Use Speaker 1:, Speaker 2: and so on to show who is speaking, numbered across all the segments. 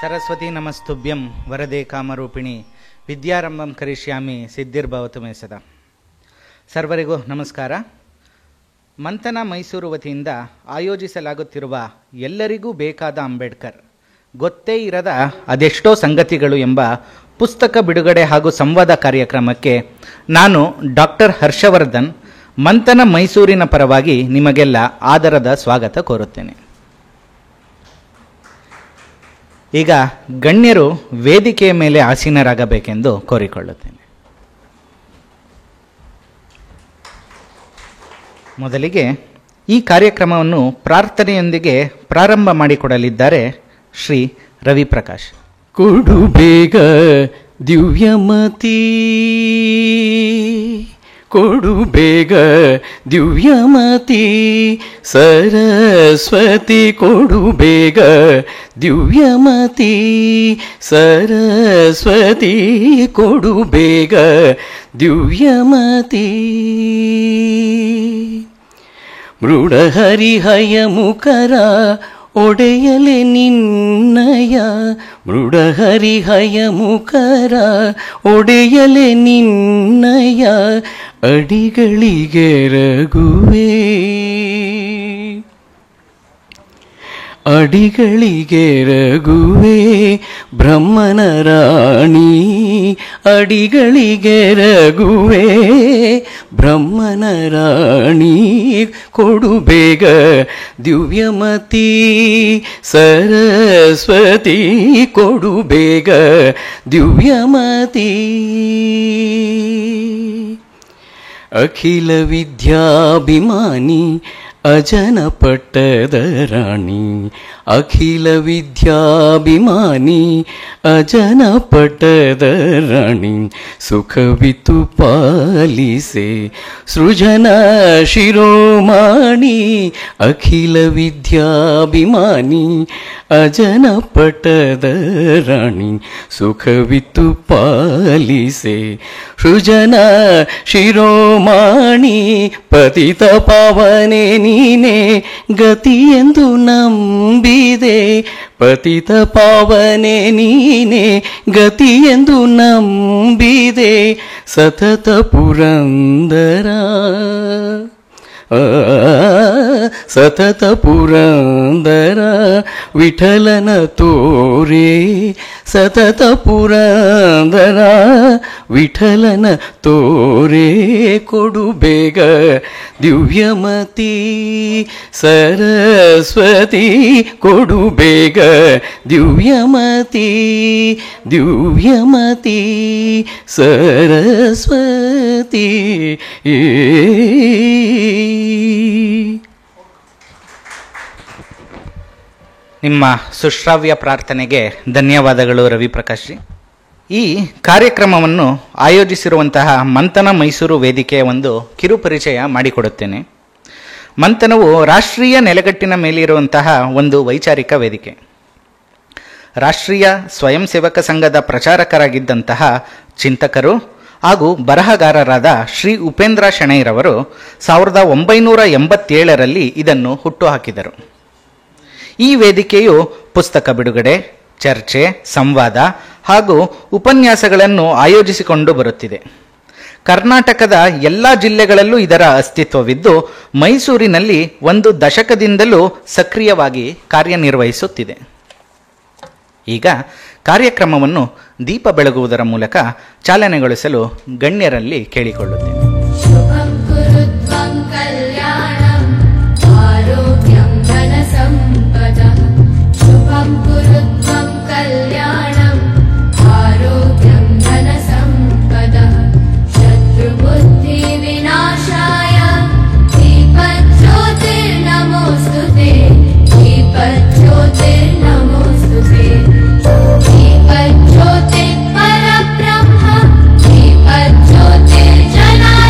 Speaker 1: ಸರಸ್ವತಿ ನಮಸ್ತುಭ್ಯಂ ವರದೆ ಕಾಮರೂಪಿಣಿ ವಿದ್ಯಾರಂಭಂ ಕರಿಷ್ಯಾಮಿ ಸಿದ್ಧಿರ್ಭವತು ಮೇ ಸದಾ. ಸರ್ವರಿಗೂ ನಮಸ್ಕಾರ. ಮಂಥನ ಮೈಸೂರು ವತಿಯಿಂದ ಆಯೋಜಿಸಲಾಗುತ್ತಿರುವ ಎಲ್ಲರಿಗೂ ಬೇಕಾದ ಅಂಬೇಡ್ಕರ್ ಗೊತ್ತೇ ಇರದ ಅದೆಷ್ಟೋ ಸಂಗತಿಗಳು ಎಂಬ ಪುಸ್ತಕ ಬಿಡುಗಡೆ ಹಾಗೂ ಸಂವಾದ ಕಾರ್ಯಕ್ರಮಕ್ಕೆ ನಾನು ಡಾಕ್ಟರ್ ಹರ್ಷವರ್ಧನ್ ಮಂಥನ ಮೈಸೂರಿನ ಪರವಾಗಿ ನಿಮಗೆಲ್ಲ ಆದರದ ಸ್ವಾಗತ ಕೋರುತ್ತೇನೆ. ಈಗ ಗಣ್ಯರು ವೇದಿಕೆಯ ಮೇಲೆ ಆಸೀನರಾಗಬೇಕೆಂದು ಕೋರಿಕೊಳ್ಳುತ್ತೇನೆ. ಮೊದಲಿಗೆ ಈ ಕಾರ್ಯಕ್ರಮವನ್ನು ಪ್ರಾರ್ಥನೆಯೊಂದಿಗೆ ಪ್ರಾರಂಭ ಮಾಡಿಕೊಡಲಿದ್ದಾರೆ ಶ್ರೀ ರವಿ ಪ್ರಕಾಶ್.
Speaker 2: ಕೊಡು ಬೇಗ ದಿವ್ಯಮತಿ, ಕೊಡು ಬೇಗ ದಿವ್ಯಮತಿ ಸರಸ್ವತಿ, ಕೊಡು ಬೇಗ ದಿವ್ಯಮತಿ ಸರಸ್ವತಿ, ಕೊಡು ಬೇಗ ದಿವ್ಯಮತಿ. ಮೃಡಹರಿಹಯ ಮುಖರ ಒಡೆಯಲೆ ನಿನ್ನಯ, ಮೃಡಹರಿಹಯ ಮುಖರ ಒಡೆಯಲೆ ನಿನ್ನಯ ಅಡಿಗಳಿಗೆ ರಘುವೇ, ಅಡಿಗಳಿಗೆ ರಘುವೇ ಬ್ರಹ್ಮನ ರಾಣಿ, ಅಡಿಗಳಿಗೆ ರಘುವೇ ಬ್ರಹ್ಮನ ರಾಣಿ. ಕೊಡು ಬೇಗ ದಿವ್ಯಮತಿ ಸರಸ್ವತಿ, ಕೊಡು ಬೇಗ ದಿವ್ಯಮತಿ. ಅಖಿಲ ವಿದ್ಯಾಭಿಮಾನಿ ಅಜನ ಪಟ್ಟದ ರಾಣಿ, ಅಖಿಲ ವಿದ್ಯಾಭಿಮಾನಿ ಅಜನ ಪಟ್ಟದ ರಾಣಿ. ಸುಖವಿತು ಪಾಲಿಸೆ ಸೃಜನ ಶಿರೋಮಣಿ, ಅಖಿಲ ವಿದ್ಯಾಭಿಮಾನಿ ಅಜನ ಪಟ್ಟದ ರಾಣಿ. ಸುಖವಿತು ಪಾಲಿಸೆ ಸೃಜನ ಶಿರೋಮಣಿ. ಪತಿತ ಪಾವನೆ ನೀನೆ ಗತಿಯೆಂದು ನಂಬಿದೆ, ಪತಿತ ಪಾವನೆ ನೀನೆ ಗತಿಯೆಂದು ನಂಬಿದೆ. ಸತತ ಪುರಂದರ ಸತತ ಪುರಂದರ ವಿಠಲನ ತೋರೆ, ಸತತ ಪುರಂದರ ವಿಠಲನ ತೋರೆ. ಕೊಡು ಬೇಗ ದಿವ್ಯಮತಿ ಸರಸ್ವತಿ, ಕೊಡು ಬೇಗ ದಿವ್ಯಮತಿ, ದಿವ್ಯಮತಿ ಸರಸ್ವತಿ.
Speaker 1: ನಿಮ್ಮ ಸುಶ್ರಾವ್ಯ ಪ್ರಾರ್ಥನೆಗೆ ಧನ್ಯವಾದಗಳು ರವಿ ಪ್ರಕಾಶ್ ಜಿ. ಈ ಕಾರ್ಯಕ್ರಮವನ್ನು ಆಯೋಜಿಸಿರುವಂತಹ ಮಂಥನ ಮೈಸೂರು ವೇದಿಕೆಯ ಒಂದು ಕಿರುಪರಿಚಯ ಮಾಡಿಕೊಡುತ್ತೇನೆ. ಮಂಥನವು ರಾಷ್ಟ್ರೀಯ ನೆಲೆಗಟ್ಟಿನ ಮೇಲಿರುವಂತಹ ಒಂದು ವೈಚಾರಿಕ ವೇದಿಕೆ. ರಾಷ್ಟ್ರೀಯ ಸ್ವಯಂ ಸೇವಕ ಸಂಘದ ಪ್ರಚಾರಕರಾಗಿದ್ದಂತಹ ಚಿಂತಕರು ಹಾಗೂ ಬರಹಗಾರರಾದ ಶ್ರೀ ಉಪೇಂದ್ರ ಶೆಣೈರವರು 1987ರಲ್ಲಿ ಇದನ್ನು ಹುಟ್ಟುಹಾಕಿದರು. ಈ ವೇದಿಕೆಯು ಪುಸ್ತಕ ಬಿಡುಗಡೆ, ಚರ್ಚೆ, ಸಂವಾದ ಹಾಗೂ ಉಪನ್ಯಾಸಗಳನ್ನು ಆಯೋಜಿಸಿಕೊಂಡು ಬರುತ್ತಿದೆ. ಕರ್ನಾಟಕದ ಎಲ್ಲ ಜಿಲ್ಲೆಗಳಲ್ಲೂ ಇದರ ಅಸ್ತಿತ್ವವಿದ್ದು ಮೈಸೂರಿನಲ್ಲಿ 1 ದಶಕದಿಂದಲೂ ಸಕ್ರಿಯವಾಗಿ ಕಾರ್ಯನಿರ್ವಹಿಸುತ್ತಿದೆ. ಈಗ ಕಾರ್ಯಕ್ರಮವನ್ನು ದೀಪ ಬೆಳಗುವುದರ ಮೂಲಕ ಚಾಲನೆಗೊಳಿಸಲು ಗಣ್ಯರಲ್ಲಿ ಕೇಳಿಕೊಳ್ಳುತ್ತೇನೆ.
Speaker 3: ज्योतिर् परब्रह्म, दीपज्योतिर्जनार्दन.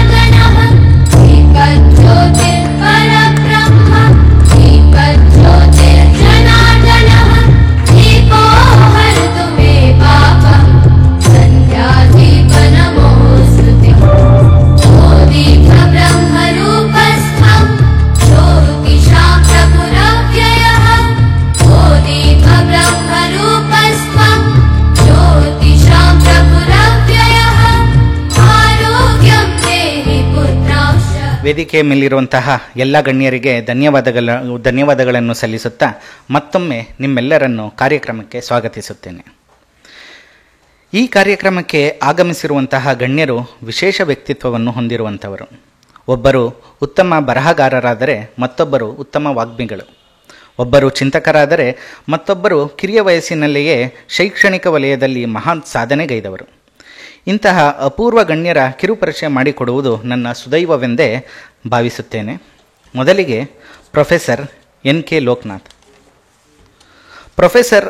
Speaker 1: ವೇದಿಕೆಯ ಮೇಲಿರುವಂತಹ ಎಲ್ಲ ಗಣ್ಯರಿಗೆ ಧನ್ಯವಾದಗಳನ್ನು ಸಲ್ಲಿಸುತ್ತಾ ಮತ್ತೊಮ್ಮೆ ನಿಮ್ಮೆಲ್ಲರನ್ನು ಕಾರ್ಯಕ್ರಮಕ್ಕೆ ಸ್ವಾಗತಿಸುತ್ತೇನೆ. ಈ ಕಾರ್ಯಕ್ರಮಕ್ಕೆ ಆಗಮಿಸಿರುವಂತಹ ಗಣ್ಯರು ವಿಶೇಷ ವ್ಯಕ್ತಿತ್ವವನ್ನು ಹೊಂದಿರುವಂಥವರು. ಒಬ್ಬರು ಉತ್ತಮ ಬರಹಗಾರರಾದರೆ ಮತ್ತೊಬ್ಬರು ಉತ್ತಮ ವಾಗ್ಮಿಗಳು, ಒಬ್ಬರು ಚಿಂತಕರಾದರೆ ಮತ್ತೊಬ್ಬರು ಕಿರಿಯ ವಯಸ್ಸಿನಲ್ಲಿಯೇ ಶೈಕ್ಷಣಿಕ ವಲಯದಲ್ಲಿ ಮಹಾನ್ ಸಾಧನೆಗೈದವರು. ಇಂತಹ ಅಪೂರ್ವ ಗಣ್ಯರ ಕಿರುಪರಿಚಯ ಮಾಡಿಕೊಡುವುದು ನನ್ನ ಸುದೈವವೆಂದೇ ಭಾವಿಸುತ್ತೇನೆ. ಮೊದಲಿಗೆ professor N K Loknath. Professor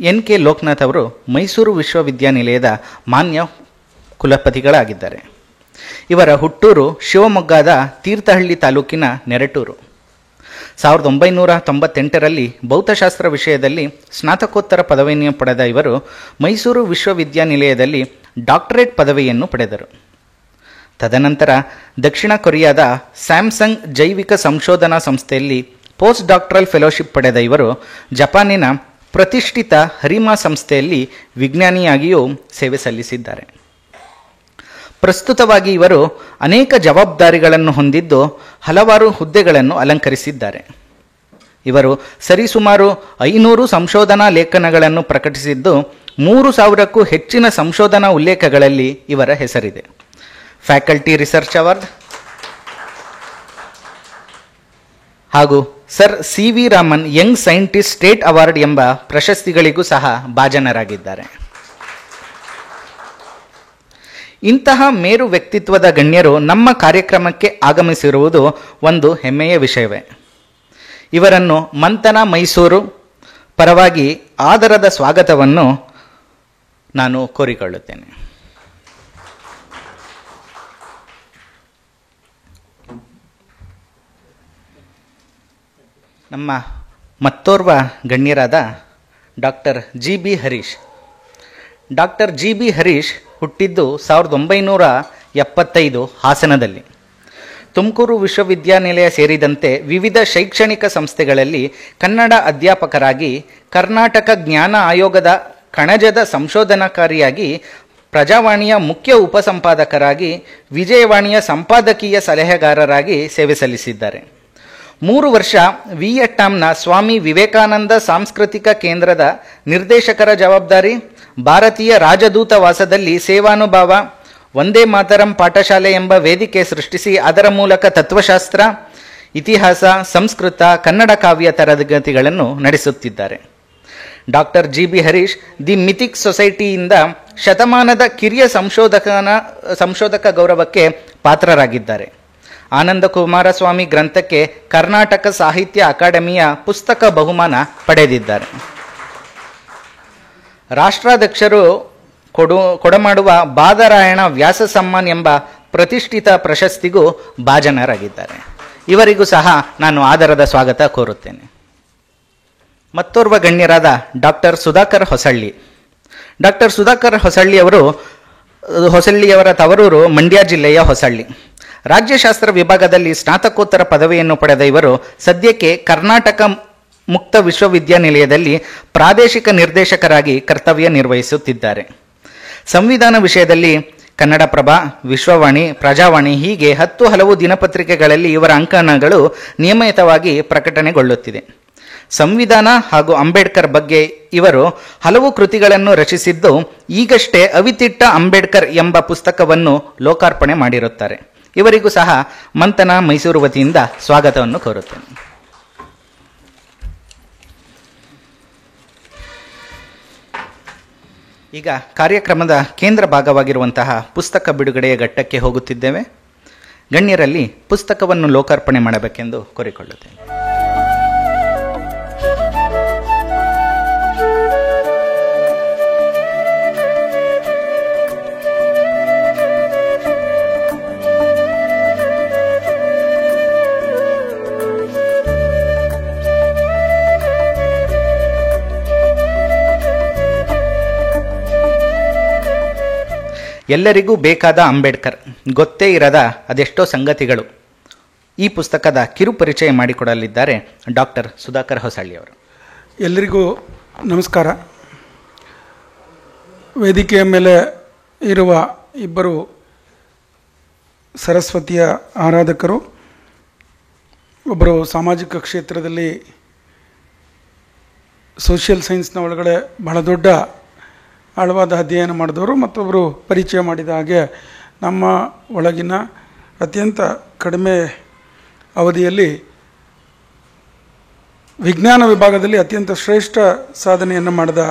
Speaker 1: N K Loknath ಅವರು ಮೈಸೂರು ವಿಶ್ವವಿದ್ಯಾನಿಲಯದ ಮಾನ್ಯ ಕುಲಪತಿಗಳಾಗಿದ್ದಾರೆ. ಇವರ ಹುಟ್ಟೂರು ಶಿವಮೊಗ್ಗದ ತೀರ್ಥಹಳ್ಳಿ ತಾಲೂಕಿನ ನೆರಟೂರು. 1998ರಲ್ಲಿ ಭೌತಶಾಸ್ತ್ರ ವಿಷಯದಲ್ಲಿ ಸ್ನಾತಕೋತ್ತರ ಪದವಿಯನ್ನು ಪಡೆದ ಇವರು ಮೈಸೂರು ವಿಶ್ವವಿದ್ಯಾನಿಲಯದಲ್ಲಿ ಡಾಕ್ಟರೇಟ್ ಪದವಿಯನ್ನು ಪಡೆದರು. ತದನಂತರ ದಕ್ಷಿಣ ಕೊರಿಯಾದ ಸ್ಯಾಮ್ಸಂಗ್ ಜೈವಿಕ ಸಂಶೋಧನಾ ಸಂಸ್ಥೆಯಲ್ಲಿ ಪೋಸ್ಟ್ ಡಾಕ್ಟರಲ್ ಫೆಲೋಶಿಪ್ ಪಡೆದ ಇವರು ಜಪಾನಿನ ಪ್ರತಿಷ್ಠಿತ ಹರಿಮಾ ಸಂಸ್ಥೆಯಲ್ಲಿ ವಿಜ್ಞಾನಿಯಾಗಿಯೂ ಸೇವೆ ಸಲ್ಲಿಸಿದ್ದಾರೆ. ಪ್ರಸ್ತುತವಾಗಿ ಇವರು ಅನೇಕ ಜವಾಬ್ದಾರಿಗಳನ್ನು ಹೊಂದಿದ್ದು ಹಲವಾರು ಹುದ್ದೆಗಳನ್ನು ಅಲಂಕರಿಸಿದ್ದಾರೆ. ಇವರು ಸರಿಸುಮಾರು 500 ಸಂಶೋಧನಾ ಲೇಖನಗಳನ್ನು ಪ್ರಕಟಿಸಿದ್ದು 3000ಕ್ಕೂ ಹೆಚ್ಚಿನ ಸಂಶೋಧನಾ ಉಲ್ಲೇಖಗಳಲ್ಲಿ ಇವರ ಹೆಸರಿದೆ. ಫ್ಯಾಕಲ್ಟಿ ರಿಸರ್ಚ್ ಅವಾರ್ಡ್ ಹಾಗೂ sir C V Raman young scientist state award ಎಂಬ ಪ್ರಶಸ್ತಿಗಳಿಗೂ ಸಹ ಭಾಜನರಾಗಿದ್ದಾರೆ. ಇಂತಹ ಮೇರು ವ್ಯಕ್ತಿತ್ವದ ಗಣ್ಯರು ನಮ್ಮ ಕಾರ್ಯಕ್ರಮಕ್ಕೆ ಆಗಮಿಸಿರುವುದು ಒಂದು ಹೆಮ್ಮೆಯ ವಿಷಯವೇ. ಇವರನ್ನು ಮಂಥನ ಮೈಸೂರು ಪರವಾಗಿ ಆದರದ ಸ್ವಾಗತವನ್ನು ನಾನು ಕೋರಿಕೊಳ್ಳುತ್ತೇನೆ. ನಮ್ಮ ಮತ್ತೋರ್ವ ಗಣ್ಯರಾದ doctor G B Harish. Doctor G B Harish ಹುಟ್ಟಿದ್ದು 1975 ಹಾಸನದಲ್ಲಿ. ತುಮಕೂರು ವಿಶ್ವವಿದ್ಯಾನಿಲಯ ಸೇರಿದಂತೆ ವಿವಿಧ ಶೈಕ್ಷಣಿಕ ಸಂಸ್ಥೆಗಳಲ್ಲಿ ಕನ್ನಡ ಅಧ್ಯಾಪಕರಾಗಿ, ಕರ್ನಾಟಕ ಜ್ಞಾನ ಆಯೋಗದ ಕಣಜದ ಸಂಶೋಧನಾಕಾರಿಯಾಗಿ, ಪ್ರಜಾವಾಣಿಯ ಮುಖ್ಯ ಉಪಸಂಪಾದಕರಾಗಿ, ವಿಜಯವಾಣಿಯ ಸಂಪಾದಕೀಯ ಸಲಹೆಗಾರರಾಗಿ ಸೇವೆ ಸಲ್ಲಿಸಿದ್ದಾರೆ. 3 ವರ್ಷ ವಿಯೆಟ್ನಾಂನ ಸ್ವಾಮಿ ವಿವೇಕಾನಂದ ಸಾಂಸ್ಕೃತಿಕ ಕೇಂದ್ರದ ನಿರ್ದೇಶಕರ ಜವಾಬ್ದಾರಿ, ಭಾರತೀಯ ರಾಜದೂತವಾಸದಲ್ಲಿ ಸೇವಾನುಭವ, ವಂದೇ ಮಾತರಂ ಪಾಠಶಾಲೆ ಎಂಬ ವೇದಿಕೆ ಸೃಷ್ಟಿಸಿ ಅದರ ಮೂಲಕ ತತ್ವಶಾಸ್ತ್ರ, ಇತಿಹಾಸ, ಸಂಸ್ಕೃತ, ಕನ್ನಡ ಕಾವ್ಯ ತರಗತಿಗಳನ್ನು ನಡೆಸುತ್ತಿದ್ದಾರೆ. Doctor G B Harish the mythic ಸೊಸೈಟಿಯಿಂದ ಶತಮಾನದ ಕಿರಿಯ ಸಂಶೋಧಕ ಗೌರವಕ್ಕೆ ಪಾತ್ರರಾಗಿದ್ದಾರೆ. ಆನಂದ ಕುಮಾರಸ್ವಾಮಿ ಗ್ರಂಥಕ್ಕೆ ಕರ್ನಾಟಕ ಸಾಹಿತ್ಯ ಅಕಾಡೆಮಿಯ ಪುಸ್ತಕ ಬಹುಮಾನ ಪಡೆದಿದ್ದಾರೆ. ರಾಷ್ಟ್ರಾಧ್ಯಕ್ಷರು ಕೊಡಮಾಡುವ ಬಾದರಾಯಣ ವ್ಯಾಸ ಸಮ್ಮಾನ್ ಎಂಬ ಪ್ರತಿಷ್ಠಿತ ಪ್ರಶಸ್ತಿಗೂ ಭಾಜನರಾಗಿದ್ದಾರೆ. ಇವರಿಗೂ ಸಹ ನಾನು ಆದರದ ಸ್ವಾಗತ ಕೋರುತ್ತೇನೆ. ಮತ್ತೋರ್ವ ಗಣ್ಯರಾದ ಡಾಕ್ಟರ್ ಸುಧಾಕರ್ ಹೊಸಳ್ಳಿ. ಡಾಕ್ಟರ್ ಸುಧಾಕರ್ ಹೊಸಳ್ಳಿಯವರ ತವರೂರು ಮಂಡ್ಯ ಜಿಲ್ಲೆಯ ಹೊಸಳ್ಳಿ. ರಾಜ್ಯಶಾಸ್ತ್ರ ವಿಭಾಗದಲ್ಲಿ ಸ್ನಾತಕೋತ್ತರ ಪದವಿಯನ್ನು ಪಡೆದ ಇವರು ಸದ್ಯಕ್ಕೆ ಕರ್ನಾಟಕ ಮುಕ್ತ ವಿಶ್ವವಿದ್ಯಾನಿಲಯದಲ್ಲಿ ಪ್ರಾದೇಶಿಕ ನಿರ್ದೇಶಕರಾಗಿ ಕರ್ತವ್ಯ ನಿರ್ವಹಿಸುತ್ತಿದ್ದಾರೆ. ಸಂವಿಧಾನ ವಿಷಯದಲ್ಲಿ ಕನ್ನಡಪ್ರಭ, ವಿಶ್ವವಾಣಿ, ಪ್ರಜಾವಾಣಿ ಹೀಗೆ 10 ಹಲವು ದಿನಪತ್ರಿಕೆಗಳಲ್ಲಿ ಇವರ ಅಂಕಣಗಳು ನಿಯಮಿತವಾಗಿ ಪ್ರಕಟಣೆಗೊಳ್ಳುತ್ತಿದೆ. ಸಂವಿಧಾನ ಹಾಗೂ ಅಂಬೇಡ್ಕರ್ ಬಗ್ಗೆ ಇವರು ಹಲವು ಕೃತಿಗಳನ್ನು ರಚಿಸಿದ್ದು, ಈಗಷ್ಟೇ ಅವಿತಿಟ್ಟ ಅಂಬೇಡ್ಕರ್ ಎಂಬ ಪುಸ್ತಕವನ್ನು ಲೋಕಾರ್ಪಣೆ ಮಾಡಿರುತ್ತಾರೆ. ಇವರಿಗೂ ಸಹ ಮಂಥನ ಮೈಸೂರು ವತಿಯಿಂದ ಸ್ವಾಗತವನ್ನು ಕೋರುತ್ತೇನೆ. ಈಗ ಕಾರ್ಯಕ್ರಮದ ಕೇಂದ್ರ ಭಾಗವಾಗಿರುವಂತಹ ಪುಸ್ತಕ ಬಿಡುಗಡೆಯ ಘಟ್ಟಕ್ಕೆ ಹೋಗುತ್ತಿದ್ದೇವೆ. ಗಣ್ಯರಲ್ಲಿ ಪುಸ್ತಕವನ್ನು ಲೋಕಾರ್ಪಣೆ ಮಾಡಬೇಕೆಂದು ಕೋರಿಕೊಳ್ಳುತ್ತೇನೆ. ಎಲ್ಲರಿಗೂ ಬೇಕಾದ ಅಂಬೇಡ್ಕರ್, ಗೊತ್ತೇ ಇರದ ಅದೆಷ್ಟೋ ಸಂಗತಿಗಳು. ಈ ಪುಸ್ತಕದ ಕಿರು ಪರಿಚಯ ಮಾಡಿಕೊಡಲಿದ್ದಾರೆ ಡಾಕ್ಟರ್ ಸುಧಾಕರ್ ಹೊಸಳ್ಳಿಯವರು.
Speaker 3: ಎಲ್ಲರಿಗೂ ನಮಸ್ಕಾರ. ವೇದಿಕೆಯ ಮೇಲೆ ಇರುವ ಇಬ್ಬರು ಸರಸ್ವತಿಯ ಆರಾಧಕರು ಒಬ್ಬರು ಸಾಮಾಜಿಕ ಕ್ಷೇತ್ರದಲ್ಲಿ ಸೋಷಿಯಲ್ ಸೈನ್ಸ್ನ ಒಳಗಡೆ ಬಹಳ ದೊಡ್ಡ ಆಳವಾದ ಅಧ್ಯಯನ ಮಾಡಿದವರು, ಮತ್ತೊಬ್ಬರು ಪರಿಚಯ ಮಾಡಿದ ಹಾಗೆ ನಮ್ಮ ಒಳಗಿನ ಅತ್ಯಂತ ಕಡಿಮೆ ಅವಧಿಯಲ್ಲಿ ವಿಜ್ಞಾನ ವಿಭಾಗದಲ್ಲಿ ಅತ್ಯಂತ ಶ್ರೇಷ್ಠ ಸಾಧನೆಯನ್ನು ಮಾಡಿದ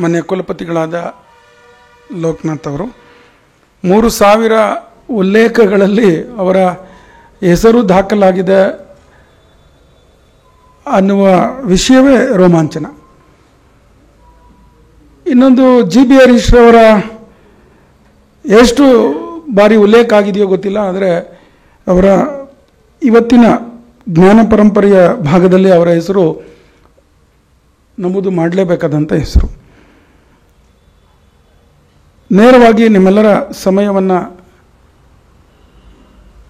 Speaker 3: ಮನೆಯ ಕುಲಪತಿಗಳಾದ ಲೋಕನಾಥ್ ಅವರು 3000 ಉಲ್ಲೇಖಗಳಲ್ಲಿ ಅವರ ಹೆಸರು ದಾಖಲಾಗಿದೆ ಅನ್ನುವ ವಿಷಯವೇ ರೋಮಾಂಚನ. ಇನ್ನೊಂದು GB ಹರೀಶ್ ಅವರ ಎಷ್ಟು ಬಾರಿ ಉಲ್ಲೇಖ ಆಗಿದೆಯೋ ಗೊತ್ತಿಲ್ಲ, ಆದರೆ ಅವರ ಇವತ್ತಿನ ಜ್ಞಾನ ಪರಂಪರೆಯ ಭಾಗದಲ್ಲಿ ಅವರ ಹೆಸರು ನಮೂದು ಮಾಡಲೇಬೇಕಾದಂಥ ಹೆಸರು. ನೇರವಾಗಿ ನಿಮ್ಮೆಲ್ಲರ ಸಮಯವನ್ನು,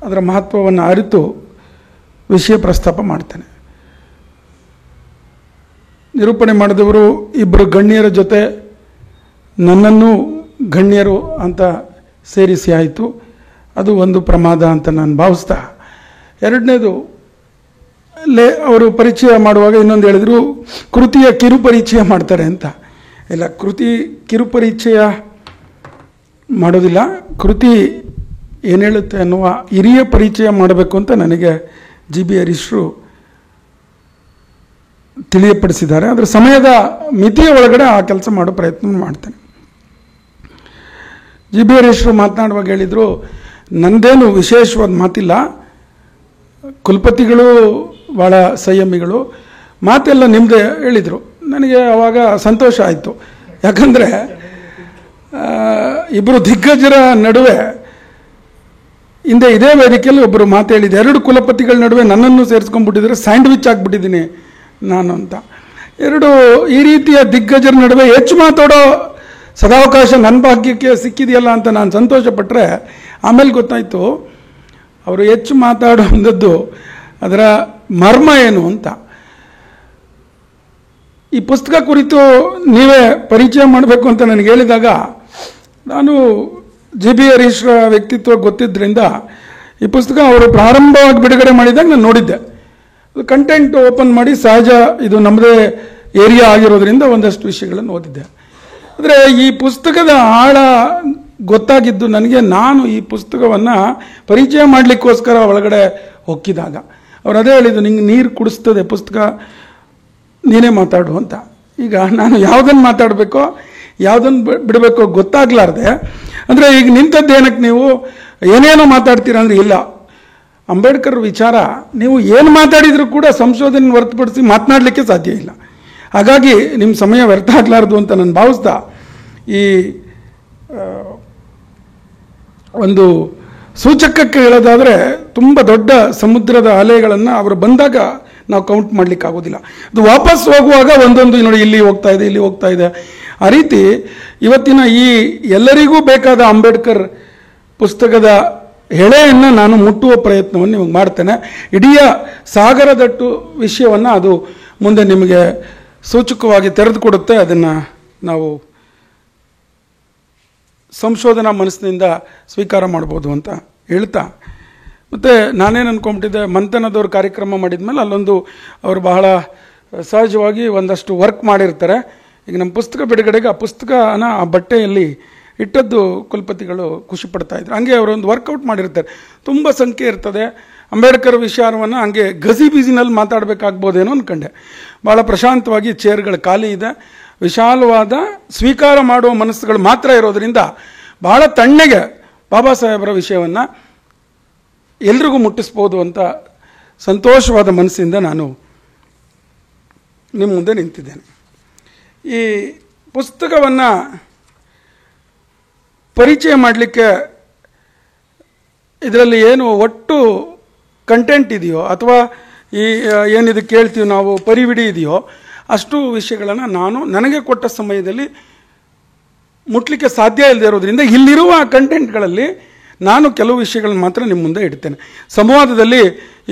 Speaker 3: ಅದರ ಮಹತ್ವವನ್ನು ಅರಿತು ವಿಷಯ ಪ್ರಸ್ತಾಪ ಮಾಡ್ತೇನೆ. ನಿರೂಪಣೆ ಮಾಡಿದವರು ಇಬ್ಬರು ಗಣ್ಯರ ಜೊತೆ ನನ್ನನ್ನು ಗಣ್ಯರು ಅಂತ ಸೇರಿಸಿ ಆಯಿತು. ಅದು ಒಂದು ಪ್ರಮಾದ ಅಂತ ನಾನು ಭಾವಿಸ್ತಾ, ಎರಡನೇದು ಅವರು ಪರಿಚಯ ಮಾಡುವಾಗ ಇನ್ನೊಂದು ಹೇಳಿದ್ರು, ಕೃತಿಯ ಕಿರುಪರಿಚಯ ಮಾಡ್ತಾರೆ ಅಂತ. ಇಲ್ಲ, ಕೃತಿ ಕಿರುಪರಿಚಯ ಮಾಡೋದಿಲ್ಲ, ಕೃತಿ ಏನು ಹೇಳುತ್ತೆ ಅನ್ನುವ ಹಿರಿಯ ಪರಿಚಯ ಮಾಡಬೇಕು ಅಂತ ನನಗೆ GB ಹರೀಶ್ರು ತಿಳಿಯಪಡಿಸಿದ್ದಾರೆ. ಅದರ ಸಮಯದ ಮಿತಿಯ ಒಳಗಡೆ ಆ ಕೆಲಸ ಮಾಡೋ ಪ್ರಯತ್ನ ಮಾಡ್ತೇನೆ. GB ಹರೀಶ್ರು ಮಾತನಾಡುವಾಗ ಹೇಳಿದರು, ನಂದೇನು ವಿಶೇಷವಾದ ಮಾತಿಲ್ಲ, ಕುಲಪತಿಗಳು ಭಾಳ ಸಂಯಮಿಗಳು, ಮಾತೆಲ್ಲ ನಿಮ್ಮದೇ ಹೇಳಿದರು. ನನಗೆ ಆವಾಗ ಸಂತೋಷ ಆಯಿತು. ಯಾಕಂದರೆ ಇಬ್ಬರು ದಿಗ್ಗಜರ ನಡುವೆ ಹಿಂದೆ ಇದೇ ವೇದಿಕೆಯಲ್ಲಿ ಒಬ್ಬರು ಮಾತು ಹೇಳಿದೆ, 2 ಕುಲಪತಿಗಳ ನಡುವೆ ನನ್ನನ್ನು ಸೇರಿಸ್ಕೊಂಡ್ಬಿಟ್ಟಿದ್ರೆ ಸ್ಯಾಂಡ್ವಿಚ್ ಆಗಿಬಿಟ್ಟಿದ್ದೀನಿ ನಾನು ಅಂತ. 2 ಈ ರೀತಿಯ ದಿಗ್ಗಜರ ನಡುವೆ ಹೆಚ್ಚು ಮಾತಾಡೋ ಸದಾವಕಾಶ ನನ್ನ ಭಾಗ್ಯಕ್ಕೆ ಸಿಕ್ಕಿದೆಯಲ್ಲ ಅಂತ ನಾನು ಸಂತೋಷಪಟ್ಟರೆ, ಆಮೇಲೆ ಗೊತ್ತಾಯಿತು ಅವರು ಹೆಚ್ಚು ಮಾತಾಡುವಂಥದ್ದು ಅದರ ಮರ್ಮ ಏನು ಅಂತ. ಈ ಪುಸ್ತಕ ಕುರಿತು ನೀವೇ ಪರಿಚಯ ಮಾಡಬೇಕು ಅಂತ ನನಗೆ ಹೇಳಿದಾಗ, ನಾನು GB ಹರೀಶ್ರ ವ್ಯಕ್ತಿತ್ವ ಗೊತ್ತಿದ್ದರಿಂದ ಈ ಪುಸ್ತಕ ಅವರು ಪ್ರಾರಂಭವಾಗಿ ಬಿಡುಗಡೆ ಮಾಡಿದಾಗ ನಾನು ನೋಡಿದ್ದೆ. ಕಂಟೆಂಟ್ ಓಪನ್ ಮಾಡಿ, ಸಹಜ ಇದು ನಮ್ಮದೇ ಏರಿಯಾ ಆಗಿರೋದ್ರಿಂದ ಒಂದಷ್ಟು ವಿಷಯಗಳನ್ನು ಓದಿದ್ದೆ. ಆದರೆ ಈ ಪುಸ್ತಕದ ಆಳ ಗೊತ್ತಾಗಿದ್ದು ನನಗೆ, ನಾನು ಈ ಪುಸ್ತಕವನ್ನು ಪರಿಚಯ ಮಾಡಲಿಕ್ಕೋಸ್ಕರ ಒಳಗಡೆ ಹೊಕ್ಕಿದಾಗ ಅವ್ರು ಅದೇ ಹೇಳಿದ್ದು, ನಿಂಗೆ ನೀರು ಕುಡಿಸ್ತದೆ ಪುಸ್ತಕ, ನೀನೇ ಮಾತಾಡು ಅಂತ. ಈಗ ನಾನು ಯಾವುದನ್ನು ಮಾತಾಡಬೇಕೋ ಯಾವುದನ್ನು ಬಿಡಬೇಕೋ ಗೊತ್ತಾಗ್ಲಾರ್ದೆ, ಅಂದರೆ ಈಗ ನಿಂತದ್ದು ಏನಕ್ಕೆ ನೀವು ಏನೇನೋ ಮಾತಾಡ್ತೀರಾ ಅಂದರೆ, ಇಲ್ಲ, ಅಂಬೇಡ್ಕರ್ ವಿಚಾರ ನೀವು ಏನು ಮಾತಾಡಿದರೂ ಕೂಡ ಸಂಶೋಧನೆ ಹೊರತುಪಡಿಸಿ ಮಾತನಾಡಲಿಕ್ಕೆ ಸಾಧ್ಯ ಇಲ್ಲ. ಹಾಗಾಗಿ ನಿಮ್ಮ ಸಮಯ ವ್ಯರ್ಥ ಆಗಲಾರ್ದು ಅಂತ ನಾನು ಭಾವಿಸ್ತಾ, ಈ ಒಂದು ಸೂಚಕಕ್ಕೆ ಹೇಳೋದಾದರೆ ತುಂಬ ದೊಡ್ಡ ಸಮುದ್ರದ ಅಲೆಗಳನ್ನು ಅವರು ಬಂದಾಗ ನಾವು ಕೌಂಟ್ ಮಾಡಲಿಕ್ಕೆ ಆಗೋದಿಲ್ಲ. ಅದು ವಾಪಸ್ ಹೋಗುವಾಗ ಒಂದೊಂದು ನೋಡಿ ಇಲ್ಲಿ ಹೋಗ್ತಾ ಇದೆ, ಇಲ್ಲಿ ಹೋಗ್ತಾ ಇದೆ. ಆ ರೀತಿ ಇವತ್ತಿನ ಈ ಎಲ್ಲರಿಗೂ ಬೇಕಾದ ಅಂಬೇಡ್ಕರ್ ಪುಸ್ತಕದ ಎಳೆಯನ್ನು ನಾನು ಮುಟ್ಟುವ ಪ್ರಯತ್ನವನ್ನು ನಿಮಗೆ ಮಾಡ್ತೇನೆ. ಇಡೀ ಸಾಗರದಟ್ಟು ವಿಷಯವನ್ನು ಅದು ಮುಂದೆ ನಿಮಗೆ ಸೂಚಕವಾಗಿ ತೆರೆದುಕೊಡುತ್ತೆ. ಅದನ್ನು ನಾವು ಸಂಶೋಧನಾ ಮನಸ್ಸಿನಿಂದ ಸ್ವೀಕಾರ ಮಾಡ್ಬೋದು ಅಂತ ಹೇಳ್ತಾ, ಮತ್ತು ನಾನೇನು ಅಂದ್ಕೊಂಬಿಟ್ಟಿದ್ದೆ, ಮಂಥನದವ್ರು ಕಾರ್ಯಕ್ರಮ ಮಾಡಿದ್ಮೇಲೆ ಅಲ್ಲೊಂದು ಅವರು ಬಹಳ ಸಹಜವಾಗಿ ಒಂದಷ್ಟು ವರ್ಕ್ ಮಾಡಿರ್ತಾರೆ. ಈಗ ನಮ್ಮ ಪುಸ್ತಕ ಬಿಡುಗಡೆಗೆ ಆ ಪುಸ್ತಕನ ಆ ಬಟ್ಟೆಯಲ್ಲಿ ಇಟ್ಟದ್ದು ಕುಲಪತಿಗಳು ಖುಷಿ ಪಡ್ತಾ ಇದ್ರು. ಹಂಗೆ ಅವರೊಂದು ವರ್ಕೌಟ್ ಮಾಡಿರ್ತಾರೆ, ತುಂಬ ಸಂಖ್ಯೆ ಇರ್ತದೆ. ಅಂಬೇಡ್ಕರ್ ವಿಚಾರವನ್ನು ಹಂಗೆ ಗಜಿಬಿಜಿನಲ್ಲಿ ಮಾತಾಡಬೇಕಾಗ್ಬೋದೇನೋ ಅಂದ್ಕೊಂಡೆ. ಭಾಳ ಪ್ರಶಾಂತವಾಗಿ ಚೇರ್ಗಳು ಖಾಲಿ ಇದೆ, ವಿಶಾಲವಾದ ಸ್ವೀಕಾರ ಮಾಡುವ ಮನಸ್ಸುಗಳು ಮಾತ್ರ ಇರೋದರಿಂದ ಬಹಳ ತಣ್ಣಗೆ ಬಾಬಾ ಸಾಹೇಬರ ವಿಷಯವನ್ನು ಎಲ್ರಿಗೂ ಮುಟ್ಟಿಸ್ಬೋದು ಅಂತ ಸಂತೋಷವಾದ ಮನಸ್ಸಿಂದ ನಾನು ನಿಮ್ಮ ಮುಂದೆ ನಿಂತಿದ್ದೇನೆ. ಈ ಪುಸ್ತಕವನ್ನು ಪರಿಚಯ ಮಾಡಲಿಕ್ಕೆ ಇದರಲ್ಲಿ ಏನು ಒಟ್ಟು ಕಂಟೆಂಟ್ ಇದೆಯೋ ಅಥವಾ ಈ ಏನಿದು ಕೇಳ್ತೀವಿ ನಾವು ಪರಿವಿಡಿ ಇದೆಯೋ ಅಷ್ಟು ವಿಷಯಗಳನ್ನು ನಾನು ನನಗೆ ಕೊಟ್ಟ ಸಮಯದಲ್ಲಿ ಮುಟ್ಲಿಕ್ಕೆ ಸಾಧ್ಯ ಇಲ್ಲದೆ ಇರೋದ್ರಿಂದ ಇಲ್ಲಿರುವ ಕಂಟೆಂಟ್ಗಳಲ್ಲಿ ನಾನು ಕೆಲವು ವಿಷಯಗಳನ್ನ ಮಾತ್ರ ನಿಮ್ಮ ಮುಂದೆ ಇಡ್ತೇನೆ. ಸಂವಾದದಲ್ಲಿ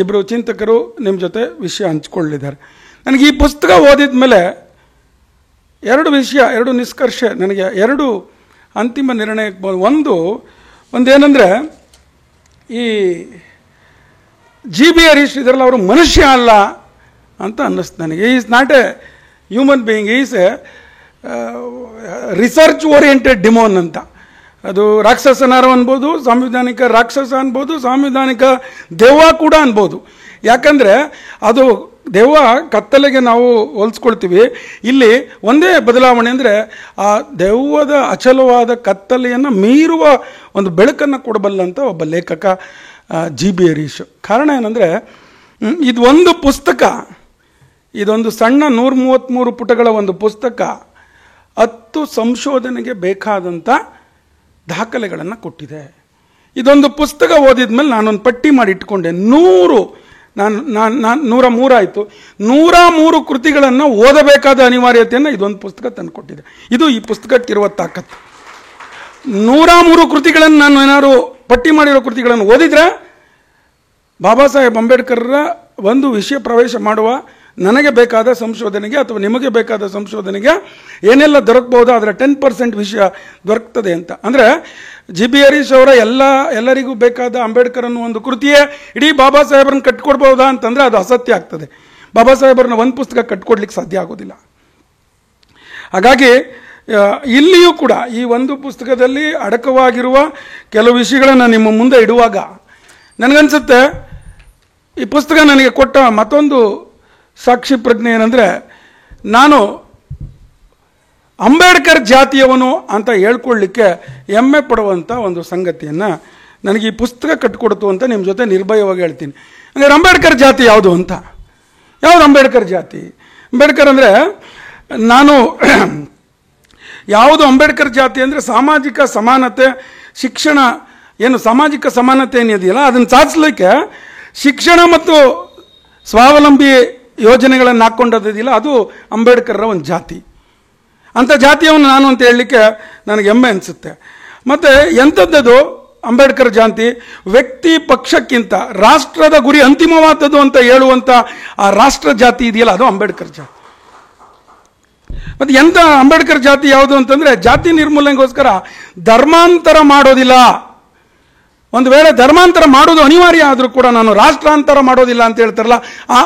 Speaker 3: ಇಬ್ಬರು ಚಿಂತಕರು ನಿಮ್ಮ ಜೊತೆ ವಿಷಯ ಹಂಚಿಕೊಳ್ಳಿದ್ದಾರೆ. ನನಗೆ ಈ ಪುಸ್ತಕ ಓದಿದ ಮೇಲೆ 2 ವಿಷಯ, 2 ನಿಷ್ಕರ್ಷೆ, ನನಗೆ 2 ಅಂತಿಮ ನಿರ್ಣಯಕ್ಕೆ ಒಂದೇನೆಂದರೆ, ಈ ಜಿ ಬಿ ಹರೀಶ್ ಇದರಲ್ಲಿ ಅವರು ಮನುಷ್ಯ ಅಲ್ಲ ಅಂತ ಅನ್ನಿಸ್ತು ನನಗೆ. Is not A human being, is A research oriented demon ಅಂತ. ಅದು ರಾಕ್ಷಸನಾರು ಅನ್ಬೋದು, ಸಾಂವಿಧಾನಿಕ ರಾಕ್ಷಸ ಅನ್ಬೋದು, ಸಾಂವಿಧಾನಿಕ ದೆವ್ವ ಕೂಡ ಅನ್ಬೋದು. ಯಾಕಂದರೆ ಅದು ದೆವ್ವ ಕತ್ತಲೆಗೆ ನಾವು ಹೋಲಿಸ್ಕೊಳ್ತೀವಿ. ಇಲ್ಲಿ ಒಂದೇ ಬದಲಾವಣೆ ಅಂದರೆ ಆ ದೆವ್ವದ ಅಚಲವಾದ ಕತ್ತಲೆಯನ್ನು ಮೀರುವ ಒಂದು ಬೆಳಕನ್ನು ಕೊಡಬಲ್ಲಂಥ ಒಬ್ಬ ಲೇಖಕ ಜಿ ಬಿ ಹರೀಶ್. ಕಾರಣ ಏನಂದರೆ ಇದು ಒಂದು ಪುಸ್ತಕ, ಇದೊಂದು ಸಣ್ಣ 133 ಪುಟಗಳ ಒಂದು ಪುಸ್ತಕ 10 ಸಂಶೋಧನೆಗೆ ಬೇಕಾದಂಥ ದಾಖಲೆಗಳನ್ನು ಕೊಟ್ಟಿದೆ. ಇದೊಂದು ಪುಸ್ತಕ ಓದಿದ ಮೇಲೆ ನಾನೊಂದು ಪಟ್ಟಿ ಮಾಡಿ ಇಟ್ಕೊಂಡೆ. 103 ಆಯಿತು. 103 ಕೃತಿಗಳನ್ನು ಓದಬೇಕಾದ ಅನಿವಾರ್ಯತೆಯನ್ನು ಇದೊಂದು ಪುಸ್ತಕ ತಂದುಕೊಟ್ಟಿದೆ. ಇದು ಈ ಪುಸ್ತಕಕ್ಕಿರುವ ತಾಕತ್ತು. 103 ಕೃತಿಗಳನ್ನು ನಾನು ಏನಾದ್ರು ಪಟ್ಟಿ ಮಾಡಿರೋ ಕೃತಿಗಳನ್ನು ಓದಿದ್ರೆ ಬಾಬಾ ಸಾಹೇಬ್ ಅಂಬೇಡ್ಕರ್ರ ಒಂದು ವಿಷಯ ಪ್ರವೇಶ ಮಾಡುವ ನನಗೆ ಬೇಕಾದ ಸಂಶೋಧನೆಗೆ ಅಥವಾ ನಿಮಗೆ ಬೇಕಾದ ಸಂಶೋಧನೆಗೆ ಏನೆಲ್ಲ ದೊರಕಬಹುದು ಅದರ 10% ವಿಷಯ ದೊರಕ್ತದೆ ಅಂತ. ಅಂದರೆ ಜಿ ಬಿ ಹರೀಶ್ ಅವರ ಎಲ್ಲರಿಗೂ ಬೇಕಾದ ಅಂಬೇಡ್ಕರ್ ಅನ್ನೋ ಒಂದು ಕೃತಿಯೇ ಇಡೀ ಬಾಬಾ ಸಾಹೇಬ್ರನ್ನ ಕಟ್ಕೊಡ್ಬೋದಾ ಅಂತಂದರೆ ಅದು ಅಸತ್ಯ ಆಗ್ತದೆ. ಬಾಬಾ ಸಾಹೇಬ್ರನ್ನ ಒಂದು ಪುಸ್ತಕ ಕಟ್ಕೊಡ್ಲಿಕ್ಕೆ ಸಾಧ್ಯ ಆಗೋದಿಲ್ಲ. ಹಾಗಾಗಿ ಇಲ್ಲಿಯೂ ಕೂಡ ಈ ಒಂದು ಪುಸ್ತಕದಲ್ಲಿ ಅಡಕವಾಗಿರುವ ಕೆಲವು ವಿಷಯಗಳನ್ನು ನಿಮ್ಮ ಮುಂದೆ ಇಡುವಾಗ ನನಗನ್ಸುತ್ತೆ ಈ ಪುಸ್ತಕ ನನಗೆ ಕೊಟ್ಟ ಮತ್ತೊಂದು ಸಾಕ್ಷಿ ಪ್ರಜ್ಞೆ ಏನಂದರೆ, ನಾನು ಅಂಬೇಡ್ಕರ್ ಜಾತಿಯವನು ಅಂತ ಹೇಳ್ಕೊಳ್ಳಿಕ್ಕೆ ಹೆಮ್ಮೆ ಪಡುವಂಥ ಒಂದು ಸಂಗತಿಯನ್ನು ನನಗೆ ಈ ಪುಸ್ತಕ ಕಟ್ಟಿಕೊಡ್ತು ಅಂತ ನಿಮ್ಮ ಜೊತೆ ನಿರ್ಭಯವಾಗಿ ಹೇಳ್ತೀನಿ. ಅಂದರೆ ಅಂಬೇಡ್ಕರ್ ಜಾತಿ ಯಾವುದು ಅಂತ, ಯಾವುದು ಅಂಬೇಡ್ಕರ್ ಜಾತಿ? ಅಂಬೇಡ್ಕರ್ ಅಂದರೆ ನಾನು ಯಾವುದು ಅಂಬೇಡ್ಕರ್ ಜಾತಿ ಅಂದರೆ ಸಾಮಾಜಿಕ ಸಮಾನತೆ, ಶಿಕ್ಷಣ, ಏನು ಸಾಮಾಜಿಕ ಸಮಾನತೆ ಏನಿದೆಯಲ್ಲ ಅದನ್ನು ಸಾಧಿಸಲಿಕ್ಕೆ ಶಿಕ್ಷಣ ಮತ್ತು ಸ್ವಾವಲಂಬಿ ಯೋಜನೆಗಳನ್ನು ಹಾಕ್ಕೊಂಡದಿದೆಯಲ್ಲ ಅದು ಅಂಬೇಡ್ಕರ್ರ ಒಂದು ಜಾತಿ. ಅಂಥ ಜಾತಿಯನ್ನು ನಾನು ಅಂತ ಹೇಳಲಿಕ್ಕೆ ನನಗೆ ಹೆಮ್ಮೆ ಅನಿಸುತ್ತೆ. ಮತ್ತು ಎಂಥದ್ದದು ಅಂಬೇಡ್ಕರ್ ಜಾತಿ? ವ್ಯಕ್ತಿ ಪಕ್ಷಕ್ಕಿಂತ ರಾಷ್ಟ್ರದ ಗುರಿ ಅಂತಿಮವಾದದ್ದು ಅಂತ ಹೇಳುವಂಥ ಆ ರಾಷ್ಟ್ರ ಜಾತಿ ಇದೆಯಲ್ಲ ಅದು ಅಂಬೇಡ್ಕರ್ ಜಾತಿ. ಮತ್ತು ಎಂಥ ಅಂಬೇಡ್ಕರ್ ಜಾತಿ ಯಾವುದು ಅಂತಂದರೆ ಜಾತಿ ನಿರ್ಮೂಲನೆಗೋಸ್ಕರ ಧರ್ಮಾಂತರ ಮಾಡೋದಿಲ್ಲ. ಒಂದು ವೇಳೆ ಧರ್ಮಾಂತರ ಮಾಡೋದು ಅನಿವಾರ್ಯ ಆದರೂ ಕೂಡ ನಾನು ರಾಷ್ಟ್ರಾಂತರ ಮಾಡೋದಿಲ್ಲ ಅಂತ ಹೇಳ್ತಾರಲ್ಲ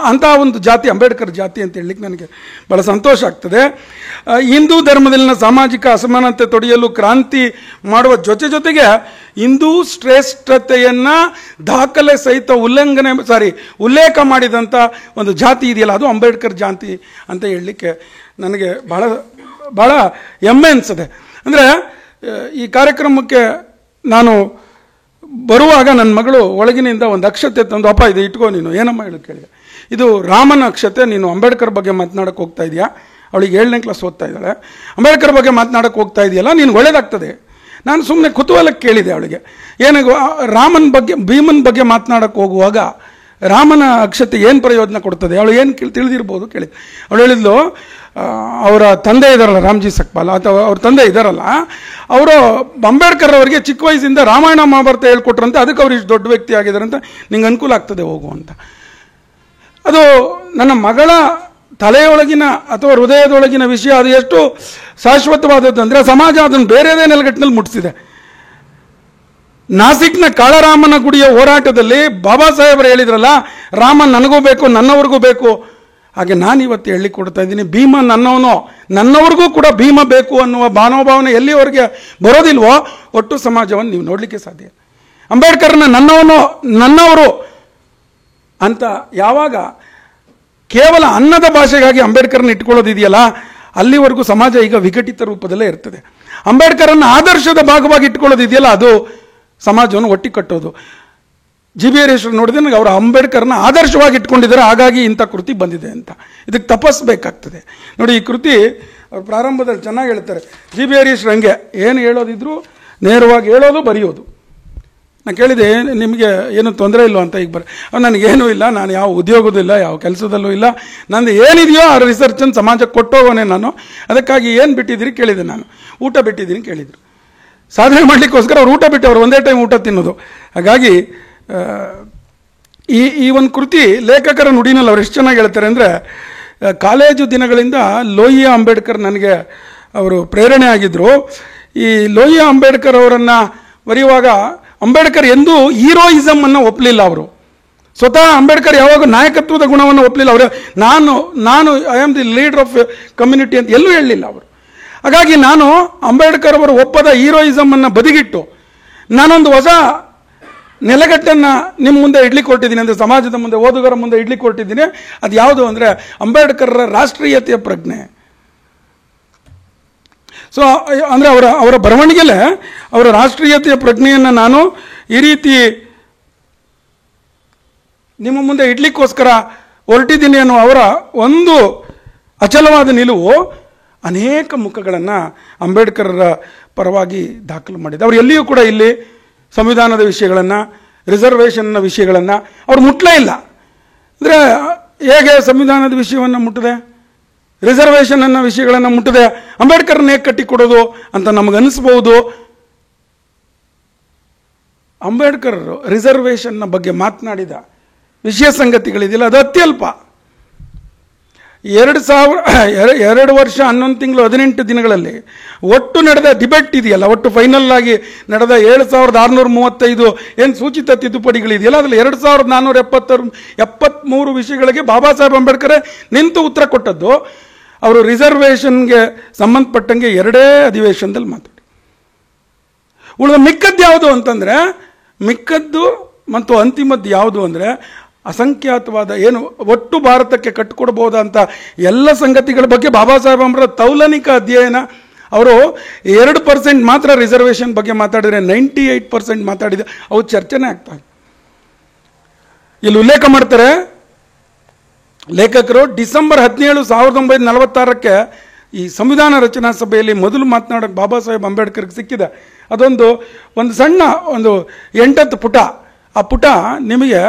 Speaker 3: ಅಂಥ ಒಂದು ಜಾತಿ ಅಂಬೇಡ್ಕರ್ ಜಾತಿ ಅಂತ ಹೇಳಲಿಕ್ಕೆ ನನಗೆ ಭಾಳ ಸಂತೋಷ ಆಗ್ತದೆ. ಹಿಂದೂ ಧರ್ಮದಲ್ಲಿನ ಸಾಮಾಜಿಕ ಅಸಮಾನತೆ ತೊಡೆಯಲು ಕ್ರಾಂತಿ ಮಾಡುವ ಜೊತೆಗೆ ಹಿಂದೂ ಶ್ರೇಷ್ಠತೆಯನ್ನು ದಾಖಲೆ ಸಹಿತ ಉಲ್ಲೇಖ ಮಾಡಿದಂಥ ಒಂದು ಜಾತಿ ಇದೆಯಲ್ಲ ಅದು ಅಂಬೇಡ್ಕರ್ ಜಾತಿ ಅಂತ ಹೇಳಲಿಕ್ಕೆ ನನಗೆ ಭಾಳ ಹೆಮ್ಮೆ ಅನಿಸ್ತದೆ. ಅಂದರೆ ಈ ಕಾರ್ಯಕ್ರಮಕ್ಕೆ ನಾನು ಬರುವಾಗ ನನ್ನ ಮಗಳು ಒಳಗಿನಿಂದ ಒಂದು ಅಕ್ಷತೆ ತಂದು, ಅಪ್ಪ ಇದು ಇಟ್ಕೋ ನೀನು, ಏನಮ್ಮ ಹೇಳು ಕೇಳಿದೆ. ಇದು ರಾಮನ ಅಕ್ಷತೆ, ನೀನು ಅಂಬೇಡ್ಕರ್ ಬಗ್ಗೆ ಮಾತನಾಡಕ್ಕೆ ಹೋಗ್ತಾ ಇದೆಯಾ? ಅವಳಿಗೆ 7ನೇ ಕ್ಲಾಸ್ ಓದ್ತಾ ಇದ್ದಾಳೆ. ಅಂಬೇಡ್ಕರ್ ಬಗ್ಗೆ ಮಾತನಾಡಕ್ಕೆ ಹೋಗ್ತಾ ಇದೆಯಲ್ಲ, ನೀನು ಒಳ್ಳೇದಾಗ್ತದೆ. ನಾನು ಸುಮ್ಮನೆ ಕುತೂಹಲಕ್ಕೆ ಕೇಳಿದೆ ಅವಳಿಗೆ, ಏನಾಗ ರಾಮನ ಬಗ್ಗೆ ಭೀಮನ್ ಬಗ್ಗೆ ಮಾತನಾಡಕ್ಕೆ ಹೋಗುವಾಗ ರಾಮನ ಅಕ್ಷತೆ ಏನು ಪ್ರಯೋಜನ ಕೊಡ್ತದೆ? ಅವಳು ಏನು ತಿಳಿದಿರ್ಬೋದು ಕೇಳಿ. ಅವಳು ಹೇಳಿದ್ಲು, ಅವರ ತಂದೆ ಇದ್ದಾರಲ್ಲ ರಾಮ್ಜಿ ಸಕ್ಪಾಲ್, ಅಥವಾ ಅವ್ರ ತಂದೆ ಇದ್ದಾರಲ್ಲ ಅವರು ಅಂಬೇಡ್ಕರ್ ಅವರಿಗೆ ಚಿಕ್ಕ ವಯಸ್ಸಿಂದ ರಾಮಾಯಣ ಮಹಾಭಾರತ ಹೇಳ್ಕೊಟ್ರಂತೆ, ಅದಕ್ಕೆ ಅವ್ರು ಇಷ್ಟು ದೊಡ್ಡ ವ್ಯಕ್ತಿ ಆಗಿದ್ದಾರಂತ, ನಿಂಗೆ ಅನುಕೂಲ ಆಗ್ತದೆ ಹೋಗು ಅಂತ. ಅದು ನನ್ನ ಮಗಳ ತಲೆಯೊಳಗಿನ ಅಥವಾ ಹೃದಯದೊಳಗಿನ ವಿಷಯ. ಅದು ಎಷ್ಟು ಶಾಶ್ವತವಾದದ್ದು ಅಂದರೆ ಸಮಾಜ ಅದನ್ನು ಬೇರೆದೇ ನೆಲಗಟ್ಟಿನಲ್ಲಿ ಮುಟ್ಟಿಸಿದೆ. ನಾಸಿಕ್ನ ಕಾಳರಾಮನ ಗುಡಿಯ ಹೋರಾಟದಲ್ಲಿ ಬಾಬಾ ಸಾಹೇಬರು ಹೇಳಿದ್ರಲ್ಲ, ರಾಮ ನನಗೂ ಬೇಕು, ನನ್ನವ್ರಿಗೂ ಬೇಕು. ಹಾಗೆ ನಾನು ಇವತ್ತು ಹೇಳಿ ಕೊಡ್ತಾ ಇದ್ದೀನಿ, ಭೀಮ ನನ್ನವ್ರಿಗೂ ಕೂಡ ಭೀಮ ಬೇಕು ಅನ್ನುವ ಭಾವನೆ ಎಲ್ಲಿವರೆಗೆ ಬರೋದಿಲ್ವೋ ಒಟ್ಟು ಸಮಾಜವನ್ನು ನೀವು ನೋಡಲಿಕ್ಕೆ ಸಾಧ್ಯ. ಅಂಬೇಡ್ಕರ್ನ ನನ್ನವರು ಅಂತ ಯಾವಾಗ ಕೇವಲ ಅನ್ನದ ಭಾಷೆಗಾಗಿ ಅಂಬೇಡ್ಕರ್ನ ಇಟ್ಕೊಳ್ಳೋದಿದೆಯಲ್ಲ, ಅಲ್ಲಿವರೆಗೂ ಸಮಾಜ ಈಗ ವಿಘಟಿತ ರೂಪದಲ್ಲೇ ಇರ್ತದೆ. ಅಂಬೇಡ್ಕರನ್ನು ಆದರ್ಶದ ಭಾಗವಾಗಿ ಇಟ್ಕೊಳ್ಳೋದಿದೆಯಲ್ಲ ಅದು ಸಮಾಜವನ್ನು ಒಟ್ಟಿಗೆ ಕಟ್ಟೋದು. ಜಿ ಬಿ ಹರೀಶ್ ನೋಡಿದ್ರೆ ನನಗೆ ಅವರು ಅಂಬೇಡ್ಕರ್ನ ಆದರ್ಶವಾಗಿ ಇಟ್ಕೊಂಡಿದ್ದಾರೆ, ಹಾಗಾಗಿ ಇಂಥ ಕೃತಿ ಬಂದಿದೆ ಅಂತ. ಇದಕ್ಕೆ ತಪಸ್ಬೇಕಾಗ್ತದೆ ನೋಡಿ. ಈ ಕೃತಿ ಅವ್ರು ಪ್ರಾರಂಭದಲ್ಲಿ ಚೆನ್ನಾಗಿ ಹೇಳ್ತಾರೆ. ಜಿ ಬಿ ಹರೀಶ್ ಹಂಗೆ ಏನು ಹೇಳೋದಿದ್ರು ನೇರವಾಗಿ ಹೇಳೋದು, ಬರೆಯೋದು. ನಾನು ಕೇಳಿದೆ, ನಿಮಗೆ ಏನು ತೊಂದರೆ ಇಲ್ಲೋ ಅಂತ. ಈಗ ನನಗೇನೂ ಇಲ್ಲ, ನಾನು ಯಾವ ಉದ್ಯೋಗದೂ ಇಲ್ಲ, ಯಾವ ಕೆಲಸದಲ್ಲೂ ಇಲ್ಲ, ನಂದು ಏನಿದೆಯೋ ಆ ರಿಸರ್ಚನ್ನು ಸಮಾಜಕ್ಕೆ ಕೊಟ್ಟೋಗೋನೆ ನಾನು. ಅದಕ್ಕಾಗಿ ಏನು ಬಿಟ್ಟಿದ್ದೀರಿ ಕೇಳಿದೆ. ನಾನು ಊಟ ಬಿಟ್ಟಿದ್ದೀನಿ ಕೇಳಿದರು. ಸಾಧನೆ ಮಾಡಲಿಕ್ಕೋಸ್ಕರ ಅವ್ರು ಊಟ ಬಿಟ್ಟು ಅವ್ರು ಒಂದೇ ಟೈಮ್ ಊಟ ತಿನ್ನೋದು. ಹಾಗಾಗಿ ಈ ಒಂದು ಕೃತಿ ಲೇಖಕರ ನುಡಿನಲ್ಲಿ ಅವ್ರು ಎಷ್ಟು ಚೆನ್ನಾಗಿ ಹೇಳ್ತಾರೆ ಅಂದರೆ, ಕಾಲೇಜು ದಿನಗಳಿಂದ ಲೋಹಿಯಾ ಅಂಬೇಡ್ಕರ್ ನನಗೆ ಅವರು ಪ್ರೇರಣೆ ಆಗಿದ್ದರು. ಈ ಲೋಹಿಯಾ ಅಂಬೇಡ್ಕರ್ ಅವರನ್ನು ಬರೆಯುವಾಗ ಅಂಬೇಡ್ಕರ್ ಎಂದೂ ಹೀರೋಯಿಸಮ್ ಅನ್ನು ಒಪ್ಪಲಿಲ್ಲ. ಅವರು ಸ್ವತಃ ಅಂಬೇಡ್ಕರ್ ಯಾವಾಗ ನಾಯಕತ್ವದ ಗುಣವನ್ನು ಒಪ್ಪಲಿಲ್ಲ. ಅವರು ನಾನು I am the leader of community ಅಂತ ಎಲ್ಲೂ ಹೇಳಲಿಲ್ಲ ಅವರು. ಹಾಗಾಗಿ ನಾನು ಅಂಬೇಡ್ಕರ್ ಅವರು ಒಪ್ಪದ ಹೀರೋಯಿಸಮ್ ಅನ್ನು ಬದಿಗಿಟ್ಟು ನಾನೊಂದು ಹೊಸ ನೆಲೆಗಟ್ಟನ್ನು ನಿಮ್ಮ ಮುಂದೆ ಇಡ್ಲಿಕ್ಕೆ ಹೊರಟಿದ್ದೀನಿ, ಅಂದರೆ ಸಮಾಜದ ಮುಂದೆ, ಓದುಗರ ಮುಂದೆ ಇಡ್ಲಿಕ್ಕೆ ಹೊರಟಿದ್ದೀನಿ. ಅದು ಯಾವುದು ಅಂದರೆ ಅಂಬೇಡ್ಕರ್ರ ರಾಷ್ಟ್ರೀಯತೆಯ ಪ್ರಜ್ಞೆ. ಸೊ ಅಂದರೆ ಅವರ ಬರವಣಿಗೆಲೆ ಅವರ ರಾಷ್ಟ್ರೀಯತೆಯ ಪ್ರಜ್ಞೆಯನ್ನು ನಾನು ಈ ರೀತಿ ನಿಮ್ಮ ಮುಂದೆ ಇಡ್ಲಿಕ್ಕೋಸ್ಕರ ಹೊರಟಿದ್ದೀನಿ ಅನ್ನೋ ಅವರ ಒಂದು ಅಚಲವಾದ ನಿಲುವು ಅನೇಕ ಮುಖಗಳನ್ನು ಅಂಬೇಡ್ಕರ್ರ ಪರವಾಗಿ ದಾಖಲು ಮಾಡಿದೆ. ಅವರು ಎಲ್ಲಿಯೂ ಕೂಡ ಇಲ್ಲಿ ಸಂವಿಧಾನದ ವಿಷಯಗಳನ್ನು, ರಿಸರ್ವೇಷನ್ನ ವಿಷಯಗಳನ್ನು ಅವ್ರು ಮುಟ್ಲೇ ಇಲ್ಲ. ಅಂದರೆ ಹೇಗೆ ಸಂವಿಧಾನದ ವಿಷಯವನ್ನು ಮುಟ್ಟದೆ, ರಿಸರ್ವೇಷನ್ ಅನ್ನೋ ವಿಷಯಗಳನ್ನು ಮುಟ್ಟದೆ ಅಂಬೇಡ್ಕರ್ನ ಹೇಗೆ ಕಟ್ಟಿಕೊಡೋದು ಅಂತ ನಮಗನ್ನಿಸ್ಬೋದು. ಅಂಬೇಡ್ಕರ್ ರಿಸರ್ವೇಷನ್ನ ಬಗ್ಗೆ ಮಾತನಾಡಿದ ವಿಷಯ ಸಂಗತಿಗಳಿದೆಯಲ್ಲ, ಅದು ಅತ್ಯಲ್ಪ. 2 ವರ್ಷ 11 ತಿಂಗಳು 18 ದಿನಗಳಲ್ಲಿ ಒಟ್ಟು ನಡೆದ ಡಿಬೇಟ್ ಇದೆಯಲ್ಲ, ಒಟ್ಟು ಫೈನಲ್ ಆಗಿ ನಡೆದ 7635 ಏನು ಸೂಚಿತ ತಿದ್ದುಪಡಿಗಳಿದೆಯಲ್ಲ, ಅದರಲ್ಲಿ 2473 ವಿಷಯಗಳಿಗೆ ಬಾಬಾ ಸಾಹೇಬ್ ಅಂಬೇಡ್ಕರ್ ನಿಂತು ಉತ್ತರ ಕೊಟ್ಟದ್ದು. ಅವರು ರಿಸರ್ವೇಷನ್ಗೆ ಸಂಬಂಧಪಟ್ಟಂಗೆ 2 ಅಧಿವೇಶನದಲ್ಲಿ ಮಾತಾಡಿ. ಉಳಿದ ಮಿಕ್ಕದ್ದು ಯಾವುದು ಅಂತಂದರೆ, ಮಿಕ್ಕದ್ದು ಮತ್ತು ಅಂತಿಮದ್ದು ಯಾವುದು ಅಂದರೆ ಅಸಂಖ್ಯಾತವಾದ ಏನು ಒಟ್ಟು ಭಾರತಕ್ಕೆ ಕಟ್ಟಿಕೊಡ್ಬೋದಂತ ಎಲ್ಲ ಸಂಗತಿಗಳ ಬಗ್ಗೆ ಬಾಬಾ ಸಾಹೇಬ್ ಅಂಬೇಡ್ಕರ್ ತೌಲನಿಕ ಅಧ್ಯಯನ. ಅವರು 2% ಮಾತ್ರ ರಿಸರ್ವೇಷನ್ ಬಗ್ಗೆ ಮಾತಾಡಿದರೆ 98% ಮಾತಾಡಿದೆ. ಅವು ಚರ್ಚೆನೇ ಆಗ್ತವೆ. ಇಲ್ಲಿ ಉಲ್ಲೇಖ ಮಾಡ್ತಾರೆ ಲೇಖಕರು, ಡಿಸೆಂಬರ್ 17, 1946 ಈ ಸಂವಿಧಾನ ರಚನಾ ಸಭೆಯಲ್ಲಿ ಮೊದಲು ಮಾತನಾಡೋಕೆ ಬಾಬಾ ಸಾಹೇಬ್ ಅಂಬೇಡ್ಕರ್ಗೆ ಸಿಕ್ಕಿದೆ. ಅದೊಂದು ಸಣ್ಣ 8 ಪುಟ. ಆ ಪುಟ ನಿಮಗೆ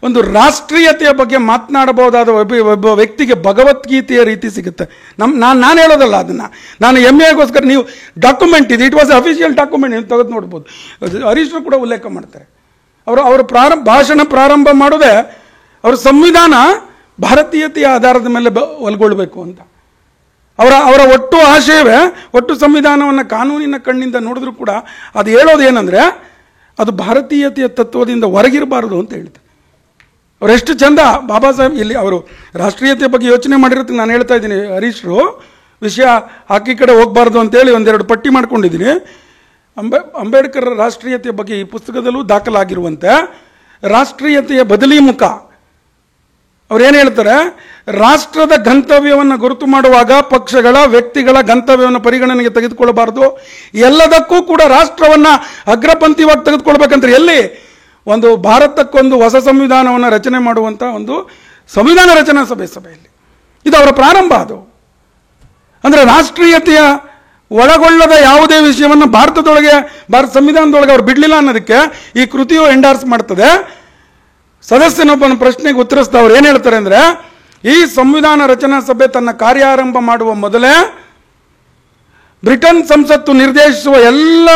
Speaker 3: ಒಂದು ರಾಷ್ಟ್ರೀಯತೆಯ ಬಗ್ಗೆ ಮಾತನಾಡಬಹುದಾದ ಒಬ್ಬ ವ್ಯಕ್ತಿಗೆ ಭಗವದ್ಗೀತೆಯ ರೀತಿ ಸಿಗುತ್ತೆ. ನಾನು ಹೇಳೋದಲ್ಲ ಅದನ್ನು, ನಾನು ಹೆಮ್ಮೆಗೋಸ್ಕರ ನೀವು ಡಾಕ್ಯುಮೆಂಟ್ ಇದೆ, ಇಟ್ ವಾಸ್ ಅಫಿಷಿಯಲ್ ಡಾಕ್ಯುಮೆಂಟ್, ನೀವು ತೆಗೆದು ನೋಡ್ಬೋದು. ಹರೀಶ್ರು ಕೂಡ ಉಲ್ಲೇಖ ಮಾಡ್ತಾರೆ. ಅವರು ಭಾಷಣ ಪ್ರಾರಂಭ ಮಾಡೋದೇ ಅವರ ಸಂವಿಧಾನ ಭಾರತೀಯತೆಯ ಆಧಾರದ ಮೇಲೆ ಒಲ್ಗೊಳ್ಬೇಕು ಅಂತ. ಅವರ ಒಟ್ಟು ಆಶಯವೇ, ಒಟ್ಟು ಸಂವಿಧಾನವನ್ನು ಕಾನೂನಿನ ಕಣ್ಣಿಂದ ನೋಡಿದ್ರು ಕೂಡ ಅದು ಹೇಳೋದು ಏನಂದರೆ ಅದು ಭಾರತೀಯತೆಯ ತತ್ವದಿಂದ ಹೊರಗಿರಬಾರದು ಅಂತ ಹೇಳ್ತಾರೆ. ಅವರೆಷ್ಟು ಚಂದ ಬಾಬಾ ಸಾಹೇಬ್ ಇಲ್ಲಿ ಅವರು ರಾಷ್ಟ್ರೀಯತೆ ಬಗ್ಗೆ ಯೋಚನೆ ಮಾಡಿರೋದಕ್ಕೆ ನಾನು ಹೇಳ್ತಾ ಇದ್ದೀನಿ. ಹರೀಶ್ರು ವಿಷಯ ಹಾಕಿ ಕಡೆ ಹೋಗಬಾರ್ದು ಅಂತೇಳಿ 1-2 ಪಟ್ಟಿ ಮಾಡ್ಕೊಂಡಿದ್ದೀನಿ. ಅಂಬೇಡ್ಕರ್ ರಾಷ್ಟ್ರೀಯತೆಯ ಬಗ್ಗೆ ಈ ಪುಸ್ತಕದಲ್ಲೂ ದಾಖಲಾಗಿರುವಂತೆ ರಾಷ್ಟ್ರೀಯತೆಯ ಬದಲಿ ಮುಖ. ಅವ್ರೇನು ಹೇಳ್ತಾರೆ, ರಾಷ್ಟ್ರದ ಗಂತವ್ಯವನ್ನು ಗುರುತು ಮಾಡುವಾಗ ಪಕ್ಷಗಳ, ವ್ಯಕ್ತಿಗಳ ಗಂತವ್ಯವನ್ನು ಪರಿಗಣನೆಗೆ ತೆಗೆದುಕೊಳ್ಳಬಾರದು. ಎಲ್ಲದಕ್ಕೂ ಕೂಡ ರಾಷ್ಟ್ರವನ್ನು ಅಗ್ರಪಂಥಿಯಾಗಿ ತೆಗೆದುಕೊಳ್ಬೇಕಂದ್ರೆ ಎಲ್ಲಿ ಒಂದು ಭಾರತಕ್ಕೊಂದು ಹೊಸ ಸಂವಿಧಾನವನ್ನು ರಚನೆ ಮಾಡುವಂಥ ಒಂದು ಸಂವಿಧಾನ ರಚನಾ ಸಭೆಯಲ್ಲಿ ಇದು ಅವರ ಪ್ರಾರಂಭ. ಅದು ಅಂದರೆ ರಾಷ್ಟ್ರೀಯತೆಯ ಒಳಗೊಳ್ಳದ ಯಾವುದೇ ವಿಷಯವನ್ನು ಭಾರತ ಸಂವಿಧಾನದೊಳಗೆ ಅವ್ರು ಬಿಡಲಿಲ್ಲ ಅನ್ನೋದಕ್ಕೆ ಈ ಕೃತಿಯು ಎಂಡಾರ್ಸ್ ಮಾಡ್ತದೆ. ಸದಸ್ಯನೊಬ್ಬನ ಪ್ರಶ್ನೆಗೆ ಉತ್ತರಿಸಿದ ಅವ್ರು ಏನು ಹೇಳ್ತಾರೆ ಅಂದರೆ, ಈ ಸಂವಿಧಾನ ರಚನಾ ಸಭೆ ತನ್ನ ಕಾರ್ಯಾರಂಭ ಮಾಡುವ ಮೊದಲೇ ಬ್ರಿಟನ್ ಸಂಸತ್ತು ನಿರ್ದೇಶಿಸುವ ಎಲ್ಲ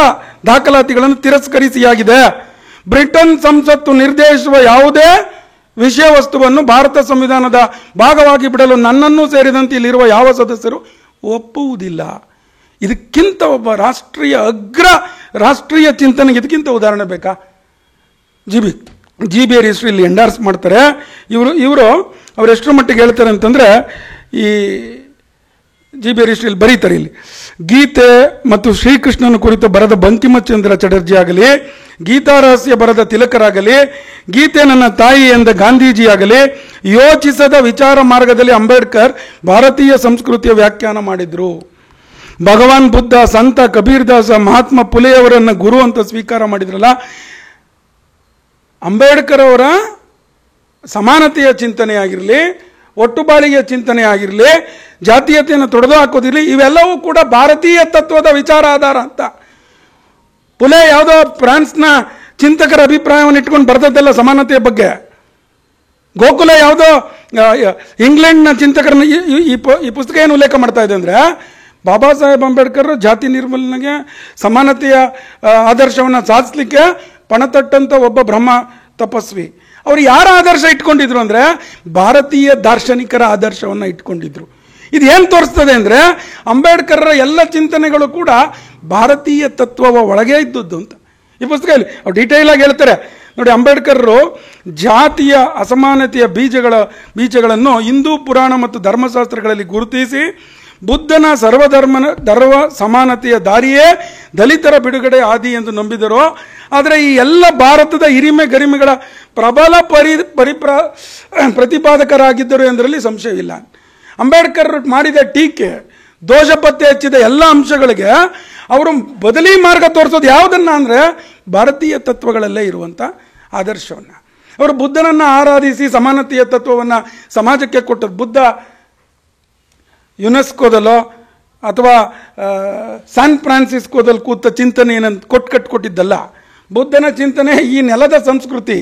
Speaker 3: ದಾಖಲಾತಿಗಳನ್ನು ತಿರಸ್ಕರಿಸಿಯಾಗಿದೆ. ಬ್ರಿಟನ್ ಸಂಸತ್ತು ನಿರ್ದೇಶಿಸುವ ಯಾವುದೇ ವಿಷಯ ವಸ್ತುವನ್ನು ಭಾರತ ಸಂವಿಧಾನದ ಭಾಗವಾಗಿ ಬಿಡಲು ನನ್ನನ್ನು ಸೇರಿದಂತೆ ಇಲ್ಲಿರುವ ಯಾವ ಸದಸ್ಯರು ಒಪ್ಪುವುದಿಲ್ಲ. ಇದಕ್ಕಿಂತ ಒಬ್ಬ ರಾಷ್ಟ್ರೀಯ ಚಿಂತನೆಗೆ ಇದಕ್ಕಿಂತ ಉದಾಹರಣೆ ಬೇಕಾ? ಜಿ ಬಿ ಹರೀಶ್ರು ಇಲ್ಲಿ ಎಂಡಾರ್ಸ್ ಮಾಡ್ತಾರೆ. ಇವರು ಅವರು ಎಷ್ಟರ ಮಟ್ಟಿಗೆ ಹೇಳ್ತಾರೆ ಅಂತಂದರೆ, ಈ ಜಿ ಬಿ ಹರೀಶ್ರು ಇಲ್ಲಿ ಬರೀತಾರೆ, ಇಲ್ಲಿ ಗೀತೆ ಮತ್ತು ಶ್ರೀಕೃಷ್ಣನ ಕುರಿತು ಬರೆದ ಬಂಕಿಮಚಂದ್ರ ಚಟರ್ಜಿ ಆಗಲಿ, ಗೀತಾ ರಹಸ್ಯ ಬರೆದ ತಿಲಕರಾಗಲಿ, ಗೀತೆ ನನ್ನ ತಾಯಿ ಎಂದ ಗಾಂಧೀಜಿ ಆಗಲಿ, ಯೋಚಿಸದ ವಿಚಾರ ಮಾರ್ಗದಲ್ಲಿ ಅಂಬೇಡ್ಕರ್ ಭಾರತೀಯ ಸಂಸ್ಕೃತಿಯ ವ್ಯಾಖ್ಯಾನ ಮಾಡಿದ್ರು. ಭಗವಾನ್ ಬುದ್ಧ, ಸಂತ ಕಬೀರ್ ದಾಸ, ಮಹಾತ್ಮ ಪುಲೆಯವರನ್ನು ಗುರು ಅಂತ ಸ್ವೀಕಾರ ಮಾಡಿದ್ರಲ್ಲ, ಅಂಬೇಡ್ಕರ್ ಅವರ ಸಮಾನತೆಯ ಚಿಂತನೆ ಆಗಿರಲಿ, ಒಟ್ಟುಬಾಳಿಗೆಯ ಚಿಂತನೆ ಆಗಿರಲಿ, ಜಾತೀಯತೆಯನ್ನು ತೊಡೆದು ಹಾಕೋದಿರಲಿ, ಇವೆಲ್ಲವೂ ಕೂಡ ಭಾರತೀಯ ತತ್ವದ ವಿಚಾರ ಆಧಾರ ಅಂತ. ಪುಲೆ ಯಾವುದೋ ಫ್ರಾನ್ಸ್ನ ಚಿಂತಕರ ಅಭಿಪ್ರಾಯವನ್ನು ಇಟ್ಕೊಂಡು ಬರೆದದ್ದಲ್ಲ ಸಮಾನತೆಯ ಬಗ್ಗೆ. ಗೋಕುಲ ಯಾವುದೋ ಇಂಗ್ಲೆಂಡ್ನ ಚಿಂತಕರನ್ನ ಈ ಪುಸ್ತಕ ಏನು ಉಲ್ಲೇಖ ಮಾಡ್ತಾ ಇದೆ ಅಂದರೆ, ಬಾಬಾ ಸಾಹೇಬ್ ಅಂಬೇಡ್ಕರ್ ಜಾತಿ ನಿರ್ಮೂಲನೆಗೆ, ಸಮಾನತೆಯ ಆದರ್ಶವನ್ನು ಸಾಧಿಸಲಿಕ್ಕೆ ಪಣತಟ್ಟಂತ ಒಬ್ಬ ಬ್ರಹ್ಮ ತಪಸ್ವಿ. ಅವರು ಯಾರ ಆದರ್ಶ ಇಟ್ಕೊಂಡಿದ್ರು ಅಂದರೆ ಭಾರತೀಯ ದಾರ್ಶನಿಕರ ಆದರ್ಶವನ್ನು ಇಟ್ಕೊಂಡಿದ್ರು. ಇದು ಏನು ತೋರಿಸ್ತದೆ ಅಂದರೆ ಅಂಬೇಡ್ಕರ್ರ ಎಲ್ಲ ಚಿಂತನೆಗಳು ಕೂಡ ಭಾರತೀಯ ತತ್ವವ ಒಳಗೆ ಇದ್ದದ್ದು ಅಂತ. ಈ ಪುಸ್ತಕದಲ್ಲಿ ಅವ್ರು ಡೀಟೇಲ್ ಆಗಿ ಹೇಳ್ತಾರೆ ನೋಡಿ. ಅಂಬೇಡ್ಕರ್ರು ಜಾತಿಯ ಅಸಮಾನತೆಯ ಬೀಜಗಳನ್ನು ಹಿಂದೂ ಪುರಾಣ ಮತ್ತು ಧರ್ಮಶಾಸ್ತ್ರಗಳಲ್ಲಿ ಗುರುತಿಸಿ ಬುದ್ಧನ ಸರ್ವ ಸಮಾನತೆಯ ದಾರಿಯೇ ದಲಿತರ ಬಿಡುಗಡೆ ಆದಿ ಎಂದು ನಂಬಿದರು. ಆದರೆ ಈ ಎಲ್ಲ ಭಾರತದ ಹಿರಿಮೆ ಗರಿಮೆಗಳ ಪ್ರಬಲ ಪ್ರತಿಪಾದಕರಾಗಿದ್ದರು ಎಂದರಲ್ಲಿ ಸಂಶಯವಿಲ್ಲ. ಅಂಬೇಡ್ಕರ್ ಮಾಡಿದ ಟೀಕೆ, ದೋಷ ಪತ್ತೆ ಹಚ್ಚಿದ ಎಲ್ಲ ಅಂಶಗಳಿಗೆ ಅವರು ಬದಲಿ ಮಾರ್ಗ ತೋರಿಸೋದು ಯಾವುದನ್ನ ಅಂದರೆ ಭಾರತೀಯ ತತ್ವಗಳಲ್ಲೇ ಇರುವಂಥ ಆದರ್ಶವನ್ನು. ಅವರು ಬುದ್ಧನನ್ನು ಆರಾಧಿಸಿ ಸಮಾನತೆಯ ತತ್ವವನ್ನು ಸಮಾಜಕ್ಕೆ ಕೊಟ್ಟದ್ದು. ಬುದ್ಧ ಯುನೆಸ್ಕೋದಲ್ಲೋ ಅಥವಾ ಸ್ಯಾನ್ ಫ್ರಾನ್ಸಿಸ್ಕೋದಲ್ಲಿ ಕೂತ ಚಿಂತನೆಯನ್ನು ಕೊಟ್ಟಿದ್ದಲ್ಲ. ಬುದ್ಧನ ಚಿಂತನೆ ಈ ನೆಲದ ಸಂಸ್ಕೃತಿ,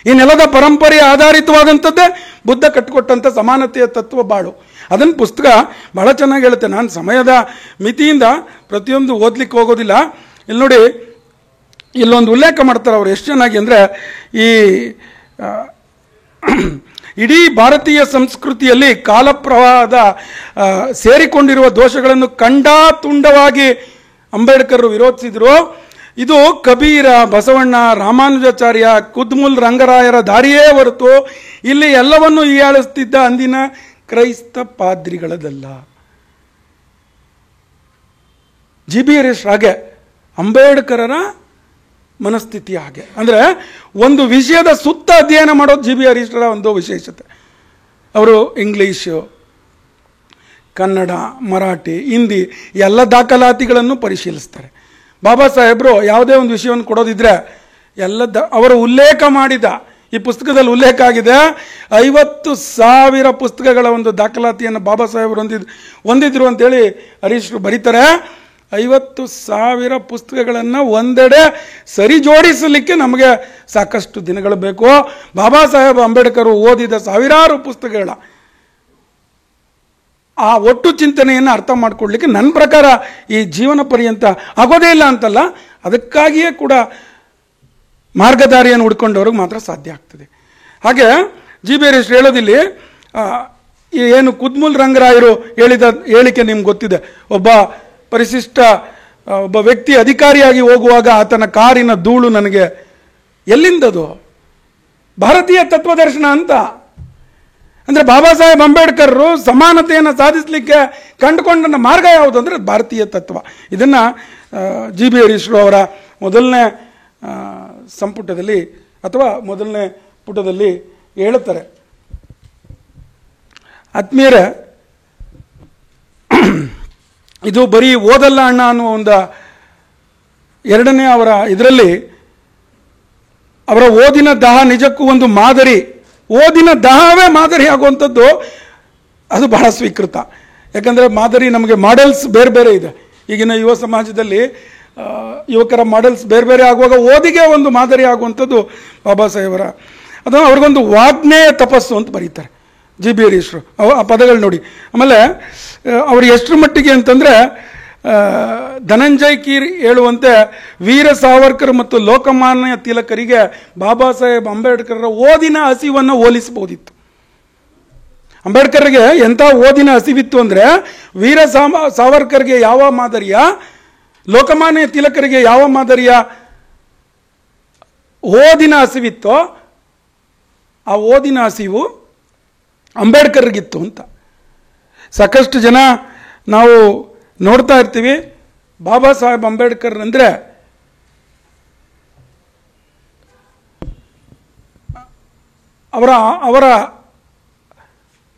Speaker 3: ಈ ನೆಲದ ಪರಂಪರೆಯ ಆಧಾರಿತವಾದಂಥದ್ದೇ ಬುದ್ಧ ಕಟ್ಟಿಕೊಟ್ಟಂಥ ಸಮಾನತೆಯ ತತ್ವ ಬಾಳು. ಅದನ್ನು ಪುಸ್ತಕ ಬಹಳ ಚೆನ್ನಾಗಿ ಹೇಳುತ್ತೆ. ನಾನು ಸಮಯದ ಮಿತಿಯಿಂದ ಪ್ರತಿಯೊಂದು ಓದಲಿಕ್ಕೆ ಹೋಗೋದಿಲ್ಲ. ಇಲ್ಲಿ ನೋಡಿ, ಇಲ್ಲೊಂದು ಉಲ್ಲೇಖ ಮಾಡ್ತಾರೆ ಅವರು ಎಷ್ಟು ಚೆನ್ನಾಗಿ ಅಂದರೆ, ಈ ಇಡೀ ಭಾರತೀಯ ಸಂಸ್ಕೃತಿಯಲ್ಲಿ ಕಾಲಪ್ರವಾಹದ ಸೇರಿಕೊಂಡಿರುವ ದೋಷಗಳನ್ನು ತುಂಡವಾಗಿ ಅಂಬೇಡ್ಕರ್ ವಿರೋಧಿಸಿದರು. ಇದು ಕಬೀರ, ಬಸವಣ್ಣ, ರಾಮಾನುಜಾಚಾರ್ಯ, ಕುದ್ಮುಲ್ ರಂಗರಾಯರ ದಾರಿಯೇ ಹೊರತು ಇಲ್ಲಿ ಎಲ್ಲವನ್ನೂ ಹೀಯಾಳಿಸುತ್ತಿದ್ದ ಅಂದಿನ ಕ್ರೈಸ್ತ ಪಾದ್ರಿಗಳದಲ್ಲ. ಜಿ ಬಿ ಹರೀಶ್ ಹಾಗೆ, ಅಂಬೇಡ್ಕರರ ಮನಸ್ಥಿತಿ ಹಾಗೆ. ಅಂದರೆ ಒಂದು ವಿಷಯದ ಸುತ್ತ ಅಧ್ಯಯನ ಮಾಡೋದು ಜಿ ಬಿ ಹರೀಶ್ರ ಒಂದು ವಿಶೇಷತೆ. ಅವರು ಇಂಗ್ಲೀಷು, ಕನ್ನಡ, ಮರಾಠಿ, ಹಿಂದಿ ಎಲ್ಲ ದಾಖಲಾತಿಗಳನ್ನು ಪರಿಶೀಲಿಸ್ತಾರೆ. ಬಾಬಾ ಸಾಹೇಬರು ಯಾವುದೇ ಒಂದು ವಿಷಯವನ್ನು ಕೊಡೋದಿದ್ರೆ ಅವರು ಉಲ್ಲೇಖ ಮಾಡಿದ, ಈ ಪುಸ್ತಕದಲ್ಲಿ ಉಲ್ಲೇಖ ಆಗಿದೆ, 50,000 ಪುಸ್ತಕಗಳ ಒಂದು ದಾಖಲಾತಿಯನ್ನು ಬಾಬಾ ಸಾಹೇಬರು ಹೊಂದಿದ್ರು ಅಂತೇಳಿ ಹರೀಶ್ರು ಬರೀತಾರೆ. 50,000 ಪುಸ್ತಕಗಳನ್ನು ಒಂದೆಡೆ ಸರಿ ಜೋಡಿಸಲಿಕ್ಕೆ ನಮಗೆ ಸಾಕಷ್ಟು ದಿನಗಳು ಬೇಕು. ಬಾಬಾ ಸಾಹೇಬ್ ಅಂಬೇಡ್ಕರ್ ಓದಿದ ಸಾವಿರಾರು ಪುಸ್ತಕಗಳ ಆ ಒಟ್ಟು ಚಿಂತನೆಯನ್ನು ಅರ್ಥ ಮಾಡ್ಕೊಳ್ಳಿಕ್ಕೆ ನನ್ನ ಪ್ರಕಾರ ಈ ಜೀವನ ಪರ್ಯಂತ ಆಗೋದೇ ಇಲ್ಲ ಅಂತಲ್ಲ, ಅದಕ್ಕಾಗಿಯೇ ಕೂಡ ಮಾರ್ಗದಾರಿಯನ್ನು ಹುಡ್ಕೊಂಡವ್ರಿಗೆ ಮಾತ್ರ ಸಾಧ್ಯ ಆಗ್ತದೆ. ಹಾಗೆ ಜಿ ಬಿ ಹರೀಶ್ ಹೇಳೋದಿಲ್ಲಿ, ಏನು ಕುದ್ಮುಲ್ ರಂಗರಾಯರು ಹೇಳಿದ ಹೇಳಿಕೆ ನಿಮ್ಗೆ ಗೊತ್ತಿದೆ. ಒಬ್ಬ ವ್ಯಕ್ತಿ ಅಧಿಕಾರಿಯಾಗಿ ಹೋಗುವಾಗ ಆತನ ಕಾರಿನ ಧೂಳು ನನಗೆ ಎಲ್ಲಿಂದದು? ಭಾರತೀಯ ತತ್ವದರ್ಶನ ಅಂತ. ಅಂದರೆ ಬಾಬಾ ಸಾಹೇಬ್ ಅಂಬೇಡ್ಕರ್ ಸಮಾನತೆಯನ್ನು ಸಾಧಿಸಲಿಕ್ಕೆ ಕಂಡುಕೊಂಡ ಮಾರ್ಗ ಯಾವುದು ಅಂದರೆ ಭಾರತೀಯ ತತ್ವ. ಇದನ್ನು ಜಿ ಬಿ ಹರೀಶ್ರು ಅವರ ಮೊದಲನೇ ಸಂಪುಟದಲ್ಲಿ ಅಥವಾ ಮೊದಲನೇ ಪುಟದಲ್ಲಿ ಹೇಳುತ್ತಾರೆ. ಆತ್ಮೀಯರೇ, ಇದು ಬರೀ ಓದಲ್ಲ ಅಣ್ಣ ಅನ್ನುವ ಒಂದು ಎರಡನೇ ಅವರ ಇದರಲ್ಲಿ ಅವರ ಓದಿನ ದಾಹ ನಿಜಕ್ಕೂ ಒಂದು ಮಾದರಿ. ಓದಿನ ದಾಹವೇ ಮಾದರಿ ಆಗುವಂಥದ್ದು ಅದು ಬಹಳ ಸ್ವೀಕೃತ. ಯಾಕಂದರೆ ಮಾದರಿ ನಮಗೆ ಮಾಡೆಲ್ಸ್ ಬೇರೆ ಬೇರೆ ಇದೆ. ಈಗಿನ ಯುವ ಸಮಾಜದಲ್ಲಿ ಯುವಕರ ಮಾಡೆಲ್ಸ್ ಬೇರೆ ಬೇರೆ ಆಗುವಾಗ ಓದಿಗೆ ಒಂದು ಮಾದರಿ ಆಗುವಂಥದ್ದು ಬಾಬಾ ಸಾಹೇಬರ. ಅದು ಅವ್ರಿಗೊಂದು ವಾಗ್ನೇಯ ತಪಸ್ಸು ಅಂತ ಬರೀತಾರೆ ಜಿ ಬಿ ಹರೀಶ್ರು. ಆ ಪದಗಳು ನೋಡಿ. ಆಮೇಲೆ ಅವರು ಎಷ್ಟರ ಮಟ್ಟಿಗೆ ಅಂತಂದರೆ, ಧನಂಜಯ್ ಕೀರ್ ಹೇಳುವಂತೆ ವೀರ ಸಾವರ್ಕರ್ ಮತ್ತು ಲೋಕಮಾನ್ಯ ತಿಲಕರಿಗೆ ಬಾಬಾ ಸಾಹೇಬ್ ಅಂಬೇಡ್ಕರ್ರ ಓದಿನ ಹಸಿವನ್ನು ಹೋಲಿಸಬಹುದಿತ್ತು. ಅಂಬೇಡ್ಕರ್ಗೆ ಎಂಥ ಓದಿನ ಹಸಿವಿತ್ತು ಅಂದರೆ, ವೀರ ಸಾವರ್ಕರ್ಗೆ ಯಾವ ಮಾದರಿಯ, ಲೋಕಮಾನ್ಯ ತಿಲಕರಿಗೆ ಯಾವ ಮಾದರಿಯ ಓದಿನ ಹಸಿವಿತ್ತೋ ಆ ಓದಿನ ಹಸಿವು ಅಂಬೇಡ್ಕರ್ಗಿತ್ತು ಅಂತ. ಸಾಕಷ್ಟು ಜನ ನಾವು ನೋಡ್ತಾ ಇರ್ತೀವಿ, ಬಾಬಾ ಸಾಹೇಬ್ ಅಂಬೇಡ್ಕರ್ ಅಂದರೆ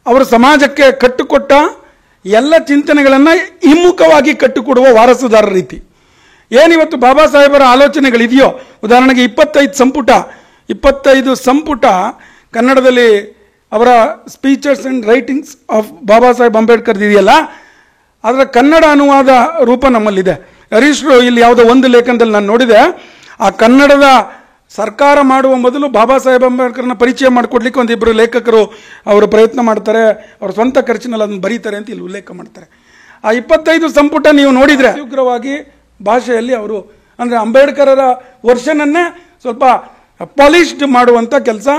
Speaker 3: ಅವರ ಸಮಾಜಕ್ಕೆ ಕಟ್ಟುಕೊಟ್ಟ ಎಲ್ಲ ಚಿಂತನೆಗಳನ್ನು ಹಿಮ್ಮುಖವಾಗಿ ಕಟ್ಟಿಕೊಡುವ ವಾರಸುದಾರ ರೀತಿ. ಏನಿವತ್ತು ಬಾಬಾ ಸಾಹೇಬರ ಆಲೋಚನೆಗಳಿದೆಯೋ, ಉದಾಹರಣೆಗೆ 25 ಸಂಪುಟ ಕನ್ನಡದಲ್ಲಿ ಅವರ speeches and writings of Baba Saheb Ambedkar ಇದೆಯಲ್ಲ, ಅದರ ಕನ್ನಡ ಅನುವಾದ ರೂಪ ನಮ್ಮಲ್ಲಿದೆ. ಹರೀಶ್ರು ಇಲ್ಲಿ ಯಾವುದೋ ಒಂದು ಲೇಖನದಲ್ಲಿ ನಾನು ನೋಡಿದೆ, ಆ ಕನ್ನಡದ ಸರ್ಕಾರ ಮಾಡುವ ಮೊದಲು ಬಾಬಾ ಸಾಹೇಬ್ ಅಂಬೇಡ್ಕರ್ನ ಪರಿಚಯ ಮಾಡಿಕೊಡ್ಲಿಕ್ಕೆ ಒಂದಿಬ್ಬರು ಲೇಖಕರು ಅವರು ಪ್ರಯತ್ನ ಮಾಡ್ತಾರೆ, ಅವ್ರ ಸ್ವಂತ ಖರ್ಚಿನಲ್ಲಿ ಅದನ್ನು ಬರೀತಾರೆ ಅಂತ ಇಲ್ಲಿ ಉಲ್ಲೇಖ ಮಾಡ್ತಾರೆ. ಆ 25 ಸಂಪುಟ ನೀವು ನೋಡಿದರೆ ಉಗ್ರವಾಗಿ ಭಾಷೆಯಲ್ಲಿ ಅವರು ಅಂದರೆ ಅಂಬೇಡ್ಕರರ ವರ್ಷನನ್ನೇ ಸ್ವಲ್ಪ ಪಾಲಿಷ್ಡ್ ಮಾಡುವಂಥ ಕೆಲಸ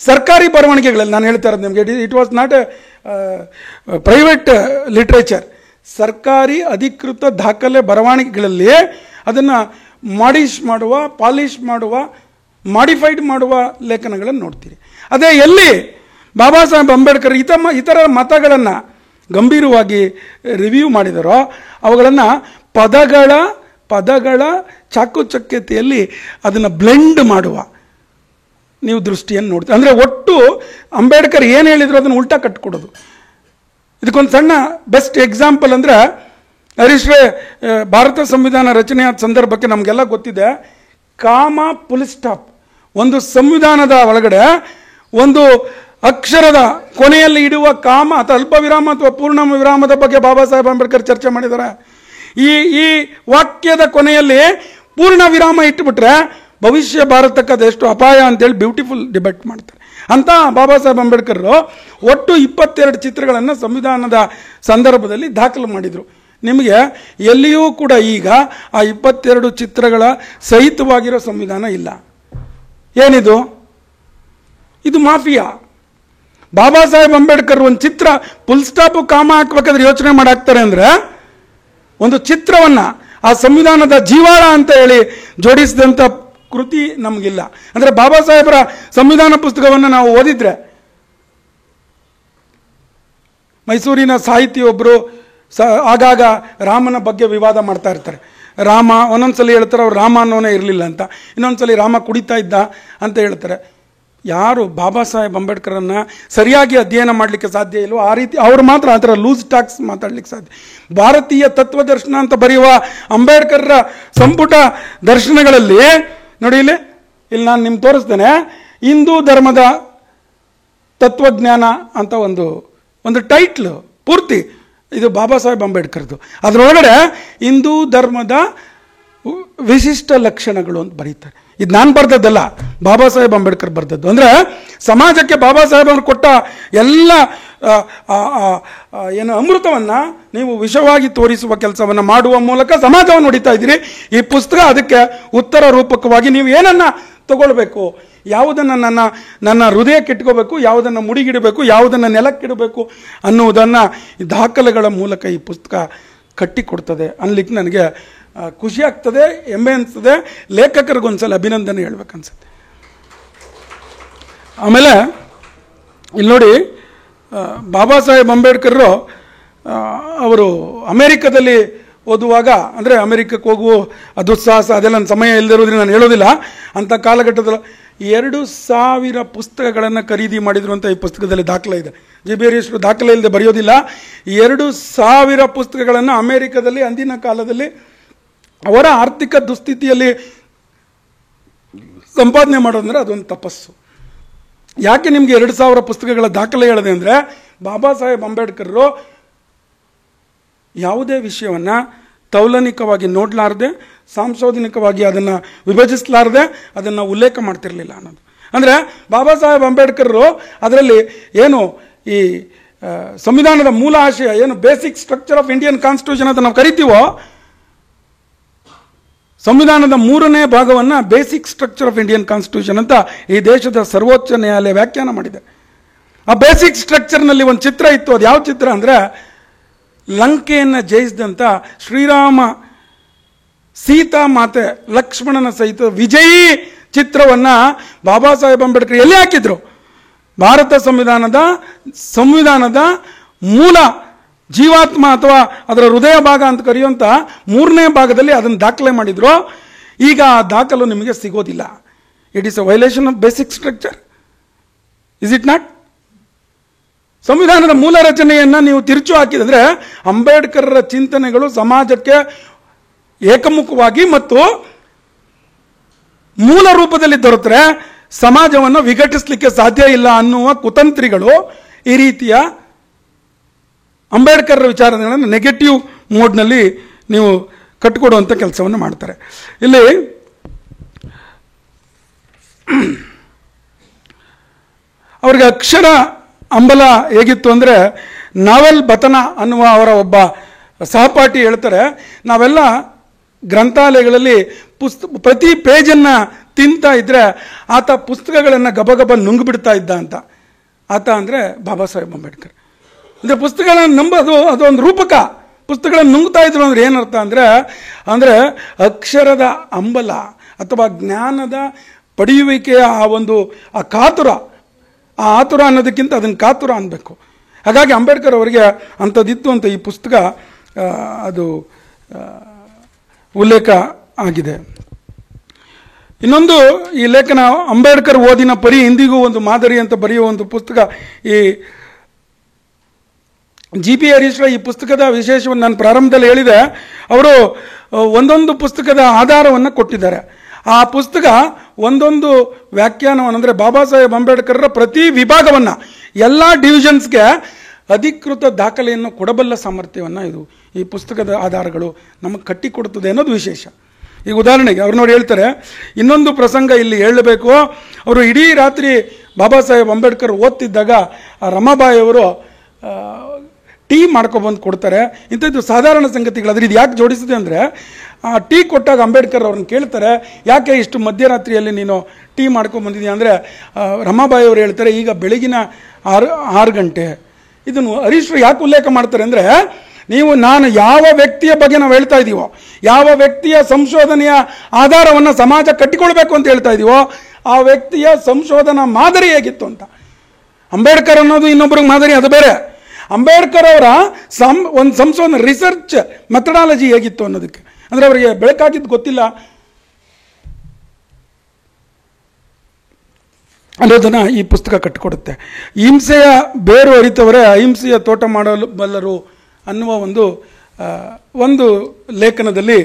Speaker 3: ಸರ್ಕಾರಿ ಬರವಣಿಗೆಗಳಲ್ಲಿ, ನಾನು ಹೇಳ್ತಾ ಇರೋದು ನಿಮಗೆ, it was not A private literature, ಸರ್ಕಾರಿ ಅಧಿಕೃತ ದಾಖಲೆ ಬರವಣಿಗೆಗಳಲ್ಲಿ ಅದನ್ನು ಪಾಲಿಷ್ ಮಾಡುವ ಮಾಡಿಫೈಡ್ ಮಾಡುವ ಲೇಖನಗಳನ್ನು ನೋಡ್ತೀರಿ. ಅದೇ ಎಲ್ಲಿ ಬಾಬಾ ಸಾಹೇಬ್ ಅಂಬೇಡ್ಕರ್ ಇತರ ಮತಗಳನ್ನು ಗಂಭೀರವಾಗಿ ರಿವ್ಯೂ ಮಾಡಿದರೋ ಅವುಗಳನ್ನು ಪದಗಳ ಚಾಕುಚಕ್ಯತೆಯಲ್ಲಿ ಅದನ್ನು ಬ್ಲೆಂಡ್ ಮಾಡುವ ನೀವು ದೃಷ್ಟಿಯನ್ನು ನೋಡ್ತೀವಿ. ಅಂದರೆ ಒಟ್ಟು ಅಂಬೇಡ್ಕರ್ ಏನು ಹೇಳಿದ್ರು ಅದನ್ನು ಉಲ್ಟಾ ಕಟ್ಕೊಡೋದು. ಇದಕ್ಕೊಂದು ಸಣ್ಣ ಬೆಸ್ಟ್ ಎಕ್ಸಾಂಪಲ್ ಅಂದರೆ ಹರೀಶ್ರೇ, ಭಾರತ ಸಂವಿಧಾನ ರಚನೆಯಾದ ಸಂದರ್ಭಕ್ಕೆ ನಮಗೆಲ್ಲ ಗೊತ್ತಿದೆ, ಕಾಮ ಫುಲ್ ಸ್ಟಾಪ್. ಒಂದು ಸಂವಿಧಾನದ ಒಳಗಡೆ ಒಂದು ಅಕ್ಷರದ ಕೊನೆಯಲ್ಲಿ ಇಡುವ ಕಾಮ ಅಥವಾ ಅಲ್ಪ ವಿರಾಮ ಅಥವಾ ಪೂರ್ಣ ವಿರಾಮದ ಬಗ್ಗೆ ಬಾಬಾ ಸಾಹೇಬ್ ಅಂಬೇಡ್ಕರ್ ಚರ್ಚೆ ಮಾಡಿದ್ದಾರೆ. ಈ ವಾಕ್ಯದ ಕೊನೆಯಲ್ಲಿ ಪೂರ್ಣ ವಿರಾಮ ಇಟ್ಟುಬಿಟ್ರೆ ಭವಿಷ್ಯ ಭಾರತಕ್ಕೆ ಅದೆಷ್ಟು ಅಪಾಯ ಅಂತೇಳಿ ಬ್ಯೂಟಿಫುಲ್ ಡಿಬೇಟ್ ಮಾಡ್ತಾರೆ. ಅಂತ ಬಾಬಾ ಸಾಹೇಬ್ ಅಂಬೇಡ್ಕರ್ ಒಟ್ಟು 22 ಚಿತ್ರಗಳನ್ನು ಸಂವಿಧಾನದ ಸಂದರ್ಭದಲ್ಲಿ ದಾಖಲು ಮಾಡಿದರು. ನಿಮಗೆ ಎಲ್ಲಿಯೂ ಕೂಡ ಈಗ ಆ 22 ಚಿತ್ರಗಳ ಸಹಿತವಾಗಿರೋ ಸಂವಿಧಾನ ಇಲ್ಲ. ಏನಿದು? ಇದು ಮಾಫಿಯಾ. ಬಾಬಾ ಸಾಹೇಬ್ ಅಂಬೇಡ್ಕರ್ ಒಂದು ಚಿತ್ರ ಫುಲ್ ಸ್ಟಾಪು ಕಾಮ ಹಾಕ್ಬೇಕಾದ್ರೆ ಯೋಚನೆ ಮಾಡಾಕ್ತಾರೆ ಅಂದರೆ ಒಂದು ಚಿತ್ರವನ್ನು ಆ ಸಂವಿಧಾನದ ಜೀವಾಳ ಅಂತ ಹೇಳಿ ಜೋಡಿಸಿದಂಥ ಕೃತಿ ನಮಗಿಲ್ಲ. ಅಂದರೆ ಬಾಬಾ ಸಾಹೇಬರ ಸಂವಿಧಾನ ಪುಸ್ತಕವನ್ನು ನಾವು ಓದಿದ್ರೆ, ಮೈಸೂರಿನ ಸಾಹಿತಿ ಒಬ್ಬರು ಆಗಾಗ ರಾಮನ ಬಗ್ಗೆ ವಿವಾದ ಮಾಡ್ತಾ ಇರ್ತಾರೆ. ರಾಮ ಒಂದೊಂದ್ಸಲಿ ಹೇಳ್ತಾರೆ ಅವ್ರು ರಾಮ ಅನ್ನೋನೇ ಇರಲಿಲ್ಲ ಅಂತ, ಇನ್ನೊಂದ್ಸಲಿ ರಾಮ ಕುಡಿತಾ ಇದ್ದ ಅಂತ ಹೇಳ್ತಾರೆ. ಯಾರು ಬಾಬಾ ಸಾಹೇಬ್ ಅಂಬೇಡ್ಕರನ್ನು ಸರಿಯಾಗಿ ಅಧ್ಯಯನ ಮಾಡಲಿಕ್ಕೆ ಸಾಧ್ಯ ಇಲ್ವೋ ಆ ರೀತಿ ಅವರು ಮಾತ್ರ ಆ ಥರ ಲೂಸ್ ಟಾಕ್ಸ್ ಮಾತಾಡ್ಲಿಕ್ಕೆ ಸಾಧ್ಯ. ಭಾರತೀಯ ತತ್ವದರ್ಶನ ಅಂತ ಬರೆಯುವ ಅಂಬೇಡ್ಕರ್ರ ಸಂಪುಟ ದರ್ಶನಗಳಲ್ಲಿ ನೋಡಿ, ಇಲ್ಲಿ ನಾನು ನಿಮ್ಗೆ ತೋರಿಸ್ತೇನೆ. ಹಿಂದೂ ಧರ್ಮದ ತತ್ವಜ್ಞಾನ ಅಂತ ಒಂದು ಟೈಟ್ಲು ಪೂರ್ತಿ ಇದು ಬಾಬಾ ಸಾಹೇಬ್ ಅಂಬೇಡ್ಕರ್ದು. ಅದರೊಳಗಡೆ ಹಿಂದೂ ಧರ್ಮದ ವಿಶಿಷ್ಟ ಲಕ್ಷಣಗಳು ಅಂತ ಬರೀತಾರೆ. ಇದು ನಾನು ಬರ್ದದ್ದಲ್ಲ, ಬಾಬಾ ಸಾಹೇಬ್ ಅಂಬೇಡ್ಕರ್ ಬರ್ದದ್ದು. ಅಂದರೆ ಸಮಾಜಕ್ಕೆ ಬಾಬಾ ಸಾಹೇಬ್ ಅವರು ಕೊಟ್ಟ ಎಲ್ಲ ಏನು ಅಮೃತವನ್ನು ನೀವು ವಿಷವಾಗಿ ತೋರಿಸುವ ಕೆಲಸವನ್ನು ಮಾಡುವ ಮೂಲಕ ಸಮಾಜವನ್ನು ಹೊಡಿತಾ ಇದ್ದೀರಿ. ಈ ಪುಸ್ತಕ ಅದಕ್ಕೆ ಉತ್ತರ ರೂಪಕವಾಗಿ ನೀವು ಏನನ್ನ ತಗೊಳ್ಬೇಕು, ಯಾವುದನ್ನು ನನ್ನ ಹೃದಯಕ್ಕೆ ಇಟ್ಕೋಬೇಕು, ಯಾವುದನ್ನು ಮುಡಿಗಿಡಬೇಕು, ಯಾವುದನ್ನು ನೆಲಕ್ಕಿಡಬೇಕು ಅನ್ನುವುದನ್ನು ದಾಖಲೆಗಳ ಮೂಲಕ ಈ ಪುಸ್ತಕ ಕಟ್ಟಿಕೊಡ್ತದೆ ಅನ್ಲಿಕ್ಕೆ ನನಗೆ ಖುಷಿ ಆಗ್ತದೆ, ಹೆಮ್ಮೆ ಅನಿಸ್ತದೆ. ಲೇಖಕರಿಗೊಂದ್ಸಲ ಅಭಿನಂದನೆ ಹೇಳ್ಬೇಕನ್ಸುತ್ತೆ. ಆಮೇಲೆ ಇಲ್ಲಿ ನೋಡಿ, ಬಾಬಾ ಸಾಹೇಬ್ ಅಂಬೇಡ್ಕರ್ ಅವರು ಅಮೆರಿಕದಲ್ಲಿ ಓದುವಾಗ, ಅಂದರೆ ಅಮೆರಿಕಕ್ಕೆ ಹೋಗುವ ದುಸ್ಸಾಹಸ ಅದೆಲ್ಲ ನನ್ನ ಸಮಯ ಇಲ್ಲದಿರೋದ್ರಿಂದ ನಾನು ಹೇಳೋದಿಲ್ಲ. ಅಂಥ ಕಾಲಘಟ್ಟದಲ್ಲಿ 2000 ಪುಸ್ತಕಗಳನ್ನು ಖರೀದಿ ಮಾಡಿದ್ರು ಅಂತ ಈ ಪುಸ್ತಕದಲ್ಲಿ ದಾಖಲೆ ಇದೆ. ಜಿಬಿಯರಿಯಷ್ಟು ದಾಖಲೆ ಇಲ್ಲದೆ ಬರೆಯೋದಿಲ್ಲ. 2000 ಪುಸ್ತಕಗಳನ್ನು ಅಮೆರಿಕದಲ್ಲಿ ಅಂದಿನ ಕಾಲದಲ್ಲಿ ಅವರ ಆರ್ಥಿಕ ದುಸ್ಥಿತಿಯಲ್ಲಿ ಸಂಪಾದನೆ ಮಾಡೋದಂದರೆ ಅದೊಂದು ತಪಸ್ಸು. ಯಾಕೆ ನಿಮಗೆ 2000 ಪುಸ್ತಕಗಳ ದಾಖಲೆ ಹೇಳಿದೆ ಅಂದರೆ, ಬಾಬಾ ಸಾಹೇಬ್ ಅಂಬೇಡ್ಕರ್ ಯಾವುದೇ ವಿಷಯವನ್ನು ತೌಲನಿಕವಾಗಿ ನೋಡಲಾರದೆ, ಸಂಶೋಧನಿಕವಾಗಿ ಅದನ್ನು ವಿಭಜಿಸಲಾರದೆ ಅದನ್ನು ಉಲ್ಲೇಖ ಮಾಡ್ತಿರಲಿಲ್ಲ ಅನ್ನೋದು. ಅಂದರೆ ಬಾಬಾ ಸಾಹೇಬ್ ಅಂಬೇಡ್ಕರ್ ಅದರಲ್ಲಿ ಏನು ಈ ಸಂವಿಧಾನದ ಮೂಲ ಆಶಯ ಏನು basic structure of Indian constitution ಅಂತ ನಾವು ಕರಿತೀವೋ, ಸಂವಿಧಾನದ 3ನೇ ಭಾಗವನ್ನು basic structure of Indian constitution ಅಂತ ಈ ದೇಶದ ಸರ್ವೋಚ್ಚ ನ್ಯಾಯಾಲಯ ವ್ಯಾಖ್ಯಾನ ಮಾಡಿದೆ. ಆ ಬೇಸಿಕ್ ಸ್ಟ್ರಕ್ಚರ್ನಲ್ಲಿ ಒಂದು ಚಿತ್ರ ಇತ್ತು. ಅದು ಯಾವ ಚಿತ್ರ ಅಂದರೆ, ಲಂಕೆಯನ್ನು ಜಯಿಸಿದಂಥ ಶ್ರೀರಾಮ ಸೀತಾ ಮಾತೆ ಲಕ್ಷ್ಮಣನ ಸಹಿತ ವಿಜಯೀ ಚಿತ್ರವನ್ನು ಬಾಬಾ ಸಾಹೇಬ್ ಅಂಬೇಡ್ಕರ್ ಎಲ್ಲಿ ಹಾಕಿದ್ರು? ಭಾರತ ಸಂವಿಧಾನದ ಮೂಲ ಜೀವಾತ್ಮ ಅಥವಾ ಅದರ ಹೃದಯ ಭಾಗ ಅಂತ ಕರೆಯುವಂಥ 3ನೇ ಭಾಗದಲ್ಲಿ ಅದನ್ನು ದಾಖಲೆ ಮಾಡಿದ್ರು. ಈಗ ಆ ದಾಖಲು ನಿಮಗೆ ಸಿಗೋದಿಲ್ಲ. It is a violation of basic structure, is it not? ಸಂವಿಧಾನದ ಮೂಲ ರಚನೆಯನ್ನು ನೀವು ತಿರುಚು ಹಾಕಿದ್ರೆ ಅಂಬೇಡ್ಕರ್ರ ಚಿಂತನೆಗಳು ಸಮಾಜಕ್ಕೆ ಏಕಮುಖವಾಗಿ ಮತ್ತು ಮೂಲ ರೂಪದಲ್ಲಿ ದೊರೆತರೆ ಸಮಾಜವನ್ನು ವಿಘಟಿಸಲಿಕ್ಕೆ ಸಾಧ್ಯ ಇಲ್ಲ ಅನ್ನುವ ಕುತಂತ್ರಿಗಳು ಈ ರೀತಿಯ ಅಂಬೇಡ್ಕರ್ ವಿಚಾರಗಳನ್ನು ನೆಗೆಟಿವ್ ಮೋಡ್ನಲ್ಲಿ ನೀವು ಕಟ್ಟಿಕೊಡುವಂಥ ಕೆಲಸವನ್ನು ಮಾಡ್ತಾರೆ. ಇಲ್ಲಿ ಅವ್ರಿಗೆ ಅಕ್ಷರ ಅಂಬಲ ಹೇಗಿತ್ತು ಅಂದರೆ, ನಾವೆಲ್ ಬತನ ಅನ್ನುವ ಅವರ ಒಬ್ಬ ಸಹಪಾಠಿ ಹೇಳ್ತಾರೆ, ನಾವೆಲ್ಲ ಗ್ರಂಥಾಲಯಗಳಲ್ಲಿ ಪ್ರತಿ ಪೇಜನ್ನು ತಿಂತಾ ಇದ್ರೆ ಆತ ಪುಸ್ತಕಗಳನ್ನು ಗಬಗಬ ನುಂಗ್ಬಿಡ್ತಾ ಇದ್ದ ಅಂತ. ಆತ ಅಂದರೆ ಬಾಬಾ ಸಾಹೇಬ್ ಅಂಬೇಡ್ಕರ್. ಅಂದರೆ ಪುಸ್ತಕಗಳನ್ನು ನಂಬೋದು ಅದೊಂದು ರೂಪಕ, ಪುಸ್ತಕಗಳನ್ನು ನುಂಗ್ತಾ ಇದ್ರು ಅಂದ್ರೆ ಏನರ್ಥ ಅಂದರೆ ಅಕ್ಷರದ ಅಂಬಲ ಅಥವಾ ಜ್ಞಾನದ ಪಡೆಯುವಿಕೆಯ ಆ ಕಾತುರ, ಆ ಆತುರ ಅನ್ನೋದಕ್ಕಿಂತ ಅದನ್ನು ಕಾತುರ ಅನ್ನಬೇಕು. ಹಾಗಾಗಿ ಅಂಬೇಡ್ಕರ್ ಅವರಿಗೆ ಅಂಥದ್ದಿತ್ತು ಅಂತ ಈ ಪುಸ್ತಕ ಅದು ಉಲ್ಲೇಖ ಆಗಿದೆ. ಇನ್ನೊಂದು ಈ ಲೇಖನ ಅಂಬೇಡ್ಕರ್ ಓದಿನ ಪರಿ ಇಂದಿಗೂ ಒಂದು ಮಾದರಿ ಅಂತ ಬರೆಯುವ ಒಂದು ಪುಸ್ತಕ. ಈ GP ಹರೀಶ್ ಈ ಪುಸ್ತಕದ ವಿಶೇಷವನ್ನು ನಾನು ಪ್ರಾರಂಭದಲ್ಲಿ ಹೇಳಿದೆ. ಅವರು ಒಂದೊಂದು ಪುಸ್ತಕದ ಆಧಾರವನ್ನು ಕೊಟ್ಟಿದ್ದಾರೆ. ಆ ಪುಸ್ತಕ ಒಂದೊಂದು ವ್ಯಾಖ್ಯಾನವನ್ನು ಅಂದರೆ ಬಾಬಾ ಸಾಹೇಬ್ ಅಂಬೇಡ್ಕರ್ರ ಪ್ರತಿ ವಿಭಾಗವನ್ನು ಎಲ್ಲ ಡಿವಿಷನ್ಸ್ಗೆ ಅಧಿಕೃತ ದಾಖಲೆಯನ್ನು ಕೊಡಬಲ್ಲ ಸಾಮರ್ಥ್ಯವನ್ನು ಈ ಪುಸ್ತಕದ ಆಧಾರಗಳು ನಮಗೆ ಕಟ್ಟಿಕೊಡುತ್ತದೆ ಅನ್ನೋದು ವಿಶೇಷ. ಈಗ ಉದಾಹರಣೆಗೆ ಅವ್ರು ನೋಡಿ ಹೇಳ್ತಾರೆ, ಇನ್ನೊಂದು ಪ್ರಸಂಗ ಇಲ್ಲಿ ಹೇಳಬೇಕು. ಅವರು ಇಡೀ ರಾತ್ರಿ ಬಾಬಾ ಸಾಹೇಬ್ ಅಂಬೇಡ್ಕರ್ ಓದ್ತಿದ್ದಾಗ ಆ ರಮಾಬಾಯಿ ಅವರು ಟೀ ಮಾಡ್ಕೊಬಂದು ಕೊಡ್ತಾರೆ. ಇಂಥದ್ದು ಸಾಧಾರಣ ಸಂಗತಿಗಳು. ಅದ್ರ ಇದು ಯಾಕೆ ಜೋಡಿಸಿದೆ ಅಂದರೆ, ಆ ಟೀ ಕೊಟ್ಟಾಗ ಅಂಬೇಡ್ಕರ್ ಅವ್ರನ್ನ ಕೇಳ್ತಾರೆ, ಯಾಕೆ ಇಷ್ಟು ಮಧ್ಯರಾತ್ರಿಯಲ್ಲಿ ನೀನು ಟೀ ಮಾಡ್ಕೊಂಬಂದಿದ್ದೀಯ ಅಂದರೆ ರಮಾಬಾಯಿ ಅವರು ಹೇಳ್ತಾರೆ, ಈಗ ಬೆಳಗಿನ 6 ಗಂಟೆ. ಇದನ್ನು ಹರೀಶ್ರು ಯಾಕೆ ಉಲ್ಲೇಖ ಮಾಡ್ತಾರೆ ಅಂದರೆ, ನಾನು ಯಾವ ವ್ಯಕ್ತಿಯ ಬಗ್ಗೆ ನಾವು ಹೇಳ್ತಾ ಇದ್ದೀವೋ, ಯಾವ ವ್ಯಕ್ತಿಯ ಸಂಶೋಧನೆಯ ಆಧಾರವನ್ನು ಸಮಾಜ ಕಟ್ಟಿಕೊಳ್ಬೇಕು ಅಂತ ಹೇಳ್ತಾ ಇದ್ದೀವೋ, ಆ ವ್ಯಕ್ತಿಯ ಸಂಶೋಧನಾ ಮಾದರಿ ಹೇಗಿತ್ತು ಅಂತ. ಅಂಬೇಡ್ಕರ್ ಅನ್ನೋದು ಇನ್ನೊಬ್ಬರಿಗೆ ಮಾದರಿ, ಅದು ಬೇರೆ. ಅಂಬೇಡ್ಕರ್ ಅವರ ಒಂದು ಸಂಶೋಧನೆ ರಿಸರ್ಚ್ ಮೆಥಡಾಲಜಿ ಹೇಗಿತ್ತು ಅನ್ನೋದಕ್ಕೆ ಅಂದರೆ ಅವರಿಗೆ ಬೆಳಕಾಗಿದ್ದು ಗೊತ್ತಿಲ್ಲ ಅನ್ನೋದನ್ನು ಈ ಪುಸ್ತಕ ಕಟ್ಟಿಕೊಡುತ್ತೆ. ಹಿಂಸೆಯ ಬೇರು ಅರಿತವರೇ ಅಹಿಂಸೆಯ ತೋಟ ಮಾಡಲು ಬಲ್ಲರು ಅನ್ನುವ ಒಂದು ಲೇಖನದಲ್ಲಿ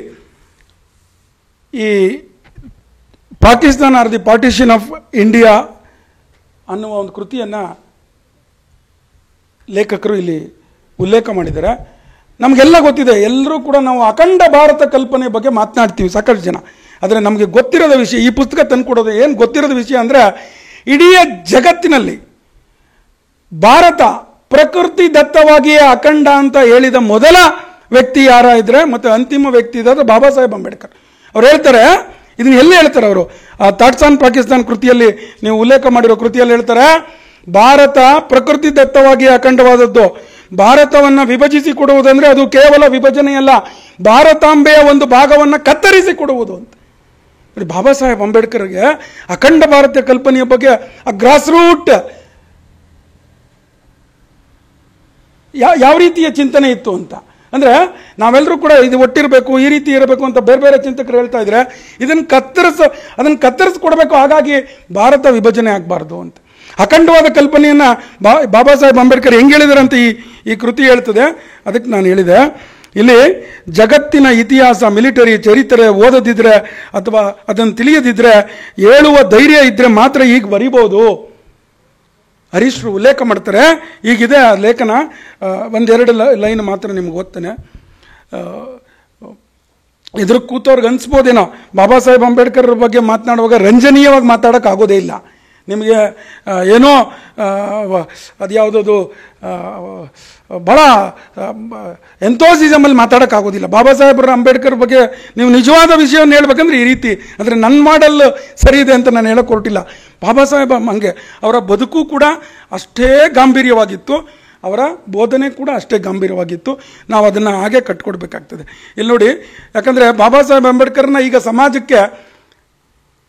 Speaker 3: ಈ Pakistan R the partition of India ಅನ್ನುವ ಒಂದು ಕೃತಿಯನ್ನು ಲೇಖಕರು ಇಲ್ಲಿ ಉಲ್ಲೇಖ ಮಾಡಿದ್ದಾರೆ. ನಮಗೆಲ್ಲ ಗೊತ್ತಿದೆ, ಎಲ್ಲರೂ ಕೂಡ ನಾವು ಅಖಂಡ ಭಾರತ ಕಲ್ಪನೆ ಬಗ್ಗೆ ಮಾತನಾಡ್ತೀವಿ ಸಾಕಷ್ಟು ಜನ. ಆದರೆ ನಮಗೆ ಗೊತ್ತಿರೋದ ವಿಷಯ, ಈ ಪುಸ್ತಕ ತಂದುಕೊಡೋದು ಏನು ಗೊತ್ತಿರೋದ ವಿಷಯ ಅಂದರೆ, ಇಡೀ ಜಗತ್ತಿನಲ್ಲಿ ಭಾರತ ಪ್ರಕೃತಿ ದತ್ತವಾಗಿಯೇ ಅಖಂಡ ಅಂತ ಹೇಳಿದ ಮೊದಲ ವ್ಯಕ್ತಿ ಯಾರ ಇದ್ರೆ ಮತ್ತು ಅಂತಿಮ ವ್ಯಕ್ತಿ ಇದ್ದಾರೆ ಬಾಬಾ ಸಾಹೇಬ್ ಅಂಬೇಡ್ಕರ್. ಅವ್ರು ಹೇಳ್ತಾರೆ, ಇದನ್ನ ಎಲ್ಲಿ ಹೇಳ್ತಾರೆ ಅವರು, ಥಾಟ್ಸ್ ಆನ್ ಪಾಕಿಸ್ತಾನ್ ಕೃತಿಯಲ್ಲಿ ನೀವು ಉಲ್ಲೇಖ ಮಾಡಿರೋ ಕೃತಿಯಲ್ಲಿ ಹೇಳ್ತಾರೆ, ಭಾರತ ಪ್ರಕೃತಿ ದತ್ತವಾಗಿ ಅಖಂಡವಾದದ್ದು. ಭಾರತವನ್ನು ವಿಭಜಿಸಿ ಕೊಡುವುದಂದ್ರೆ ಅದು ಕೇವಲ ವಿಭಜನೆಯಲ್ಲ, ಭಾರತಾಂಬೆಯ ಒಂದು ಭಾಗವನ್ನು ಕತ್ತರಿಸಿ ಕೊಡುವುದು ಅಂತ. ಬಾಬಾ ಸಾಹೇಬ್ ಅಂಬೇಡ್ಕರ್ಗೆ ಅಖಂಡ ಭಾರತೀಯ ಕಲ್ಪನೆಯ ಬಗ್ಗೆ ಆ ಗ್ರಾಸ್ ರೂಟ್ ಯಾವ ರೀತಿಯ ಚಿಂತನೆ ಇತ್ತು ಅಂತ. ಅಂದರೆ ನಾವೆಲ್ಲರೂ ಕೂಡ ಇದು ಒಟ್ಟಿರಬೇಕು, ಈ ರೀತಿ ಇರಬೇಕು ಅಂತ ಬೇರೆ ಬೇರೆ ಚಿಂತಕರು ಹೇಳ್ತಾ ಇದ್ರೆ, ಅದನ್ನು ಕತ್ತರಿಸ್ಕೊಡ್ಬೇಕು, ಹಾಗಾಗಿ ಭಾರತ ವಿಭಜನೆ ಆಗಬಾರ್ದು ಅಂತ. ಅಖಂಡವಾದ ಕಲ್ಪನೆಯನ್ನು ಬಾಬಾ ಸಾಹೇಬ್ ಅಂಬೇಡ್ಕರ್ ಹೆಂಗೆ ಹೇಳಿದಾರೆ ಅಂತ ಈ ಕೃತಿ ಹೇಳ್ತದೆ. ಅದಕ್ಕೆ ನಾನು ಹೇಳಿದೆ, ಇಲ್ಲಿ ಜಗತ್ತಿನ ಇತಿಹಾಸ, ಮಿಲಿಟರಿ ಚರಿತ್ರೆ ಓದದಿದ್ರೆ ಅಥವಾ ಅದನ್ನು ತಿಳಿಯದಿದ್ರೆ ಹೇಳುವ ಧೈರ್ಯ ಇದ್ದರೆ ಮಾತ್ರ ಈಗ ಬರಿಬೋದು. ಹರೀಶ್ರು ಉಲ್ಲೇಖ ಮಾಡ್ತಾರೆ, ಈಗಿದೆ ಆ ಲೇಖನ. ಒಂದೆರಡು ಲೈನ್ ಮಾತ್ರ ನಿಮ್ಗೆ ಓದ್ತೇನೆ. ಎದುರು ಕೂತವ್ರಿಗೆ ಅನಿಸ್ಬೋದೇನೋ, ಬಾಬಾ ಸಾಹೇಬ್ ಅಂಬೇಡ್ಕರ್ ಬಗ್ಗೆ ಮಾತನಾಡುವಾಗ ರಂಜನೀಯವಾಗಿ ಮಾತಾಡೋಕ್ಕಾಗೋದೇ ಇಲ್ಲ. ನಿಮಗೆ ಏನೋ ಅದ್ಯಾವುದದು ಭಾಳ ಎಂಥೋಸಿಸಮಲ್ಲಿ ಮಾತಾಡೋಕ್ಕಾಗೋದಿಲ್ಲ. ಬಾಬಾ ಸಾಹೇಬ್ರ ಅಂಬೇಡ್ಕರ್ ಬಗ್ಗೆ ನೀವು ನಿಜವಾದ ವಿಷಯವನ್ನು ಹೇಳ್ಬೇಕಂದ್ರೆ ಈ ರೀತಿ, ಅಂದರೆ ನನ್ನ ಮಾಡೆಲ್ ಸರಿ ಇದೆ ಅಂತ ನಾನು ಹೇಳೋಕೆ ಹೊರಟಿಲ್ಲ. ಬಾಬಾ ಸಾಹೇಬ್ ಹಂಗೆ ಅವರ ಬದುಕು ಕೂಡ ಅಷ್ಟೇ ಗಾಂಭೀರ್ಯವಾಗಿತ್ತು, ಅವರ ಬೋಧನೆ ಕೂಡ ಅಷ್ಟೇ ಗಾಂಭೀರ್ಯವಾಗಿತ್ತು. ನಾವು ಅದನ್ನು ಹಾಗೆ ಕಟ್ಕೊಡ್ಬೇಕಾಗ್ತದೆ. ಇಲ್ಲಿ ನೋಡಿ, ಯಾಕಂದರೆ ಬಾಬಾ ಸಾಹೇಬ್ ಅಂಬೇಡ್ಕರ್ನ ಈಗ ಸಮಾಜಕ್ಕೆ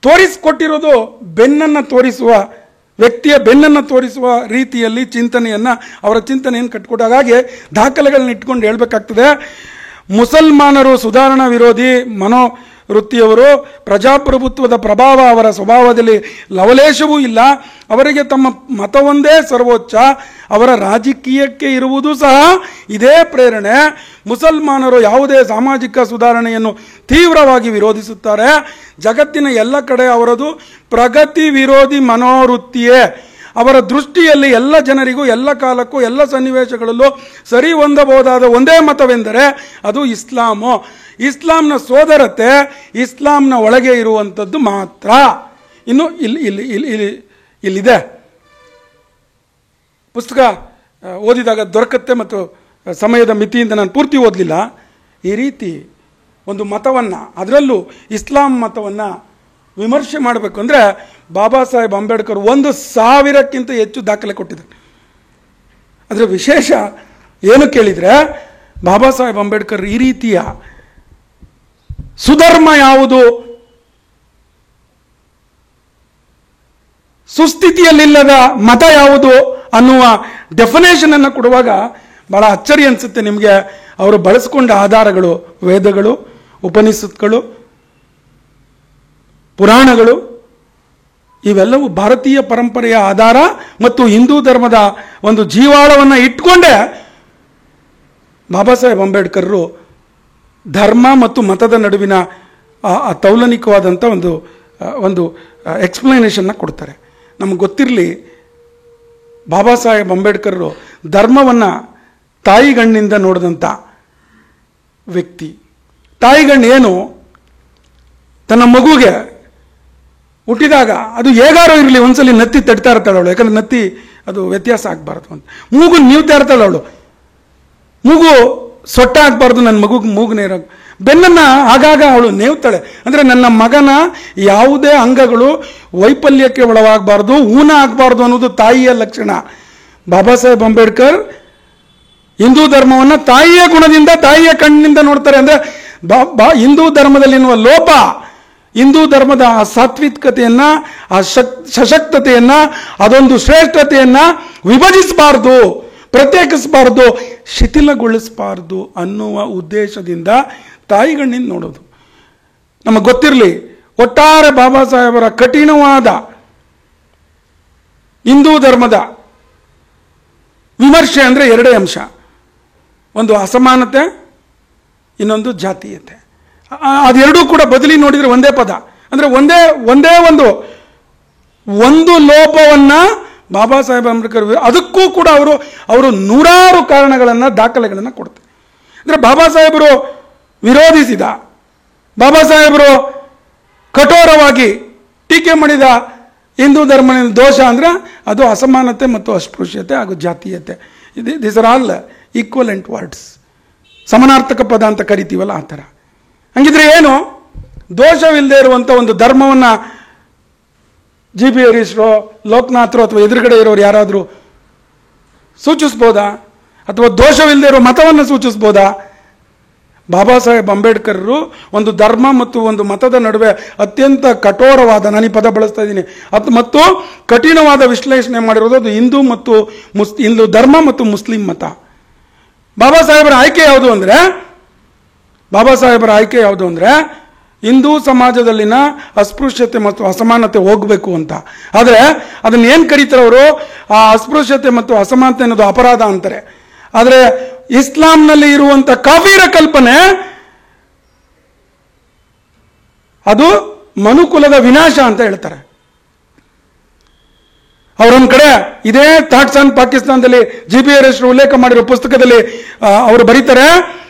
Speaker 3: ತೋರಿಸಿಕೊಟ್ಟಿರೋದು ಬೆನ್ನನ್ನು ತೋರಿಸುವ ವ್ಯಕ್ತಿಯ ಬೆನ್ನನ್ನು ತೋರಿಸುವ ರೀತಿಯಲ್ಲಿ ಚಿಂತನೆಯನ್ನು, ಅವರ ಚಿಂತನೆಯನ್ನು ಕಟ್ಟಿಕೊಟ್ಟು, ಹಾಗಾಗಿ ದಾಖಲೆಗಳನ್ನ ಇಟ್ಕೊಂಡು ಹೇಳಬೇಕಾಗ್ತದೆ. ಮುಸಲ್ಮಾನರು ಸುಧಾರಣಾ ವಿರೋಧಿ ಮನೋವೃತ್ತಿಯವರು, ಪ್ರಜಾಪ್ರಭುತ್ವದ ಪ್ರಭಾವ ಅವರ ಸ್ವಭಾವದಲ್ಲಿ ಲವಲೇಶವೂ ಇಲ್ಲ, ಅವರಿಗೆ ತಮ್ಮ ಮತವೊಂದೇ ಸರ್ವೋಚ್ಚ, ಅವರ ರಾಜಕೀಯಕ್ಕೆ ಇರುವುದು ಸಹ ಇದೇ ಪ್ರೇರಣೆ. ಮುಸಲ್ಮಾನರು ಯಾವುದೇ ಸಾಮಾಜಿಕ ಸುಧಾರಣೆಯನ್ನು ತೀವ್ರವಾಗಿ ವಿರೋಧಿಸುತ್ತಾರೆ. ಜಗತ್ತಿನ ಎಲ್ಲ ಕಡೆ ಅವರದು ಪ್ರಗತಿ ವಿರೋಧಿ ಮನೋವೃತ್ತಿಯೇ. ಅವರ ದೃಷ್ಟಿಯಲ್ಲಿ ಎಲ್ಲ ಜನರಿಗೂ ಎಲ್ಲ ಕಾಲಕ್ಕೂ ಎಲ್ಲ ಸನ್ನಿವೇಶಗಳಲ್ಲೂ ಸರಿ ಹೊಂದಬಹುದಾದ ಒಂದೇ ಮತವೆಂದರೆ ಅದು ಇಸ್ಲಾಮು. ಇಸ್ಲಾಂನ ಸೋದರತೆ ಇಸ್ಲಾಂನ ಒಳಗೆ ಇರುವಂಥದ್ದು ಮಾತ್ರ. ಇನ್ನು ಇಲ್ಲಿದೆ, ಪುಸ್ತಕ ಓದಿದಾಗ ದೊರಕತ್ತೆ ಮತ್ತು ಸಮಯದ ಮಿತಿಯಿಂದ ನಾನು ಪೂರ್ತಿ ಓದಲಿಲ್ಲ. ಈ ರೀತಿ ಒಂದು ಮತವನ್ನು, ಅದರಲ್ಲೂ ಇಸ್ಲಾಂ ಮತವನ್ನು ವಿಮರ್ಶೆ ಮಾಡಬೇಕು ಅಂದರೆ ಬಾಬಾ ಸಾಹೇಬ್ ಅಂಬೇಡ್ಕರ್ 1000ಕ್ಕಿಂತ ಹೆಚ್ಚು ದಾಖಲೆ ಕೊಟ್ಟಿದ್ದಾರೆ. ಅದರ ವಿಶೇಷ ಏನು ಕೇಳಿದರೆ, ಬಾಬಾ ಸಾಹೇಬ್ ಅಂಬೇಡ್ಕರ್ ಈ ರೀತಿಯ ಸುಧರ್ಮ ಯಾವುದು, ಸುಸ್ಥಿತಿಯಲ್ಲಿಲ್ಲದ ಮತ ಯಾವುದು ಅನ್ನುವ ಡೆಫಿನೇಷನ್ ಅನ್ನು ಕೊಡುವಾಗ ಬಹಳ ಅಚ್ಚರಿ ಅನಿಸುತ್ತೆ ನಿಮಗೆ. ಅವರು ಬಳಸಿಕೊಂಡ ಆಧಾರಗಳು ವೇದಗಳು, ಉಪನಿಷತ್ಗಳು, ಪುರಾಣಗಳು, ಇವೆಲ್ಲವೂ ಭಾರತೀಯ ಪರಂಪರೆಯ ಆಧಾರ ಮತ್ತು ಹಿಂದೂ ಧರ್ಮದ ಒಂದು ಜೀವಾಳವನ್ನು ಇಟ್ಕೊಂಡೇ ಬಾಬಾ ಸಾಹೇಬ್ ಅಂಬೇಡ್ಕರ್ರು ಧರ್ಮ ಮತ್ತು ಮತದ ನಡುವಿನ ತೌಲನಿಕವಾದಂಥ ಒಂದು ಎಕ್ಸ್ಪ್ಲನೇಷನ್ನ ಕೊಡ್ತಾರೆ. ನಮಗೆ ಗೊತ್ತಿರಲಿ, ಬಾಬಾ ಸಾಹೇಬ್ ಅಂಬೇಡ್ಕರ್ರು ಧರ್ಮವನ್ನು ತಾಯಿಗಣ್ಣಿಂದ ನೋಡಿದಂಥ ವ್ಯಕ್ತಿ. ತಾಯಿಗಣ್ಣು ಏನು, ತನ್ನ ಮಗುಗೆ ಹುಟ್ಟಿದಾಗ ಅದು ಹೇಗಾರೋ ಇರಲಿ ಒಂದ್ಸಲಿ ನತ್ತಿ ತಡ್ತಾ ಇರ್ತಾಳೆ ಅವಳು, ಯಾಕಂದ್ರೆ ನತ್ತಿ ಅದು ವ್ಯತ್ಯಾಸ ಆಗಬಾರ್ದು ಅಂತ. ಮೂಗು ನೀವ್ತಾ ಇರ್ತಾಳೆ ಅವಳು, ಮೂಗು ಸೊಟ್ಟ ಆಗಬಾರ್ದು, ನನ್ನ ಮಗುಗೆ ಮೂಗು ನೇರ ಬೆನ್ನನ್ನು ಆಗಾಗ ಅವಳು ನೇವ್ತಾಳೆ. ಅಂದರೆ ನನ್ನ ಮಗನ ಯಾವುದೇ ಅಂಗಗಳು ವೈಫಲ್ಯಕ್ಕೆ ಒಳಗಾಗಬಾರ್ದು, ಊನ ಆಗಬಾರ್ದು ಅನ್ನೋದು ತಾಯಿಯ ಲಕ್ಷಣ. ಬಾಬಾ ಸಾಹೇಬ್ ಅಂಬೇಡ್ಕರ್ ಹಿಂದೂ ಧರ್ಮವನ್ನು ತಾಯಿಯ ಗುಣದಿಂದ, ತಾಯಿಯ ಕಣ್ಣಿನಿಂದ ನೋಡ್ತಾರೆ. ಅಂದರೆ ಹಿಂದೂ ಧರ್ಮದಲ್ಲಿರುವ ಲೋಪ, ಹಿಂದೂ ಧರ್ಮದ ಆ ಸಾತ್ವಿಕತೆಯನ್ನ, ಆ ಸಶಕ್ತತೆಯನ್ನ, ಅದೊಂದು ಶ್ರೇಷ್ಠತೆಯನ್ನ ವಿಭಜಿಸಬಾರ್ದು, ಪ್ರತ್ಯೇಕಿಸಬಾರ್ದು, ಶಿಥಿಲಗೊಳಿಸಬಾರ್ದು ಅನ್ನುವ ಉದ್ದೇಶದಿಂದ ತಾಯಿಗಣ್ಣಿಂದ ನೋಡೋದು. ನಮಗೆ ಗೊತ್ತಿರಲಿ, ಒಟ್ಟಾರೆ ಬಾಬಾ ಸಾಹೇಬರ ಕಠಿಣವಾದ ಹಿಂದೂ ಧರ್ಮದ ವಿಮರ್ಶೆ ಅಂದರೆ ಎರಡೇ ಅಂಶ, ಒಂದು ಅಸಮಾನತೆ, ಇನ್ನೊಂದು ಜಾತೀಯತೆ. ಅದೆರಡೂ ಕೂಡ ಬದಲಿ ನೋಡಿದರೆ ಒಂದೇ ಪದ. ಅಂದರೆ ಒಂದೇ ಒಂದು ಲೋಪವನ್ನ ಬಾಬಾ ಸಾಹೇಬ್ ಅಂಬೇಡ್ಕರ್ ಅದಕ್ಕೂ ಕೂಡ ಅವರು ನೂರಾರು ಕಾರಣಗಳನ್ನು, ದಾಖಲೆಗಳನ್ನು ಕೊಡ್ತಾರೆ. ಅಂದರೆ ಬಾಬಾ ಸಾಹೇಬರು ವಿರೋಧಿಸಿದ, ಬಾಬಾ ಸಾಹೇಬರು ಕಠೋರವಾಗಿ ಟೀಕೆ ಮಾಡಿದ ಹಿಂದೂ ಧರ್ಮದ ದೋಷ ಅಂದರೆ ಅದು ಅಸಮಾನತೆ ಮತ್ತು ಅಸ್ಪೃಶ್ಯತೆ ಹಾಗೂ ಜಾತೀಯತೆ. This are all equivalent words, ಸಮಾನಾರ್ಥಕ ಪದ ಅಂತ ಕರಿತೀವಲ್ಲ ಆ ಥರ. ಹಂಗಿದ್ರೆ ಏನು, ದೋಷವಿಲ್ಲದೆ ಇರುವಂಥ ಒಂದು ಧರ್ಮವನ್ನು ಜಿ ಬಿ ಹರೀಶ್ರೋ, ಲೋಕನಾಥ್ರೋ ಅಥವಾ ಎದುರುಗಡೆ ಇರೋರು ಯಾರಾದರೂ ಸೂಚಿಸ್ಬೋದಾ? ಅಥವಾ ದೋಷವಿಲ್ಲದೆ ಇರೋ ಮತವನ್ನು ಸೂಚಿಸ್ಬೋದಾ? ಬಾಬಾ ಸಾಹೇಬ್ ಅಂಬೇಡ್ಕರ್ರು ಒಂದು ಧರ್ಮ ಮತ್ತು ಒಂದು ಮತದ ನಡುವೆ ಅತ್ಯಂತ ಕಠೋರವಾದ, ನಾನು ಈ ಪದ ಬಳಸ್ತಾ ಇದ್ದೀನಿ, ಮತ್ತು ಕಠಿಣವಾದ ವಿಶ್ಲೇಷಣೆ ಮಾಡಿರೋದು ಅದು ಹಿಂದೂ ಧರ್ಮ ಮತ್ತು ಮುಸ್ಲಿಂ ಮತ. ಬಾಬಾ ಸಾಹೇಬರ ಆಯ್ಕೆ ಯಾವುದು ಅಂದರೆ ಹಿಂದೂ ಸಮಾಜದಲ್ಲಿನ ಅಸ್ಪೃಶ್ಯತೆ ಮತ್ತು ಅಸಮಾನತೆ ಹೋಗಬೇಕು ಅಂತ. ಆದರೆ ಅದನ್ನ ಏನು ಕರೀತಾರೆ ಅವರು, ಆ ಅಸ್ಪೃಶ್ಯತೆ ಮತ್ತು ಅಸಮಾನತೆ ಅನ್ನೋದು ಅಪರಾಧ ಅಂತಾರೆ. ಆದರೆ ಇಸ್ಲಾಂನಲ್ಲಿ ಇರುವಂತ ಕಾಫೀರ ಕಲ್ಪನೆ ಅದು ಮನುಕುಲದ ವಿನಾಶ ಅಂತ ಹೇಳ್ತಾರೆ. ಅವರೊಂದು ಕಡೆ ಇದೇ ಥಾಟ್ಸ್ ಆನ್ ಪಾಕಿಸ್ತಾನದಲ್ಲಿ ಜಿ ಬಿ ಹರೀಶ್ ಉಲ್ಲೇಖ ಮಾಡಿರೋ ಪುಸ್ತಕದಲ್ಲಿ ಅವರು ಬರೀತಾರೆ,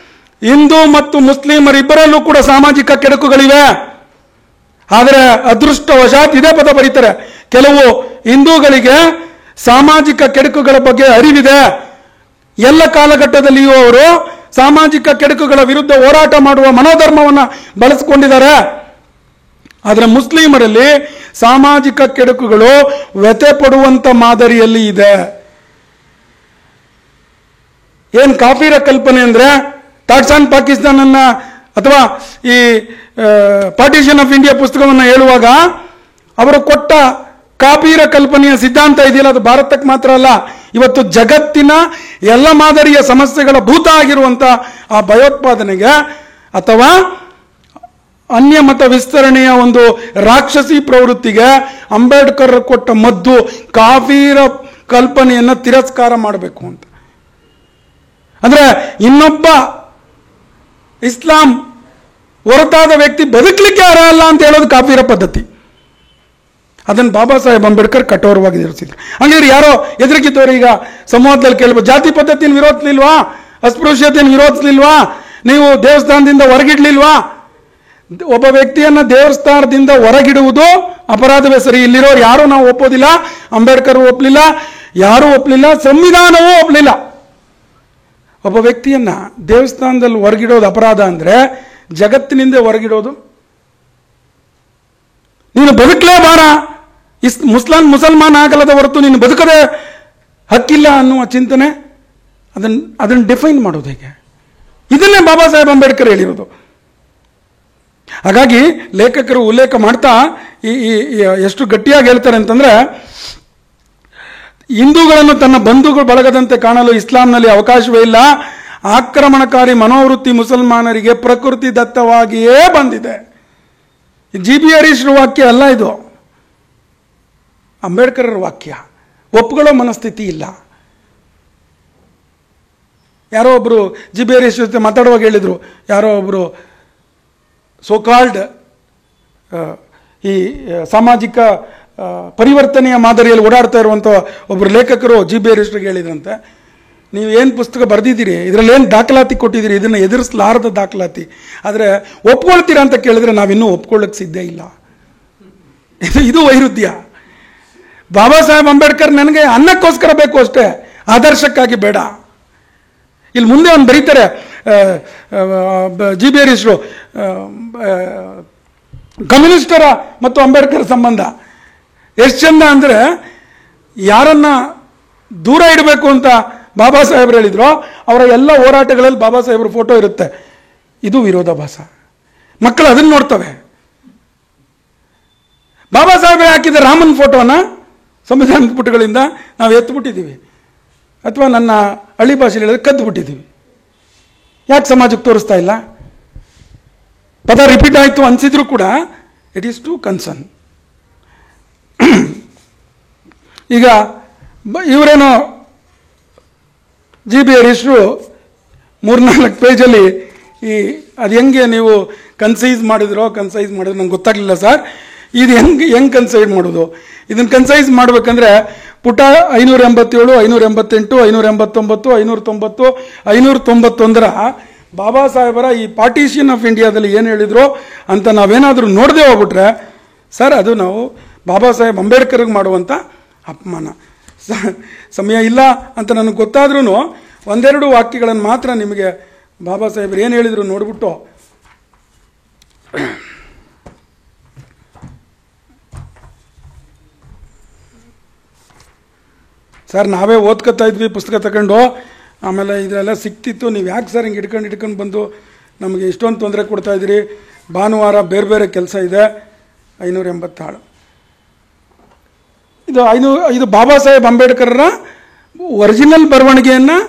Speaker 3: ಹಿಂದೂ ಮತ್ತು ಮುಸ್ಲಿಮರಿಬ್ಬರಲ್ಲೂ ಕೂಡ ಸಾಮಾಜಿಕ ಕೆಡುಕುಗಳಿವೆ. ಆದರೆ ಅದೃಷ್ಟವಶಾತ್ ಇದೇ ಪದ ಬರೀತಾರೆ, ಕೆಲವು ಹಿಂದೂಗಳಿಗೆ ಸಾಮಾಜಿಕ ಕೆಡುಕುಗಳ ಬಗ್ಗೆ ಅರಿವಿದೆ. ಎಲ್ಲ ಕಾಲಘಟ್ಟದಲ್ಲಿಯೂ ಅವರು ಸಾಮಾಜಿಕ ಕೆಡುಕುಗಳ ವಿರುದ್ಧ ಹೋರಾಟ ಮಾಡುವ ಮನೋಧರ್ಮವನ್ನು ಬಳಸಿಕೊಂಡಿದ್ದಾರೆ. ಆದರೆ ಮುಸ್ಲಿಮರಲ್ಲಿ ಸಾಮಾಜಿಕ ಕೆಡುಕುಗಳು ವ್ಯಥೆ ಪಡುವಂತ ಮಾದರಿಯಲ್ಲಿ ಇದೆ. ಏನ್ ಕಾಫೀರ ಕಲ್ಪನೆ ಅಂದ್ರೆ, ಥಾಟ್ಸ್ ಆನ್ ಪಾಕಿಸ್ತಾನ್ ಅನ್ನ ಅಥವಾ ಈ ಪಾರ್ಟಿಷನ್ ಆಫ್ ಇಂಡಿಯಾ ಪುಸ್ತಕವನ್ನು ಹೇಳುವಾಗ ಅವರು ಕೊಟ್ಟ ಕಾಫೀರ ಕಲ್ಪನೆಯ ಸಿದ್ಧಾಂತ ಇದೆಯಲ್ಲ, ಅದು ಭಾರತಕ್ಕೆ ಮಾತ್ರ ಅಲ್ಲ, ಇವತ್ತು ಜಗತ್ತಿನ ಎಲ್ಲ ಮಾದರಿಯ ಸಮಸ್ಯೆಗಳ ಭೂತ ಆಗಿರುವಂತ ಆ ಭಯೋತ್ಪಾದನೆಗೆ ಅಥವಾ ಅನ್ಯ ಮತ ವಿಸ್ತರಣೆಯ ಒಂದು ರಾಕ್ಷಸಿ ಪ್ರವೃತ್ತಿಗೆ ಅಂಬೇಡ್ಕರ್ ಕೊಟ್ಟ ಮದ್ದು ಕಾಫೀರ ಕಲ್ಪನೆಯನ್ನು ತಿರಸ್ಕಾರ ಮಾಡಬೇಕು ಅಂತ. ಅಂದ್ರೆ ಇನ್ನೊಬ್ಬ ಇಸ್ಲಾಂ ಹೊರತಾದ ವ್ಯಕ್ತಿ ಬದುಕಲಿಕ್ಕೆ ಅರ್ಹ ಅಲ್ಲ ಅಂತ ಹೇಳೋದು ಕಾಫೀರ ಪದ್ಧತಿ. ಅದನ್ನು ಬಾಬಾ ಸಾಹೇಬ್ ಅಂಬೇಡ್ಕರ್ ಕಠೋರವಾಗಿ ನಿಲ್ಲಿಸಿದ್ರು. ಹಂಗಿದ್ರೆ ಯಾರೋ ಎದುರಿಗಿದ್ದವರು ಈಗ ಸಂವಾದದಲ್ಲಿ ಕೇಳ್ಬೋದು, ಜಾತಿ ಪದ್ಧತಿಯನ್ನು ವಿರೋಧಿಸಲಿಲ್ವಾ, ಅಸ್ಪೃಶ್ಯತೆಯನ್ನು ವಿರೋಧಿಸಲಿಲ್ವಾ, ನೀವು ದೇವಸ್ಥಾನದಿಂದ ಹೊರಗಿಡ್ಲಿಲ್ವಾ? ಒಬ್ಬ ವ್ಯಕ್ತಿಯನ್ನ ದೇವಸ್ಥಾನದಿಂದ ಹೊರಗಿಡುವುದು ಅಪರಾಧವೇ ಸರಿ. ಇಲ್ಲಿರೋರು ಯಾರು ನಾವು ಒಪ್ಪೋದಿಲ್ಲ, ಅಂಬೇಡ್ಕರ್ ಒಪ್ಪಲಿಲ್ಲ, ಯಾರೂ ಒಪ್ಪಲಿಲ್ಲ, ಸಂವಿಧಾನವೂ ಒಪ್ಪಲಿಲ್ಲ. ಒಬ್ಬ ವ್ಯಕ್ತಿಯನ್ನ ದೇವಸ್ಥಾನದಲ್ಲಿ ಹೊರಗಿಡೋದು ಅಪರಾಧ ಅಂದ್ರೆ ಜಗತ್ತಿನಿಂದ ಹೊರಗಿಡೋದು. ನೀನು ಬದುಕಲೇಬಾರ, ಮುಸಲ್ಮಾನ ಆಗಲ್ಲದ ಹೊರತು ನೀನು ಬದುಕದೆ ಹಕ್ಕಿಲ್ಲ ಅನ್ನುವ ಚಿಂತನೆ, ಅದನ್ನು ಡಿಫೈನ್ ಮಾಡೋದು ಹೇಗೆ? ಇದನ್ನೇ ಬಾಬಾ ಸಾಹೇಬ್ ಅಂಬೇಡ್ಕರ್ ಹೇಳಿರೋದು. ಹಾಗಾಗಿ ಲೇಖಕರು ಉಲ್ಲೇಖ ಮಾಡ್ತಾ ಎಷ್ಟು ಗಟ್ಟಿಯಾಗಿ ಹೇಳ್ತಾರೆ ಅಂತಂದ್ರೆ, ಹಿಂದೂಗಳನ್ನು ತನ್ನ ಬಂಧುಗಳು ಬಳಗದಂತೆ ಕಾಣಲು ಇಸ್ಲಾಂನಲ್ಲಿ ಅವಕಾಶವೇ ಇಲ್ಲ. ಆಕ್ರಮಣಕಾರಿ ಮನೋವೃತ್ತಿ ಮುಸಲ್ಮಾನರಿಗೆ ಪ್ರಕೃತಿ ದತ್ತವಾಗಿಯೇ ಬಂದಿದೆ. ಜಿ.ಬಿ. ಹರೀಶ್ರ ವಾಕ್ಯ ಅಲ್ಲ ಇದು, ಅಂಬೇಡ್ಕರ್ ವಾಕ್ಯ. ಒಪ್ಪುಗಳೋ ಮನಸ್ಥಿತಿ ಇಲ್ಲ. ಯಾರೋ ಒಬ್ಬರು ಜಿ.ಬಿ. ಹರೀಶ್ ಜೊತೆ ಮಾತಾಡುವಾಗ ಹೇಳಿದರು, ಯಾರೋ ಒಬ್ಬರು ಸೋಕಾಲ್ಡ್ ಈ ಸಾಮಾಜಿಕ ಪರಿವರ್ತನೆಯ ಮಾದರಿಯಲ್ಲಿ ಓಡಾಡ್ತಾ ಇರುವಂಥ ಒಬ್ಬರು ಲೇಖಕರು ಜಿ.ಬಿ. ಹರೀಶ್ರಿಗೆ ಹೇಳಿದ್ರಂತೆ, ನೀವು ಏನು ಪುಸ್ತಕ ಬರೆದಿದ್ದೀರಿ, ಇದರಲ್ಲಿ ಏನು ದಾಖಲಾತಿ ಕೊಟ್ಟಿದ್ದೀರಿ, ಇದನ್ನು ಎದುರಿಸಲಾರದ ದಾಖಲಾತಿ, ಆದರೆ ಒಪ್ಕೊಳ್ತೀರಾ ಅಂತ ಕೇಳಿದ್ರೆ ನಾವಿನ್ನೂ ಒಪ್ಕೊಳ್ಳೋಕ್ಕೆ ಸಿದ್ಧ ಇಲ್ಲ. ಇದು ವೈರುಧ್ಯ. ಬಾಬಾ ಸಾಹೇಬ್ ಅಂಬೇಡ್ಕರ್ ನನಗೆ ಅನ್ನಕ್ಕೋಸ್ಕರ ಬೇಕು ಅಷ್ಟೇ, ಆದರ್ಶಕ್ಕಾಗಿ ಬೇಡ. ಇಲ್ಲಿ ಮುಂದೆ ಒಂದು ಬರೀತಾರೆ ಜಿ.ಬಿ. ಹರೀಶ್ರು, ಕಮ್ಯುನಿಸ್ಟರ ಮತ್ತು ಅಂಬೇಡ್ಕರ್ ಸಂಬಂಧ ಎಷ್ಟು ಚಂದ ಅಂದರೆ, ಯಾರನ್ನ ದೂರ ಇಡಬೇಕು ಅಂತ ಬಾಬಾ ಸಾಹೇಬ್ರು ಹೇಳಿದ್ರು, ಅವರ ಎಲ್ಲ ಹೋರಾಟಗಳಲ್ಲಿ ಬಾಬಾ ಸಾಹೇಬ್ರ ಫೋಟೋ ಇರುತ್ತೆ. ಇದು ವಿರೋಧಾಭಾಸ. ಮಕ್ಕಳು ಅದನ್ನು ನೋಡ್ತವೆ. ಬಾಬಾ ಸಾಹೇಬ್ರೆ ಹಾಕಿದ ರಾಮನ್ ಫೋಟೋನ ಸಂವಿಧಾನದ ಪುಟಗಳಿಂದ ನಾವು ಎತ್ತುಬಿಟ್ಟಿದ್ದೀವಿ, ಅಥವಾ ನನ್ನ ಹಳ್ಳಿ ಭಾಷೆಯಲ್ಲಿ ಹೇಳಿದ್ರೆ ಕದ್ದು ಬಿಟ್ಟಿದ್ದೀವಿ. ಯಾಕೆ ಸಮಾಜಕ್ಕೆ ತೋರಿಸ್ತಾ ಇಲ್ಲ? ಪದ ರಿಪೀಟ್ ಆಯಿತು ಅನಿಸಿದ್ರು ಕೂಡ ಇಟ್ ಈಸ್ ಟು ಕನ್ಸರ್ನ್. ಈಗ ಇವರೇನೋ ಜಿ.ಬಿ. ಹರೀಶ್ರು 3-4 ಪೇಜಲ್ಲಿ ಅದು ಹೆಂಗೆ ನೀವು ಕನ್ಸೈಸ್ ಮಾಡಿದ್ರು ನಂಗೆ ಗೊತ್ತಾಗಲಿಲ್ಲ ಸರ್. ಇದು ಹೆಂಗೆ ಕನ್ಸೈಡ್ ಮಾಡೋದು? ಇದನ್ನು ಕನ್ಸೈಸ್ ಮಾಡಬೇಕಂದ್ರೆ ಪುಟ 587, 588, 589, 590, 591 ಬಾಬಾ ಸಾಹೇಬರ ಈ ಪಾರ್ಟಿಷನ್ ಆಫ್ ಇಂಡಿಯಾದಲ್ಲಿ ಏನು ಹೇಳಿದ್ರು ಅಂತ ನಾವೇನಾದರೂ ನೋಡದೆ ಹೋಗ್ಬಿಟ್ರೆ ಸರ್, ಅದು ನಾವು ಬಾಬಾ ಸಾಹೇಬ್ ಅಂಬೇಡ್ಕರ್ಗೆ ಮಾಡುವಂಥ ಅಪಮಾನ. ಸಮಯ ಇಲ್ಲ ಅಂತ ನನಗೆ ಗೊತ್ತಾದ್ರೂ ಒಂದೆರಡು ವಾಕ್ಯಗಳನ್ನು ಮಾತ್ರ ನಿಮಗೆ ಬಾಬಾ ಸಾಹೇಬ್ರು ಏನು ಹೇಳಿದ್ರು ನೋಡ್ಬಿಟ್ಟು ಸರ್ ನಾವೇ ಓದ್ಕೊತಾ ಇದ್ವಿ ಪುಸ್ತಕ ತಗೊಂಡು, ಆಮೇಲೆ ಇದೆಲ್ಲ ಸಿಕ್ತಿತ್ತು, ನೀವು ಯಾಕೆ ಸರ್ ಹಿಂಗೆ ಹಿಡ್ಕೊಂಡು ಬಂದು ನಮಗೆ ಇಷ್ಟೊಂದು ತೊಂದರೆ ಕೊಡ್ತಾಯಿದ್ದೀರಿ, ಭಾನುವಾರ ಬೇರೆ ಬೇರೆ ಕೆಲಸ ಇದೆ. 587 ಇದು ಬಾಬಾ ಸಾಹೇಬ್ ಅಂಬೇಡ್ಕರ್ರ ಒರಿಜಿನಲ್ ಬರವಣಿಗೆಯನ್ನು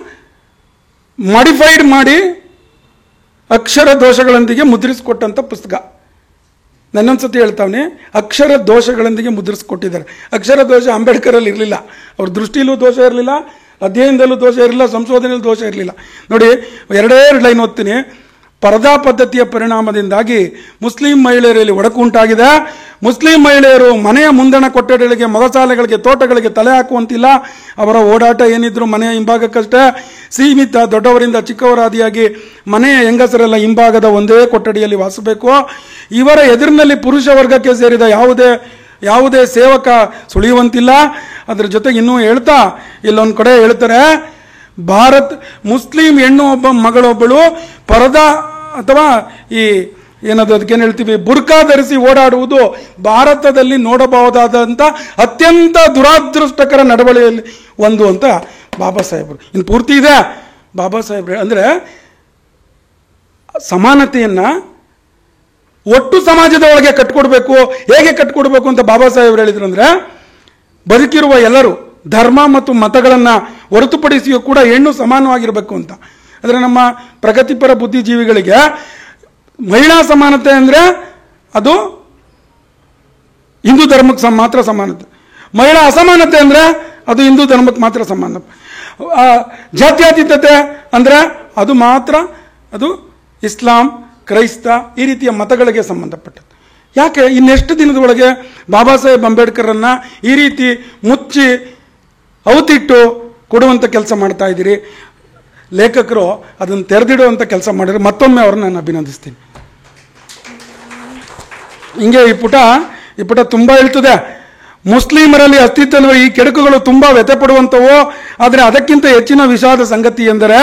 Speaker 3: ಮಾಡಿಫೈಡ್ ಮಾಡಿ ಅಕ್ಷರ ದೋಷಗಳೊಂದಿಗೆ ಮುದ್ರಿಸಿಕೊಟ್ಟಂಥ ಪುಸ್ತಕ. ನನ್ನೊಂದು ಸತಿ ಹೇಳ್ತಾವನೆ, ಅಕ್ಷರ ದೋಷಗಳೊಂದಿಗೆ ಮುದ್ರಿಸ್ಕೊಟ್ಟಿದ್ದಾರೆ. ಅಕ್ಷರ ದೋಷ ಅಂಬೇಡ್ಕರಲ್ಲಿ ಇರಲಿಲ್ಲ. ಅವ್ರ ದೃಷ್ಟಿಲೂ ದೋಷ ಇರಲಿಲ್ಲ, ಅಧ್ಯಯನದಲ್ಲೂ ದೋಷ ಇರಲಿಲ್ಲ, ಸಂಶೋಧನೆಯಲ್ಲೂ ದೋಷ ಇರಲಿಲ್ಲ. ನೋಡಿ, 2 ಲೈನ್ ಓದ್ತೀನಿ. ಪರದಾ ಪದ್ಧತಿಯ ಪರಿಣಾಮದಿಂದಾಗಿ ಮುಸ್ಲಿಂ ಮಹಿಳೆಯರಲ್ಲಿ ಒಡಕು ಉಂಟಾಗಿದೆ. ಮುಸ್ಲಿಂ ಮಹಿಳೆಯರು ಮನೆಯ ಮುಂದಣ ಕೊಠಡಿಗಳಿಗೆ, ಮೊಗಸಾಲೆಗಳಿಗೆ, ತೋಟಗಳಿಗೆ ತಲೆ ಹಾಕುವಂತಿಲ್ಲ. ಅವರ ಓಡಾಟ ಏನಿದ್ರು ಮನೆಯ ಹಿಂಭಾಗಕ್ಕಷ್ಟೇ ಸೀಮಿತ. ದೊಡ್ಡವರಿಂದ ಚಿಕ್ಕವರಾದಿಯಾಗಿ ಮನೆಯ ಹೆಂಗಸರೆಲ್ಲ ಹಿಂಭಾಗದ ಒಂದೇ ಕೊಠಡಿಯಲ್ಲಿ ವಾಸಬೇಕು. ಇವರ ಎದುರಿನಲ್ಲಿ ಪುರುಷ ವರ್ಗಕ್ಕೆ ಸೇರಿದ ಯಾವುದೇ ಸೇವಕ ಸುಳಿಯುವಂತಿಲ್ಲ. ಅದರ ಜೊತೆಗೆ ಇನ್ನೂ ಹೇಳ್ತಾ ಇಲ್ಲೊಂದು ಕಡೆ ಹೇಳ್ತಾರೆ, ಮುಸ್ಲಿಂ ಹೆಣ್ಣು ಮಗಳೊಬ್ಬಳು ಪರದಾ ಅಥವಾ ಈ ಏನದು ಅದಕ್ಕೇನು ಹೇಳ್ತೀವಿ ಬುರ್ಕಾ ಧರಿಸಿ ಓಡಾಡುವುದು ಭಾರತದಲ್ಲಿ ನೋಡಬಹುದಾದಂಥ ಅತ್ಯಂತ ದುರಾದೃಷ್ಟಕರ ನಡವಳಿಕೆಯಲ್ಲಿ ಒಂದು ಅಂತ ಬಾಬಾ ಸಾಹೇಬರು. ಇನ್ನು ಪೂರ್ತಿ ಇದೆ ಬಾಬಾ ಸಾಹೇಬ್ರು. ಅಂದರೆ ಸಮಾನತೆಯನ್ನು ಒಟ್ಟು ಸಮಾಜದ ಒಳಗೆ ಕಟ್ಕೊಡ್ಬೇಕು. ಹೇಗೆ ಕಟ್ಕೊಡ್ಬೇಕು ಅಂತ ಬಾಬಾ ಸಾಹೇಬ್ರು ಹೇಳಿದ್ರು ಅಂದರೆ, ಬದುಕಿರುವ ಎಲ್ಲರೂ ಧರ್ಮ ಮತ್ತು ಮತಗಳನ್ನು ಹೊರತುಪಡಿಸಿಯೂ ಕೂಡ ಹೆಣ್ಣು ಸಮಾನವಾಗಿರಬೇಕು ಅಂತ. ಆದರೆ ನಮ್ಮ ಪ್ರಗತಿಪರ ಬುದ್ಧಿಜೀವಿಗಳಿಗೆ ಮಹಿಳಾ ಸಮಾನತೆ ಅಂದರೆ ಅದು ಹಿಂದೂ ಧರ್ಮಕ್ಕೆ ಮಾತ್ರ ಸಮಾನತೆ, ಮಹಿಳಾ ಅಸಮಾನತೆ ಅಂದರೆ ಅದು ಹಿಂದೂ ಧರ್ಮಕ್ಕೆ ಮಾತ್ರ ಸಮಾನ, ಜಾತ್ಯತೀತತೆ ಅಂದರೆ ಅದು ಮಾತ್ರ ಅದು ಇಸ್ಲಾಂ, ಕ್ರೈಸ್ತ ಈ ರೀತಿಯ ಮತಗಳಿಗೆ ಸಂಬಂಧಪಟ್ಟದ್ದು. ಯಾಕೆ ಇನ್ನೆಷ್ಟು ದಿನದೊಳಗೆ ಬಾಬಾ ಸಾಹೇಬ್ ಅಂಬೇಡ್ಕರನ್ನು ಈ ರೀತಿ ಮುಚ್ಚಿ ಔತಿಟ್ಟು ಕೊಡುವಂಥ ಕೆಲಸ ಮಾಡ್ತಾ ಇದ್ದೀರಿ? ಲೇಖಕರು ಅದನ್ನು ತೆರೆದಿಡುವಂಥ ಕೆಲಸ ಮಾಡಿದ್ರೆ ಮತ್ತೊಮ್ಮೆ ಅವ್ರನ್ನ ನಾನು ಅಭಿನಂದಿಸ್ತೀನಿ. ಹಿಂಗೆ ಈ ಪುಟ ತುಂಬ ಹೇಳ್ತದೆ. ಮುಸ್ಲಿಮರಲ್ಲಿ ಅಸ್ತಿತ್ವದ ಈ ಕೆಡುಕುಗಳು ತುಂಬ ವ್ಯಥೆಪಡುವಂಥವು. ಆದರೆ ಅದಕ್ಕಿಂತ ಹೆಚ್ಚಿನ ವಿಷಾದ ಸಂಗತಿ ಎಂದರೆ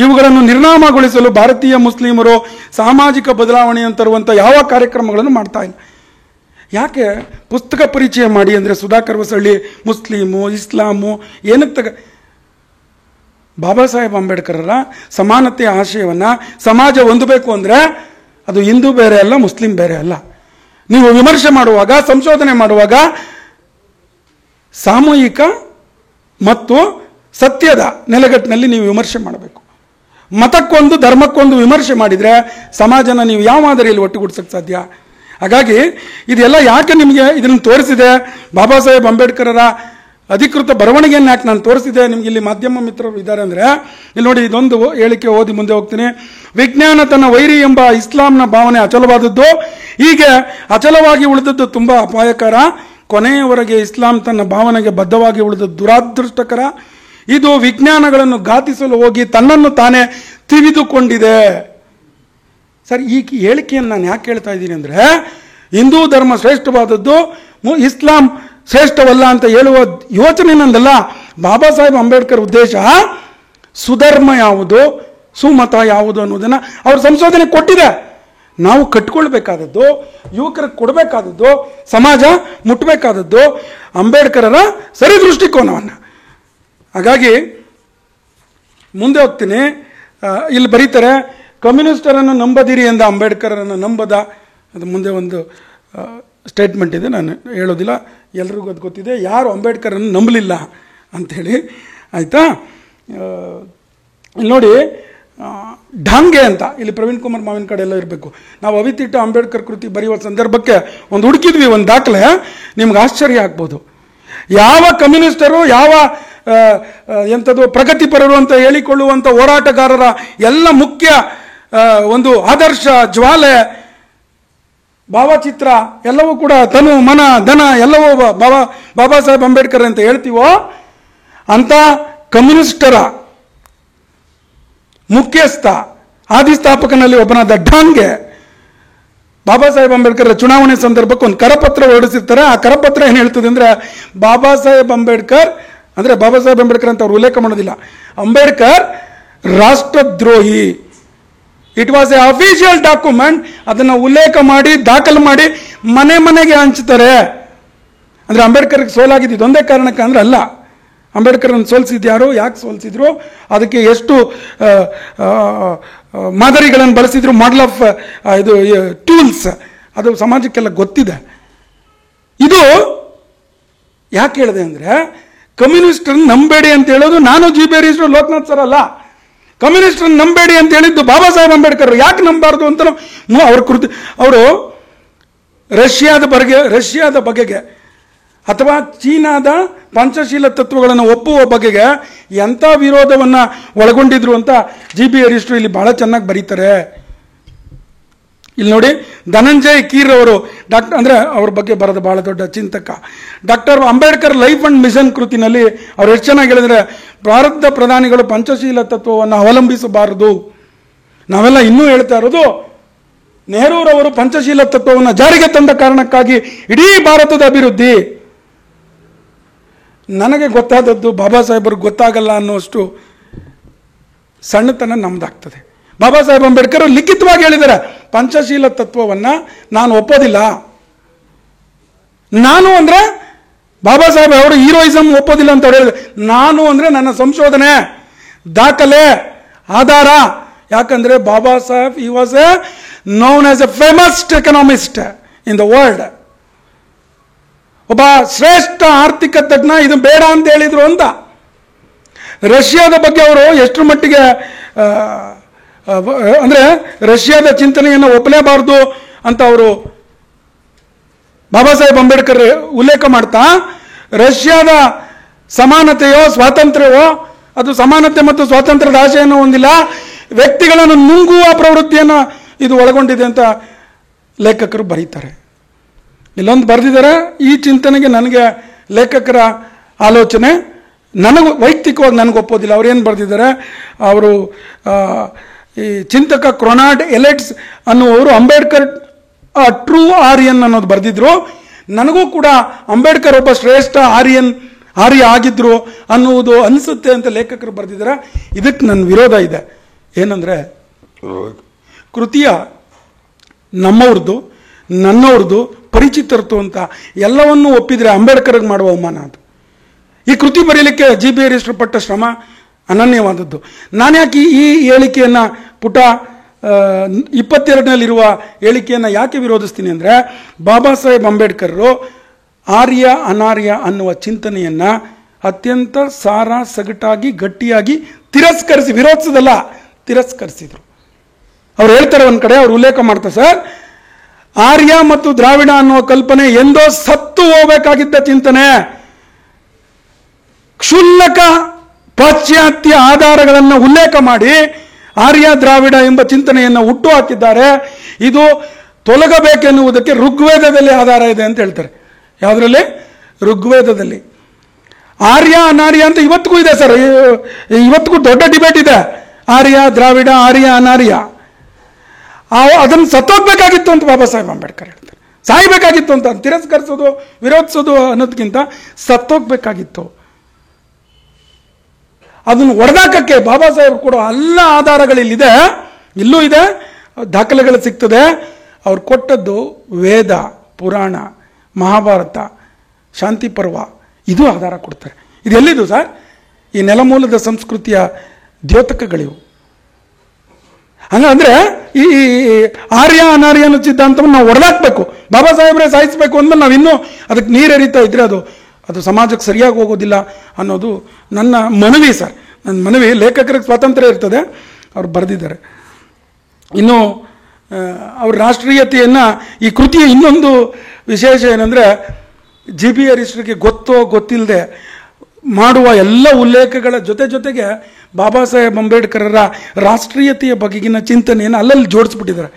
Speaker 3: ಇವುಗಳನ್ನು ನಿರ್ನಾಮಗೊಳಿಸಲು ಭಾರತೀಯ ಮುಸ್ಲಿಮರು ಸಾಮಾಜಿಕ ಬದಲಾವಣೆಯನ್ನು ತರುವಂಥ ಯಾವ ಕಾರ್ಯಕ್ರಮಗಳನ್ನು ಮಾಡ್ತಾ ಇಲ್ಲ. ಯಾಕೆ ಪುಸ್ತಕ ಪರಿಚಯ ಮಾಡಿ ಅಂದರೆ ಸುಧಾಕರ್ ಹೊಸಳ್ಳಿ ಮುಸ್ಲಿಮು, ಇಸ್ಲಾಮು ಏನಕ್ಕೆ ಬಾಬಾ ಸಾಹೇಬ್ ಅಂಬೇಡ್ಕರರ ಸಮಾನತೆಯ ಆಶಯವನ್ನು ಸಮಾಜ ಹೊಂದಬೇಕು ಅಂದರೆ ಅದು ಹಿಂದೂ ಬೇರೆ ಅಲ್ಲ, ಮುಸ್ಲಿಂ ಬೇರೆ ಅಲ್ಲ. ನೀವು ವಿಮರ್ಶೆ ಮಾಡುವಾಗ, ಸಂಶೋಧನೆ ಮಾಡುವಾಗ ಸಾಮೂಹಿಕ ಮತ್ತು ಸತ್ಯದ ನೆಲೆಗಟ್ಟಿನಲ್ಲಿ ನೀವು ವಿಮರ್ಶೆ ಮಾಡಬೇಕು. ಮತಕ್ಕೊಂದು ಧರ್ಮಕ್ಕೊಂದು ವಿಮರ್ಶೆ ಮಾಡಿದರೆ ಸಮಾಜನ ನೀವು ಯಾವ ಮಾದರಿಯಲ್ಲಿ ಒಟ್ಟುಗೂಡಿಸೋಕ್ಕೆ ಸಾಧ್ಯ? ಹಾಗಾಗಿ ಇದೆಲ್ಲ ಯಾಕೆ ನಿಮಗೆ ಇದನ್ನು ತೋರಿಸಿದೆ? ಬಾಬಾ ಸಾಹೇಬ್ ಅಂಬೇಡ್ಕರರ ಅಧಿಕೃತ ಬರವಣಿಗೆಯನ್ನು ಯಾಕೆ ನಾನು ತೋರಿಸಿದೆ? ನಿಮ್ಗೆ ಇಲ್ಲಿ ಮಾಧ್ಯಮ ಮಿತ್ರರು ಇದ್ದಾರೆ ಅಂದರೆ ಇಲ್ಲಿ ನೋಡಿ, ಇದೊಂದು ಹೇಳಿಕೆ ಓದಿ ಮುಂದೆ ಹೋಗ್ತೀನಿ. ವಿಜ್ಞಾನ ತನ್ನ ವೈರಿ ಎಂಬ ಇಸ್ಲಾಂನ ಭಾವನೆ ಅಚಲವಾದದ್ದು, ಹೀಗೆ ಅಚಲವಾಗಿ ಉಳಿದದ್ದು ತುಂಬ ಅಪಾಯಕರ. ಕೊನೆಯವರೆಗೆ ಇಸ್ಲಾಂ ತನ್ನ ಭಾವನೆಗೆ ಬದ್ಧವಾಗಿ ಉಳಿದದ್ದು ದುರಾದೃಷ್ಟಕರ. ಇದು ವಿಜ್ಞಾನಗಳನ್ನು ಘಾತಿಸಲು ಹೋಗಿ ತನ್ನನ್ನು ತಾನೇ ತಿವಿದುಕೊಂಡಿದೆ. ಸರ್, ಈ ಹೇಳಿಕೆಯನ್ನು ನಾನು ಯಾಕೆ ಹೇಳ್ತಾ ಇದ್ದೀನಿ ಅಂದರೆ, ಹಿಂದೂ ಧರ್ಮ ಶ್ರೇಷ್ಠವಾದದ್ದು, ಇಸ್ಲಾಂ ಶ್ರೇಷ್ಠವಲ್ಲ ಅಂತ ಹೇಳುವ ಯೋಚನೆ ನಂದಲ್ಲ. ಬಾಬಾ ಸಾಹೇಬ್ ಅಂಬೇಡ್ಕರ್ ಉದ್ದೇಶ ಸುಧರ್ಮ ಯಾವುದು, ಸುಮತ ಯಾವುದು ಅನ್ನೋದನ್ನು ಅವ್ರ ಸಂಶೋಧನೆ ಕೊಟ್ಟಿದೆ. ನಾವು ಕಟ್ಕೊಳ್ಬೇಕಾದದ್ದು, ಯುವಕರಿಗೆ ಕೊಡಬೇಕಾದದ್ದು, ಸಮಾಜ ಮುಟ್ಟಬೇಕಾದದ್ದು ಅಂಬೇಡ್ಕರರ ಸರಿ ದೃಷ್ಟಿಕೋನವನ್ನು. ಹಾಗಾಗಿ ಮುಂದೆ ಹೋಗ್ತೀನಿ. ಇಲ್ಲಿ ಬರೀತಾರೆ, ಕಮ್ಯುನಿಸ್ಟರನ್ನು ನಂಬದಿರಿ ಎಂದ ಅಂಬೇಡ್ಕರನ್ನು ನಂಬದ. ಅದು ಮುಂದೆ ಒಂದು ಸ್ಟೇಟ್ಮೆಂಟ್ ಇದೆ, ನಾನು ಹೇಳೋದಿಲ್ಲ, ಎಲ್ರಿಗೂ ಅದು ಗೊತ್ತಿದೆ. ಯಾರು ಅಂಬೇಡ್ಕರನ್ನು ನಂಬಲಿಲ್ಲ ಅಂಥೇಳಿ, ಆಯಿತಾ? ಇಲ್ಲಿ ನೋಡಿ, ಢಾಂಗೆ ಅಂತ ಇಲ್ಲಿ ಪ್ರವೀಣ್ ಕುಮಾರ್ ಮಾವಿನ ಕಡೆ ಎಲ್ಲ ಇರಬೇಕು. ನಾವು ಅವಿತಿಟ್ಟ ಅಂಬೇಡ್ಕರ್ ಕೃತಿ ಬರೆಯುವ ಸಂದರ್ಭಕ್ಕೆ ಒಂದು ಹುಡುಕಿದ್ವಿ, ಒಂದು ದಾಖಲೆ. ನಿಮ್ಗೆ ಆಶ್ಚರ್ಯ ಆಗ್ಬೋದು. ಯಾವ ಕಮ್ಯುನಿಸ್ಟರು, ಯಾವ ಎಂಥದ್ದು ಪ್ರಗತಿಪರರು ಅಂತ ಹೇಳಿಕೊಳ್ಳುವಂಥ ಹೋರಾಟಗಾರರ ಎಲ್ಲ ಮುಖ್ಯ ಒಂದು ಆದರ್ಶ ಜ್ವಾಲೆ, ಭಾವಚಿತ್ರ ಎಲ್ಲವೂ ಕೂಡ ತನು ಮನ ಧನ ಎಲ್ಲವೂ ಬಾಬಾ ಸಾಹೇಬ್ ಅಂಬೇಡ್ಕರ್ ಅಂತ ಹೇಳ್ತೀವೋ, ಅಂತ ಕಮ್ಯುನಿಸ್ಟರ ಮುಖ್ಯಸ್ಥ ಆದಿಸ್ಥಾಪಕನಲ್ಲಿ ಒಬ್ಬನಾದ ಢಾಂಗೆ ಬಾಬಾ ಸಾಹೇಬ್ ಅಂಬೇಡ್ಕರ್ ಚುನಾವಣೆ ಸಂದರ್ಭಕ್ಕೆ ಒಂದು ಕರಪತ್ರ ಹೊರಡಿಸಿರ್ತಾರೆ. ಆ ಕರಪತ್ರ ಏನು ಹೇಳ್ತದೆ ಅಂದರೆ, ಬಾಬಾ ಸಾಹೇಬ್ ಅಂಬೇಡ್ಕರ್ ಅಂದರೆ ಬಾಬಾ ಸಾಹೇಬ್ ಅಂಬೇಡ್ಕರ್ ಅಂತ ಅವ್ರು ಉಲ್ಲೇಖ ಮಾಡೋದಿಲ್ಲ, ಅಂಬೇಡ್ಕರ್ ರಾಷ್ಟ್ರದ್ರೋಹಿ. It was a official document. ಅದನ್ನು ಉಲ್ಲೇಖ ಮಾಡಿ ದಾಖಲು ಮಾಡಿ ಮನೆ ಮನೆಗೆ ಹಂಚ್ತಾರೆ. ಅಂದರೆ ಅಂಬೇಡ್ಕರ್ಗೆ ಸೋಲಾಗಿದ್ದು ಇದೊಂದೇ ಕಾರಣಕ್ಕೆ ಅಂದರೆ ಅಲ್ಲ. ಅಂಬೇಡ್ಕರ್ನ ಸೋಲಿಸಿದ್ಯಾರು, ಯಾಕೆ ಸೋಲಿಸಿದ್ರು, ಅದಕ್ಕೆ ಎಷ್ಟು ಮಾದರಿಗಳನ್ನು ಬಳಸಿದ್ರು, ಮಾಡೆಲ್ ಆಫ್ ಇದು ಟೂಲ್ಸ್, ಅದು ಸಮಾಜಕ್ಕೆಲ್ಲ ಗೊತ್ತಿದೆ. ಇದು ಯಾಕೆ ಹೇಳಿದೆ ಅಂದರೆ, ಕಮ್ಯುನಿಸ್ಟರನ್ನು ನಂಬೇಡಿ ಅಂತ ಹೇಳೋದು ನಾನು ಜಿ.ಬಿ. ಲೋಕನಾಥ್ ಸರ್ ಅಲ್ಲ. ಕಮ್ಯುನಿಸ್ಟರನ್ನು ನಂಬೇಡಿ ಅಂತ ಹೇಳಿದ್ದು ಬಾಬಾ ಸಾಹೇಬ್ ಅಂಬೇಡ್ಕರ್. ಯಾಕೆ ನಂಬಾರ್ದು ಅಂತ ಅವ್ರ ಕೃತಿ, ಅವರು ರಷ್ಯಾದ ಬಗೆಗೆ ಅಥವಾ ಚೀನಾದ ಪಂಚಶೀಲ ತತ್ವಗಳನ್ನು ಒಪ್ಪುವ ಬಗೆಗೆ ಎಂಥ ವಿರೋಧವನ್ನು ಒಳಗೊಂಡಿದ್ರು ಅಂತ ಜಿ.ಬಿ. ಇಲ್ಲಿ ಬಹಳ ಚೆನ್ನಾಗಿ ಬರೀತಾರೆ. ಇಲ್ಲಿ ನೋಡಿ, ಧನಂಜಯ್ ಕೀರ್ ಅವರು ಅಂದರೆ ಅವ್ರ ಬಗ್ಗೆ ಬರೆದ ಬಹಳ ದೊಡ್ಡ ಚಿಂತಕ. Doctor Ambedkar life and mission ಕೃತಿನಲ್ಲಿ ಅವ್ರು ಎಷ್ಟು ಚೆನ್ನಾಗಿ ಹೇಳಿದ್ರೆ, ಭಾರತದ ಪ್ರಧಾನಿಗಳು ಪಂಚಶೀಲ ತತ್ವವನ್ನು ಅವಲಂಬಿಸಬಾರದು. ನಾವೆಲ್ಲ ಇನ್ನೂ ಹೇಳ್ತಾ ಇರೋದು, ನೆಹರೂರವರು ಪಂಚಶೀಲ ತತ್ವವನ್ನು ಜಾರಿಗೆ ತಂದ ಕಾರಣಕ್ಕಾಗಿ ಇಡೀ ಭಾರತದ ಅಭಿವೃದ್ಧಿ. ನನಗೆ ಗೊತ್ತಾದದ್ದು ಬಾಬಾ ಸಾಹೇಬರಿಗೆ ಗೊತ್ತಾಗಲ್ಲ ಅನ್ನುವಷ್ಟು ಸಣ್ಣತನ ನಮ್ದಾಗ್ತದೆ. ಬಾಬಾ ಸಾಹೇಬ್ ಅಂಬೇಡ್ಕರ್ ಲಿಖಿತವಾಗಿ ಹೇಳಿದ್ದಾರೆ, ಪಂಚಶೀಲ ತತ್ವವನ್ನು ನಾನು ಒಪ್ಪೋದಿಲ್ಲ. ನಾನು ಅಂದರೆ ಬಾಬಾ ಸಾಹೇಬ್ ಅವರು ಹೀರೋಯಿಸಮ್ ಒಪ್ಪೋದಿಲ್ಲ ಅಂತ ಹೇಳಿದ್ರೆ, ನಾನು ಅಂದರೆ ನನ್ನ ಸಂಶೋಧನೆ, ದಾಖಲೆ, ಆಧಾರ. ಯಾಕಂದರೆ ಬಾಬಾ ಸಾಹೇಬ್ ಈ was A known as A famous economist in the world. ಒಬ್ಬ ಶ್ರೇಷ್ಠ ಆರ್ಥಿಕ ತಜ್ಞ. ಇದು ಬೇಡ ಅಂತ ಹೇಳಿದ್ರು ಅಂತ. ರಷ್ಯಾದ ಬಗ್ಗೆ ಅವರು ಎಷ್ಟರ ಮಟ್ಟಿಗೆ ಅಂದರೆ ರಷ್ಯಾದ ಚಿಂತನೆಯನ್ನು ಒಪ್ಪಲೇಬಾರದು ಅಂತ ಅವರು ಬಾಬಾ ಸಾಹೇಬ್ ಅಂಬೇಡ್ಕರ್ ಉಲ್ಲೇಖ ಮಾಡ್ತಾ, ರಷ್ಯಾದ ಸಮಾನತೆಯೋ ಸ್ವಾತಂತ್ರ್ಯವೋ, ಅದು ಸಮಾನತೆ ಮತ್ತು ಸ್ವಾತಂತ್ರ್ಯದ ಆಶೆಯನ್ನು ಹೊಂದಿಲ್ಲ, ವ್ಯಕ್ತಿಗಳನ್ನು ನುಂಗುವ ಪ್ರವೃತ್ತಿಯನ್ನು ಇದು ಒಳಗೊಂಡಿದೆ ಅಂತ ಲೇಖಕರು ಬರೀತಾರೆ. ಇಲ್ಲೊಂದು ಬರೆದಿದ್ದಾರೆ. ಈ ಚಿಂತನೆಗೆ ನನಗೆ ಲೇಖಕರ ಆಲೋಚನೆ ನನಗೆ ವೈಯಕ್ತಿಕವಾಗಿ ನನಗೆ ಒಪ್ಪೋದಿಲ್ಲ. ಅವ್ರೇನು ಬರೆದಿದ್ದಾರೆ, ಅವರು ಈ ಚಿಂತಕ ಕ್ರೊನಾಲ್ಡ್ ಎಲೆಟ್ಸ್ ಅನ್ನುವರು ಅಂಬೇಡ್ಕರ್ ಟ್ರೂ ಆರ್ಯನ್ ಅನ್ನೋದು ಬರೆದಿದ್ರು. ನನಗೂ ಕೂಡ ಅಂಬೇಡ್ಕರ್ ಒಬ್ಬ ಶ್ರೇಷ್ಠ ಆರ್ಯ ಆಗಿದ್ರು ಅನ್ನುವುದು ಅನಿಸುತ್ತೆ ಅಂತ ಲೇಖಕರು ಬರೆದಿದ್ದಾರೆ. ಇದಕ್ಕೆ ನನ್ನ ವಿರೋಧ ಇದೆ. ಏನಂದರೆ, ಕೃತಿಯ ನಮ್ಮವ್ರದ್ದು ನನ್ನವ್ರದ್ದು ಪರಿಚಿತರ್ತು ಅಂತ ಎಲ್ಲವನ್ನೂ ಒಪ್ಪಿದರೆ ಅಂಬೇಡ್ಕರ್ಗೆ ಮಾಡುವ ಅವಮಾನ ಅದು. ಈ ಕೃತಿ ಬರೀಲಿಕ್ಕೆ ಜಿ.ಬಿ. ಪಟ್ಟ ಶ್ರಮ ಅನನ್ಯವಾದದ್ದು. ನಾನು ಯಾಕೆ ಈ ಹೇಳಿಕೆಯನ್ನು ಪುಟ 22ನಲ್ಲಿರುವ ಹೇಳಿಕೆಯನ್ನು ಯಾಕೆ ವಿರೋಧಿಸ್ತೀನಿ ಅಂದರೆ, ಬಾಬಾ ಸಾಹೇಬ್ ಅಂಬೇಡ್ಕರ್ರು ಆರ್ಯ ಅನಾರ್ಯ ಅನ್ನುವ ಚಿಂತನೆಯನ್ನು ಅತ್ಯಂತ ಸಾರ ಸಗಟಾಗಿ ಗಟ್ಟಿಯಾಗಿ ವಿರೋಧಿಸೋದಲ್ಲ, ತಿರಸ್ಕರಿಸಿದರು. ಅವ್ರು ಹೇಳ್ತಾರೆ ಒಂದು ಕಡೆ, ಅವ್ರು ಉಲ್ಲೇಖ ಮಾಡ್ತಾರೆ, ಸರ್, ಆರ್ಯ ಮತ್ತು ದ್ರಾವಿಡ ಅನ್ನುವ ಕಲ್ಪನೆ ಎಂದೋ ಸತ್ತು ಹೋಗಬೇಕಾಗಿದ್ದ ಚಿಂತನೆ. ಕ್ಷುಲ್ಲಕ ಪಾಶ್ಚಾತ್ಯ ಆಧಾರಗಳನ್ನು ಉಲ್ಲೇಖ ಮಾಡಿ ಆರ್ಯ ದ್ರಾವಿಡ ಎಂಬ ಚಿಂತನೆಯನ್ನು ಹುಟ್ಟು ಹಾಕಿದ್ದಾರೆ. ಇದು ತೊಲಗಬೇಕೆನ್ನುವುದಕ್ಕೆ ಋಗ್ವೇದದಲ್ಲಿ ಆಧಾರ ಇದೆ ಅಂತ ಹೇಳ್ತಾರೆ. ಯಾವುದರಲ್ಲಿ? ಋಗ್ವೇದದಲ್ಲಿ. ಆರ್ಯ ಅನಾರ್ಯ ಅಂತ ಇವತ್ತಿಗೂ ಇದೆ ಸರ್, ಇವತ್ತಿಗೂ ದೊಡ್ಡ ಡಿಬೇಟ್ ಇದೆ. ಆರ್ಯ ದ್ರಾವಿಡ, ಆರ್ಯ ಅನಾರ್ಯ. ಅದನ್ನು ಸತ್ತೋಗ್ಬೇಕಾಗಿತ್ತು ಅಂತ ಬಾಬಾ ಸಾಹೇಬ್ ಅಂಬೇಡ್ಕರ್ ಹೇಳ್ತಾರೆ. ಸಾಯ್ಬೇಕಾಗಿತ್ತು ಅಂತ, ತಿರಸ್ಕರಿಸೋದು ವಿರೋಧಿಸೋದು ಅನ್ನೋದಕ್ಕಿಂತ ಸತ್ತೋಗ್ಬೇಕಾಗಿತ್ತು. ಅದನ್ನು ಹೊಡೆದಾಕಕ್ಕೆ ಬಾಬಾ ಸಾಹೇಬ್ ಕೂಡ ಎಲ್ಲ ಆಧಾರಗಳಿಲ್ಲಿದೆ, ಇಲ್ಲೂ ಇದೆ, ದಾಖಲೆಗಳು ಸಿಗ್ತದೆ. ಅವ್ರು ಕೊಟ್ಟದ್ದು ವೇದ, ಪುರಾಣ, ಮಹಾಭಾರತ, ಶಾಂತಿ ಪರ್ವ, ಇದು ಆಧಾರ ಕೊಡ್ತಾರೆ. ಇದು ಎಲ್ಲಿದು ಸರ್? ಈ ನೆಲಮೂಲದ ಸಂಸ್ಕೃತಿಯ ದ್ಯೋತಕಗಳಿವು. ಹಂಗಂದ್ರೆ ಈ ಆರ್ಯ ಅನಾರ್ಯ ಅನ್ನೋ ಸಿದ್ಧಾಂತವನ್ನು ನಾವು ಹೊಡೆದಾಕ್ಬೇಕು, ಬಾಬಾ ಸಾಹೇಬ್ರೆ ಸಾಯಿಸಬೇಕು ಅಂದ್ಮೇಲೆ ನಾವು ಇನ್ನೂ ಅದಕ್ಕೆ ನೀರೆರಿತಾ ಇದ್ರೆ ಅದು ಸಮಾಜಕ್ಕೆ ಸರಿಯಾಗಿ ಹೋಗೋದಿಲ್ಲ ಅನ್ನೋದು ನನ್ನ ಮನವಿ ಸರ್. ನನ್ನ ಮನವಿ. ಲೇಖಕರಿಗೆ ಸ್ವಾತಂತ್ರ್ಯ ಇರ್ತದೆ, ಅವ್ರು ಬರೆದಿದ್ದಾರೆ. ಇನ್ನು ಅವ್ರ ರಾಷ್ಟ್ರೀಯತೆಯನ್ನು, ಈ ಕೃತಿಯ ಇನ್ನೊಂದು ವಿಶೇಷ ಏನಂದರೆ, ಜಿ ಬಿ ಹರೀಶ್ರಿಗೆ ಗೊತ್ತೋ ಗೊತ್ತಿಲ್ಲದೆ ಮಾಡುವ ಎಲ್ಲ ಉಲ್ಲೇಖಗಳ ಜೊತೆಗೆ ಬಾಬಾ ಸಾಹೇಬ್ ಅಂಬೇಡ್ಕರರ ರಾಷ್ಟ್ರೀಯತೆಯ ಬಗೆಗಿನ ಚಿಂತನೆಯನ್ನು ಅಲ್ಲಲ್ಲಿ ಜೋಡಿಸ್ಬಿಟ್ಟಿದ್ದಾರೆ.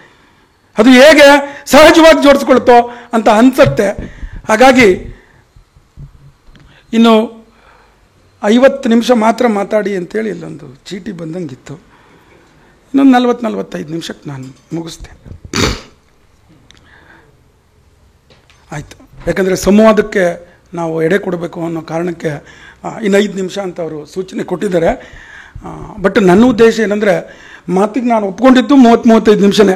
Speaker 3: ಅದು ಹೇಗೆ ಸಹಜವಾಗಿ ಜೋಡಿಸ್ಕೊಳ್ತೋ ಅಂತ ಅನ್ಸತ್ತೆ. ಹಾಗಾಗಿ ಇನ್ನು 50 ನಿಮಿಷ ಮಾತ್ರ ಮಾತಾಡಿ ಅಂತೇಳಿ ಇಲ್ಲೊಂದು ಚೀಟಿ ಬಂದಂಗಿತ್ತು. ಇನ್ನೊಂದು 40-45 ನಿಮಿಷಕ್ಕೆ ನಾನು ಮುಗಿಸ್ತೇನೆ. ಆಯಿತು, ಯಾಕಂದರೆ ಸಂವಾದಕ್ಕೆ ನಾವು ಎಡೆ ಕೊಡಬೇಕು ಅನ್ನೋ ಕಾರಣಕ್ಕೆ ಇನ್ನು 5 ನಿಮಿಷ ಅಂತ ಅವರು ಸೂಚನೆ ಕೊಟ್ಟಿದ್ದಾರೆ. ಬಟ್ ನನ್ನ ಉದ್ದೇಶ ಏನಂದರೆ, ಮಾತಿಗೆ ನಾನು ಒಪ್ಕೊಂಡಿದ್ದು 30-35 ನಿಮಿಷನೇ.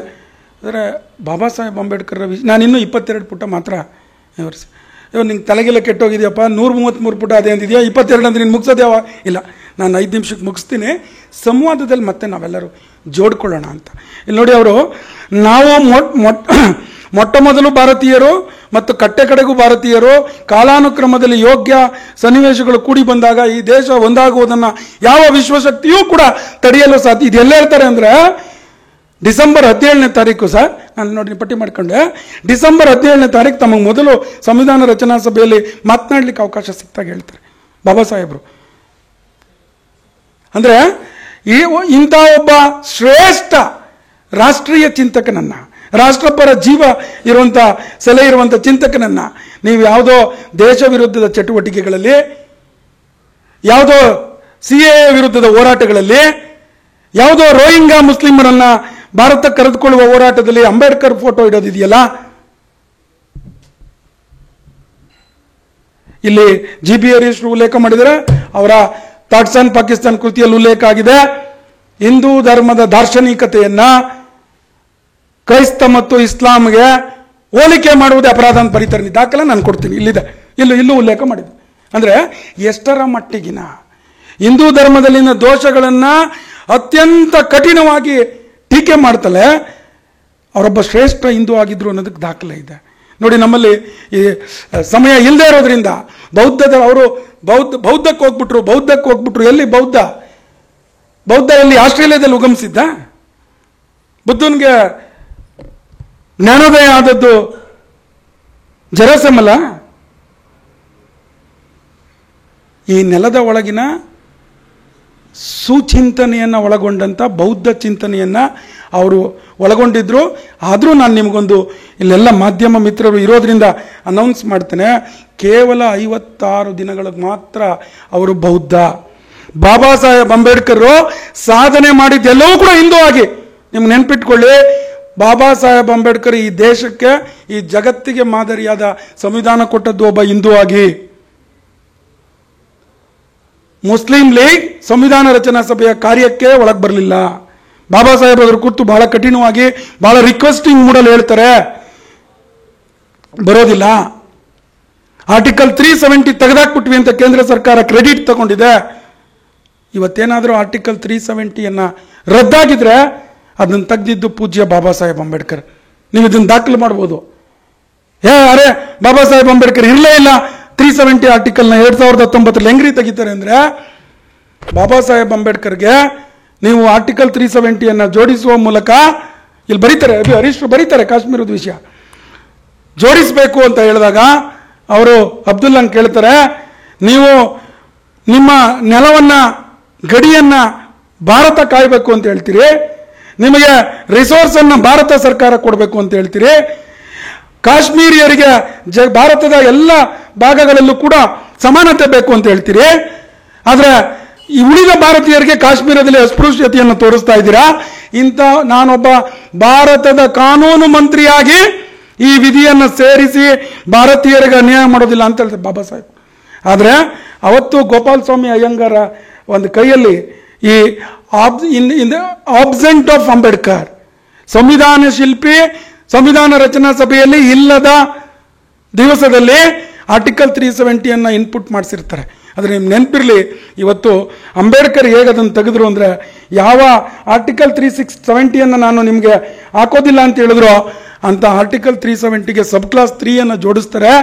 Speaker 3: ಅಂದರೆ ಬಾಬಾ ಸಾಹೇಬ್ ಅಂಬೇಡ್ಕರ್ ನಾನು ಇನ್ನೂ 22 ಪುಟ ಮಾತ್ರ ವಿವರಿಸಿ. ನಿಂಗೆ ತಲೆಗೆಲ್ಲ ಕೆಟ್ಟೋಗಿದೆಯಪ್ಪ, 133 ಪುಟ ಅದೇ ಅಂದಿದೆಯಾ, 22 ಅಂದ್ರೆ ನೀನು ಮುಗಿಸೋದ್ಯಾವ? ಇಲ್ಲ, ನಾನು 5 ನಿಮಿಷಕ್ಕೆ ಮುಗಿಸ್ತೀನಿ. ಸಂವಾದದಲ್ಲಿ ಮತ್ತೆ ನಾವೆಲ್ಲರೂ ಜೋಡ್ಕೊಳ್ಳೋಣ ಅಂತ. ಇಲ್ಲಿ ನೋಡಿ, ಅವರು ನಾವು ಮೊಟ್ಟ ಮೊದಲು ಭಾರತೀಯರು ಮತ್ತು ಕಟ್ಟೆ ಕಡೆಗೂ ಭಾರತೀಯರು, ಕಾಲಾನುಕ್ರಮದಲ್ಲಿ ಯೋಗ್ಯ ಸನ್ನಿವೇಶಗಳು ಕೂಡಿ ಬಂದಾಗ ಈ ದೇಶ ಒಂದಾಗುವುದನ್ನು ಯಾವ ವಿಶ್ವಶಕ್ತಿಯೂ ಕೂಡ ತಡೆಯಲು ಸಾಧ್ಯ. ಇದೆಲ್ಲ ಹೇಳ್ತಾರೆ ಅಂದರೆ ಡಿಸೆಂಬರ್ 17ನೇ ತಾರೀಕು ಸರ್, ನಾನು ನೋಡಿ ಪಟ್ಟಿ ಮಾಡ್ಕೊಂಡೆ. ಡಿಸೆಂಬರ್ 17ನೇ ತಾರೀಕು ತಮಗೆ ಮೊದಲು ಸಂವಿಧಾನ ರಚನಾ ಸಭೆಯಲ್ಲಿ ಮಾತನಾಡಲಿಕ್ಕೆ ಅವಕಾಶ ಸಿಕ್ತಾಗ ಹೇಳ್ತಾರೆ ಬಾಬಾ ಸಾಹೇಬರು. ಅಂದರೆ ಇಂಥ ಒಬ್ಬ ಶ್ರೇಷ್ಠ ರಾಷ್ಟ್ರೀಯ ಚಿಂತಕನನ್ನ, ರಾಷ್ಟ್ರಪರ ಜೀವ ಇರುವಂಥ ಸೆಲೆ ಇರುವಂಥ ಚಿಂತಕನನ್ನ ನೀವು ಯಾವುದೋ ದೇಶ ವಿರುದ್ಧದ ಚಟುವಟಿಕೆಗಳಲ್ಲಿ, ಯಾವುದೋ CAA ವಿರುದ್ಧದ ಹೋರಾಟಗಳಲ್ಲಿ, ಯಾವುದೋ ರೋಹಿಂಗ್ಯಾ ಮುಸ್ಲಿಮರನ್ನ ಭಾರತಕ್ಕೆ ಕರೆದುಕೊಳ್ಳುವ ಹೋರಾಟದಲ್ಲಿ ಅಂಬೇಡ್ಕರ್ ಫೋಟೋ ಇಡೋದಿದೆಯಲ್ಲ, ಇಲ್ಲಿ ಜಿ ಬಿ ಹರೀಶ್ ಉಲ್ಲೇಖ ಮಾಡಿದರೆ ಅವರ ಥಾಟ್ಸ್ ಆನ್ ಪಾಕಿಸ್ತಾನ್ ಕೃತಿಯಲ್ಲಿ ಉಲ್ಲೇಖ ಆಗಿದೆ. ಹಿಂದೂ ಧರ್ಮದ ದಾರ್ಶನಿಕತೆಯನ್ನ ಕ್ರೈಸ್ತ ಮತ್ತು ಇಸ್ಲಾಂಗೆ ಹೋಲಿಕೆ ಮಾಡುವುದೇ ಅಪರಾಧ ಅಂತ ಬರೀತಾರೆ. ದಾಖಲೆ ನಾನು ಕೊಡ್ತೀನಿ, ಇಲ್ಲಿದೆ, ಇಲ್ಲೂ ಉಲ್ಲೇಖ ಮಾಡಿದೆ. ಅಂದರೆ ಎಷ್ಟರ ಮಟ್ಟಿಗಿನ ಹಿಂದೂ ಧರ್ಮದಲ್ಲಿನ ದೋಷಗಳನ್ನು ಅತ್ಯಂತ ಕಠಿಣವಾಗಿ ಟೀಕೆ ಮಾಡ್ತಲೇ ಅವರೊಬ್ಬ ಶ್ರೇಷ್ಠ ಹಿಂದೂ ಆಗಿದ್ರು ಅನ್ನೋದಕ್ಕೆ ದಾಖಲೆ ಇದೆ. ನೋಡಿ, ನಮ್ಮಲ್ಲಿ ಈ ಸಮಯ ಇಲ್ಲದೆ ಇರೋದ್ರಿಂದ ಅವರು ಬೌದ್ಧಕ್ಕೆ ಹೋಗ್ಬಿಟ್ರು. ಎಲ್ಲಿ ಬೌದ್ಧ ಎಲ್ಲಿ? ಆಸ್ಟ್ರೇಲಿಯಾದಲ್ಲಿ ಉಗಮಿಸಿದ್ದ. ಬುದ್ಧನಿಗೆ ಜ್ಞಾನೋದಯ ಆದದ್ದು ಜೆರೂಸಲೇಮ್. ಈ ನೆಲದ ಒಳಗಿನ ಸುಚಿಂತನೆಯನ್ನು ಒಳಗೊಂಡಂಥ ಬೌದ್ಧ ಚಿಂತನೆಯನ್ನು ಅವರು ಒಳಗೊಂಡಿದ್ರು. ಆದರೂ ನಾನು ನಿಮಗೊಂದು ಇಲ್ಲೆಲ್ಲ ಮಾಧ್ಯಮ ಮಿತ್ರರು ಇರೋದ್ರಿಂದ ಅನೌನ್ಸ್ ಮಾಡ್ತೇನೆ, ಕೇವಲ 56 ದಿನಗಳಿಗೆ ಮಾತ್ರ ಅವರು ಬೌದ್ಧ. ಬಾಬಾ ಸಾಹೇಬ್ ಅಂಬೇಡ್ಕರ್ ಸಾಧನೆ ಮಾಡಿದ್ದೆಲ್ಲವೂ ಕೂಡ ಹಿಂದೂ ಆಗಿ. ನಿಮ್ಗೆ ನೆನ್ಪಿಟ್ಕೊಳ್ಳಿ, ಬಾಬಾ ಸಾಹೇಬ್ ಅಂಬೇಡ್ಕರ್ ಈ ದೇಶಕ್ಕೆ, ಈ ಜಗತ್ತಿಗೆ ಮಾದರಿಯಾದ ಸಂವಿಧಾನ ಕೊಟ್ಟದ್ದು ಒಬ್ಬ ಹಿಂದೂ ಆಗಿ. ಮುಸ್ಲಿಂ ಲೀಗ್ ಸಂವಿಧಾನ ರಚನಾ ಸಭೆಯ ಕಾರ್ಯಕ್ಕೆ ಒಳಗೆ ಬರಲಿಲ್ಲ. ಬಾಬಾ ಸಾಹೇಬ್ ಅದರ ಕುರಿತು ಬಹಳ ಕಠಿಣವಾಗಿ, ಬಹಳ ರಿಕ್ವೆಸ್ಟಿಂಗ್ ಮೂಡಲ್ಲಿ ಹೇಳ್ತಾರೆ, ಬರೋದಿಲ್ಲ. ಆರ್ಟಿಕಲ್ 370 ತೆಗೆದಾಕ್ಬಿಟ್ವಿ ಅಂತ ಕೇಂದ್ರ ಸರ್ಕಾರ ಕ್ರೆಡಿಟ್ ತಗೊಂಡಿದೆ. ಇವತ್ತೇನಾದರೂ ಆರ್ಟಿಕಲ್ 370 ರದ್ದಾಗಿದ್ರೆ ಅದನ್ನು ತೆಗೆದಿದ್ದು ಪೂಜ್ಯ ಬಾಬಾ ಸಾಹೇಬ್ ಅಂಬೇಡ್ಕರ್. ನೀವು ಇದನ್ನು ದಾಖಲು ಮಾಡ್ಬೋದು. ಅರೆ ಬಾಬಾ ಸಾಹೇಬ್ ಅಂಬೇಡ್ಕರ್ ಇರಲೇ ಇಲ್ಲ 370 ಆರ್ಟಿಕಲ್ನ 2019 ಹೆಂಗ್ರಿ ತೆಗಿತಾರೆ ಅಂದರೆ, ಬಾಬಾ ಸಾಹೇಬ್ ಅಂಬೇಡ್ಕರ್ಗೆ ನೀವು ಆರ್ಟಿಕಲ್ 370 ಜೋಡಿಸುವ ಮೂಲಕ ಇಲ್ಲಿ ಬರೀತಾರೆ, ಹರೀಶ್ ಬರೀತಾರೆ ಕಾಶ್ಮೀರದ ವಿಷಯ ಜೋಡಿಸಬೇಕು ಅಂತ ಹೇಳಿದಾಗ ಅವರು ಅಬ್ದುಲ್ಲನ್ ಕೇಳ್ತಾರೆ, ನೀವು ನಿಮ್ಮ ನೆಲವನ್ನ ಗಡಿಯನ್ನ ಭಾರತ ಕಾಯಬೇಕು ಅಂತ ಹೇಳ್ತೀರಿ, ನಿಮಗೆ ರಿಸೋರ್ಸ್ ಅನ್ನ ಭಾರತ ಸರ್ಕಾರ ಕೊಡಬೇಕು ಅಂತ ಹೇಳ್ತೀರಿ, ಕಾಶ್ಮೀರಿಯರಿಗೆ ಭಾರತದ ಎಲ್ಲ ಭಾಗಗಳಲ್ಲೂ ಕೂಡ ಸಮಾನತೆ ಬೇಕು ಅಂತ ಹೇಳ್ತೀರಿ, ಆದ್ರೆ ಈ ಉಳಿದ ಭಾರತೀಯರಿಗೆ ಕಾಶ್ಮೀರದಲ್ಲಿ ಅಸ್ಪೃಶ್ಯತೆಯನ್ನು ತೋರಿಸ್ತಾ ಇದ್ದೀರಾ. ಇಂಥ ನಾನೊಬ್ಬ ಭಾರತದ ಕಾನೂನು ಮಂತ್ರಿಯಾಗಿ ಈ ವಿಧಿಯನ್ನು ಸೇರಿಸಿ ಭಾರತೀಯರಿಗೆ ಅನ್ಯಾಯ ಮಾಡೋದಿಲ್ಲ ಅಂತ ಹೇಳ್ತಾರೆ ಬಾಬಾ ಸಾಹೇಬ್. ಆದರೆ ಅವತ್ತು ಗೋಪಾಲ್ ಸ್ವಾಮಿ ಅಯ್ಯಂಗಾರ ಒಂದು ಕೈಯಲ್ಲಿ ಈ ಆಬ್ಸೆಂಟ್ ಆಫ್ ಅಂಬೇಡ್ಕರ್, ಸಂವಿಧಾನ ಶಿಲ್ಪಿ ಸಂವಿಧಾನ ರಚನಾ ಸಭೆಯಲ್ಲಿ ಇಲ್ಲದ ದಿವಸದಲ್ಲಿ ಆರ್ಟಿಕಲ್ 370 ಇನ್ಪುಟ್ ಮಾಡಿಸಿರ್ತಾರೆ. ಆದರೆ ನಿಮ್ಗೆ ನೆನಪಿರಲಿ, ಇವತ್ತು ಅಂಬೇಡ್ಕರ್ ಹೇಗೆ ಅದನ್ನು ತೆಗೆದ್ರು ಅಂದರೆ, ಯಾವ ಆರ್ಟಿಕಲ್ 370 ನಾನು ನಿಮಗೆ ಹಾಕೋದಿಲ್ಲ ಅಂತ ಹೇಳಿದ್ರು ಅಂತ ಆರ್ಟಿಕಲ್ 370ಗೆ ಸಬ್ ಕ್ಲಾಸ್ 3 ಜೋಡಿಸ್ತಾರೆ.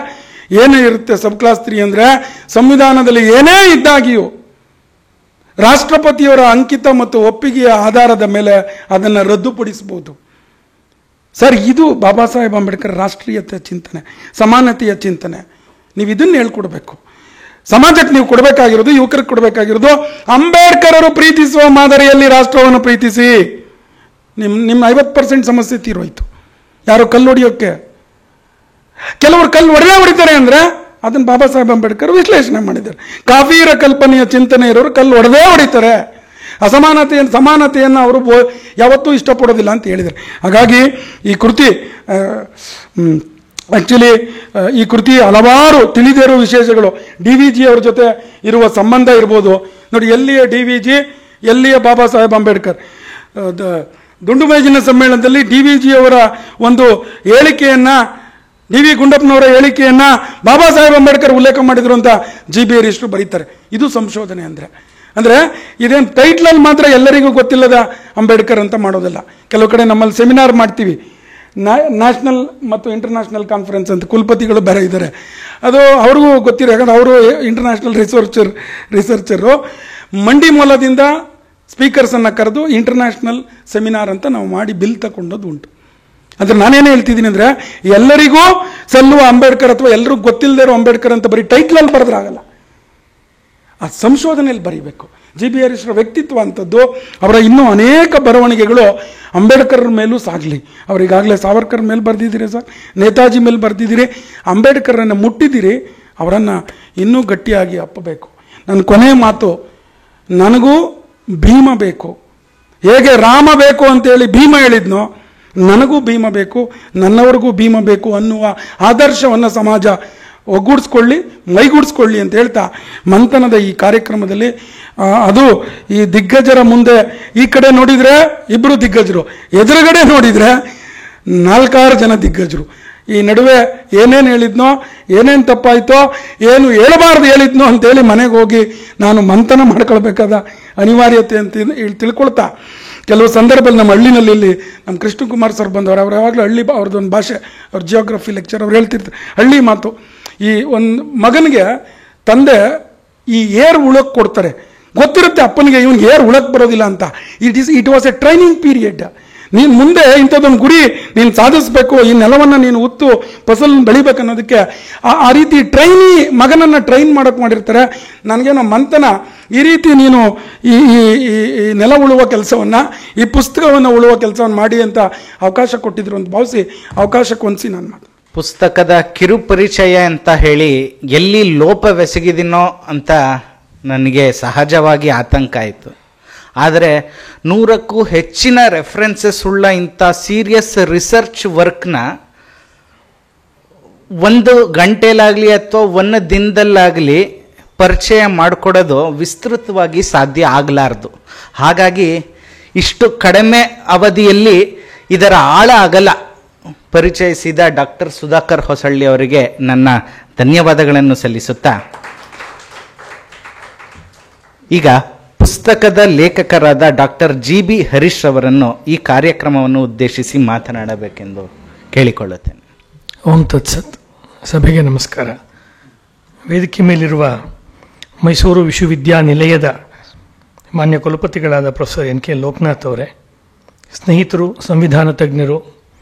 Speaker 3: ಏನೇ ಇರುತ್ತೆ ಸಬ್ ಕ್ಲಾಸ್ 3 ಅಂದರೆ, ಸಂವಿಧಾನದಲ್ಲಿ ಏನೇ ಇದ್ದಾಗಿಯೂ ರಾಷ್ಟ್ರಪತಿಯವರ ಅಂಕಿತ ಮತ್ತು ಒಪ್ಪಿಗೆಯ ಆಧಾರದ ಮೇಲೆ ಅದನ್ನು ರದ್ದುಪಡಿಸಬಹುದು. ಸರ್, ಇದು ಬಾಬಾ ಸಾಹೇಬ್ ಅಂಬೇಡ್ಕರ್ ರಾಷ್ಟ್ರೀಯತೆ ಚಿಂತನೆ, ಸಮಾನತೆಯ ಚಿಂತನೆ. ನೀವು ಇದನ್ನು ಹೇಳ್ಕೊಡ್ಬೇಕು. ಸಮಾಜಕ್ಕೆ ನೀವು ಕೊಡಬೇಕಾಗಿರೋದು, ಯುವಕರಿಗೆ ಕೊಡಬೇಕಾಗಿರೋದು, ಅಂಬೇಡ್ಕರರು ಪ್ರೀತಿಸುವ ಮಾದರಿಯಲ್ಲಿ ರಾಷ್ಟ್ರವನ್ನು ಪ್ರೀತಿಸಿ. ನಿಮ್ಮ 50% ಸಮಸ್ಯೆ ತೀರೋಯ್ತು. ಯಾರು ಕಲ್ಲು ಹೊಡಿಯೋಕ್ಕೆ, ಕೆಲವರು ಕಲ್ಲು ಹೊಡಿತಾರೆ ಅಂದರೆ ಅದನ್ನು ಬಾಬಾ ಸಾಹೇಬ್ ಅಂಬೇಡ್ಕರ್ ವಿಶ್ಲೇಷಣೆ ಮಾಡಿದ್ದಾರೆ. ಕಾಫೀರ ಕಲ್ಪನೆಯ ಚಿಂತನೆ ಇರೋರು ಕಲ್ಲು ಹೊಡಿತಾರೆ. ಸಮಾನತೆಯನ್ನು ಅವರು ಯಾವತ್ತೂ ಇಷ್ಟಪಡೋದಿಲ್ಲ ಅಂತ ಹೇಳಿದ್ದಾರೆ. ಹಾಗಾಗಿ ಈ ಕೃತಿ ಆಕ್ಚುಲಿ ಈ ಕೃತಿ ಹಲವಾರು ತಿಳಿದಿರುವ ವಿಶೇಷಗಳು, DVG ಅವರ ಜೊತೆ ಇರುವ ಸಂಬಂಧ ಇರ್ಬೋದು. ನೋಡಿ, ಎಲ್ಲಿಯ DVG, ಎಲ್ಲಿಯ ಬಾಬಾ ಸಾಹೇಬ್ ಅಂಬೇಡ್ಕರ್. ದುಂಡುಮೇಜಿನ ಸಮ್ಮೇಳನದಲ್ಲಿ DVG ಅವರ ಒಂದು ಹೇಳಿಕೆಯನ್ನ, DV ಗುಂಡಪ್ಪನವರ ಹೇಳಿಕೆಯನ್ನ ಬಾಬಾ ಸಾಹೇಬ್ ಅಂಬೇಡ್ಕರ್ ಉಲ್ಲೇಖ ಮಾಡಿದ್ರು ಅಂತ GB ಹರೀಶ್ರು ಬರೀತಾರೆ. ಇದು ಸಂಶೋಧನೆ ಅಂದ್ರೆ ಇದೇನು ಟೈಟ್ಲಲ್ಲಿ ಮಾತ್ರ ಎಲ್ಲರಿಗೂ ಗೊತ್ತಿಲ್ಲದ ಅಂಬೇಡ್ಕರ್ ಅಂತ ಮಾಡೋದಿಲ್ಲ. ಕೆಲವು ಕಡೆ ನಮ್ಮಲ್ಲಿ ಸೆಮಿನಾರ್ ಮಾಡ್ತೀವಿ, ನ್ಯಾಷನಲ್ ಮತ್ತು ಇಂಟರ್ನ್ಯಾಷನಲ್ ಕಾನ್ಫರೆನ್ಸ್ ಅಂತ ಕುಲಪತಿಗಳು ಬೇರೆ ಇದ್ದಾರೆ. ಅದು ಅವ್ರಿಗೂ ಗೊತ್ತಿರೋ, ಯಾಕಂದ್ರೆ ಅವರು ಇಂಟರ್ನ್ಯಾಷನಲ್ ರಿಸರ್ಚರು. ಮಂಡಿ ಮೂಲದಿಂದ ಸ್ಪೀಕರ್ಸನ್ನು ಕರೆದು ಇಂಟರ್ನ್ಯಾಷನಲ್ ಸೆಮಿನಾರ್ ಅಂತ ನಾವು ಮಾಡಿ ಬಿಲ್ ತಗೊಂಡದ್ದು ಉಂಟು. ಅಂದ್ರೆ ನಾನೇನು ಹೇಳ್ತಿದ್ದೀನಿ ಅಂದರೆ, ಎಲ್ಲರಿಗೂ ಸಲ್ಲುವ ಅಂಬೇಡ್ಕರ್ ಅಥವಾ ಎಲ್ಲರಿಗೂ ಗೊತ್ತಿಲ್ಲದೆ ಇರೋ ಅಂಬೇಡ್ಕರ್ ಅಂತ ಬರೀ ಟೈಟ್ಲಲ್ಲಿ ಬರೆದ್ರಾಗಲ್ಲ, ಆ ಸಂಶೋಧನೆಯಲ್ಲಿ ಬರೀಬೇಕು. GB ಹರೀಶ್ರ ವ್ಯಕ್ತಿತ್ವ ಅಂಥದ್ದು. ಅವರ ಇನ್ನೂ ಅನೇಕ ಬರವಣಿಗೆಗಳು ಅಂಬೇಡ್ಕರ್ ಮೇಲೂ ಸಾಗಲಿ. ಅವರಿಗಾಗಲೇ ಸಾವರ್ಕರ್ ಮೇಲೆ ಬರೆದಿದ್ದೀರಿ ಸರ್, ನೇತಾಜಿ ಮೇಲೆ ಬರೆದಿದ್ದೀರಿ, ಅಂಬೇಡ್ಕರನ್ನು ಮುಟ್ಟಿದ್ದೀರಿ. ಅವರನ್ನು ಇನ್ನೂ ಗಟ್ಟಿಯಾಗಿ ಅಪ್ಪಬೇಕು. ನನ್ನ ಕೊನೆಯ ಮಾತು, ನನಗೂ ಭೀಮ ಬೇಕು. ಹೇಗೆ ರಾಮ ಬೇಕು ಅಂತೇಳಿ ಭೀಮ ಹೇಳಿದ್ನೋ, ನನಗೂ ಭೀಮ ಬೇಕು, ನನ್ನವರಿಗೂ ಭೀಮ ಬೇಕು ಅನ್ನುವ ಆದರ್ಶವನ್ನು ಸಮಾಜ ಒಗ್ಗೂಡಿಸ್ಕೊಳ್ಳಿ, ಮೈಗೂಡಿಸ್ಕೊಳ್ಳಿ ಅಂತ ಹೇಳ್ತಾ ಮಂಥನದ ಈ ಕಾರ್ಯಕ್ರಮದಲ್ಲಿ ಅದು ಈ ದಿಗ್ಗಜರ ಮುಂದೆ ಈ ಕಡೆ ನೋಡಿದರೆ ಇಬ್ಬರು ದಿಗ್ಗಜರು, ಎದುರುಗಡೆ ನೋಡಿದರೆ 4-6 ಜನ ದಿಗ್ಗಜರು. ಈ ನಡುವೆ ಏನೇನು ಹೇಳಿದ್ನೋ, ಏನೇನು ತಪ್ಪಾಯ್ತೋ, ಏನು ಹೇಳಬಾರ್ದು ಹೇಳಿದ್ನೋ ಅಂತೇಳಿ ಮನೆಗೆ ಹೋಗಿ ನಾನು ಮಂಥನ ಮಾಡ್ಕೊಳ್ಬೇಕಾದ ಅನಿವಾರ್ಯತೆ ಅಂತ ತಿಳ್ಕೊಳ್ತಾ, ಕೆಲವು ಸಂದರ್ಭದಲ್ಲಿ ನಮ್ಮ ಹಳ್ಳಿನಲ್ಲಿ ಇಲ್ಲಿ ನಮ್ಮ ಕೃಷ್ಣಕುಮಾರ್ ಸರ್ ಬಂದವರು, ಅವ್ರು ಯಾವಾಗಲೂ ಹಳ್ಳಿ ಅವ್ರದ್ದೊಂದು ಭಾಷೆ, ಅವ್ರ ಜಿಯೋಗ್ರಫಿ ಲೆಕ್ಚರ್, ಅವ್ರು ಹೇಳ್ತಿರ್ತಾರೆ ಹಳ್ಳಿ ಮಾತು. ಈ ಒಂದು ಮಗನಿಗೆ ತಂದೆ ಈ ಏರ್ ಉಳಕ್ಕೆ ಕೊಡ್ತಾರೆ, ಗೊತ್ತಿರುತ್ತೆ ಅಪ್ಪನಿಗೆ ಇವನಿಗೆ ಏರ್ ಉಳಕ್ಕೆ ಬರೋದಿಲ್ಲ ಅಂತ. It was A training period. ನೀನು ಮುಂದೆ ಇಂಥದ್ದೊಂದು ಗುರಿ ನೀನು ಸಾಧಿಸಬೇಕು, ಈ ನೆಲವನ್ನು ನೀನು ಉತ್ತು ಫಸಲ್ ಬೆಳಿಬೇಕು ಅನ್ನೋದಕ್ಕೆ ಆ ರೀತಿ ಮಗನನ್ನು ಟ್ರೈನ್ ಮಾಡೋಕೆ ಮಾಡಿರ್ತಾರೆ. ನನಗೇನೋ ಮಂಥನ ಈ ರೀತಿ ನೀನು ಈ ನೆಲ ಉಳುವ ಕೆಲಸವನ್ನು, ಈ ಪುಸ್ತಕವನ್ನು ಉಳುವ ಕೆಲಸವನ್ನು ಮಾಡಿ ಅಂತ ಅವಕಾಶ ಕೊಟ್ಟಿದ್ರು ಅಂತ ಭಾವಿಸಿ ಅವಕಾಶಕ್ಕೆ ಹೊಂದಿಸಿ ನಾನು ಮಾತು.
Speaker 1: ಪುಸ್ತಕದ ಕಿರುಪರಿಚಯ ಅಂತ ಹೇಳಿ ಎಲ್ಲಿ ಲೋಪವೆಸಗಿದಿನೋ ಅಂತ ನನಗೆ ಸಹಜವಾಗಿ ಆತಂಕ ಆಯಿತು. ಆದರೆ 100ಕ್ಕೂ ಹೆಚ್ಚಿನ ರೆಫರೆನ್ಸಸ್ ಉಳ್ಳ ಇಂಥ ಸೀರಿಯಸ್ ರಿಸರ್ಚ್ ವರ್ಕ್ನ 1 ಗಂಟೆಲಾಗಲಿ ಅಥವಾ 1 ದಿನದಲ್ಲಾಗಲಿ ಪರಿಚಯ ಮಾಡಿಕೊಡೋದು ವಿಸ್ತೃತವಾಗಿ ಸಾಧ್ಯ ಆಗಲಾರ್ದು. ಹಾಗಾಗಿ ಇಷ್ಟು ಕಡಿಮೆ ಅವಧಿಯಲ್ಲಿ ಇದರ ಆಳ ಅಗಲ ಪರಿಚಯಿಸಿದ ಡಾಕ್ಟರ್ ಸುಧಾಕರ್ ಹೊಸಳ್ಳಿ ಅವರಿಗೆ ನನ್ನ ಧನ್ಯವಾದಗಳನ್ನು ಸಲ್ಲಿಸುತ್ತಾ, ಈಗ ಪುಸ್ತಕದ ಲೇಖಕರಾದ ಡಾಕ್ಟರ್ GB ಹರೀಶ್ ಅವರನ್ನು ಈ ಕಾರ್ಯಕ್ರಮವನ್ನು ಉದ್ದೇಶಿಸಿ ಮಾತನಾಡಬೇಕೆಂದು ಕೇಳಿಕೊಳ್ಳುತ್ತೇನೆ.
Speaker 4: ಓಂ ತತ್ಸತ್. ಸಭೆಗೆ ನಮಸ್ಕಾರ. ವೇದಿಕೆ ಮೇಲಿರುವ ಮೈಸೂರು ವಿಶ್ವವಿದ್ಯಾನಿಲಯದ ಮಾನ್ಯ ಕುಲಪತಿಗಳಾದ ಪ್ರೊಫೆಸರ್ NK ಲೋಕನಾಥ್ ಅವರೇ, ಸ್ನೇಹಿತರು, ಸಂವಿಧಾನ ತಜ್ಞರು,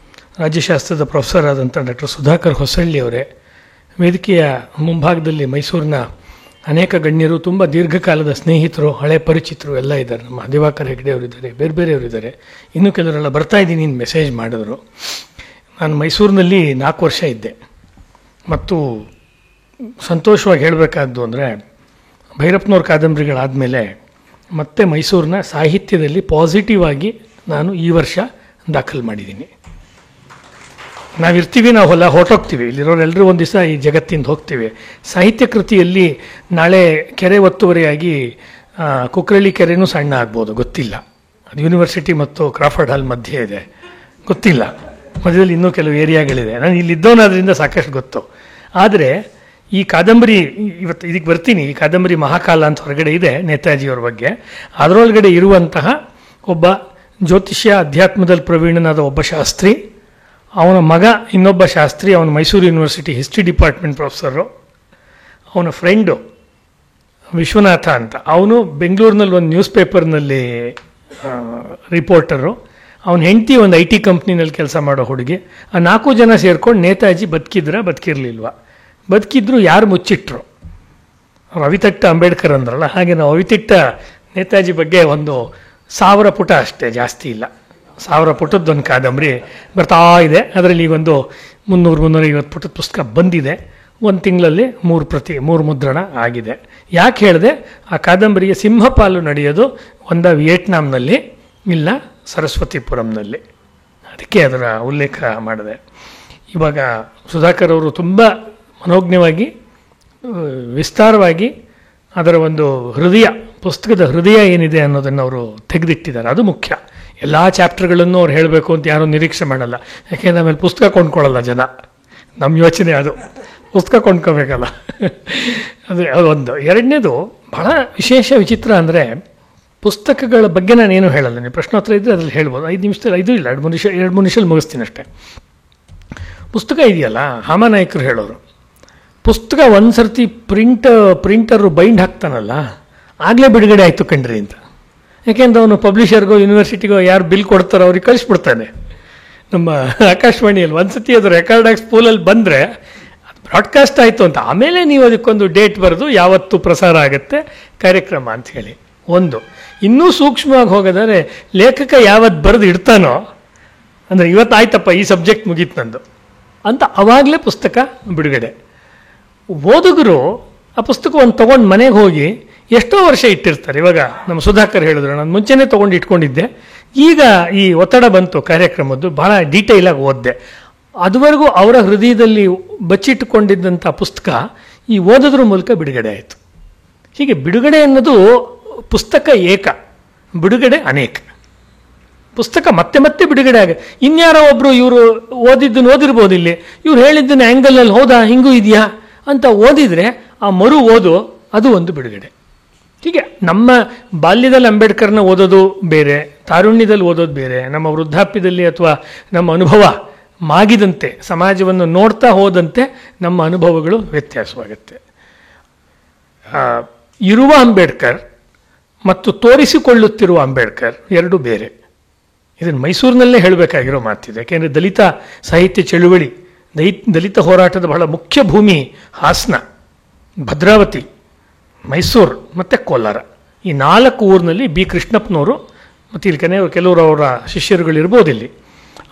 Speaker 4: ರಾಜ್ಯಶಾಸ್ತ್ರದ ಪ್ರೊಫೆಸರ್ ಆದಂಥ ಡಾಕ್ಟರ್ ಸುಧಾಕರ್ ಹೊಸಳ್ಳಿ ಅವರೇ, ವೇದಿಕೆಯ ಮುಂಭಾಗದಲ್ಲಿ ಮೈಸೂರಿನ ಅನೇಕ ಗಣ್ಯರು, ತುಂಬ ದೀರ್ಘಕಾಲದ ಸ್ನೇಹಿತರು, ಹಳೆ ಪರಿಚಿತರು ಎಲ್ಲ ಇದ್ದಾರೆ. ನಮ್ಮ ದಿವಾಕರ್ ಹೆಗ್ಡೆ ಅವರಿದ್ದಾರೆ, ಬೇರೆ ಬೇರೆಯವರಿದ್ದಾರೆ, ಇನ್ನೂ ಕೆಲವರೆಲ್ಲ ಬರ್ತಾ ಇದ್ದೀನಿ ಅಂತ ಮೆಸೇಜ್ ಮಾಡಿದ್ರು. ನಾನು ಮೈಸೂರಿನಲ್ಲಿ 4 ವರ್ಷ ಇದ್ದೆ. ಮತ್ತು ಸಂತೋಷವಾಗಿ ಹೇಳಬೇಕಾದ್ದು ಅಂದರೆ, ಭೈರಪ್ಪನವ್ರ ಕಾದಂಬರಿಗಳಾದಮೇಲೆ ಮತ್ತೆ ಮೈಸೂರಿನ ಸಾಹಿತ್ಯದಲ್ಲಿ ಪಾಸಿಟಿವ್ ಆಗಿ ನಾನು ಈ ವರ್ಷ ದಾಖಲು ಮಾಡಿದ್ದೀನಿ. ನಾವಿರ್ತೀವಿ, ನಾವು ಹೊರಟೋಗ್ತೀವಿ, ಇಲ್ಲಿರೋರೆಲ್ಲರೂ ಒಂದು ದಿವಸ ಈ ಜಗತ್ತಿಂದ ಹೋಗ್ತೀವಿ. ಸಾಹಿತ್ಯ ಕೃತಿಯಲ್ಲಿ ನಾಳೆ ಕೆರೆ ಒತ್ತುವರಿಯಾಗಿ ಕುಕ್ರಳ್ಳಿ ಕೆರೆನೂ ಸಣ್ಣ ಆಗ್ಬೋದು, ಗೊತ್ತಿಲ್ಲ. ಅದು ಯೂನಿವರ್ಸಿಟಿ ಮತ್ತು ಕ್ರಾಫರ್ಡ್ ಹಾಲ್ ಮಧ್ಯೆ ಇದೆ, ಗೊತ್ತಿಲ್ಲ. ಮಧ್ಯದಲ್ಲಿ ಇನ್ನೂ ಕೆಲವು ಏರಿಯಾಗಳಿದೆ. ನಾನು ಇಲ್ಲಿದ್ದವನಾದ್ರಿಂದ ಸಾಕಷ್ಟು ಗೊತ್ತು. ಆದರೆ ಈ ಕಾದಂಬರಿ, ಇವತ್ತು ಇದಕ್ಕೆ ಬರ್ತೀನಿ, ಈ ಕಾದಂಬರಿ ಮಹಾಕಾಲ ಅಂತ ಹೊರಗಡೆ ಇದೆ ನೇತಾಜಿಯವ್ರ ಬಗ್ಗೆ. ಅದರೊಳಗಡೆ ಇರುವಂತಹ ಒಬ್ಬ ಜ್ಯೋತಿಷ್ಯ ಅಧ್ಯಾತ್ಮದಲ್ಲಿ ಪ್ರವೀಣನಾದ ಒಬ್ಬ ಶಾಸ್ತ್ರಿ, ಅವನ ಮಗ ಇನ್ನೊಬ್ಬ ಶಾಸ್ತ್ರಿ, ಅವನು Mysuru university history department professor, ಅವನ ಫ್ರೆಂಡು ವಿಶ್ವನಾಥ ಅಂತ, ಅವನು ಬೆಂಗಳೂರಿನಲ್ಲಿ ಒಂದು ನ್ಯೂಸ್ ಪೇಪರ್ನಲ್ಲಿ ರಿಪೋರ್ಟರು, ಅವನ ಹೆಂಡತಿ ಒಂದು IT ಕಂಪ್ನಿನಲ್ಲಿ ಕೆಲಸ ಮಾಡೋ ಹುಡುಗಿ. ಆ 4 ಜನ ಸೇರ್ಕೊಂಡು ನೇತಾಜಿ ಬದುಕಿರ್ಲಿಲ್ವ? ಬದುಕಿದ್ರು, ಯಾರು ಮುಚ್ಚಿಟ್ರು? ಅವಿತಟ್ಟ ಅಂಬೇಡ್ಕರ್ ಅಂದ್ರಲ್ಲ, ಹಾಗೆ ನಾವು ಅವಿತಿಟ್ಟ ನೇತಾಜಿ ಬಗ್ಗೆ ಒಂದು 1000 ಪುಟ ಅಷ್ಟೇ, ಜಾಸ್ತಿ ಇಲ್ಲ, 1000 ಪುಟದ್ದೊಂದು ಕಾದಂಬರಿ ಬರ್ತಾ ಇದೆ. ಅದರಲ್ಲಿ ಈಗೊಂದು 300-350 ಪುಟದ ಪುಸ್ತಕ ಬಂದಿದೆ. 1 ತಿಂಗಳಲ್ಲಿ 3 ಪ್ರತಿ 3 ಮುದ್ರಣ ಆಗಿದೆ. ಯಾಕೆ ಹೇಳಿದೆ? ಆ ಕಾದಂಬರಿಯ ಸಿಂಹಪಾಲು ನಡೆಯೋದು ಒಂದು ವಿಯೆಟ್ನಾಂನಲ್ಲಿ, ಇಲ್ಲ ಸರಸ್ವತಿಪುರಂನಲ್ಲಿ. ಅದಕ್ಕೆ ಅದರ ಉಲ್ಲೇಖ ಮಾಡಿದೆ. ಇವಾಗ ಸುಧಾಕರ್ ಅವರು ತುಂಬ ಮನೋಜ್ಞವಾಗಿ, ವಿಸ್ತಾರವಾಗಿ ಅದರ ಒಂದು ಹೃದಯ, ಪುಸ್ತಕದ ಹೃದಯ ಏನಿದೆ ಅನ್ನೋದನ್ನು ಅವರು ತೆಗೆದಿಟ್ಟಿದ್ದಾರೆ. ಅದು ಮುಖ್ಯ. ಎಲ್ಲ ಚಾಪ್ಟರ್ಗಳನ್ನು ಅವ್ರು ಹೇಳಬೇಕು ಅಂತ ಯಾರೂ ನಿರೀಕ್ಷೆ ಮಾಡಲ್ಲ. ಯಾಕೆಂದ್ರೆ ಆಮೇಲೆ ಪುಸ್ತಕ ಕೊಂಡ್ಕೊಳ್ಳಲ್ಲ ಜನ. ನಮ್ಮ ಯೋಚನೆ ಅದು, ಪುಸ್ತಕ ಕೊಂಡ್ಕೋಬೇಕಲ್ಲ. ಅದು ಒಂದು. ಎರಡನೇದು ಬಹಳ ವಿಶೇಷ ವಿಚಿತ್ರ ಅಂದರೆ, ಪುಸ್ತಕಗಳ ಬಗ್ಗೆ ನಾನೇನು ಹೇಳಲ್ಲ. ನೀವು ಪ್ರಶ್ನೋತ್ತರ ಇದ್ದರೆ ಅದ್ರಲ್ಲಿ ಹೇಳ್ಬೋದು. 5 ನಿಮಿಷದಲ್ಲಿ 5 ಇಲ್ಲ, 2-3 ನಿಮಿಷದಲ್ಲಿ ಮುಗಿಸ್ತೀನಿ ಅಷ್ಟೇ. ಪುಸ್ತಕ ಇದೆಯಲ್ಲ, ಹಾಮಾನಾಯಕರು ಹೇಳೋರು, ಪುಸ್ತಕ ಒಂದು ಸರ್ತಿ ಪ್ರಿಂಟರು ಬೈಂಡ್ ಹಾಕ್ತಾನಲ್ಲ, ಆಗಲೇ ಬಿಡುಗಡೆ ಆಯಿತು ಕಣ್ರಿ ಅಂತ. ಯಾಕೆಂದ್ರೆ ಅವನು ಪಬ್ಲಿಷರ್ಗೋ ಯೂನಿವರ್ಸಿಟಿಗೋ ಯಾರು ಬಿಲ್ ಕೊಡ್ತಾರೋ ಅವ್ರಿಗೆ ಕಳಿಸ್ಬಿಡ್ತಾನೆ. ನಮ್ಮ ಆಕಾಶವಾಣಿಯಲ್ಲಿ ಒಂದು ಸತಿ ಅದು ರೆಕಾರ್ಡ್ ಆಗಿ ಸ್ಪೂಲಲ್ಲಿ ಬಂದರೆ ಅದು ಬ್ರಾಡ್ಕಾಸ್ಟ್ ಆಯಿತು ಅಂತ, ಆಮೇಲೆ ನೀವು ಅದಕ್ಕೊಂದು ಡೇಟ್ ಬರೆದು ಯಾವತ್ತು ಪ್ರಸಾರ ಆಗುತ್ತೆ ಕಾರ್ಯಕ್ರಮ ಅಂಥೇಳಿ. ಒಂದು ಇನ್ನೂ ಸೂಕ್ಷ್ಮವಾಗಿ ಹೋಗೋದಾದ್ರೆ, ಲೇಖಕ ಯಾವತ್ತು ಬರೆದು ಇಡ್ತಾನೋ, ಅಂದರೆ ಇವತ್ತಾಯ್ತಪ್ಪ ಈ ಸಬ್ಜೆಕ್ಟ್ ಮುಗೀತು ನಂದು ಅಂತ, ಅವಾಗಲೇ ಪುಸ್ತಕ ಬಿಡುಗಡೆ. ಓದುಗರು ಆ ಪುಸ್ತಕವನ್ನು ತೊಗೊಂಡು ಮನೆಗೆ ಹೋಗಿ ಎಷ್ಟೋ ವರ್ಷ ಇಟ್ಟಿರ್ತಾರೆ. ಇವಾಗ ನಮ್ಮ ಸುಧಾಕರ್ ಹೇಳಿದ್ರು, ನಾನು ಮುಂಚೆನೇ ತೊಗೊಂಡು ಇಟ್ಕೊಂಡಿದ್ದೆ, ಈಗ ಈ ಒತ್ತಡ ಬಂತು ಕಾರ್ಯಕ್ರಮದ್ದು, ಬಹಳ ಡೀಟೇಲಾಗಿ ಓದಿದೆ. ಅದುವರೆಗೂ ಅವರ ಹೃದಯದಲ್ಲಿ ಬಚ್ಚಿಟ್ಟುಕೊಂಡಿದ್ದಂಥ ಪುಸ್ತಕ ಈ ಓದೋದ್ರ ಮೂಲಕ ಬಿಡುಗಡೆ ಆಯಿತು. ಹೀಗೆ ಬಿಡುಗಡೆ ಅನ್ನೋದು, ಪುಸ್ತಕ ಏಕ, ಬಿಡುಗಡೆ ಅನೇಕ. ಪುಸ್ತಕ ಮತ್ತೆ ಮತ್ತೆ ಬಿಡುಗಡೆ ಆಗ, ಇನ್ಯಾರೋ ಒಬ್ಬರು ಇವರು ಓದಿದ್ದನ್ನು ಓದಿರ್ಬೋದು, ಇಲ್ಲಿ ಇವ್ರು ಹೇಳಿದ್ದನ್ನು ಆ್ಯಂಗಲಲ್ಲಿ ಹೌದಾ ಹಿಂಗೂ ಇದೆಯಾ ಅಂತ ಓದಿದರೆ ಆ ಮರು ಓದು, ಅದು ಒಂದು ಬಿಡುಗಡೆ. ಹೀಗೆ ನಮ್ಮ ಬಾಲ್ಯದಲ್ಲಿ ಅಂಬೇಡ್ಕರ್ನ ಓದೋದು ಬೇರೆ, ತಾರುಣ್ಯದಲ್ಲಿ ಓದೋದು ಬೇರೆ, ನಮ್ಮ ವೃದ್ಧಾಪ್ಯದಲ್ಲಿ ಅಥವಾ ನಮ್ಮ ಅನುಭವ ಮಾಗಿದಂತೆ, ಸಮಾಜವನ್ನು ನೋಡ್ತಾ ಹೋದಂತೆ ನಮ್ಮ ಅನುಭವಗಳು ವ್ಯತ್ಯಾಸವಾಗುತ್ತೆ. ಇರುವ ಅಂಬೇಡ್ಕರ್ ಮತ್ತು ತೋರಿಸಿಕೊಳ್ಳುತ್ತಿರುವ ಅಂಬೇಡ್ಕರ್ ಎರಡು ಬೇರೆ. ಇದನ್ನು ಮೈಸೂರಿನಲ್ಲೇ ಹೇಳಬೇಕಾಗಿರೋ ಮಾತಿದೆ. ಯಾಕೆಂದರೆ ದಲಿತ ಸಾಹಿತ್ಯ ಚಳುವಳಿ, ದಲಿತ ಹೋರಾಟದ ಬಹಳ ಮುಖ್ಯ ಭೂಮಿ ಹಾಸನ, ಭದ್ರಾವತಿ, ಮೈಸೂರು ಮತ್ತು ಕೋಲಾರ. ಈ 4 ಊರಿನಲ್ಲಿ ಬಿ ಕೃಷ್ಣಪ್ಪನವರು ಮತ್ತು ಇಲ್ಲಿ ಕೆಲವರು ಅವರ ಶಿಷ್ಯರುಗಳು ಇರ್ಬೋದು ಇಲ್ಲಿ,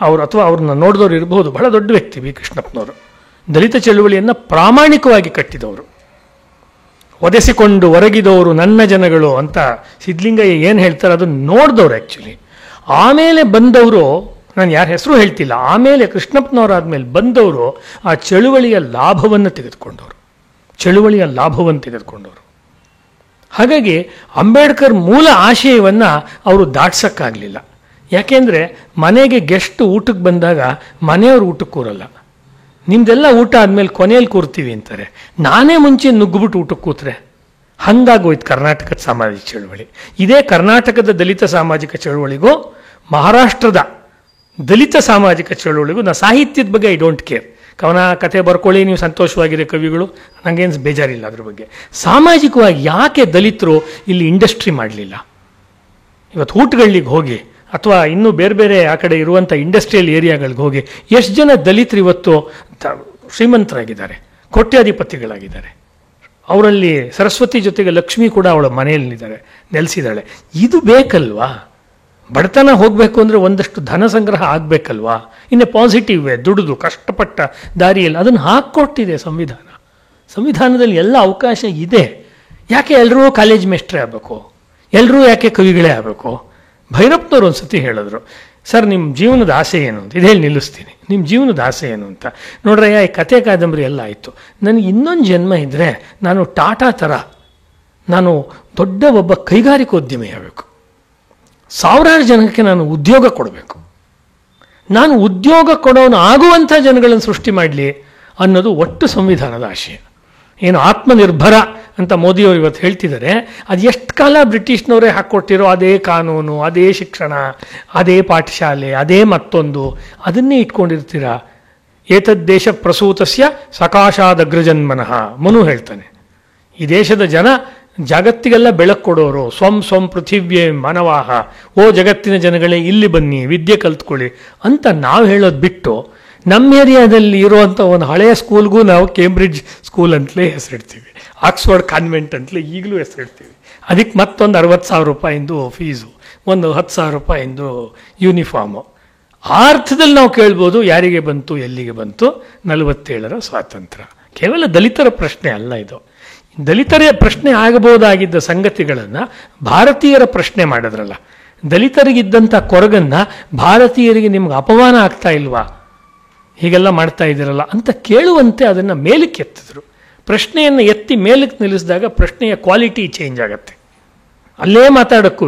Speaker 4: ಅವರು ಅಥವಾ ಅವ್ರನ್ನ ನೋಡಿದವರು ಇರ್ಬೋದು. ಬಹಳ ದೊಡ್ಡ ವ್ಯಕ್ತಿ ಬಿ ಕೃಷ್ಣಪ್ಪನವರು. ದಲಿತ ಚಳುವಳಿಯನ್ನು ಪ್ರಾಮಾಣಿಕವಾಗಿ ಕಟ್ಟಿದವರು. ಒದೆಸಿಕೊಂಡು ಹೊರಗಿದವರು ನನ್ನ ಜನಗಳು ಅಂತ ಸಿದ್ಧಲಿಂಗಯ್ಯ ಏನು ಹೇಳ್ತಾರೆ ಅದನ್ನು ನೋಡಿದವರು ಆ್ಯಕ್ಚುಲಿ. ಆಮೇಲೆ ಬಂದವರು, ನಾನು ಯಾರ ಹೆಸರು ಹೇಳ್ತಿಲ್ಲ, ಆಮೇಲೆ ಕೃಷ್ಣಪ್ಪನವರಾದ್ಮೇಲೆ ಬಂದವರು ಆ ಚಳುವಳಿಯ ಲಾಭವನ್ನು ತೆಗೆದುಕೊಂಡವರು. ಹಾಗಾಗಿ ಅಂಬೇಡ್ಕರ್ ಮೂಲ ಆಶಯವನ್ನು ಅವರು ದಾಟ್ಸೋಕ್ಕಾಗಲಿಲ್ಲ. ಯಾಕೆಂದರೆ ಮನೆಗೆ ಗೆಸ್ಟ್ ಊಟಕ್ಕೆ ಬಂದಾಗ ಮನೆಯವರು ಊಟಕ್ಕೆ ಕೂರಲ್ಲ. ನಿಮ್ದೆಲ್ಲ ಊಟ ಆದಮೇಲೆ ಕೊನೆಯಲ್ಲಿ ಕೂರ್ತೀವಿ ಅಂತಾರೆ. ನಾನೇ ಮುಂಚೆ ನುಗ್ಗುಬಿಟ್ಟು ಊಟಕ್ಕೆ ಕೂತ್ರೆ ಹಂಗಾಗೋಯ್ತು ಕರ್ನಾಟಕದ ಸಾಮಾಜಿಕ ಚಳುವಳಿ. ಇದೇ ಕರ್ನಾಟಕದ ದಲಿತ ಸಾಮಾಜಿಕ ಚಳುವಳಿಗೂ ಮಹಾರಾಷ್ಟ್ರದ ದಲಿತ ಸಾಮಾಜಿಕ ಚಳುವಳಿಗೂ ನಾ ಸಾಹಿತ್ಯದ ಬಗ್ಗೆ ಐ ಡೋಂಟ್ ಕೇರ್. ಕವನ ಕತೆ ಬರ್ಕೊಳ್ಳಿ, ನೀವು ಸಂತೋಷವಾಗಿರೋ ಕವಿಗಳು, ನನಗೇನು ಬೇಜಾರಿಲ್ಲ ಅದ್ರ ಬಗ್ಗೆ. ಸಾಮಾಜಿಕವಾಗಿ ಯಾಕೆ ದಲಿತರು ಇಲ್ಲಿ ಇಂಡಸ್ಟ್ರಿ ಮಾಡಲಿಲ್ಲ? ಇವತ್ತು ಊಟಗಳಿಗೆ ಹೋಗಿ ಅಥವಾ ಇನ್ನೂ ಬೇರೆ ಬೇರೆ ಆ ಕಡೆ ಇರುವಂಥ ಇಂಡಸ್ಟ್ರಿಯಲ್ ಏರಿಯಾಗಳಿಗೆ ಹೋಗಿ ಎಷ್ಟು ಜನ ದಲಿತರು ಇವತ್ತು ಶ್ರೀಮಂತರಾಗಿದ್ದಾರೆ, ಕೋಟ್ಯಾಧಿಪತಿಗಳಾಗಿದ್ದಾರೆ. ಅವರಲ್ಲಿ ಸರಸ್ವತಿ ಜೊತೆಗೆ ಲಕ್ಷ್ಮಿ ಕೂಡ ಅವಳ ಮನೆಯಲ್ಲಿದ್ದಾರೆ, ನೆಲೆಸಿದ್ದಾಳೆ. ಇದು ಬೇಕಲ್ವಾ? ಬಡತನ ಹೋಗಬೇಕು ಅಂದರೆ ಒಂದಷ್ಟು ಧನ ಸಂಗ್ರಹ ಆಗಬೇಕಲ್ವಾ? ಇನ್ನು ಪಾಸಿಟಿವ್ ವೇ, ದುಡಿದು ಕಷ್ಟಪಟ್ಟ ದಾರಿಯಲ್ಲಿ ಅದನ್ನು ಹಾಕ್ಕೊಟ್ಟಿದೆ ಸಂವಿಧಾನ. ಸಂವಿಧಾನದಲ್ಲಿ ಎಲ್ಲ ಅವಕಾಶ ಇದೆ. ಯಾಕೆ ಎಲ್ಲರೂ ಕಾಲೇಜ್ ಮೇಸ್ಟ್ರೇ ಆಗಬೇಕು? ಎಲ್ಲರೂ ಯಾಕೆ ಕವಿಗಳೇ ಆಗಬೇಕು? ಭೈರಪ್ಪನವ್ರು ಒಂದು ಸತಿ ಹೇಳಿದ್ರು, ಸರ್ ನಿಮ್ಮ ಜೀವನದ ಆಸೆ ಏನು ಅಂತ. ಇದು ಹೇಳಿ ನಿಲ್ಲಿಸ್ತೀನಿ. ನಿಮ್ಮ ಜೀವನದ ಆಸೆ ಏನು ಅಂತ. ನೋಡ್ರಯ್ಯ, ಈ ಕತೆ ಕಾದಂಬರಿ ಎಲ್ಲ ಆಯಿತು, ನನಗೆ ಇನ್ನೊಂದು ಜನ್ಮ ಇದ್ದರೆ ನಾನು ಟಾಟಾ ಥರ ನಾನು ದೊಡ್ಡ ಒಬ್ಬ ಕೈಗಾರಿಕೋದ್ಯಮಿ ಆಗಬೇಕು, ಸಾವಿರಾರು ಜನಕ್ಕೆ ನಾನು ಉದ್ಯೋಗ ಕೊಡಬೇಕು, ನಾನು ಉದ್ಯೋಗ ಕೊಡೋನು ಆಗುವಂಥ ಜನಗಳನ್ನು ಸೃಷ್ಟಿ ಮಾಡಲಿ ಅನ್ನೋದು ಒಟ್ಟು ಸಂವಿಧಾನದ ಆಶಯ. ಏನು ಆತ್ಮನಿರ್ಭರ ಅಂತ ಮೋದಿಯವರು ಇವತ್ತು ಹೇಳ್ತಿದ್ದಾರೆ, ಅದು ಎಷ್ಟು ಕಾಲ ಬ್ರಿಟಿಷ್ನವರೇ ಹಾಕ್ಕೊಟ್ಟಿರೋ ಅದೇ ಕಾನೂನು, ಅದೇ ಶಿಕ್ಷಣ, ಅದೇ ಪಾಠಶಾಲೆ, ಅದೇ ಮತ್ತೊಂದು, ಅದನ್ನೇ ಇಟ್ಕೊಂಡಿರ್ತೀರಾ. ಏತದ್ದೇಶ ಪ್ರಸೂತಸ್ಯ ಸಕಾಶಾದಗ್ರಜನ್ಮನಃ ಮನು ಹೇಳ್ತಾನೆ. ಈ ದೇಶದ ಜನ ಜಗತ್ತಿಗೆಲ್ಲ ಬೆಳಕು ಕೊಡೋರು. ಸ್ವಂ ಪೃಥಿವ್ಯೇ ಮಾನವಾಹ, ಓ ಜಗತ್ತಿನ ಜನಗಳೇ ಇಲ್ಲಿ ಬನ್ನಿ, ವಿದ್ಯೆ ಕಲ್ತ್ಕೊಳ್ಳಿ ಅಂತ ನಾವು ಹೇಳೋದು ಬಿಟ್ಟು, ನಮ್ಮ ಏರಿಯಾದಲ್ಲಿ ಇರುವಂಥ ಒಂದು ಹಳೆಯ ಸ್ಕೂಲ್ಗೂ ನಾವು ಕೇಂಬ್ರಿಡ್ಜ್ ಸ್ಕೂಲ್ ಅಂತಲೇ ಹೆಸರಿಡ್ತೀವಿ, ಆಕ್ಸ್ಫರ್ಡ್ ಕಾನ್ವೆಂಟ್ ಅಂತಲೇ ಈಗಲೂ ಹೆಸರಿಡ್ತೀವಿ. ಅದಕ್ಕೆ ಮತ್ತೊಂದು 60,000 ರೂಪಾಯಿಂದು ಫೀಸು, ಒಂದು 10,000 ರೂಪಾಯಿಂದು ಯೂನಿಫಾರ್ಮು. ಆ ಅರ್ಥದಲ್ಲಿ ನಾವು ಕೇಳ್ಬೋದು, ಯಾರಿಗೆ ಬಂತು, ಎಲ್ಲಿಗೆ ಬಂತು 47ರ ಸ್ವಾತಂತ್ರ್ಯ? ಕೇವಲ ದಲಿತರ ಪ್ರಶ್ನೆ ಅಲ್ಲ ಇದು. ದಲಿತರೇ ಪ್ರಶ್ನೆ ಆಗಬಹುದಾಗಿದ್ದ ಸಂಗತಿಗಳನ್ನು ಭಾರತೀಯರ ಪ್ರಶ್ನೆ ಮಾಡಿದ್ರಲ್ಲ. ದಲಿತರಿಗಿದ್ದಂಥ ಕೊರಗನ್ನು ಭಾರತೀಯರಿಗೆ ನಿಮ್ಗೆ ಅಪಮಾನ ಆಗ್ತಾ ಇಲ್ವಾ, ಹೀಗೆಲ್ಲ ಮಾಡ್ತಾ ಇದ್ದೀರಲ್ಲ ಅಂತ ಕೇಳುವಂತೆ ಅದನ್ನು ಮೇಲಕ್ಕೆ ಎತ್ತಿದ್ರು. ಪ್ರಶ್ನೆಯನ್ನು ಎತ್ತಿ ಮೇಲಕ್ಕೆ ನಿಲ್ಲಿಸಿದಾಗ ಪ್ರಶ್ನೆಯ ಕ್ವಾಲಿಟಿ ಚೇಂಜ್ ಆಗುತ್ತೆ. ಅಲ್ಲೇ ಮಾತಾಡೋಕ್ಕೂ,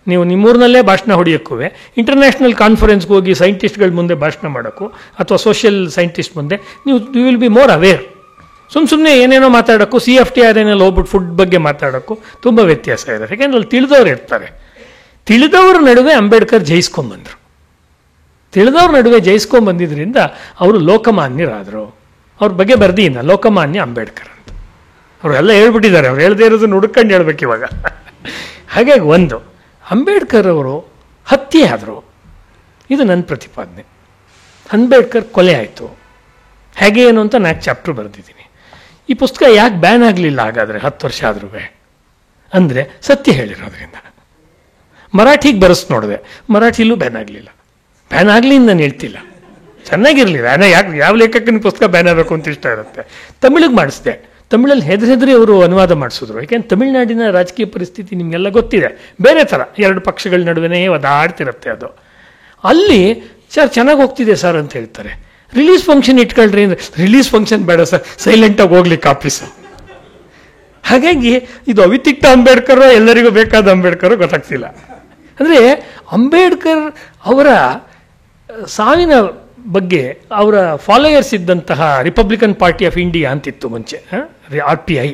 Speaker 4: ನೀವು ನಿಮ್ಮೂರಿನಲ್ಲೇ ಭಾಷಣ ಹೊಡೆಯೋಕ್ಕೂ, ಇಂಟರ್ನ್ಯಾಷನಲ್ ಕಾನ್ಫರೆನ್ಸ್ಗೆ ಹೋಗಿ ಸೈಂಟಿಸ್ಟ್ಗಳ ಮುಂದೆ ಭಾಷಣ ಮಾಡೋಕ್ಕೂ ಅಥವಾ ಸೋಷಿಯಲ್ ಸೈಂಟಿಸ್ಟ್ ಮುಂದೆ ನೀವು ವಿಲ್ ಬಿ ಮೋರ್ ಅವೇರ್. ಸುಮ್ಮನೆ ಏನೇನೋ ಮಾತಾಡೋಕ್ಕೂ, CFTR ಏನಲ್ಲಿ ಹೋಗ್ಬಿಟ್ಟು ಫುಡ್ ಬಗ್ಗೆ ಮಾತಾಡೋಕ್ಕೂ ತುಂಬ ವ್ಯತ್ಯಾಸ ಇದೆ. ಯಾಕೆಂದ್ರೆ ಅಲ್ಲಿ ತಿಳಿದವ್ರು ಇರ್ತಾರೆ. ತಿಳಿದವ್ರ ನಡುವೆ ಅಂಬೇಡ್ಕರ್ ಜಯಿಸ್ಕೊಂಡ್ಬಂದರು. ತಿಳಿದವ್ರ ನಡುವೆ ಜಯಿಸ್ಕೊಂಡ್ಬಂದಿದ್ದರಿಂದ ಅವರು ಲೋಕಮಾನ್ಯರಾದರು. ಅವ್ರ ಬಗ್ಗೆ ಬರ್ದೀನ ಲೋಕಮಾನ್ಯ ಅಂಬೇಡ್ಕರ್ ಅಂತ ಅವರೆಲ್ಲ ಹೇಳ್ಬಿಟ್ಟಿದ್ದಾರೆ. ಅವ್ರು ಹೇಳದೇ ಇರೋದನ್ನು ಹುಡುಕೊಂಡು ಹೇಳ್ಬೇಕು ಇವಾಗ. ಹಾಗಾಗಿ ಒಂದು, ಅಂಬೇಡ್ಕರ್ ಅವರು ಹತ್ಯೆ ಆದರು, ಇದು ನನ್ನ ಪ್ರತಿಪಾದನೆ. ಅಂಬೇಡ್ಕರ್ ಕೊಲೆ ಆಯಿತು. ಹೇಗೆ ಏನು ಅಂತ 4 ಚಾಪ್ಟರ್ ಬರೆದಿದ್ದೀನಿ. ಈ ಪುಸ್ತಕ ಯಾಕೆ ಬ್ಯಾನ್ ಆಗಲಿಲ್ಲ ಹಾಗಾದರೆ 10 ವರ್ಷ ಆದ್ರೂ ಅಂದರೆ ಸತ್ಯ ಹೇಳಿರೋದ್ರಿಂದ. ಮರಾಠಿಗೆ ಬರೆಸ್ ನೋಡಿದೆ, ಮರಾಠಿಲೂ ಬ್ಯಾನ್ ಆಗಲಿಲ್ಲ. ಬ್ಯಾನ್ ಆಗಲಿ ನಾನು ಹೇಳ್ತಿಲ್ಲ, ಚೆನ್ನಾಗಿರಲಿ. ಯಾಕೆ ಯಾವ ಲೇಖಕನ ಪುಸ್ತಕ ಬ್ಯಾನ್ ಆಗಬೇಕು ಅಂತ ಇಷ್ಟ ಇರುತ್ತೆ. ತಮಿಳಿಗೆ ಮಾಡಿಸಿದೆ, ತಮಿಳಲ್ಲಿ ಹೆದರಿ ಅವರು ಅನುವಾದ ಮಾಡಿಸಿದ್ರು. ಯಾಕೆಂದ್ರೆ ತಮಿಳುನಾಡಿನ ರಾಜಕೀಯ ಪರಿಸ್ಥಿತಿ ನಿಮಗೆಲ್ಲ ಗೊತ್ತಿದೆ, ಬೇರೆ ಥರ 2 ಪಕ್ಷಗಳ ನಡುವೆ ಒದಾಡ್ತಿರುತ್ತೆ ಅದು. ಅಲ್ಲಿ ಸರ್ ಚೆನ್ನಾಗಿ ಹೋಗ್ತಿದೆ ಸರ್ ಅಂತ ಹೇಳ್ತಾರೆ. ರಿಲೀಸ್ ಫಂಕ್ಷನ್ ಇಟ್ಕೊಳ್ರಿ ಅಂದರೆ ರಿಲೀಸ್ ಫಂಕ್ಷನ್ ಬೇಡ ಸರ್, ಸೈಲೆಂಟಾಗಿ ಹೋಗ್ಲಿಕ್ಕೆ ಆಫೀಸು. ಹಾಗಾಗಿ ಇದು ಅವಿತಿಕ್ತ ಅಂಬೇಡ್ಕರ್ ಎಲ್ಲರಿಗೂ ಬೇಕಾದ ಅಂಬೇಡ್ಕರ್ ಗೊತ್ತಾಗ್ತಿಲ್ಲ. ಅಂದರೆ ಅಂಬೇಡ್ಕರ್ ಅವರ ಸಾವಿನ ಬಗ್ಗೆ ಅವರ ಫಾಲೋಯರ್ಸ್ ಇದ್ದಂತಹ ರಿಪಬ್ಲಿಕನ್ ಪಾರ್ಟಿ ಆಫ್ ಇಂಡಿಯಾ ಅಂತಿತ್ತು ಮುಂಚೆ, RPI.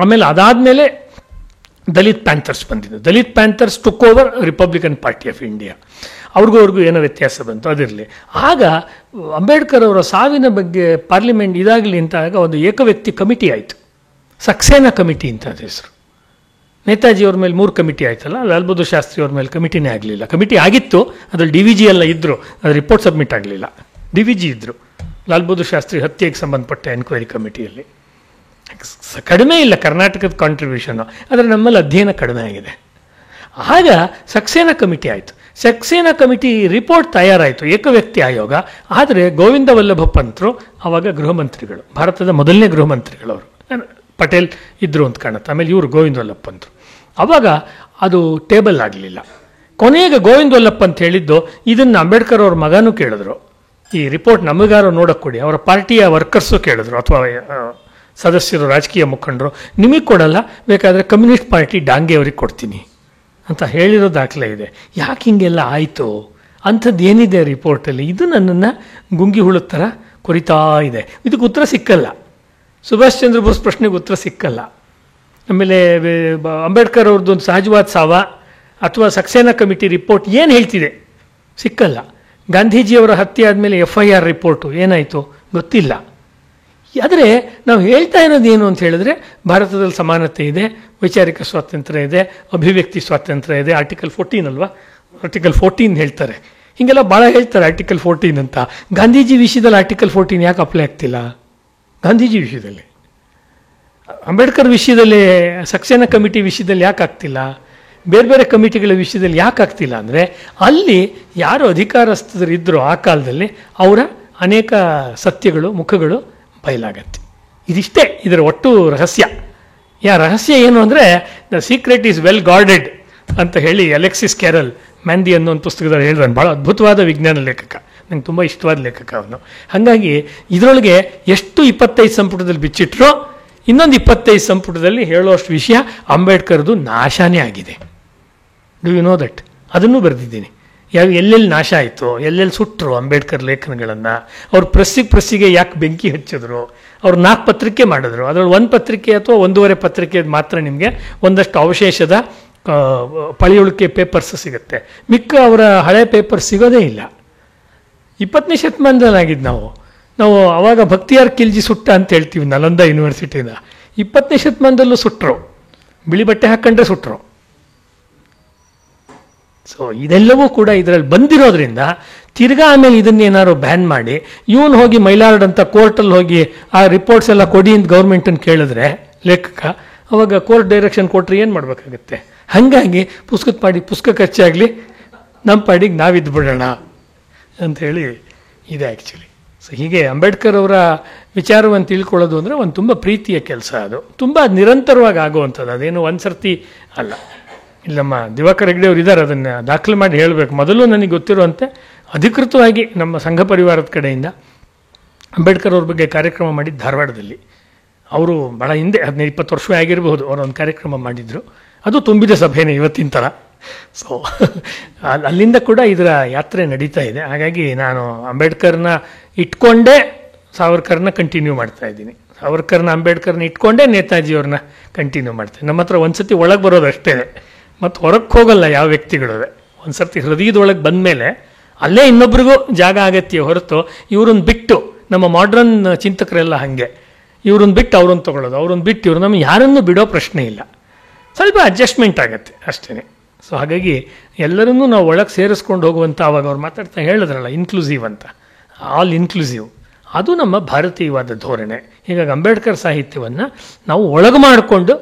Speaker 4: ಆಮೇಲೆ ಅದಾದಮೇಲೆ ದಲಿತ್ ಪ್ಯಾಂಥರ್ಸ್ ಬಂದಿದ್ದು. Dalit panthers took over Republican Party of India. ಅವ್ರಿಗೂ ಏನೋ ವ್ಯತ್ಯಾಸ ಬಂತು, ಅದಿರಲಿ. ಆಗ ಅಂಬೇಡ್ಕರ್ ಅವರ ಸಾವಿನ ಬಗ್ಗೆ ಪಾರ್ಲಿಮೆಂಟ್ ಇದಾಗಲಿ ಅಂತಾಗ ಒಂದು ಏಕವ್ಯಕ್ತಿ ಕಮಿಟಿ ಆಯಿತು, ಸಕ್ಸೇನಾ ಕಮಿಟಿ ಅಂತ ಅದ ಹೆಸರು. ನೇತಾಜಿಯವ್ರ ಮೇಲೆ 3 ಕಮಿಟಿ ಆಯ್ತಲ್ಲ, ಲಾಲ್ ಬಹದ್ದೂರ್ ಶಾಸ್ತ್ರಿ ಅವ್ರ ಮೇಲೆ ಕಮಿಟಿನೇ ಆಗಲಿಲ್ಲ. ಕಮಿಟಿ ಆಗಿತ್ತು, ಅದ್ರಲ್ಲಿ DVG ಎಲ್ಲ ಇದ್ದರು, ಅದು ರಿಪೋರ್ಟ್ ಸಬ್ಮಿಟ್ ಆಗಲಿಲ್ಲ. DVG ಇದ್ದರು, ಲಾಲ್ ಬಹದ್ದೂರ್ ಶಾಸ್ತ್ರಿ ಹತ್ಯೆಗೆ ಸಂಬಂಧಪಟ್ಟ ಎನ್ಕ್ವೈರಿ ಕಮಿಟಿಯಲ್ಲಿ. ಕಡಿಮೆ ಇಲ್ಲ ಕರ್ನಾಟಕದ ಕಾಂಟ್ರಿಬ್ಯೂಷನ್ನು, ಆದರೆ ನಮ್ಮಲ್ಲಿ ಅಧ್ಯಯನ ಕಡಿಮೆ ಆಗಿದೆ. ಆಗ ಸಕ್ಸೇನಾ ಕಮಿಟಿ ಆಯಿತು. ಸಕ್ಸೇನಾ ಕಮಿಟಿ ರಿಪೋರ್ಟ್ ತಯಾರಾಯಿತು, ಏಕವ್ಯಕ್ತಿ ಆಯೋಗ. ಆದರೆ ಗೋವಿಂದ ವಲ್ಲಭ ಪಂತರು ಆವಾಗ ಗೃಹ ಮಂತ್ರಿಗಳು, ಭಾರತದ ಮೊದಲನೇ ಗೃಹ ಮಂತ್ರಿಗಳು. ಅವರು ಪಟೇಲ್ ಇದ್ದರು ಅಂತ ಕಾಣುತ್ತೆ. ಆಮೇಲೆ ಇವರು ಗೋವಿಂದ ವಲ್ಲಭ ಪಂತರು. ಆವಾಗ ಅದು ಟೇಬಲ್ ಆಗಲಿಲ್ಲ. ಕೊನೆಗೆ ಗೋವಿಂದ ವಲ್ಲಭ ಪಂತ್ ಹೇಳಿದ್ದು, ಇದನ್ನು ಅಂಬೇಡ್ಕರ್ ಅವ್ರ ಮಗನೂ ಕೇಳಿದ್ರು, ಈ ರಿಪೋರ್ಟ್ ನಮಗಾರು ನೋಡಕ್ಕೆ ಕೊಡಿ. ಅವರ ಪಾರ್ಟಿಯ ವರ್ಕರ್ಸು ಕೇಳಿದ್ರು, ಅಥವಾ ಸದಸ್ಯರು, ರಾಜಕೀಯ ಮುಖಂಡರು, ನಿಮಗೆ ಕೊಡಲ್ಲ, ಬೇಕಾದರೆ ಕಮ್ಯುನಿಸ್ಟ್ ಪಾರ್ಟಿ ಡಾಂಗೆ ಅವ್ರಿಗೆ ಕೊಡ್ತೀನಿ ಅಂತ ಹೇಳಿರೋ ದಾಖಲೆ ಇದೆ. ಯಾಕೆ ಹಿಂಗೆಲ್ಲ ಆಯಿತು? ಅಂಥದ್ದು ಏನಿದೆ ರಿಪೋರ್ಟಲ್ಲಿ? ಇದು ನನ್ನನ್ನು ಗುಂಗಿ ಹುಳುದ ಥರ ಕೊರಿತಾ ಇದೆ. ಇದಕ್ಕೆ ಉತ್ತರ ಸಿಕ್ಕಲ್ಲ. ಸುಭಾಷ್ ಚಂದ್ರ ಬೋಸ್ ಪ್ರಶ್ನೆಗೆ ಉತ್ತರ ಸಿಕ್ಕಲ್ಲ. ಆಮೇಲೆ ಅಂಬೇಡ್ಕರ್ ಅವ್ರದ್ದು ಒಂದು ಸಹಜವಾದ ಸಾವ ಅಥವಾ ಸಕ್ಸೇನಾ ಕಮಿಟಿ ರಿಪೋರ್ಟ್ ಏನು ಹೇಳ್ತಿದೆ ಸಿಕ್ಕಲ್ಲ. ಗಾಂಧೀಜಿಯವರ ಹತ್ಯೆ ಆದಮೇಲೆ FIR ರಿಪೋರ್ಟು ಏನಾಯಿತು ಗೊತ್ತಿಲ್ಲ. ಆದರೆ ನಾವು ಹೇಳ್ತಾ ಇರೋದು ಏನು ಅಂತ ಹೇಳಿದ್ರೆ, ಭಾರತದಲ್ಲಿ ಸಮಾನತೆ ಇದೆ, ವೈಚಾರಿಕ ಸ್ವಾತಂತ್ರ್ಯ ಇದೆ, ಅಭಿವ್ಯಕ್ತಿ ಸ್ವಾತಂತ್ರ್ಯ ಇದೆ. ಆರ್ಟಿಕಲ್ 14 ಅಲ್ವಾ, ಆರ್ಟಿಕಲ್ 14 ಹೇಳ್ತಾರೆ. ಹೀಗೆಲ್ಲ ಭಾಳ ಹೇಳ್ತಾರೆ ಆರ್ಟಿಕಲ್ 14 ಅಂತ. ಗಾಂಧೀಜಿ ವಿಷಯದಲ್ಲಿ ಆರ್ಟಿಕಲ್ 14 ಯಾಕೆ ಅಪ್ಲೈ ಆಗ್ತಿಲ್ಲ? ಗಾಂಧೀಜಿ ವಿಷಯದಲ್ಲಿ, ಅಂಬೇಡ್ಕರ್ ವಿಷಯದಲ್ಲಿ, ಸಕ್ಸೇನಾ ಕಮಿಟಿ ವಿಷಯದಲ್ಲಿ ಯಾಕೆ ಆಗ್ತಿಲ್ಲ? ಬೇರೆ ಬೇರೆ ಕಮಿಟಿಗಳ ವಿಷಯದಲ್ಲಿ ಯಾಕೆ ಆಗ್ತಿಲ್ಲ ಅಂದರೆ, ಅಲ್ಲಿ ಯಾರು ಅಧಿಕಾರಸ್ಥರಿದ್ದರೂ ಆ ಕಾಲದಲ್ಲಿ ಅವರ ಅನೇಕ ಸತ್ಯಗಳು, ಮುಖಗಳು ಬಯಲಾಗತ್ತೆ. ಇದಿಷ್ಟೇ ಇದರ ಒಟ್ಟು ರಹಸ್ಯ. ರಹಸ್ಯ ಏನು ಅಂದರೆ, the secret is well guarded ಅಂತ ಹೇಳಿ ಅಲೆಕ್ಸಿಸ್ ಕ್ಯಾರಲ್ ಮ್ಯಾಂದಿ ಅನ್ನೋ ಒಂದು ಪುಸ್ತಕದಲ್ಲಿ ಹೇಳಿದಾನೆ. ಭಾಳ ಅದ್ಭುತವಾದ ವಿಜ್ಞಾನ ಲೇಖಕ, ನಂಗೆ ತುಂಬ ಇಷ್ಟವಾದ ಲೇಖಕ ಅವನು. ಹಾಗಾಗಿ ಇದರೊಳಗೆ ಎಷ್ಟು 25 ಸಂಪುಟದಲ್ಲಿ ಬಿಚ್ಚಿಟ್ರೋ ಇನ್ನೊಂದು 25 ಸಂಪುಟದಲ್ಲಿ ಹೇಳೋಷ್ಟು ವಿಷಯ ಅಂಬೇಡ್ಕರ್ದು ನಾಶನೇ ಆಗಿದೆ. Do you know that? ಅದನ್ನು ಬರೆದಿದ್ದೀನಿ. ಎಲ್ಲೆಲ್ಲಿ ನಾಶ ಆಯಿತು, ಎಲ್ಲೆಲ್ಲಿ ಸುಟ್ಟರು ಅಂಬೇಡ್ಕರ್ ಲೇಖನಗಳನ್ನು, ಅವ್ರು ಪ್ರೆಸ್ಸಿಗೆ ಯಾಕೆ ಬೆಂಕಿ ಹಚ್ಚಿದ್ರು, ಅವ್ರು 4 ಪತ್ರಿಕೆ ಮಾಡಿದ್ರು, ಅದರಲ್ಲಿ 1 ಪತ್ರಿಕೆ ಅಥವಾ 1.5 ಪತ್ರಿಕೆ ಮಾತ್ರ ನಿಮಗೆ ಒಂದಷ್ಟು ಅವಶೇಷದ ಪಳಿಯುಳಿಕೆ ಪೇಪರ್ಸ್ ಸಿಗುತ್ತೆ. ಮಿಕ್ಕ ಅವರ ಹಳೆ ಪೇಪರ್ ಸಿಗೋದೇ ಇಲ್ಲ. 20ನೇ ಶತಮಾನದಲ್ಲಿ ಆಗಿದ್ದು ನಾವು ಅವಾಗ ಭಕ್ತಿಯಾರ್ ಖಿಲ್ಜಿ ಸುಟ್ಟ ಅಂತ ಹೇಳ್ತೀವಿ ನಲಂದಾ ಯೂನಿವರ್ಸಿಟಿನ. 20ನೇ ಶತಮಾನದಲ್ಲೂ ಸುಟ್ಟರು, ಬಿಳಿ ಬಟ್ಟೆ ಹಾಕ್ಕೊಂಡ್ರೆ ಸುಟ್ಟರು. ಸೊ ಇದೆಲ್ಲವೂ ಕೂಡ ಇದರಲ್ಲಿ ಬಂದಿರೋದ್ರಿಂದ ತಿರ್ಗಾ ಆಮೇಲೆ ಇದನ್ನೇನಾದ್ರು ಬ್ಯಾನ್ ಮಾಡಿ ಇವನು ಹೋಗಿ ಮೈಲಾರ್ಡ್ ಅಂತ ಕೋರ್ಟಲ್ಲಿ ಹೋಗಿ ಆ ರಿಪೋರ್ಟ್ಸ್ ಎಲ್ಲ ಕೊಡಿ ಅಂತ ಗೌರ್ಮೆಂಟನ್ನು ಕೇಳಿದ್ರೆ ಲೇಖಕ, ಅವಾಗ ಕೋರ್ಟ್ ಡೈರೆಕ್ಷನ್ ಕೊಟ್ಟರೆ ಏನು ಮಾಡಬೇಕಾಗತ್ತೆ? ಹಾಗಾಗಿ ಪುಸ್ತಕ ಖರ್ಚಾಗಲಿ, ನಮ್ಮ ಪಾಡಿಗೆ ನಾವಿದ್ದು ಬಿಡೋಣ ಅಂಥೇಳಿ ಇದೆ ಆ್ಯಕ್ಚುಲಿ. ಸೊ ಹೀಗೆ ಅಂಬೇಡ್ಕರ್ ಅವರ ವಿಚಾರವನ್ನು ತಿಳ್ಕೊಳ್ಳೋದು ಅಂದರೆ ಒಂದು ತುಂಬ ಪ್ರೀತಿಯ ಕೆಲಸ. ಅದು ತುಂಬ ನಿರಂತರವಾಗಿ ಆಗುವಂಥದ್ದು, ಅದೇನು ಒಂದು ಸರ್ತಿ ಅಲ್ಲ. ಇಲ್ಲಿ ನಮ್ಮ ದಿವಾಕರ್ ಹೆಗ್ಡೆ ಅವರು ಇದ್ದಾರೆ, ಅದನ್ನು ದಾಖಲೆ ಮಾಡಿ ಹೇಳಬೇಕು. ಮೊದಲು ನನಗೆ ಗೊತ್ತಿರುವಂತೆ ಅಧಿಕೃತವಾಗಿ ನಮ್ಮ ಸಂಘ ಪರಿವಾರದ ಕಡೆಯಿಂದ ಅಂಬೇಡ್ಕರ್ ಅವ್ರ ಬಗ್ಗೆ ಕಾರ್ಯಕ್ರಮ ಮಾಡಿದ್ದು ಧಾರವಾಡದಲ್ಲಿ. ಅವರು ಭಾಳ ಹಿಂದೆ 15-20 ವರ್ಷ ಆಗಿರಬಹುದು, ಅವರೊಂದು ಕಾರ್ಯಕ್ರಮ ಮಾಡಿದರು. ಅದು ತುಂಬಿದ ಸಭೆನೇ ಇವತ್ತಿನ ಥರ. ಸೊ ಅಲ್ಲಿಂದ ಕೂಡ ಇದರ ಯಾತ್ರೆ ನಡೀತಾ ಇದೆ. ಹಾಗಾಗಿ ನಾನು ಅಂಬೇಡ್ಕರ್ನ ಇಟ್ಕೊಂಡೇ ಸಾವರ್ಕರ್ನ ಕಂಟಿನ್ಯೂ ಮಾಡ್ತಾ ಇದ್ದೀನಿ, ಸಾವರ್ಕರ್ನ ಅಂಬೇಡ್ಕರ್ನ ಇಟ್ಕೊಂಡೇ ನೇತಾಜಿಯವ್ರನ್ನ ಕಂಟಿನ್ಯೂ ಮಾಡ್ತೀನಿ. ನಮ್ಮ ಹತ್ರ ಒಂದು ಸತಿ ಒಳಗೆ ಬರೋದು ಅಷ್ಟೇ, ಮತ್ತು ಹೊರಕ್ಕೆ ಹೋಗಲ್ಲ ಯಾವ ವ್ಯಕ್ತಿಗಳು. ಒಂದು ಸರ್ತಿ ಹೃದಯದೊಳಗೆ ಬಂದಮೇಲೆ ಅಲ್ಲೇ ಇನ್ನೊಬ್ರಿಗೂ ಜಾಗ ಆಗತ್ತೆ ಹೊರತು ಇವ್ರನ್ನ ಬಿಟ್ಟು, ನಮ್ಮ ಮಾಡ್ರನ್ ಚಿಂತಕರೆಲ್ಲ ಹಾಗೆ, ಇವ್ರನ್ನ ಬಿಟ್ಟು ಅವ್ರನ್ನ ತೊಗೊಳ್ಳೋದು, ಅವ್ರನ್ನ ಬಿಟ್ಟು ಇವ್ರು, ನಮಗೆ ಯಾರನ್ನೂ ಬಿಡೋ ಪ್ರಶ್ನೆ ಇಲ್ಲ. ಸ್ವಲ್ಪ ಅಡ್ಜಸ್ಟ್ಮೆಂಟ್ ಆಗುತ್ತೆ ಅಷ್ಟೇ. ಸೊ ಹಾಗಾಗಿ ಎಲ್ಲರನ್ನೂ ನಾವು ಒಳಗೆ ಸೇರಿಸ್ಕೊಂಡು ಹೋಗುವಂಥ, ಅವಾಗ ಅವ್ರು ಮಾತಾಡ್ತಾ ಹೇಳಿದ್ರಲ್ಲ ಇನ್ಕ್ಲೂಸಿವ್ ಅಂತ, ಆಲ್ ಇನ್ಕ್ಲೂಸಿವ್, ಅದು ನಮ್ಮ ಭಾರತೀಯವಾದ ಧೋರಣೆ. ಹೀಗಾಗಿ ಅಂಬೇಡ್ಕರ್ ಸಾಹಿತ್ಯವನ್ನು ನಾವು ಒಳಗೆ ಮಾಡಿಕೊಂಡು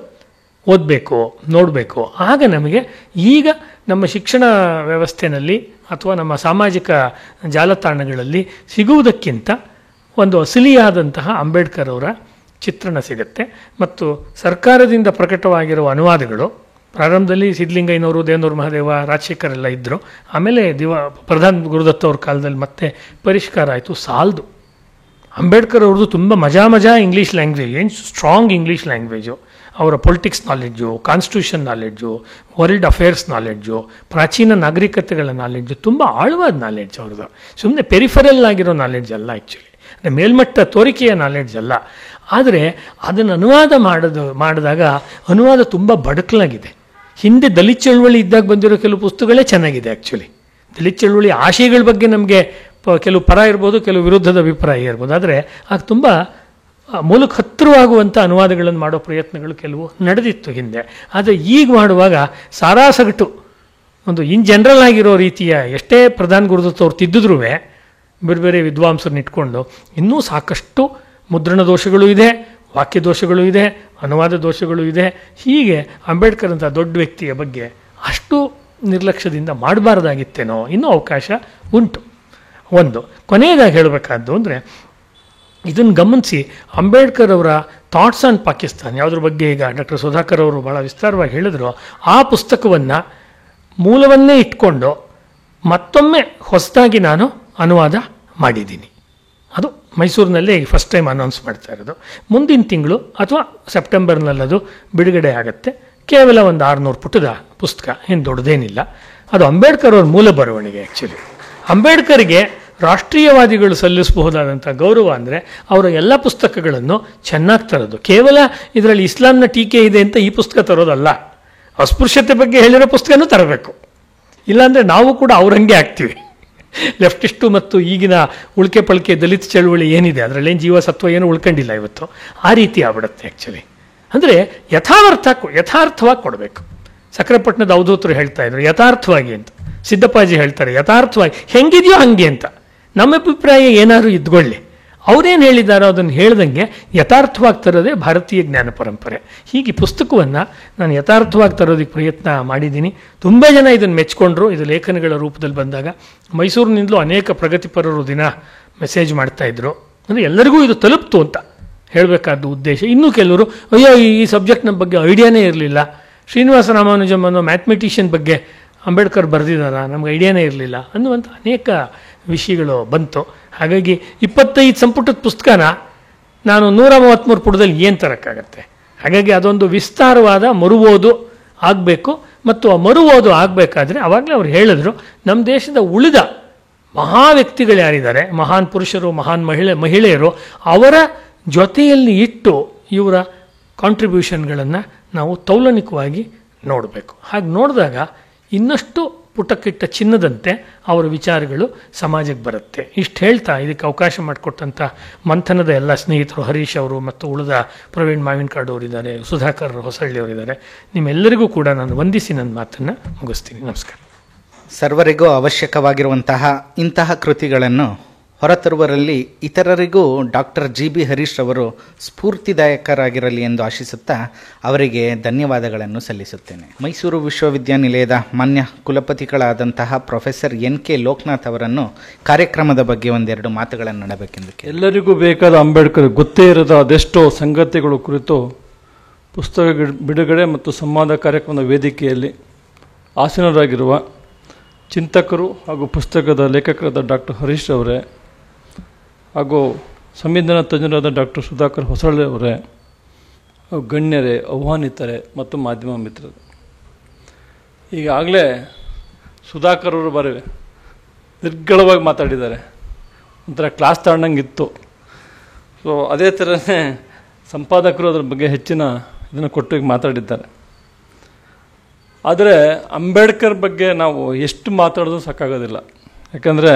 Speaker 4: ಓದಬೇಕು, ನೋಡಬೇಕು. ಆಗ ನಮಗೆ ಈಗ ನಮ್ಮ ಶಿಕ್ಷಣ ವ್ಯವಸ್ಥೆಯಲ್ಲಿ ಅಥವಾ ನಮ್ಮ ಸಾಮಾಜಿಕ ಜಾಲತಾಣಗಳಲ್ಲಿ ಸಿಗುವುದಕ್ಕಿಂತ ಒಂದು ಅಸಲಿಯಾದಂತಹ ಅಂಬೇಡ್ಕರ್ ಅವರ ಚಿತ್ರಣ ಸಿಗುತ್ತೆ. ಮತ್ತು ಸರ್ಕಾರದಿಂದ ಪ್ರಕಟವಾಗಿರುವ ಅನುವಾದಗಳು, ಪ್ರಾರಂಭದಲ್ಲಿ ಸಿದ್ಧಲಿಂಗಯ್ಯನವರು, ದೇವನೂರು ಮಹಾದೇವ, ರಾಜಶೇಖರ್ ಎಲ್ಲ ಇದ್ದರು. ಆಮೇಲೆ ಪ್ರಧಾನ್ ಗುರುದತ್ತ ಅವ್ರ ಕಾಲದಲ್ಲಿ ಮತ್ತೆ ಪರಿಷ್ಕಾರ ಆಯಿತು. ಸಾಲದು. ಅಂಬೇಡ್ಕರ್ ಅವ್ರದ್ದು ತುಂಬ ಮಜಾ ಇಂಗ್ಲೀಷ್ ಲ್ಯಾಂಗ್ವೇಜ್, ಏನು ಸ್ಟ್ರಾಂಗ್ ಇಂಗ್ಲೀಷ್ ಲ್ಯಾಂಗ್ವೇಜು. ಅವರ politics knowledge, constitution knowledge, world affairs knowledge, ಪ್ರಾಚೀನ ನಾಗರಿಕತೆಗಳ ನಾಲೆಡ್ಜು, ತುಂಬ ಆಳವಾದ ನಾಲೆಡ್ಜ್ ಅವ್ರದ್ದು. ಸುಮ್ಮನೆ ಪೆರಿಫರಲ್ ಆಗಿರೋ ನಾಲೆಡ್ಜ್ ಅಲ್ಲ, ಆ್ಯಕ್ಚುಲಿ ಮೇಲ್ಮಟ್ಟ ತೋರಿಕೆಯ ನಾಲೆಡ್ಜ್ ಅಲ್ಲ. ಆದರೆ ಅದನ್ನು ಮಾಡಿದಾಗ ಅನುವಾದ ತುಂಬ ಬಡಕಲಾಗಿದೆ. ಹಿಂದೆ ದಲಿತ ಚಳುವಳಿ ಇದ್ದಾಗ ಬಂದಿರೋ ಕೆಲವು ಪುಸ್ತಕಗಳೇ ಚೆನ್ನಾಗಿದೆ ಆ್ಯಕ್ಚುಲಿ. ದಲಿತ ಚಳುವಳಿ ಆಶಯಗಳ ಬಗ್ಗೆ ನಮಗೆ ಕೆಲವು ಪರ ಇರ್ಬೋದು, ಕೆಲವು ವಿರುದ್ಧದ ಅಭಿಪ್ರಾಯ ಇರ್ಬೋದು. ಆದರೆ ಆಗ ತುಂಬ ಮೂಲಕ್ಕೆ ಹತ್ತಿರವಾಗುವಂಥ ಅನುವಾದಗಳನ್ನು ಮಾಡೋ ಪ್ರಯತ್ನಗಳು ಕೆಲವು ನಡೆದಿತ್ತು ಹಿಂದೆ. ಆದರೆ ಈಗ ಮಾಡುವಾಗ ಸಾರಾಸಗಟು ಒಂದು ಇನ್ ಜನರಲ್ ಆಗಿರೋ ರೀತಿಯ, ಎಷ್ಟೇ ಪ್ರಧಾನ ಗುರುದತ್ತ ಅವ್ರು ತಿದ್ದಿದ್ರೂ ಬೇರೆ ಬೇರೆ ವಿದ್ವಾಂಸರನ್ನ ಇಟ್ಕೊಂಡು ಇನ್ನೂ ಸಾಕಷ್ಟು ಮುದ್ರಣ ದೋಷಗಳು ಇದೆ, ವಾಕ್ಯ ದೋಷಗಳು ಇದೆ, ಅನುವಾದ ದೋಷಗಳು ಇದೆ. ಹೀಗೆ ಅಂಬೇಡ್ಕರ್ ಅಂತ ದೊಡ್ಡ ವ್ಯಕ್ತಿಯ ಬಗ್ಗೆ ಅಷ್ಟು ನಿರ್ಲಕ್ಷ್ಯದಿಂದ ಮಾಡಬಾರ್ದಾಗಿತ್ತೇನೋ, ಇನ್ನೂ ಅವಕಾಶ ಉಂಟು. ಒಂದು ಕೊನೆಯದಾಗಿ ಹೇಳಬೇಕಾದ್ದು ಅಂದರೆ, ಇದನ್ನು ಗಮನಿಸಿ ಅಂಬೇಡ್ಕರ್ ಅವರ ಥಾಟ್ಸ್ ಆನ್ ಪಾಕಿಸ್ತಾನ್, ಯಾವುದ್ರ ಬಗ್ಗೆ ಈಗ ಡಾಕ್ಟರ್ ಸುಧಾಕರ್ ಅವರು ಭಾಳ ವಿಸ್ತಾರವಾಗಿ ಹೇಳಿದ್ರು, ಆ ಪುಸ್ತಕವನ್ನು ಮೂಲವನ್ನೇ ಇಟ್ಕೊಂಡು ಮತ್ತೊಮ್ಮೆ ಹೊಸದಾಗಿ ನಾನು ಅನುವಾದ ಮಾಡಿದ್ದೀನಿ. ಅದು ಮೈಸೂರಿನಲ್ಲೇ ಫಸ್ಟ್ ಟೈಮ್ ಅನೌನ್ಸ್ ಮಾಡ್ತಾ ಇರೋದು. ಮುಂದಿನ ತಿಂಗಳು ಅಥವಾ ಸೆಪ್ಟೆಂಬರ್ನಲ್ಲದು ಬಿಡುಗಡೆ ಆಗುತ್ತೆ. ಕೇವಲ ಒಂದು 600 ಪುಟದ ಪುಸ್ತಕ, ಏನು ದೊಡ್ಡದೇನಿಲ್ಲ. ಅದು ಅಂಬೇಡ್ಕರ್ ಅವ್ರ ಮೂಲ ಬರವಣಿಗೆ. ಆ್ಯಕ್ಚುಲಿ ಅಂಬೇಡ್ಕರ್ಗೆ ರಾಷ್ಟ್ರೀಯವಾದಿಗಳು ಸಲ್ಲಿಸಬಹುದಾದಂಥ ಗೌರವ ಅಂದರೆ ಅವರ ಎಲ್ಲ ಪುಸ್ತಕಗಳನ್ನು ಚೆನ್ನಾಗಿ ತರೋದು. ಕೇವಲ ಇದರಲ್ಲಿ ಇಸ್ಲಾಂನ ಟೀಕೆ ಇದೆ ಅಂತ ಈ ಪುಸ್ತಕ ತರೋದಲ್ಲ, ಅಸ್ಪೃಶ್ಯತೆ ಬಗ್ಗೆ ಹೇಳಿರೋ ಪುಸ್ತಕನೂ ತರಬೇಕು. ಇಲ್ಲಾಂದರೆ ನಾವು ಕೂಡ ಅವರಂಗೆ ಆಗ್ತೀವಿ. ಲೆಫ್ಟಿಸ್ಟು ಮತ್ತು ಈಗಿನ ಉಳ್ಕೆ ಪಳ್ಕೆ ದಲಿತ ಚಳುವಳಿ ಏನಿದೆ ಅದರಲ್ಲೇನು ಜೀವಸತ್ವ ಏನು ಉಳ್ಕೊಂಡಿಲ್ಲ ಇವತ್ತು, ಆ ರೀತಿ ಆಗ್ಬಿಡುತ್ತೆ ಆ್ಯಕ್ಚುಲಿ. ಅಂದರೆ ಯಥಾರ್ಥವಾಗಿ ಕೊಡಬೇಕು. ಸಕ್ರೆಪಟ್ಟಣದ ಅವಧೂತರು ಹೇಳ್ತಾ ಇದ್ರು ಯಥಾರ್ಥವಾಗಿ ಅಂತ, ಸಿದ್ದಪ್ಪಾಜಿ ಹೇಳ್ತಾರೆ ಯಥಾರ್ಥವಾಗಿ ಹೆಂಗಿದೆಯೋ ಹಾಗೆ ಅಂತ. ನಮ್ಮ ಅಭಿಪ್ರಾಯ ಏನಾದರೂ ಇದ್ಕೊಳ್ಳಿ, ಅವರೇನು ಹೇಳಿದಾರೋ ಅದನ್ನು ಹೇಳ್ದಂಗೆ ಯಥಾರ್ಥವಾಗಿ ತರೋದೇ ಭಾರತೀಯ ಜ್ಞಾನ ಪರಂಪರೆ. ಹೀಗೆ ಪುಸ್ತಕವನ್ನು ನಾನು ಯಥಾರ್ಥವಾಗಿ ತರೋದಕ್ಕೆ ಪ್ರಯತ್ನ ಮಾಡಿದ್ದೀನಿ. ತುಂಬ ಜನ ಇದನ್ನು ಮೆಚ್ಕೊಂಡ್ರು. ಇದು ಲೇಖನಗಳ ರೂಪದಲ್ಲಿ ಬಂದಾಗ ಮೈಸೂರಿನಿಂದಲೂ ಅನೇಕ ಪ್ರಗತಿಪರರು ದಿನ ಮೆಸೇಜ್ ಮಾಡ್ತಾಯಿದ್ರು. ಅಂದರೆ ಎಲ್ಲರಿಗೂ ಇದು ತಲುಪ್ತು ಅಂತ ಹೇಳಬೇಕಾದ ಉದ್ದೇಶ. ಇನ್ನೂ ಕೆಲವರು ಅಯ್ಯೋ ಈ ಸಬ್ಜೆಕ್ಟ್ನ ಬಗ್ಗೆ ಐಡಿಯಾನೇ ಇರಲಿಲ್ಲ, ಶ್ರೀನಿವಾಸ ರಾಮಾನುಜಮ್ ಅನ್ನೋ ಮ್ಯಾಥಮೆಟಿಷಿಯನ್ ಬಗ್ಗೆ ಅಂಬೇಡ್ಕರ್ ಬರೆದಿದ್ದಾರ, ನಮ್ಗೆ ಐಡಿಯಾನೇ ಇರಲಿಲ್ಲ ಅನ್ನುವಂಥ ಅನೇಕ ವಿಷಯಗಳು ಬಂತು. ಹಾಗಾಗಿ 25 ಸಂಪುಟದ ಪುಸ್ತಕನ ನಾನು 133 ಪುಟದಲ್ಲಿ ಏನು ತರೋಕ್ಕಾಗತ್ತೆ. ಹಾಗಾಗಿ ಅದೊಂದು ವಿಸ್ತಾರವಾದ ಮರುಓದು ಆಗಬೇಕು. ಮತ್ತು ಆ ಮರುಓದು ಆಗಬೇಕಾದ್ರೆ ಆವಾಗಲೇ ಅವ್ರು ಹೇಳಿದ್ರು, ನಮ್ಮ ದೇಶದ ಉಳಿದ ಮಹಾ ವ್ಯಕ್ತಿಗಳು ಯಾರಿದ್ದಾರೆ, ಮಹಾನ್ ಪುರುಷರು, ಮಹಾನ್ ಮಹಿಳೆಯರು, ಅವರ ಜೊತೆಯಲ್ಲಿ ಇಟ್ಟು ಇವರ ಕಾಂಟ್ರಿಬ್ಯೂಷನ್ಗಳನ್ನು ನಾವು ತೌಲನಿಕವಾಗಿ ನೋಡಬೇಕು. ಹಾಗೆ ನೋಡಿದಾಗ ಇನ್ನಷ್ಟು ಪುಟಕ್ಕಿಟ್ಟ ಚಿನ್ನದಂತೆ ಅವರ ವಿಚಾರಗಳು ಸಮಾಜಕ್ಕೆ ಬರುತ್ತೆ. ಇಷ್ಟು ಹೇಳ್ತಾ ಇದಕ್ಕೆ ಅವಕಾಶ ಮಾಡಿಕೊಟ್ಟಂಥ ಮಂಥನದ ಎಲ್ಲ ಸ್ನೇಹಿತರು, ಹರೀಶ್ ಅವರು ಮತ್ತು ಉಳಿದ ಪ್ರವೀಣ್ ಮಾವಿನಕಾಡು ಅವರಿದ್ದಾರೆ, ಸುಧಾಕರ್ ಹೊಸಳ್ಳಿ ಅವರಿದ್ದಾರೆ, ನಿಮ್ಮೆಲ್ಲರಿಗೂ ಕೂಡ ನಾನು ವಂದಿಸಿ ನನ್ನ ಮಾತನ್ನು ಮುಗಿಸ್ತೀನಿ. ನಮಸ್ಕಾರ.
Speaker 1: ಸರ್ವರಿಗೂ ಅವಶ್ಯಕವಾಗಿರುವಂತಹ ಇಂತಹ ಕೃತಿಗಳನ್ನು ಹೊರತರುವರಲ್ಲಿ ಇತರರಿಗೂ ಡಾಕ್ಟರ್ GB ಹರೀಶ್ ಅವರು ಸ್ಫೂರ್ತಿದಾಯಕರಾಗಿರಲಿ ಎಂದು ಆಶಿಸುತ್ತಾ ಅವರಿಗೆ ಧನ್ಯವಾದಗಳನ್ನು ಸಲ್ಲಿಸುತ್ತೇನೆ. ಮೈಸೂರು ವಿಶ್ವವಿದ್ಯಾನಿಲಯದ ಮಾನ್ಯ ಕುಲಪತಿಗಳಾದಂತಹ ಪ್ರೊಫೆಸರ್ NK ಲೋಕನಾಥ್ ಅವರನ್ನು ಕಾರ್ಯಕ್ರಮದ ಬಗ್ಗೆ ಒಂದೆರಡು ಮಾತುಗಳನ್ನು ಆಡಬೇಕೆಂದು.
Speaker 5: ಎಲ್ಲರಿಗೂ ಬೇಕಾದ ಅಂಬೇಡ್ಕರ್ ಗೊತ್ತೇ ಇರದ ಅದೆಷ್ಟೋ ಸಂಗತಿಗಳು ಕುರಿತು ಪುಸ್ತಕ ಬಿಡುಗಡೆ ಮತ್ತು ಸಂವಾದ ಕಾರ್ಯಕ್ರಮದ ವೇದಿಕೆಯಲ್ಲಿ ಆಸೀನರಾಗಿರುವ ಚಿಂತಕರು ಹಾಗೂ ಪುಸ್ತಕದ ಲೇಖಕರಾದ ಡಾಕ್ಟರ್ ಹರೀಶ್ ಅವರೇ, ಹಾಗೂ ಸಂವಿಧಾನ ತಜ್ಞರಾದ ಡಾಕ್ಟರ್ ಸುಧಾಕರ್ ಹೊಸಳ್ಳಿ ಅವರೇ, ಹಾಗೂ ಗಣ್ಯರೇ, ಆಹ್ವಾನಿತರೆ ಮತ್ತು ಮಾಧ್ಯಮ ಮಿತ್ರರು, ಈಗಾಗಲೇ ಸುಧಾಕರ್ ಅವರು ಬರವೆ ನಿರ್ಗಳವಾಗಿ ಮಾತಾಡಿದ್ದಾರೆ. ಒಂಥರ ಕ್ಲಾಸ್ ತಗೊಂಡಂಗಿತ್ತು. ಸೊ ಅದೇ ಥರನೇ ಸಂಪಾದಕರು ಅದರ ಬಗ್ಗೆ ಹೆಚ್ಚಿನ ಇದನ್ನು ಕೊಟ್ಟು ಈಗ ಮಾತಾಡಿದ್ದಾರೆ. ಆದರೆ ಅಂಬೇಡ್ಕರ್ ಬಗ್ಗೆ ನಾವು ಎಷ್ಟು ಮಾತಾಡೋದು ಸಾಕಾಗೋದಿಲ್ಲ. ಯಾಕಂದರೆ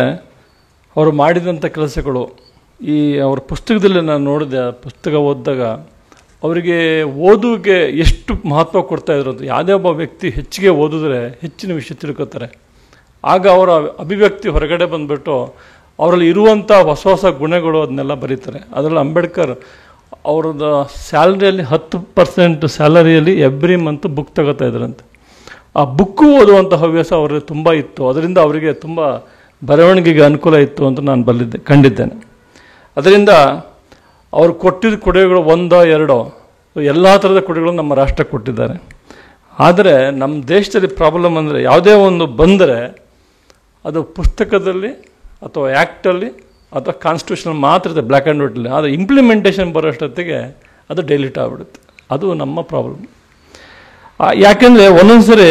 Speaker 5: ಅವರು ಮಾಡಿದಂಥ ಕೆಲಸಗಳು, ಈ ಅವರ ಪುಸ್ತಕದಲ್ಲಿ ನಾನು ನೋಡಿದೆ, ಪುಸ್ತಕ ಓದಿದಾಗ ಅವರಿಗೆ ಓದುವಿಗೆ ಎಷ್ಟು ಮಹತ್ವ ಕೊಡ್ತಾಯಿದ್ರು ಅಂತ. ಯಾವುದೇ ಒಬ್ಬ ವ್ಯಕ್ತಿ ಹೆಚ್ಚಿಗೆ ಓದಿದ್ರೆ ಹೆಚ್ಚಿನ ವಿಷಯ ತಿಳ್ಕೊತಾರೆ. ಆಗ ಅವರ ಅಭಿವ್ಯಕ್ತಿ ಹೊರಗಡೆ ಬಂದುಬಿಟ್ಟು ಅವರಲ್ಲಿ ಇರುವಂಥ ಹೊಸ ಹೊಸ ಗುಣಗಳು ಅದನ್ನೆಲ್ಲ ಬರೀತಾರೆ. ಅದರಲ್ಲಿ ಅಂಬೇಡ್ಕರ್ ಅವ್ರದ್ದು ಸ್ಯಾಲ್ರಿಯಲ್ಲಿ 10% ಸ್ಯಾಲರಿಯಲ್ಲಿ ಎವ್ರಿ ಮಂತ್ ಬುಕ್ ತಗೋತಾ ಇದ್ರಂತೆ. ಆ ಬುಕ್ಕು ಓದುವಂಥ ಹವ್ಯಾಸ ಅವರಿಗೆ ತುಂಬ ಇತ್ತು. ಅದರಿಂದ ಅವರಿಗೆ ತುಂಬ ಬರವಣಿಗೆಗೆ ಅನುಕೂಲ ಇತ್ತು ಅಂತ ನಾನು ಕಂಡಿದ್ದೇನೆ. ಅದರಿಂದ ಅವರು ಕೊಟ್ಟಿದ್ದ ಕೊಡುಗೆಗಳು 1-2 ಎಲ್ಲ ಥರದ ಕೊಡುಗೆಗಳು ನಮ್ಮ ರಾಷ್ಟ್ರಕ್ಕೆ ಕೊಟ್ಟಿದ್ದಾರೆ. ಆದರೆ ನಮ್ಮ ದೇಶದಲ್ಲಿ ಪ್ರಾಬ್ಲಮ್ ಅಂದರೆ ಯಾವುದೇ ಒಂದು ಬಂದರೆ ಅದು ಪುಸ್ತಕದಲ್ಲಿ ಅಥವಾ ಆ್ಯಕ್ಟಲ್ಲಿ ಅಥವಾ ಕಾನ್ಸ್ಟಿಟ್ಯೂಷನ್ ಮಾತ್ರ ಇದೆ, ಬ್ಲ್ಯಾಕ್ ಆ್ಯಂಡ್ ವೈಟಲ್ಲಿ. ಆದರೆ ಇಂಪ್ಲಿಮೆಂಟೇಷನ್ ಬರೋಷ್ಟೊತ್ತಿಗೆ ಅದು ಡೈಲ್ಯೂಟ್ ಆಗಿಬಿಡುತ್ತೆ. ಅದು ನಮ್ಮ ಪ್ರಾಬ್ಲಮ್. ಯಾಕೆಂದರೆ ಒಂದೊಂದು ಸರಿ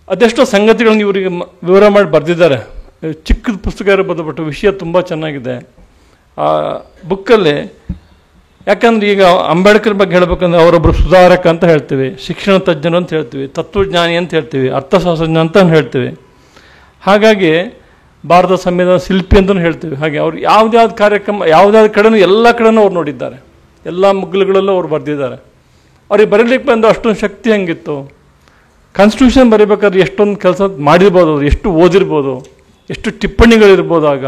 Speaker 5: ಅದೆಷ್ಟೋ ಸಂಗತಿಗಳನ್ನು ಇವರಿಗೆ ವಿವರ ಮಾಡಿ ಬರೆದಿದ್ದಾರೆ. ಚಿಕ್ಕದ ಪುಸ್ತಕ ಇರಬಹುದು, ಬಟ್ ವಿಷಯ ತುಂಬ ಚೆನ್ನಾಗಿದೆ ಆ ಬುಕ್ಕಲ್ಲಿ. ಯಾಕಂದರೆ ಈಗ ಅಂಬೇಡ್ಕರ್ ಬಗ್ಗೆ ಹೇಳಬೇಕಂದ್ರೆ ಅವರೊಬ್ಬರು ಸುಧಾರಕ ಅಂತ ಹೇಳ್ತೀವಿ, ಶಿಕ್ಷಣ ತಜ್ಞರು ಅಂತ ಹೇಳ್ತೀವಿ, ತತ್ವಜ್ಞಾನಿ ಅಂತ ಹೇಳ್ತೀವಿ, ಅರ್ಥಶಾಸ್ತ್ರಜ್ಞ ಅಂತ ಹೇಳ್ತೀವಿ. ಹಾಗಾಗಿ ಭಾರತ ಸಂವಿಧಾನ ಶಿಲ್ಪಿ ಅಂತಲೂ ಹೇಳ್ತೀವಿ. ಹಾಗೆ ಅವ್ರು ಯಾವುದ್ಯಾವ್ದು ಕಾರ್ಯಕ್ರಮ ಯಾವುದಾದ್ರು ಕಡೆನೂ ಎಲ್ಲ ಕಡೆನೂ ಅವ್ರು ನೋಡಿದ್ದಾರೆ, ಎಲ್ಲ ಮುಗ್ಲುಗಳಲ್ಲೂ ಅವ್ರು ಬರೆದಿದ್ದಾರೆ. ಅವ್ರಿಗೆ ಬರೀಲಿಕ್ಕೆ ಬಂದು ಅಷ್ಟೊಂದು ಶಕ್ತಿ ಹೆಂಗಿತ್ತು. ಕಾನ್ಸ್ಟಿಟ್ಯೂಷನ್ ಬರೀಬೇಕಾದ್ರೆ ಎಷ್ಟೊಂದು ಕೆಲಸ ಮಾಡಿರ್ಬೋದು, ಅವ್ರು ಎಷ್ಟು ಓದಿರ್ಬೋದು, ಎಷ್ಟು ಟಿಪ್ಪಣಿಗಳಿರ್ಬೋದು, ಆಗ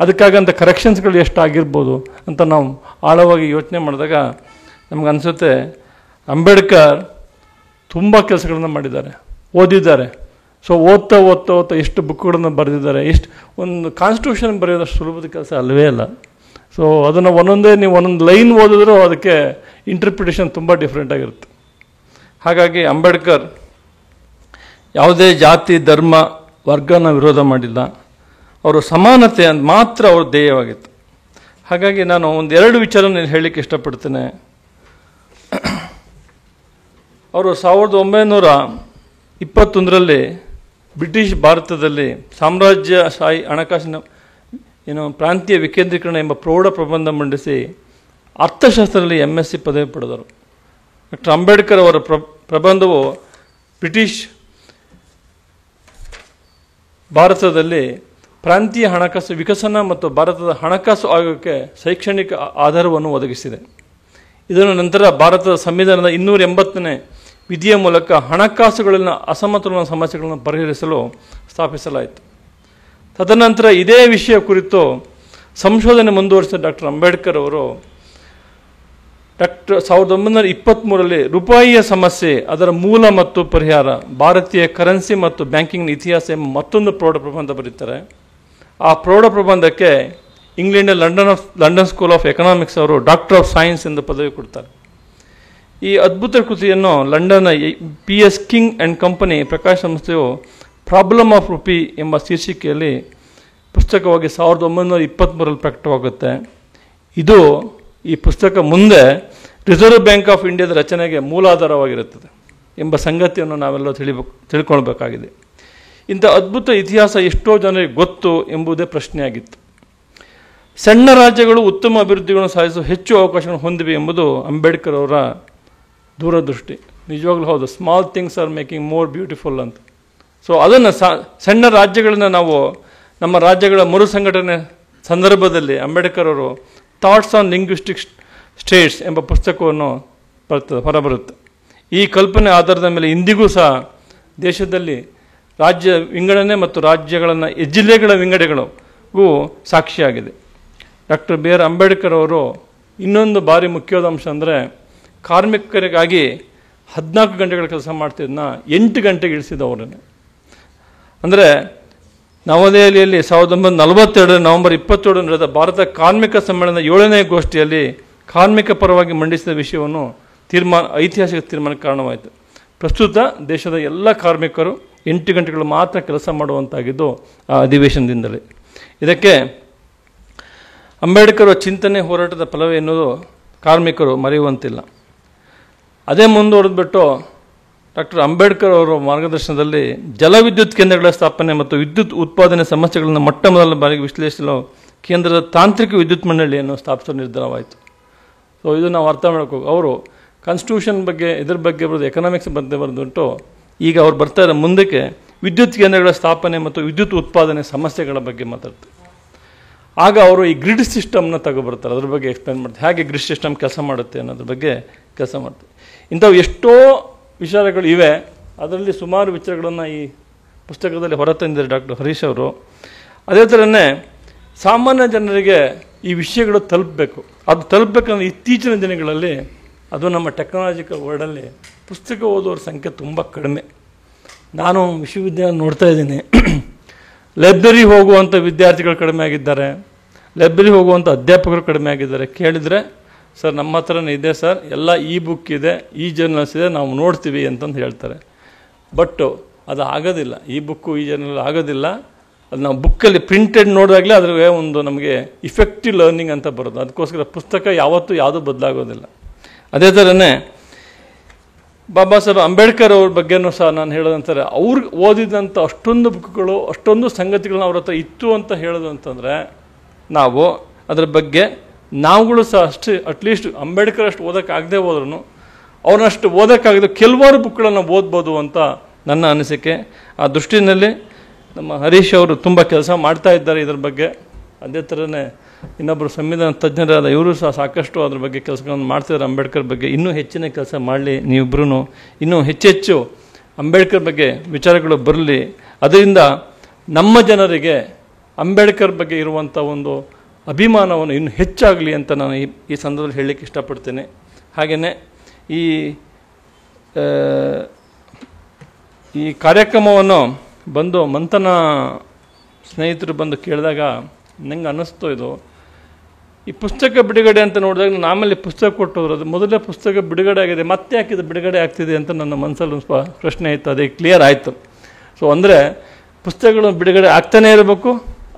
Speaker 5: ಅದಕ್ಕಾಗಂಥ ಕರೆಕ್ಷನ್ಸ್ಗಳು ಎಷ್ಟು ಆಗಿರ್ಬೋದು ಅಂತ ನಾವು ಆಳವಾಗಿ ಯೋಚನೆ ಮಾಡಿದಾಗ ನಮ್ಗೆ ಅನಿಸುತ್ತೆ ಅಂಬೇಡ್ಕರ್ ತುಂಬ ಕೆಲಸಗಳನ್ನು ಮಾಡಿದ್ದಾರೆ, ಓದಿದ್ದಾರೆ. ಸೊ ಓದ್ತಾ ಓದ್ತಾ ಓದ್ತಾ ಎಷ್ಟು ಬುಕ್ಗಳನ್ನು ಬರೆದಿದ್ದಾರೆ. ಎಷ್ಟು ಒಂದು ಕಾನ್ಸ್ಟಿಟ್ಯೂಷನ್ ಬರೆಯೋದಷ್ಟು ಸುಲಭದ ಕೆಲಸ ಅಲ್ಲವೇ ಅಲ್ಲ. ಸೊ ಅದನ್ನು ನೀವು ಒಂದೊಂದು ಲೈನ್ ಓದಿದ್ರೂ ಅದಕ್ಕೆ ಇಂಟರ್ಪ್ರಿಟೇಷನ್ ತುಂಬ ಡಿಫ್ರೆಂಟಾಗಿರುತ್ತೆ. ಹಾಗಾಗಿ ಅಂಬೇಡ್ಕರ್ ಯಾವುದೇ ಜಾತಿ ಧರ್ಮ ವರ್ಗನ ವಿರೋಧ ಮಾಡಿಲ್ಲ. ಅವರು ಸಮಾನತೆ ಅಂತ ಮಾತ್ರ ಅವ್ರ ಧ್ಯೇಯವಾಗಿತ್ತು. ಹಾಗಾಗಿ ನಾನು 1-2 ವಿಚಾರನ ಹೇಳಲಿಕ್ಕೆ ಇಷ್ಟಪಡ್ತೇನೆ. ಅವರು 1921ರಲ್ಲಿ ಬ್ರಿಟಿಷ್ ಭಾರತದಲ್ಲಿ ಸಾಮ್ರಾಜ್ಯಶಾಹಿ ಹಣಕಾಸಿನ ಪ್ರಾಂತೀಯ ವಿಕೇಂದ್ರೀಕರಣ ಎಂಬ ಪ್ರೌಢ ಪ್ರಬಂಧ ಮಂಡಿಸಿ ಅರ್ಥಶಾಸ್ತ್ರದಲ್ಲಿ MSc ಪದವಿ ಪಡೆದರು. ಡಾಕ್ಟರ್ ಅಂಬೇಡ್ಕರ್ ಅವರ ಪ್ರಬಂಧವು ಬ್ರಿಟಿಷ್ ಭಾರತದಲ್ಲಿ ಪ್ರಾಂತೀಯ ಹಣಕಾಸು ವಿಕಸನ ಮತ್ತು ಭಾರತದ ಹಣಕಾಸು ಆಯೋಗಕ್ಕೆ ಶೈಕ್ಷಣಿಕ ಆಧಾರವನ್ನು ಒದಗಿಸಿದೆ. ಇದರ ನಂತರ ಭಾರತದ ಸಂವಿಧಾನದ 280ನೇ ವಿಧಿಯ ಮೂಲಕ ಹಣಕಾಸುಗಳಲ್ಲಿನ ಅಸಮತೋಲನ ಸಮಸ್ಯೆಗಳನ್ನು ಪರಿಹರಿಸಲು ಸ್ಥಾಪಿಸಲಾಯಿತು. ತದನಂತರ ಇದೇ ವಿಷಯ ಕುರಿತು ಸಂಶೋಧನೆ ಮುಂದುವರಿಸಿದ ಡಾಕ್ಟರ್ ಅಂಬೇಡ್ಕರ್ ಅವರು 1923ರಲ್ಲಿ ರೂಪಾಯಿಯ ಸಮಸ್ಯೆ, ಅದರ ಮೂಲ ಮತ್ತು ಪರಿಹಾರ, ಭಾರತೀಯ ಕರೆನ್ಸಿ ಮತ್ತು ಬ್ಯಾಂಕಿಂಗ್ ಇತಿಹಾಸ ಎಂಬ ಮತ್ತೊಂದು ಪ್ರೌಢ ಪ್ರಬಂಧ ಬರೀತಾರೆ. ಆ ಪ್ರೌಢ ಪ್ರಬಂಧಕ್ಕೆ ಇಂಗ್ಲೆಂಡ್ನ ಲಂಡನ್ ಸ್ಕೂಲ್ ಆಫ್ ಎಕನಾಮಿಕ್ಸ್ ಅವರು ಡಾಕ್ಟರ್ ಆಫ್ ಸೈನ್ಸ್ ಎಂದು ಪದವಿ ಕೊಡ್ತಾರೆ. ಈ ಅದ್ಭುತ ಕೃತಿಯನ್ನು ಲಂಡನ್ನ PS ಕಿಂಗ್ ಆ್ಯಂಡ್ ಕಂಪನಿ ಪ್ರಕಾಶ ಸಂಸ್ಥೆಯು ಪ್ರಾಬ್ಲಮ್ ಆಫ್ ರುಪಿ ಎಂಬ ಶೀರ್ಷಿಕೆಯಲ್ಲಿ ಪುಸ್ತಕವಾಗಿ 1923ರಲ್ಲಿ ಪ್ರಕಟವಾಗುತ್ತೆ. ಇದು ಈ ಪುಸ್ತಕ ಮುಂದೆ ರಿಸರ್ವ್ ಬ್ಯಾಂಕ್ ಆಫ್ ಇಂಡಿಯಾದ ರಚನೆಗೆ ಮೂಲಾಧಾರವಾಗಿರುತ್ತದೆ ಎಂಬ ಸಂಗತಿಯನ್ನು ನಾವೆಲ್ಲ ತಿಳ್ಕೊಳ್ಬೇಕಾಗಿದೆ. ಇಂಥ ಅದ್ಭುತ ಇತಿಹಾಸ ಎಷ್ಟೋ ಜನರಿಗೆ ಗೊತ್ತು ಎಂಬುದೇ ಪ್ರಶ್ನೆಯಾಗಿತ್ತು. ಸಣ್ಣ ರಾಜ್ಯಗಳು ಉತ್ತಮ ಅಭಿವೃದ್ಧಿಗಳನ್ನು ಸಾಧಿಸುವ ಹೆಚ್ಚು ಅವಕಾಶಗಳನ್ನು ಹೊಂದಿವೆ ಎಂಬುದು ಅಂಬೇಡ್ಕರ್ ಅವರ ದೂರದೃಷ್ಟಿ. ನಿಜವಾಗ್ಲೂ ಹೌದು, small things are making more beautiful ಅಂತ. ಸೊ ಅದನ್ನು ಸಣ್ಣ ರಾಜ್ಯಗಳನ್ನು ನಾವು ನಮ್ಮ ರಾಜ್ಯಗಳ ಮರು ಸಂಘಟನೆ ಸಂದರ್ಭದಲ್ಲಿ ಅಂಬೇಡ್ಕರ್ ಅವರು ಥಾಟ್ಸ್ ಆನ್ ಲಿಂಗ್ವಿಸ್ಟಿಕ್ ಸ್ಟೇಟ್ಸ್ ಎಂಬ ಪುಸ್ತಕವನ್ನು ಹೊರಬರುತ್ತೆ. ಈ ಕಲ್ಪನೆ ಆಧಾರದ ಮೇಲೆ ಇಂದಿಗೂ ಸಹ ದೇಶದಲ್ಲಿ ರಾಜ್ಯ ವಿಂಗಡಣೆ ಮತ್ತು ರಾಜ್ಯಗಳನ್ನು ಜಿಲ್ಲೆಗಳ ವಿಂಗಡಣೆಗಳಿಗೂ ಸಾಕ್ಷಿಯಾಗಿದೆ. Doctor B.R. ಅಂಬೇಡ್ಕರ್ ಅವರು ಇನ್ನೊಂದು ಭಾರಿ ಮುಖ್ಯವಾದ ಅಂಶ ಅಂದರೆ ಕಾರ್ಮಿಕರಿಗಾಗಿ 14 ಗಂಟೆಗಳ ಕೆಲಸ ಮಾಡ್ತಿದ್ದನ್ನ 8 ಗಂಟೆಗೆ ಇಳಿಸಿದವರನ್ನೇ. ಅಂದರೆ ನವದೆಹಲಿಯಲ್ಲಿ 1942 ನವೆಂಬರ್ 27 ನಡೆದ ಭಾರತ ಕಾರ್ಮಿಕ ಸಮ್ಮೇಳನದ 7ನೇ ಗೋಷ್ಠಿಯಲ್ಲಿ ಕಾರ್ಮಿಕ ಪರವಾಗಿ ಮಂಡಿಸಿದ ವಿಷಯವನ್ನು ಐತಿಹಾಸಿಕ ತೀರ್ಮಾನಕ್ಕೆ ಕಾರಣವಾಯಿತು. ಪ್ರಸ್ತುತ ದೇಶದ ಎಲ್ಲ ಕಾರ್ಮಿಕರು 8 ಗಂಟೆಗಳು ಮಾತ್ರ ಕೆಲಸ ಮಾಡುವಂತಾಗಿದ್ದು ಆ ಅಧಿವೇಶನದಿಂದಲೇ. ಇದಕ್ಕೆ ಅಂಬೇಡ್ಕರ್ ಚಿಂತನೆ ಹೋರಾಟದ ಫಲವೇ ಎನ್ನುವುದು ಕಾರ್ಮಿಕರು ಮರೆಯುವಂತಿಲ್ಲ. ಅದೇ ಮುಂದುವರೆದ್ಬಿಟ್ಟು ಡಾಕ್ಟರ್ ಅಂಬೇಡ್ಕರ್ ಅವರ ಮಾರ್ಗದರ್ಶನದಲ್ಲಿ ಜಲವಿದ್ಯುತ್ ಕೇಂದ್ರಗಳ ಸ್ಥಾಪನೆ ಮತ್ತು ವಿದ್ಯುತ್ ಉತ್ಪಾದನೆ ಸಮಸ್ಯೆಗಳನ್ನು ಮೊಟ್ಟ ಮೊದಲ ಬಾರಿಗೆ ವಿಶ್ಲೇಷಿಸಲು ಕೇಂದ್ರದ ತಾಂತ್ರಿಕ ವಿದ್ಯುತ್ ಮಂಡಳಿಯನ್ನು ಸ್ಥಾಪಿಸಲು ನಿರ್ಧಾರವಾಯಿತು. ಸೊ ಇದು ನಾವು ಅರ್ಥ ಮಾಡ್ಕೋ. ಅವರು ಕಾನ್ಸ್ಟಿಟ್ಯೂಷನ್ ಬಗ್ಗೆ ಇದ್ರ ಬಗ್ಗೆ ಬರೆದು ಎಕನಾಮಿಕ್ಸ್ ಬಗ್ಗೆ ಬರೆದುಬಿಟ್ಟು ಈಗ ಅವ್ರು ಬರ್ತಾ ಇರೋ ಮುಂದಕ್ಕೆ ವಿದ್ಯುತ್ ಕೇಂದ್ರಗಳ ಸ್ಥಾಪನೆ ಮತ್ತು ವಿದ್ಯುತ್ ಉತ್ಪಾದನೆ ಸಮಸ್ಯೆಗಳ ಬಗ್ಗೆ ಮಾತಾಡ್ತಾರೆ. ಆಗ ಅವರು ಈ ಗ್ರಿಡ್ ಸಿಸ್ಟಮ್ನ ತಗೊಬರ್ತಾರೆ, ಅದ್ರ ಬಗ್ಗೆ ಎಕ್ಸ್ಪ್ಲೇನ್ ಮಾಡ್ತಾರೆ, ಹೇಗೆ ಗ್ರಿಡ್ ಸಿಸ್ಟಮ್ ಕೆಲಸ ಮಾಡುತ್ತೆ ಅನ್ನೋದ್ರ ಬಗ್ಗೆ ಕೆಲಸ ಮಾಡ್ತಾರೆ. ಇಂಥವು ಎಷ್ಟೋ ವಿಚಾರಗಳು ಇವೆ. ಅದರಲ್ಲಿ ಸುಮಾರು ವಿಚಾರಗಳನ್ನು ಈ ಪುಸ್ತಕದಲ್ಲಿ ಹೊರತಂದಿದ್ದಾರೆ ಡಾಕ್ಟರ್ ಹರೀಶ್ ಅವರು. ಅದೇ ಥರನೇ ಸಾಮಾನ್ಯ ಜನರಿಗೆ ಈ ವಿಷಯಗಳು ತಲುಪಬೇಕು. ಅದು ತಲುಪಬೇಕಂದ್ರೆ ಇತ್ತೀಚಿನ ದಿನಗಳಲ್ಲಿ ಅದು ನಮ್ಮ ಟೆಕ್ನಾಲಜಿಕಲ್ ವರ್ಲ್ಡಲ್ಲಿ ಪುಸ್ತಕ ಓದೋರ ಸಂಖ್ಯೆ ತುಂಬ ಕಡಿಮೆ. ನಾನು ವಿಶ್ವವಿದ್ಯಾಲಯ ನೋಡ್ತಾ ಇದ್ದೀನಿ, ಲೈಬ್ರರಿ ಹೋಗುವಂಥ ವಿದ್ಯಾರ್ಥಿಗಳು ಕಡಿಮೆ ಆಗಿದ್ದಾರೆ, ಲೈಬ್ರರಿ ಹೋಗುವಂಥ ಅಧ್ಯಾಪಕರು ಕಡಿಮೆ ಆಗಿದ್ದಾರೆ. ಕೇಳಿದರೆ ಸರ್ ನಮ್ಮ ಹತ್ರನೇ ಇದೆ ಸರ್, ಎಲ್ಲ ಬುಕ್ ಇದೆ, ಜರ್ನಲ್ಸ್ ಇದೆ, ನಾವು ನೋಡ್ತೀವಿ ಅಂತಂದು ಹೇಳ್ತಾರೆ. ಬಟ್ ಅದು ಆಗೋದಿಲ್ಲ, ಬುಕ್ಕು ಜರ್ನಲ್ ಆಗೋದಿಲ್ಲ. ಅದು ನಾವು ಬುಕ್ಕಲ್ಲಿ ಪ್ರಿಂಟೆಡ್ ನೋಡಿದಾಗಲೇ ಅದ್ರ ಒಂದು ನಮಗೆ ಇಫೆಕ್ಟಿವ್ ಲರ್ನಿಂಗ್ ಅಂತ ಬರೋದು. ಅದಕ್ಕೋಸ್ಕರ ಪುಸ್ತಕ ಯಾವತ್ತೂ ಯಾವುದೂ ಬದಲಾಗೋದಿಲ್ಲ. ಅದೇ ಥರನೇ ಬಾಬಾ ಸಾಹೇಬ್ ಅಂಬೇಡ್ಕರ್ ಅವ್ರ ಬಗ್ಗೆನೂ ಸಹ ನಾನು ಹೇಳೋದಂತಾರೆ, ಅವ್ರಿಗೆ ಓದಿದಂಥ ಅಷ್ಟೊಂದು ಬುಕ್ಗಳು, ಅಷ್ಟೊಂದು ಸಂಗತಿಗಳನ್ನ ಅವ್ರ ಹತ್ರ ಇತ್ತು ಅಂತ ಹೇಳೋದು ಅಂತಂದರೆ ನಾವು ಅದರ ಬಗ್ಗೆ ನಾವುಗಳು ಸಹ ಅಷ್ಟು ಅಟ್ಲೀಸ್ಟ್ ಅಂಬೇಡ್ಕರ್ ಅಷ್ಟು ಓದೋಕ್ಕಾಗದೆ ಹೋದ್ರೂ ಅವ್ರನ್ನಷ್ಟು ಓದೋಕ್ಕಾಗದೆ ಕೆಲವಾರು ಬುಕ್ಗಳನ್ನು ಓದ್ಬೋದು ಅಂತ ನನ್ನ ಅನಿಸಿಕೆ. ಆ ದೃಷ್ಟಿಯಲ್ಲಿ ನಮ್ಮ ಹರೀಶ್ ಅವರು ತುಂಬ ಕೆಲಸ ಮಾಡ್ತಾ ಇದ್ದಾರೆ ಇದ್ರ ಬಗ್ಗೆ. ಅದೇ ಥರನೇ ಇನ್ನೊಬ್ಬರು ಸಂವಿಧಾನ ತಜ್ಞರಾದ ಇವರು ಸಹ ಸಾಕಷ್ಟು ಅದ್ರ ಬಗ್ಗೆ ಕೆಲಸಗಳನ್ನು ಮಾಡ್ತಿದ್ದಾರೆ. ಅಂಬೇಡ್ಕರ್ ಬಗ್ಗೆ ಇನ್ನೂ ಹೆಚ್ಚಿನ ಕೆಲಸ ಮಾಡಲಿ, ನೀವಿಬ್ಬರೂ ಇನ್ನೂ ಹೆಚ್ಚೆಚ್ಚು ಅಂಬೇಡ್ಕರ್ ಬಗ್ಗೆ ವಿಚಾರಗಳು ಬರಲಿ. ಅದರಿಂದ ನಮ್ಮ ಜನರಿಗೆ ಅಂಬೇಡ್ಕರ್ ಬಗ್ಗೆ ಇರುವಂಥ ಒಂದು ಅಭಿಮಾನವನ್ನು ಇನ್ನೂ ಹೆಚ್ಚಾಗಲಿ ಅಂತ ನಾನು ಈ ಸಂದರ್ಭದಲ್ಲಿ ಹೇಳಲಿಕ್ಕೆ ಇಷ್ಟಪಡ್ತೇನೆ. ಹಾಗೆಯೇ ಈ ಕಾರ್ಯಕ್ರಮವನ್ನು ಬಂದು ಮಂಥನ ಸ್ನೇಹಿತರು ಬಂದು ಕೇಳಿದಾಗ ನಂಗೆ ಅನ್ನಿಸ್ತು, ಇದು ಈ ಪುಸ್ತಕ ಬಿಡುಗಡೆ ಅಂತ ನೋಡಿದಾಗ ನಾನು ಆಮೇಲೆ ಪುಸ್ತಕ ಕೊಟ್ಟವರು ಅದು ಮೊದಲೇ ಪುಸ್ತಕ ಬಿಡುಗಡೆ ಆಗಿದೆ, ಮತ್ತೆ ಯಾಕಿದು ಬಿಡುಗಡೆ ಆಗ್ತಿದೆ ಅಂತ ನನ್ನ ಮನಸ್ಸಲ್ಲಿ ಒಂದು ಸ್ವಲ್ಪ ಪ್ರಶ್ನೆ ಇತ್ತು. ಅದೇ ಕ್ಲಿಯರ್ ಆಯಿತು. ಸೊ ಅಂದರೆ ಪುಸ್ತಕಗಳು ಬಿಡುಗಡೆ ಆಗ್ತಾನೇ ಇರಬೇಕು,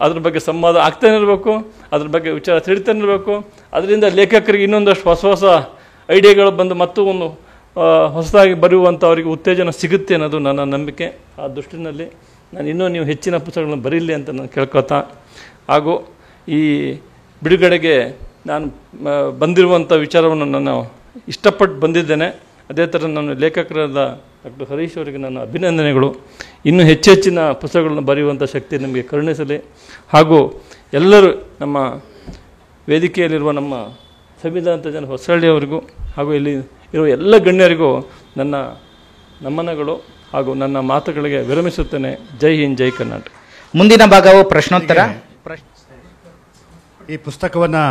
Speaker 5: ಅದ್ರ ಬಗ್ಗೆ ಸಂವಾದ ಆಗ್ತಾನೆ ಇರಬೇಕು, ಅದ್ರ ಬಗ್ಗೆ ವಿಚಾರ ತಿಳಿತಾನೆ ಇರಬೇಕು. ಅದರಿಂದ ಲೇಖಕರಿಗೆ ಇನ್ನೊಂದಷ್ಟು ಹೊಸ ಹೊಸ ಐಡಿಯಾಗಳು ಬಂದು ಮತ್ತೂ ಒಂದು ಹೊಸದಾಗಿ ಬರೆಯುವಂಥ ಅವರಿಗೆ ಉತ್ತೇಜನ ಸಿಗುತ್ತೆ ಅನ್ನೋದು ನನ್ನ ನಂಬಿಕೆ. ಆ ದೃಷ್ಟಿನಲ್ಲಿ ನಾನು ಇನ್ನೂ ನೀವು ಹೆಚ್ಚಿನ ಪುಸ್ತಕಗಳನ್ನು ಬರೀಲಿ ಅಂತ ನಾನು ಕೇಳ್ಕೊತಾ, ಹಾಗೂ ಈ ಬಿಡುಗಡೆಗೆ ನಾನು ಬಂದಿರುವಂಥ ವಿಚಾರವನ್ನು ನಾನು ಇಷ್ಟಪಟ್ಟು ಬಂದಿದ್ದೇನೆ. ಅದೇ ಥರ ನಾನು ಲೇಖಕರಾದ ಡಾಕ್ಟರ್ ಹರೀಶ್ ಅವರಿಗೆ ನನ್ನ ಅಭಿನಂದನೆಗಳು. ಇನ್ನೂ ಹೆಚ್ಚೆಚ್ಚಿನ ಪುಸ್ತಕಗಳನ್ನು ಬರೆಯುವಂಥ ಶಕ್ತಿ ನಮಗೆ ಕರುಣಿಸಲಿ. ಹಾಗೂ ಎಲ್ಲರೂ ನಮ್ಮ ವೇದಿಕೆಯಲ್ಲಿರುವ ನಮ್ಮ ಸಂವಿಧಾನ ಜನ ಹೊಸಳ್ಳಿಯವರಿಗೂ ಹಾಗೂ ಇಲ್ಲಿ ಇರುವ ಎಲ್ಲ ಗಣ್ಯರಿಗೂ ನನ್ನ ನಮನಗಳು ಹಾಗೂ ನನ್ನ ಮಾತುಗಳಿಗೆ ವಿರಮಿಸುತ್ತೇನೆ. ಜೈ ಹಿಂದ್, ಜೈ ಕರ್ನಾಟಕ.
Speaker 1: ಮುಂದಿನ ಭಾಗವು ಪ್ರಶ್ನೋತ್ತರ.
Speaker 6: ಈ ಪುಸ್ತಕವನ್ನು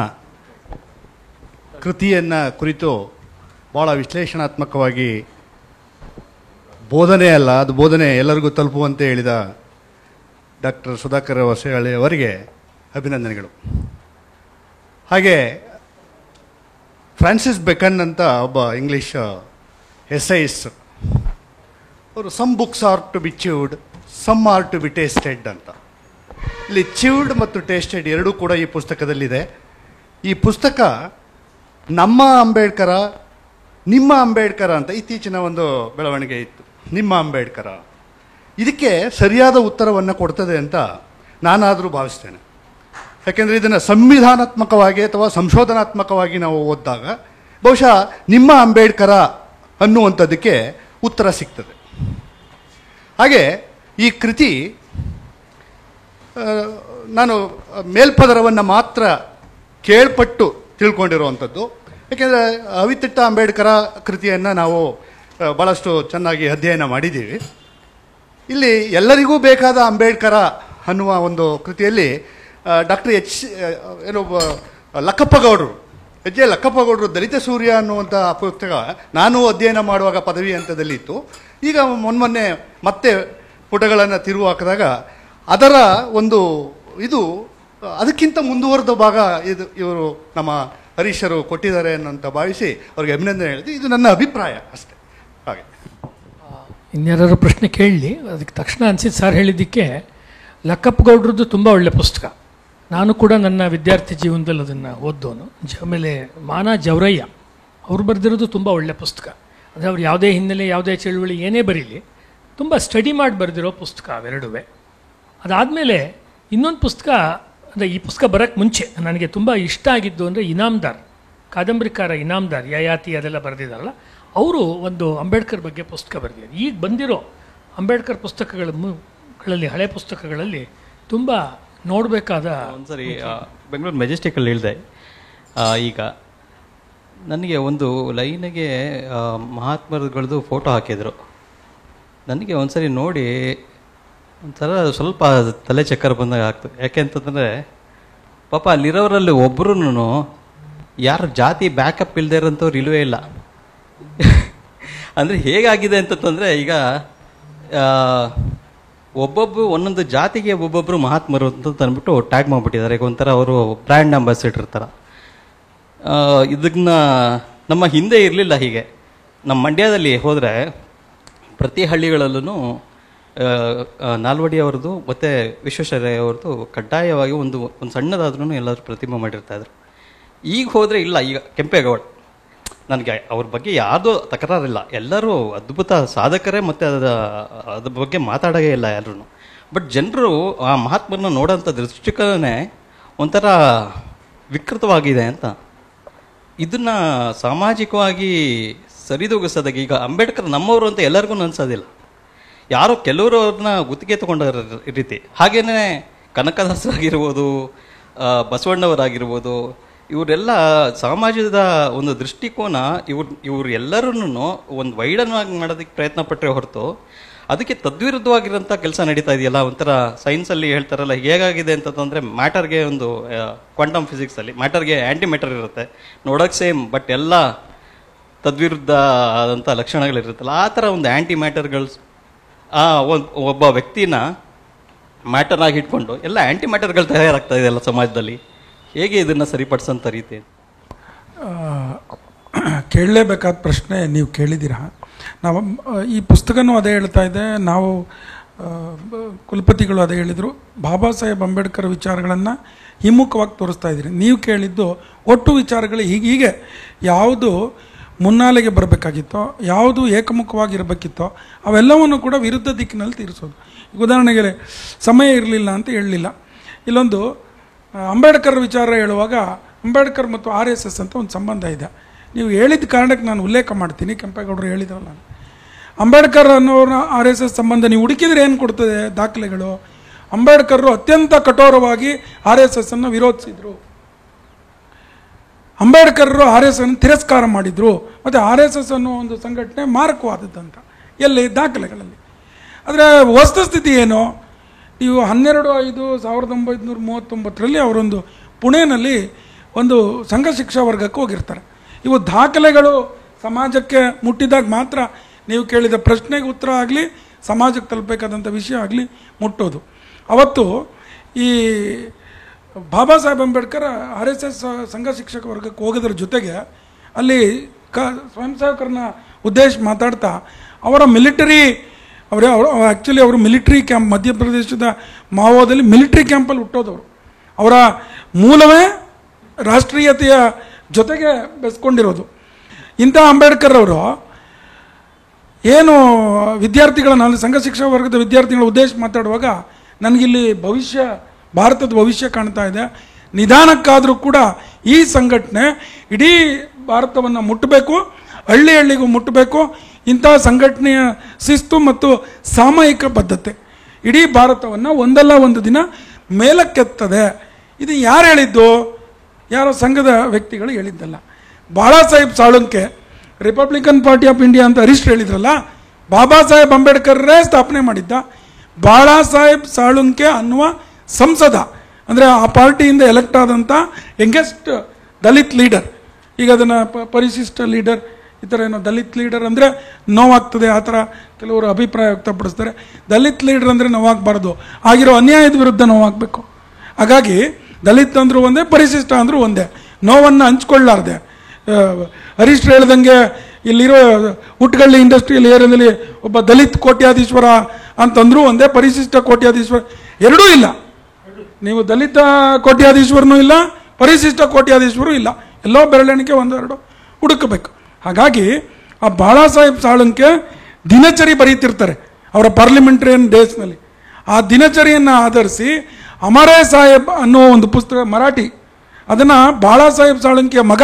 Speaker 6: ಕೃತಿಯನ್ನು ಕುರಿತು ಭಾಳ ವಿಶ್ಲೇಷಣಾತ್ಮಕವಾಗಿ ಬೋಧನೆ ಅಲ್ಲ, ಅದು ಬೋಧನೆ ಎಲ್ಲರಿಗೂ ತಲುಪುವಂತೆ ಹೇಳಿದ ಡಾಕ್ಟರ್ ಸುಧಾಕರ್ ಹೊಸಳ್ಳಿ ಅವರಿಗೆ ಅಭಿನಂದನೆಗಳು. ಹಾಗೆ ಫ್ರಾನ್ಸಿಸ್ ಬೆಕನ್ ಅಂತ ಒಬ್ಬ ಇಂಗ್ಲೀಷ್ ಎಸೈಸ್ ಅವರು some books are to be chewed, some are to be tasted ಅಂತ. ಇಲ್ಲಿ ಚ್ಯೂಡ್ ಮತ್ತು ಟೇಸ್ಟೆಡ್ ಎರಡೂ ಕೂಡ ಈ ಪುಸ್ತಕದಲ್ಲಿದೆ. ಈ ಪುಸ್ತಕ ನಮ್ಮ ಅಂಬೇಡ್ಕರ, ನಿಮ್ಮ ಅಂಬೇಡ್ಕರ ಅಂತ ಇತ್ತೀಚಿನ ಒಂದು ಬೆಳವಣಿಗೆ ಇತ್ತು, ನಿಮ್ಮ ಅಂಬೇಡ್ಕರ. ಇದಕ್ಕೆ ಸರಿಯಾದ ಉತ್ತರವನ್ನು ಕೊಡ್ತದೆ ಅಂತ ನಾನಾದರೂ ಭಾವಿಸ್ತೇನೆ. ಯಾಕೆಂದರೆ ಇದನ್ನು ಸಂವಿಧಾನಾತ್ಮಕವಾಗಿ ಅಥವಾ ಸಂಶೋಧನಾತ್ಮಕವಾಗಿ ನಾವು ಓದಿದಾಗ ಬಹುಶಃ ನಿಮ್ಮ ಅಂಬೇಡ್ಕರ ಅನ್ನುವಂಥದ್ದಕ್ಕೆ ಉತ್ತರ ಸಿಗ್ತದೆ. ಹಾಗೆ ಈ ಕೃತಿ ನಾನು ಮೇಲ್ಪದರವನ್ನು ಮಾತ್ರ ಕೇಳ್ಪಟ್ಟು ತಿಳ್ಕೊಂಡಿರುವಂಥದ್ದು. ಯಾಕೆಂದರೆ ಅವಿತಿಟ್ಟ ಅಂಬೇಡ್ಕರ ಕೃತಿಯನ್ನು ನಾವು ಭಾಳಷ್ಟು ಚೆನ್ನಾಗಿ ಅಧ್ಯಯನ ಮಾಡಿದ್ದೀವಿ. ಇಲ್ಲಿ ಎಲ್ಲರಿಗೂ ಬೇಕಾದ ಅಂಬೇಡ್ಕರ ಅನ್ನುವ ಒಂದು ಕೃತಿಯಲ್ಲಿ ಡಾಕ್ಟರ್ ಲಕ್ಕಪ್ಪಗೌಡರು, ಎಚ್ ಎ ಲಕ್ಕಪ್ಪಗೌಡರು ದಲಿತ ಸೂರ್ಯ ಅನ್ನುವಂಥ ಪುಸ್ತಕ ನಾನು ಅಧ್ಯಯನ ಮಾಡುವಾಗ ಪದವಿ ಹಂತದಲ್ಲಿತ್ತು. ಈಗ ಮೊನ್ನೆ ಮತ್ತೆ ಪುಟಗಳನ್ನು ತಿರುವು ಹಾಕಿದಾಗ ಅದರ ಒಂದು ಇದು ಅದಕ್ಕಿಂತ ಮುಂದುವರೆದ ಭಾಗ ಇವರು ನಮ್ಮ ಹರೀಶರು ಕೊಟ್ಟಿದ್ದಾರೆ ಅನ್ನೋಂತ ಭಾವಿಸಿ ಅವ್ರಿಗೆ ಅಭಿನಂದನೆ ಹೇಳಿದೆ. ಇದು ನನ್ನ ಅಭಿಪ್ರಾಯ ಅಷ್ಟೇ. ಹಾಗೆ
Speaker 4: ಇನ್ಯಾರು ಪ್ರಶ್ನೆ ಕೇಳಲಿ. ಅದಕ್ಕೆ ತಕ್ಷಣ ಅನಿಸಿದ್ದು ಸರ್ ಹೇಳಿದ್ದಕ್ಕೆ, ಲಕ್ಕಪ್ಪಗೌಡ್ರದ್ದು ತುಂಬ ಒಳ್ಳೆ ಪುಸ್ತಕ. ನಾನು ಕೂಡ ನನ್ನ ವಿದ್ಯಾರ್ಥಿ ಜೀವನದಲ್ಲಿ ಅದನ್ನು ಓದ್ದೋನು. ಆಮೇಲೆ ಮಾನ ಜವರಯ್ಯ ಅವ್ರು ಬರೆದಿರೋದು ತುಂಬ ಒಳ್ಳೆ ಪುಸ್ತಕ. ಅಂದರೆ ಅವ್ರು ಯಾವುದೇ ಹಿನ್ನೆಲೆ, ಯಾವುದೇ ಚಳುವಳಿ ಏನೇ ಬರೀಲಿ ತುಂಬ ಸ್ಟಡಿ ಮಾಡಿ ಬರೆದಿರೋ ಪುಸ್ತಕ ಅವೆರಡೂ. ಅದಾದಮೇಲೆ ಇನ್ನೊಂದು ಪುಸ್ತಕ, ಅಂದರೆ ಈ ಪುಸ್ತಕ ಬರೋಕ್ಕೆ ಮುಂಚೆ ನನಗೆ ತುಂಬ ಇಷ್ಟ ಆಗಿದ್ದು ಅಂದರೆ ಇನಾಮ್ದಾರ್, ಕಾದಂಬರಿಕಾರ ಇನಾಮ್ದಾರ್, ಯಯಾತಿ ಅದೆಲ್ಲ ಬರೆದಿದ್ದಾರಲ್ಲ, ಅವರು ಒಂದು ಅಂಬೇಡ್ಕರ್ ಬಗ್ಗೆ ಪುಸ್ತಕ ಬರೆದಿದ್ದಾರೆ. ಈಗ ಬಂದಿರೋ ಅಂಬೇಡ್ಕರ್ ಪುಸ್ತಕಗಳಲ್ಲಿ, ಹಳೆ ಪುಸ್ತಕಗಳಲ್ಲಿ ತುಂಬ ನೋಡಬೇಕಾದ.
Speaker 2: ಒಂದ್ಸರಿ ಬೆಂಗಳೂರು ಮೆಜೆಸ್ಟಿಕಲ್ಲಿ ಹೇಳಿದೆ. ಈಗ ನನಗೆ ಒಂದು ಲೈನಿಗೆ ಮಹಾತ್ಮರುಗಳದ್ದು ಫೋಟೋ ಹಾಕಿದರು. ನನಗೆ ಒಂದ್ಸರಿ ನೋಡಿ ಒಂಥರ ಸ್ವಲ್ಪ ತಲೆ ಚಕ್ಕರ್ ಬಂದಾಗ ಆಗ್ತದೆ. ಯಾಕೆ ಅಂತಂದರೆ ಪಾಪ ಅಲ್ಲಿರೋರಲ್ಲಿ ಒಬ್ಬರೂ ಯಾರು ಜಾತಿ ಬ್ಯಾಕಪ್ ಇಲ್ಲದೆ ಇರೋಂಥವ್ರು ಇಲ್ಲವೇ ಇಲ್ಲ. ಅಂದರೆ ಹೇಗಾಗಿದೆ ಅಂತಂದರೆ ಈಗ ಒಬ್ಬೊಬ್ಬರು ಒಂದೊಂದು ಜಾತಿಗೆ ಒಬ್ಬೊಬ್ಬರು ಮಹಾತ್ಮರು ಅಂತ ಅಂದ್ಬಿಟ್ಟು ಟ್ಯಾಗ್ ಮಾಡಿಬಿಟ್ಟಿದ್ದಾರೆ. ಈಗ ಒಂಥರ ಅವರು ಬ್ರ್ಯಾಂಡ್ ಅಂಬಾಸಿಡರ್ ಥರ. ಇದನ್ನ ನಮ್ಮ ಹಿಂದೆ ಇರಲಿಲ್ಲ. ಹೀಗೆ ನಮ್ಮ ಮಂಡ್ಯದಲ್ಲಿ ಹೋದರೆ ಪ್ರತಿ ಹಳ್ಳಿಗಳಲ್ಲೂ ನಾಲ್ವಡಿ ಅವ್ರದ್ದು ಮತ್ತು ವಿಶ್ವೇಶ್ವರಯ್ಯ ಅವ್ರದ್ದು ಕಡ್ಡಾಯವಾಗಿ ಒಂದು ಸಣ್ಣದಾದ್ರೂ ಎಲ್ಲರೂ ಪ್ರತಿಮೆ ಮಾಡಿರ್ತಾಯಿದ್ರು. ಈಗ ಹೋದರೆ ಇಲ್ಲ. ಈಗ ಕೆಂಪೇಗೌಡ, ನನಗೆ ಅವ್ರ ಬಗ್ಗೆ ಯಾವುದೂ ತಕರಾರಿಲ್ಲ, ಎಲ್ಲರೂ ಅದ್ಭುತ ಸಾಧಕರೇ, ಮತ್ತು ಅದ್ರ ಬಗ್ಗೆ ಮಾತಾಡೋದೇ ಇಲ್ಲ ಎಲ್ಲರೂ. ಬಟ್ ಜನರು ಆ ಮಹಾತ್ಮರನ್ನ ನೋಡೋಂಥ ದೃಷ್ಟಿಕೋನನೇ ಒಂಥರ ವಿಕೃತವಾಗಿದೆ ಅಂತ. ಇದನ್ನು ಸಾಮಾಜಿಕವಾಗಿ ಸರಿದೂಗಿಸೋದಾಗಿ ಈಗ ಅಂಬೇಡ್ಕರ್ ನಮ್ಮವರು ಅಂತ ಎಲ್ಲರಿಗೂ ಅನ್ಸೋದಿಲ್ಲ. ಯಾರೋ ಕೆಲವರು ಅವ್ರನ್ನ ಗುತ್ತಿಗೆ ತೊಗೊಂಡ ರೀತಿ. ಹಾಗೆಯೇ ಕನಕದಾಸರಾಗಿರ್ಬೋದು, ಬಸವಣ್ಣವರಾಗಿರ್ಬೋದು, ಇವರೆಲ್ಲ ಸಮಾಜದ ಒಂದು ದೃಷ್ಟಿಕೋನ ಇವ್ರು ಎಲ್ಲರೂ ಒಂದು ವೈಡನ್ನಾಗಿ ಮಾಡೋದಕ್ಕೆ ಪ್ರಯತ್ನ ಪಟ್ಟರೆ ಹೊರತು ಅದಕ್ಕೆ ತದ್ವಿರುದ್ಧವಾಗಿರೋಂಥ ಕೆಲಸ ನಡೀತಾ ಇದೆಯಲ್ಲ. ಒಂಥರ ಸೈನ್ಸಲ್ಲಿ ಹೇಳ್ತಾರಲ್ಲ, ಹೇಗಾಗಿದೆ ಅಂತಂದರೆ ಮ್ಯಾಟರ್ಗೆ ಒಂದು ಕ್ವಾಂಟಮ್ ಫಿಸಿಕ್ಸಲ್ಲಿ ಮ್ಯಾಟರ್ಗೆ ಆ್ಯಂಟಿ ಮ್ಯಾಟರ್ ಇರುತ್ತೆ, ನೋಡೋಕ್ಕೆ ಸೇಮ್, ಬಟ್ ಎಲ್ಲ ತದ್ವಿರುದ್ಧ ಆದಂಥ ಲಕ್ಷಣಗಳಿರುತ್ತಲ್ಲ. ಆ ಥರ ಒಂದು ಆ್ಯಂಟಿ ಮ್ಯಾಟರ್ಗಳು ಒಬ್ಬ ವ್ಯಕ್ತಿನ ಮ್ಯಾಟರ್ ಆಗಿ ಇಟ್ಕೊಂಡು ಎಲ್ಲ ಆ್ಯಂಟಿ ಮ್ಯಾಟರ್ಗಳು ತಯಾರಾಗ್ತಾ ಇದೆಯಲ್ಲ ಸಮಾಜದಲ್ಲಿ. ಹೇಗೆ ಇದನ್ನು ಸರಿಪಡಿಸೋಂಥ ರೀತಿ?
Speaker 3: ಕೇಳಲೇಬೇಕಾದ ಪ್ರಶ್ನೆ ನೀವು ಕೇಳಿದ್ದೀರಾ. ನಾವು ಈ ಪುಸ್ತಕನೂ ಅದೇ ಹೇಳ್ತಾ ಇದೆ, ನಾವು ಕುಲಪತಿಗಳು ಅದೇ ಹೇಳಿದರು. ಬಾಬಾ ಸಾಹೇಬ್ ಅಂಬೇಡ್ಕರ್ ವಿಚಾರಗಳನ್ನು ಹಿಮ್ಮುಖವಾಗಿ ತೋರಿಸ್ತಾ ಇದ್ದೀರಿ. ನೀವು ಕೇಳಿದ್ದು ಒಟ್ಟು ವಿಚಾರಗಳು ಹೀಗೆ ಯಾವುದು ಮುನ್ನಾಲೆಗೆ ಬರಬೇಕಾಗಿತ್ತೋ, ಯಾವುದು ಏಕಮುಖವಾಗಿರಬೇಕಿತ್ತೋ ಅವೆಲ್ಲವನ್ನು ಕೂಡ ವಿರುದ್ಧ ದಿಕ್ಕಿನಲ್ಲಿ ತೀರಿಸೋದು. ಈಗ ಉದಾಹರಣೆಗೆ ಸಮಯ ಇರಲಿಲ್ಲ ಅಂತ ಹೇಳಲಿಲ್ಲ. ಇಲ್ಲೊಂದು ಅಂಬೇಡ್ಕರ್ ವಿಚಾರ ಹೇಳುವಾಗ ಅಂಬೇಡ್ಕರ್ ಮತ್ತು RSS ಅಂತ ಒಂದು ಸಂಬಂಧ ಇದೆ. ನೀವು ಹೇಳಿದ ಕಾರಣಕ್ಕೆ ನಾನು ಉಲ್ಲೇಖ ಮಾಡ್ತೀನಿ, ಕೆಂಪೇಗೌಡರು ಹೇಳಿದವಲ್ಲ. ಅಂಬೇಡ್ಕರ್ ಅನ್ನೋರ RSS ಸಂಬಂಧ ನೀವು ಹುಡುಕಿದ್ರೆ ಏನು ಕೊಡ್ತದೆ ದಾಖಲೆಗಳು? ಅಂಬೇಡ್ಕರ್ ಅತ್ಯಂತ ಕಠೋರವಾಗಿ RSS ಅನ್ನು ವಿರೋಧಿಸಿದ್ರು. ಅಂಬೇಡ್ಕರ್ RSS ಅನ್ನು ತಿರಸ್ಕಾರ ಮಾಡಿದ್ರು. ಮತ್ತು RSS ಅನ್ನೋ ಒಂದು ಸಂಘಟನೆ ಮಾರಕವಾದದ್ದಂತ ಎಲ್ಲಿ ದಾಖಲೆಗಳಲ್ಲಿ. ಆದರೆ ವಸ್ತುಸ್ಥಿತಿ ಏನು? ನೀವು 12/5/1939 ಅವರೊಂದು ಪುಣೆನಲ್ಲಿ ಒಂದು ಸಂಘ ಶಿಕ್ಷಾ ವರ್ಗಕ್ಕೆ ಹೋಗಿರ್ತಾರೆ. ಇವು ದಾಖಲೆಗಳು ಸಮಾಜಕ್ಕೆ ಮುಟ್ಟಿದಾಗ ಮಾತ್ರ ನೀವು ಕೇಳಿದ ಪ್ರಶ್ನೆಗೆ ಉತ್ತರ ಆಗಲಿ, ಸಮಾಜಕ್ಕೆ ತಲುಪಬೇಕಾದಂಥ ವಿಷಯ ಆಗಲಿ ಮುಟ್ಟೋದು. ಅವತ್ತು ಈ ಬಾಬಾ ಸಾಹೇಬ್ ಅಂಬೇಡ್ಕರ್ RSS ಸಂಘ ಶಿಕ್ಷಕ ವರ್ಗಕ್ಕೆ ಹೋಗೋದ್ರ ಜೊತೆಗೆ ಅಲ್ಲಿ ಸ್ವಯಂ ಸೇವಕರನ್ನ ಉದ್ದೇಶ ಮಾತಾಡ್ತಾ ಅವರ ಮಿಲಿಟರಿ ಆ್ಯಕ್ಚುಲಿ ಅವರು ಮಿಲಿಟರಿ ಕ್ಯಾಂಪ್, ಮಧ್ಯಪ್ರದೇಶದ ಮಾವೋದಲ್ಲಿ ಮಿಲಿಟರಿ ಕ್ಯಾಂಪಲ್ಲಿ ಹುಟ್ಟೋದವರು. ಅವರ ಮೂಲವೇ ರಾಷ್ಟ್ರೀಯತೆಯ ಜೊತೆಗೆ ಬೆಸ್ಕೊಂಡಿರೋದು. ಇಂಥ ಅಂಬೇಡ್ಕರ್ ಅವರು ಏನು ವಿದ್ಯಾರ್ಥಿಗಳನ್ನ, ಸಂಘ ಶಿಕ್ಷಾ ವರ್ಗದ ವಿದ್ಯಾರ್ಥಿಗಳ ಉದ್ದೇಶ ಮಾತಾಡುವಾಗ ನನಗಿಲ್ಲಿ ಭವಿಷ್ಯ, ಭಾರತದ ಭವಿಷ್ಯ ಕಾಣ್ತಾ ಇದೆ. ನಿಧಾನಕ್ಕಾದರೂ ಕೂಡ ಈ ಸಂಘಟನೆ ಇಡೀ ಭಾರತವನ್ನು ಮುಟ್ಟಬೇಕು, ಹಳ್ಳಿ ಹಳ್ಳಿಗೂ ಮುಟ್ಟಬೇಕು. ಇಂಥ ಸಂಘಟನೆಯ ಶಿಸ್ತು ಮತ್ತು ಸಾಮೂಹಿಕ ಬದ್ಧತೆ ಇಡೀ ಭಾರತವನ್ನು ಒಂದಲ್ಲ ಒಂದು ದಿನ ಮೇಲಕ್ಕೆತ್ತದೆ. ಇದು ಯಾರು ಹೇಳಿದ್ದು? ಯಾರೋ ಸಂಘದ ವ್ಯಕ್ತಿಗಳು ಹೇಳಿದ್ದಲ್ಲ. Balasaheb Salunke, Republican Party of India ಅಂತ ಅರಿಸ್ಟ್ ಹೇಳಿದ್ರಲ್ಲ, ಬಾಬಾ ಸಾಹೇಬ್ ಅಂಬೇಡ್ಕರ್ರೇ ಸ್ಥಾಪನೆ ಮಾಡಿದ್ದ. ಬಾಳಾ ಸಾಹೇಬ್ ಸಾಳುಂಕೆ ಅನ್ನುವ ಸಂಸದ, ಅಂದರೆ ಆ ಪಾರ್ಟಿಯಿಂದ ಎಲೆಕ್ಟ್ ಆದಂಥ ಯಂಗೆಸ್ಟ್ ದಲಿತ್ ಲೀಡರ್. ಈಗ ಅದನ್ನು ಪರಿಶಿಷ್ಟ ಲೀಡರ್, ಈ ಥರ ಏನೋ ದಲಿತ್ ಲೀಡರ್ ಅಂದರೆ ನೋವಾಗ್ತದೆ, ಆ ಥರ ಕೆಲವರು ಅಭಿಪ್ರಾಯ ವ್ಯಕ್ತಪಡಿಸ್ತಾರೆ. ದಲಿತ್ ಲೀಡರ್ ಅಂದರೆ ನೋವಾಗಬಾರ್ದು, ಆಗಿರೋ ಅನ್ಯಾಯದ ವಿರುದ್ಧ ನೋವಾಗಬೇಕು. ಹಾಗಾಗಿ ದಲಿತ್ ಅಂದರೂ ಒಂದೇ, ಪರಿಶಿಷ್ಟ ಅಂದರೂ ಒಂದೇ, ನೋವನ್ನು ಹಂಚ್ಕೊಳ್ಳಾರ್ದೆ. ಹರೀಶ್ ಹೇಳ್ದಂಗೆ ಇಲ್ಲಿರೋ ಹುಟ್ಟಗಳ್ಳಿ ಇಂಡಸ್ಟ್ರಿಯಲ್ ಏರಿಯಾದಲ್ಲಿ ಒಬ್ಬ ದಲಿತ್ ಕೋಟ್ಯಾಧೀಶ್ವರ ಅಂತಂದರೂ ಒಂದೇ, ಪರಿಶಿಷ್ಟ ಕೋಟ್ಯಾಧೀಶ್ವರ ಎರಡೂ ಇಲ್ಲ. ನೀವು ದಲಿತ ಕೋಟ್ಯಾಧೀಶ್ವರನೂ ಇಲ್ಲ, ಪರಿಶಿಷ್ಟ ಕೋಟ್ಯಾಧೀಶ್ವರು ಇಲ್ಲ, ಎಲ್ಲೋ ಬೆರಳೆಣಿಕೆ ಒಂದೆರಡು ಹುಡುಕಬೇಕು. ಹಾಗಾಗಿ ಆ ಬಾಳಾ ಸಾಹೇಬ್ ಸಾಳುಂಕೆ ದಿನಚರಿ ಬರೀತಿರ್ತಾರೆ ಅವರ ಪಾರ್ಲಿಮೆಂಟರಿಯನ್ ಡೇಸ್ನಲ್ಲಿ. ಆ ದಿನಚರಿಯನ್ನು ಆಧರಿಸಿ ಅಮರೇ ಸಾಹೇಬ್ ಅನ್ನೋ ಒಂದು ಪುಸ್ತಕ ಮರಾಠಿ, ಅದನ್ನು ಬಾಳಾ ಸಾಹೇಬ್ ಸಾಳುಂಕೆಯ ಮಗ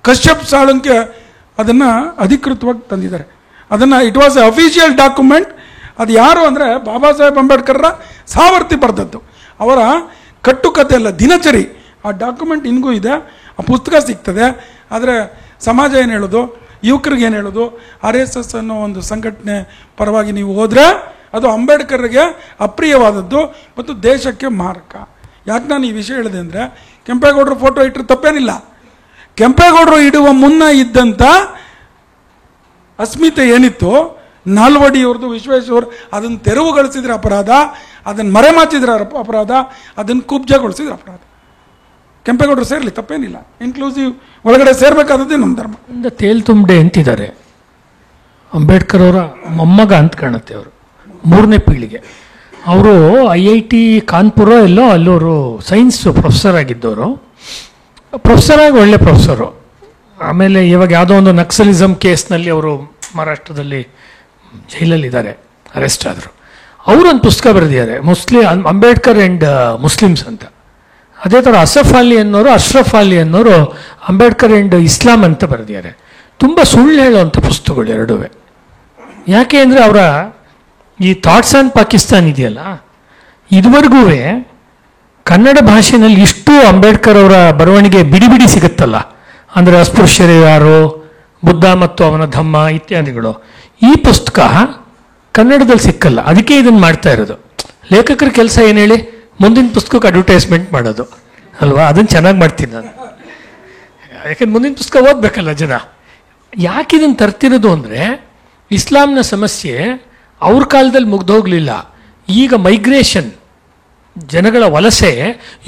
Speaker 3: ಕಶ್ಯಪ್ ಸಾಳುಂಕೆ ಅದನ್ನು ಅಧಿಕೃತವಾಗಿ ತಂದಿದ್ದಾರೆ. ಅದನ್ನು it was a official document. ಅದು ಯಾರು ಅಂದರೆ ಬಾಬಾ ಸಾಹೇಬ್ ಅಂಬೇಡ್ಕರ್ರ ಸಾವರ್ತಿ ಬರೆದದ್ದು, ಅವರ ಕಟ್ಟುಕತೆ ಅಲ್ಲ, ದಿನಚರಿ. ಆ ಡಾಕ್ಯುಮೆಂಟ್ ಇನ್ನೂ ಇದೆ, ಆ ಪುಸ್ತಕ ಸಿಗ್ತದೆ. ಆದರೆ ಸಮಾಜ ಏನು ಹೇಳೋದು, ಯುವಕರಿಗೆ ಏನು ಹೇಳೋದು, RSS ಅನ್ನೋ ಒಂದು ಸಂಘಟನೆ ಪರವಾಗಿ ನೀವು ಹೋದರೆ ಅದು ಅಂಬೇಡ್ಕರ್ಗೆ ಅಪ್ರಿಯವಾದದ್ದು ಮತ್ತು ದೇಶಕ್ಕೆ ಮಾರಕ. ಯಾಕೆ ನಾನು ಈ ವಿಷಯ ಹೇಳಿದೆ ಅಂದರೆ, ಕೆಂಪೇಗೌಡರು ಫೋಟೋ ಇಟ್ಟರೆ ತಪ್ಪೇನಿಲ್ಲ. ಕೆಂಪೇಗೌಡರು ಇಡುವ ಮುನ್ನ ಇದ್ದಂಥ ಅಸ್ಮಿತೆ ಏನಿತ್ತು, ನಾಲ್ವಡಿಯವ್ರದ್ದು, ವಿಶ್ವೇಶ್ವರ್, ಅದನ್ನು ತೆರವುಗೊಳಿಸಿದ್ರೆ ಅಪರಾಧ, ಅದನ್ನು ಮರೆಮಾಚಿದ್ರೆ ಅಪರಾಧ, ಅದನ್ನು ಕುಬ್ಜಗೊಳಿಸಿದ್ರೆ ಅಪರಾಧ. ಕೆಂಪೇಗೌಡರು ಸೇರಲಿ, ತಪ್ಪೇನಿಲ್ಲ. ಇನ್ಕ್ಲೂಸಿವ್ ಒಳಗಡೆ ಸೇರ್ಬೇಕಾದದ್ದೇ ನಮ್ಮ ಧರ್ಮ.
Speaker 4: ತೇಲ್ತುಂಬೆ ಅಂತಿದ್ದಾರೆ. ಅಂಬೇಡ್ಕರ್ ಅವರ ಮೊಮ್ಮಗ ಅಂತ ಕಾಣುತ್ತೆ. ಅವರು 3ನೇ ಪೀಳಿಗೆ. ಅವರು IIT ಕಾನ್ಪುರ ಎಲ್ಲೋ ಅಲ್ಲವರು ಸೈನ್ಸ್ ಪ್ರೊಫೆಸರ್ ಆಗಿದ್ದವರು. ಪ್ರೊಫೆಸರಾಗಿ ಒಳ್ಳೆ ಪ್ರೊಫೆಸರು. ಆಮೇಲೆ ಇವಾಗ ಯಾವುದೋ ಒಂದು ನಕ್ಸಲಿಸಮ್ ಕೇಸ್ನಲ್ಲಿ ಅವರು ಮಹಾರಾಷ್ಟ್ರದಲ್ಲಿ ಜೈಲಲ್ಲಿದ್ದಾರೆ, ಅರೆಸ್ಟ್ ಆದರು. ಅವರೊಂದು ಪುಸ್ತಕ ಬರೆದಿದ್ದಾರೆ, ಅಂಬೇಡ್ಕರ್ ಆ್ಯಂಡ್ ಮುಸ್ಲಿಮ್ಸ್ ಅಂತ. ಅದೇ ಥರ ಅಸಫ್ ಅಲಿ ಅನ್ನೋರು, ಅಶ್ರಫ್ ಅಲಿ ಅನ್ನೋರು ಅಂಬೇಡ್ಕರ್ ಆ್ಯಂಡ್ ಇಸ್ಲಾಂ ಅಂತ ಬರೆದಿದ್ದಾರೆ. ತುಂಬ ಸುಳ್ಳು ಹೇಳುವಂಥ ಪುಸ್ತಕಗಳು ಎರಡೂ. ಯಾಕೆ ಅಂದರೆ ಅವರ ಈ ಥಾಟ್ಸ್ ಆನ್ ಪಾಕಿಸ್ತಾನ್ ಇದೆಯಲ್ಲ, ಇದುವರೆಗೂ ಕನ್ನಡ ಭಾಷೆಯಲ್ಲಿ ಇಷ್ಟು ಅಂಬೇಡ್ಕರ್ ಅವರ ಬರವಣಿಗೆ ಬಿಡಿ ಬಿಡಿ ಸಿಗುತ್ತಲ್ಲ, ಅಂದರೆ ಅಸ್ಪೃಶ್ಯರು ಯಾರು, ಬುದ್ಧ ಮತ್ತು ಅವನ ಧಮ್ಮ ಇತ್ಯಾದಿಗಳು, ಈ ಪುಸ್ತಕ ಕನ್ನಡದಲ್ಲಿ ಸಿಕ್ಕಲ್ಲ. ಅದಕ್ಕೆ ಇದನ್ನು ಮಾಡ್ತಾ ಇರೋದು. ಲೇಖಕರ ಕೆಲಸ ಏನು ಹೇಳಿ, ಮುಂದಿನ ಪುಸ್ತಕಕ್ಕೆ ಅಡ್ವರ್ಟೈಸ್ಮೆಂಟ್ ಮಾಡೋದು ಅಲ್ವಾ? ಅದನ್ನು ಚೆನ್ನಾಗಿ ಮಾಡ್ತೀನಿ ನಾನು. ಯಾಕಂದ್ರೆ ಮುಂದಿನ ಪುಸ್ತಕ ಓದಬೇಕಲ್ಲ ಜನ. ಯಾಕೆ ಇದನ್ನು ತರ್ತಿರೋದು ಅಂದರೆ, ಇಸ್ಲಾಂನ ಸಮಸ್ಯೆ ಅವ್ರ ಕಾಲದಲ್ಲಿ ಮುಗ್ದೋಗ್ಲಿಲ್ಲ. ಈಗ ಮೈಗ್ರೇಷನ್, ಜನಗಳ ವಲಸೆ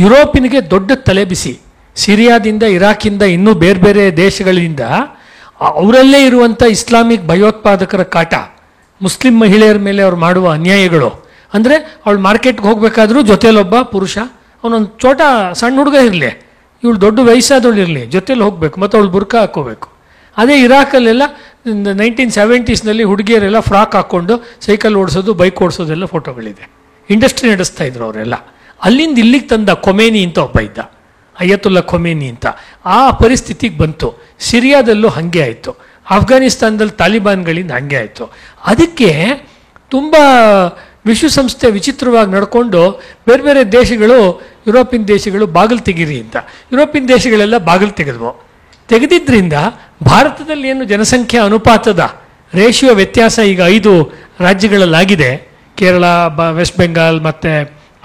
Speaker 4: ಯುರೋಪಿನಿಗೆ ದೊಡ್ಡ ತಲೆಬಿಸಿ. ಸಿರಿಯಾದಿಂದ, ಇರಾಕಿಂದ, ಇನ್ನೂ ಬೇರೆ ಬೇರೆ ದೇಶಗಳಿಂದ ಅವರಲ್ಲೇ ಇರುವಂಥ ಇಸ್ಲಾಮಿಕ್ ಭಯೋತ್ಪಾದಕರ ಕಾಟ, ಮುಸ್ಲಿಂ ಮಹಿಳೆಯರ ಮೇಲೆ ಅವ್ರು ಮಾಡುವ ಅನ್ಯಾಯಗಳು. ಅಂದರೆ ಅವಳು ಮಾರ್ಕೆಟ್ಗೆ ಹೋಗಬೇಕಾದ್ರೂ ಜೊತೆಯಲ್ಲೊಬ್ಬ ಪುರುಷ, ಅವನೊಂದು ಚೋಟ ಸಣ್ಣ ಹುಡುಗ ಇರಲಿ, ಇವಳು ದೊಡ್ಡ ವಯಸ್ಸಾದವಳು ಇರಲಿ, ಜೊತೆಯಲ್ಲಿ ಹೋಗಬೇಕು ಮತ್ತು ಅವಳು ಬುರ್ಕ ಹಾಕ್ಕೋಬೇಕು. ಅದೇ ಇರಾಕಲ್ಲೆಲ್ಲ 1970s ಹುಡುಗಿಯರೆಲ್ಲ ಫ್ರಾಕ್ ಹಾಕ್ಕೊಂಡು ಸೈಕಲ್ ಓಡಿಸೋದು, ಬೈಕ್ ಓಡಿಸೋದೆಲ್ಲ ಫೋಟೋಗಳಿದೆ. ಇಂಡಸ್ಟ್ರಿ ನಡೆಸ್ತಾ ಇದ್ರು ಅವರೆಲ್ಲ. ಅಲ್ಲಿಂದ ಇಲ್ಲಿಗೆ ತಂದ ಖೊಮೇನಿ ಅಂತ ಒಬ್ಬ ಇದ್ದ, ಅಯತುಲ್ಲಾ ಖೊಮೇನಿ ಅಂತ. ಆ ಪರಿಸ್ಥಿತಿಗೆ ಬಂತು. ಸಿರಿಯಾದಲ್ಲೂ ಹಾಗೆ ಆಯಿತು, ಆಫ್ಘಾನಿಸ್ತಾನದಲ್ಲಿ ತಾಲಿಬಾನ್ಗಳಿಂದ ಹಾಗೆ ಆಯಿತು. ಅದಕ್ಕೆ ತುಂಬ ವಿಶ್ವಸಂಸ್ಥೆ ವಿಚಿತ್ರವಾಗಿ ನಡ್ಕೊಂಡು ಬೇರೆ ಬೇರೆ ದೇಶಗಳು, ಯುರೋಪಿಯನ್ ದೇಶಗಳು ಬಾಗಿಲು ತೆಗೀರಿ ಅಂತ, ಯುರೋಪಿಯನ್ ದೇಶಗಳೆಲ್ಲ ಬಾಗಿಲು ತೆಗೆದ್ವು. ತೆಗೆದಿದ್ದರಿಂದ ಭಾರತದಲ್ಲಿ ಏನು ಜನಸಂಖ್ಯಾ ಅನುಪಾತದ ರೇಷಿಯೋ ವ್ಯತ್ಯಾಸ ಈಗ 5 ರಾಜ್ಯಗಳಲ್ಲಾಗಿದೆ, ಕೇರಳ, ವೆಸ್ಟ್ ಬೆಂಗಾಲ್ ಮತ್ತು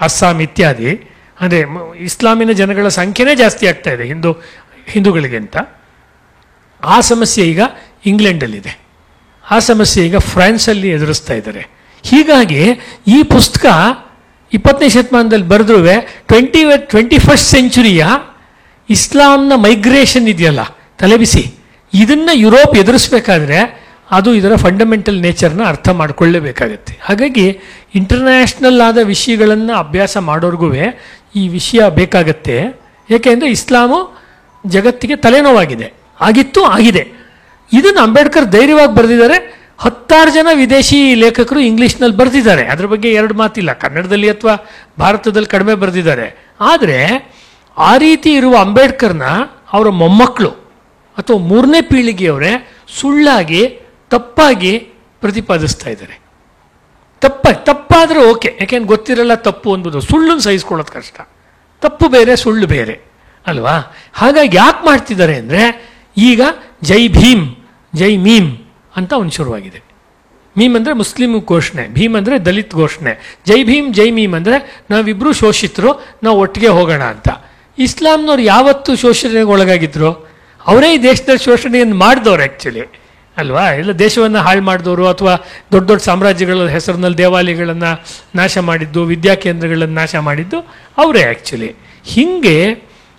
Speaker 4: ಅಸ್ಸಾಂ ಇತ್ಯಾದಿ. ಅಂದರೆ ಇಸ್ಲಾಮಿನ ಜನಗಳ ಸಂಖ್ಯೆನೇ ಜಾಸ್ತಿ ಆಗ್ತಾ ಇದೆ ಹಿಂದೂಗಳಿಗಿಂತ. ಆ ಸಮಸ್ಯೆ ಈಗ ಇಂಗ್ಲೆಂಡಲ್ಲಿದೆ, ಆ ಸಮಸ್ಯೆ ಈಗ ಫ್ರಾನ್ಸಲ್ಲಿ ಎದುರಿಸ್ತಾ ಇದ್ದಾರೆ. ಹೀಗಾಗಿ ಈ ಪುಸ್ತಕ 20ನೇ ಶತಮಾನದಲ್ಲಿ ಬರೆದ್ರೂ 21st ಸೆಂಚುರಿಯ ಇಸ್ಲಾಂನ ಮೈಗ್ರೇಷನ್ ಇದೆಯಲ್ಲ ತಲೆಬಿಸಿ, ಇದನ್ನು ಯುರೋಪ್ ಎದುರಿಸ್ಬೇಕಾದ್ರೆ ಅದು ಇದರ ಫಂಡಮೆಂಟಲ್ ನೇಚರ್ನ ಅರ್ಥ ಮಾಡಿಕೊಳ್ಳೇಬೇಕಾಗತ್ತೆ. ಹಾಗಾಗಿ ಇಂಟರ್ನ್ಯಾಷನಲ್ ಆದ ವಿಷಯಗಳನ್ನು ಅಭ್ಯಾಸ ಮಾಡೋರ್ಗೂ ಈ ವಿಷಯ ಬೇಕಾಗತ್ತೆ. ಏಕೆಂದರೆ ಇಸ್ಲಾಮು ಜಗತ್ತಿಗೆ ತಲೆನೋವಾಗಿದೆ, ಆಗಿತ್ತು, ಆಗಿದೆ. ಇದನ್ನು ಅಂಬೇಡ್ಕರ್ ಧೈರ್ಯವಾಗಿ ಬರೆದಿದ್ದಾರೆ. 10 ಜನ ವಿದೇಶಿ ಲೇಖಕರು ಇಂಗ್ಲೀಷ್ನಲ್ಲಿ ಬರೆದಿದ್ದಾರೆ. ಅದ್ರ ಬಗ್ಗೆ 2 ಮಾತಿಲ್ಲ. ಕನ್ನಡದಲ್ಲಿ ಅಥವಾ ಭಾರತದಲ್ಲಿ ಕಡಿಮೆ ಬರೆದಿದ್ದಾರೆ. ಆದರೆ ಆ ರೀತಿ ಇರುವ ಅಂಬೇಡ್ಕರ್ನ ಅವರ ಮೊಮ್ಮಕ್ಕಳು ಅಥವಾ 3ನೇ ಪೀಳಿಗೆಯವರೇ ಸುಳ್ಳಾಗಿ ತಪ್ಪಾಗಿ ಪ್ರತಿಪಾದಿಸ್ತಾ ಇದ್ದಾರೆ. ತಪ್ಪಾದರೆ ಓಕೆ, ಯಾಕೆಂದ್ರೆ ಗೊತ್ತಿರಲ್ಲ ತಪ್ಪು ಅನ್ಬೋದು. ಸುಳ್ಳನ್ನು ಸಹಿಸ್ಕೊಳ್ಳೋದು ಕಷ್ಟ. ತಪ್ಪು ಬೇರೆ, ಸುಳ್ಳು ಬೇರೆ ಅಲ್ವಾ? ಹಾಗಾಗಿ ಯಾಕೆ ಮಾಡ್ತಿದ್ದಾರೆ ಅಂದರೆ, ಈಗ ಜೈ ಭೀಮ್ ಜೈ ಮೀಮ್ ಅಂತ ಒಂದು ಶುರುವಾಗಿದೆ. ಮೀಮ್ ಅಂದರೆ ಮುಸ್ಲಿಮ್ ಘೋಷಣೆ, ಭೀಮ್ ಅಂದರೆ ದಲಿತ್ ಘೋಷಣೆ. ಜೈ ಭೀಮ್ ಜೈ ಮೀಮ್ ಅಂದರೆ ನಾವಿಬ್ಬರು ಶೋಷಿತರು, ನಾವು ಒಟ್ಟಿಗೆ ಹೋಗೋಣ ಅಂತ. ಇಸ್ಲಾಂನವ್ರು ಯಾವತ್ತೂ ಶೋಷಣೆಗೆ ಒಳಗಾಗಿದ್ರು? ಅವರೇ ಈ ದೇಶದಲ್ಲಿ ಶೋಷಣೆಯನ್ನು ಮಾಡಿದವ್ರು ಆ್ಯಕ್ಚುಲಿ ಅಲ್ವಾ? ಎಲ್ಲ ದೇಶವನ್ನು ಹಾಳು ಮಾಡಿದವರು, ಅಥವಾ ದೊಡ್ಡ ದೊಡ್ಡ ಸಾಮ್ರಾಜ್ಯಗಳ ಹೆಸರಿನಲ್ಲಿ ದೇವಾಲಯಗಳನ್ನು ನಾಶ ಮಾಡಿದ್ದು, ವಿದ್ಯಾಕೇಂದ್ರಗಳನ್ನು ನಾಶ ಮಾಡಿದ್ದು ಅವರೇ ಆ್ಯಕ್ಚುಲಿ. ಹೀಗೆ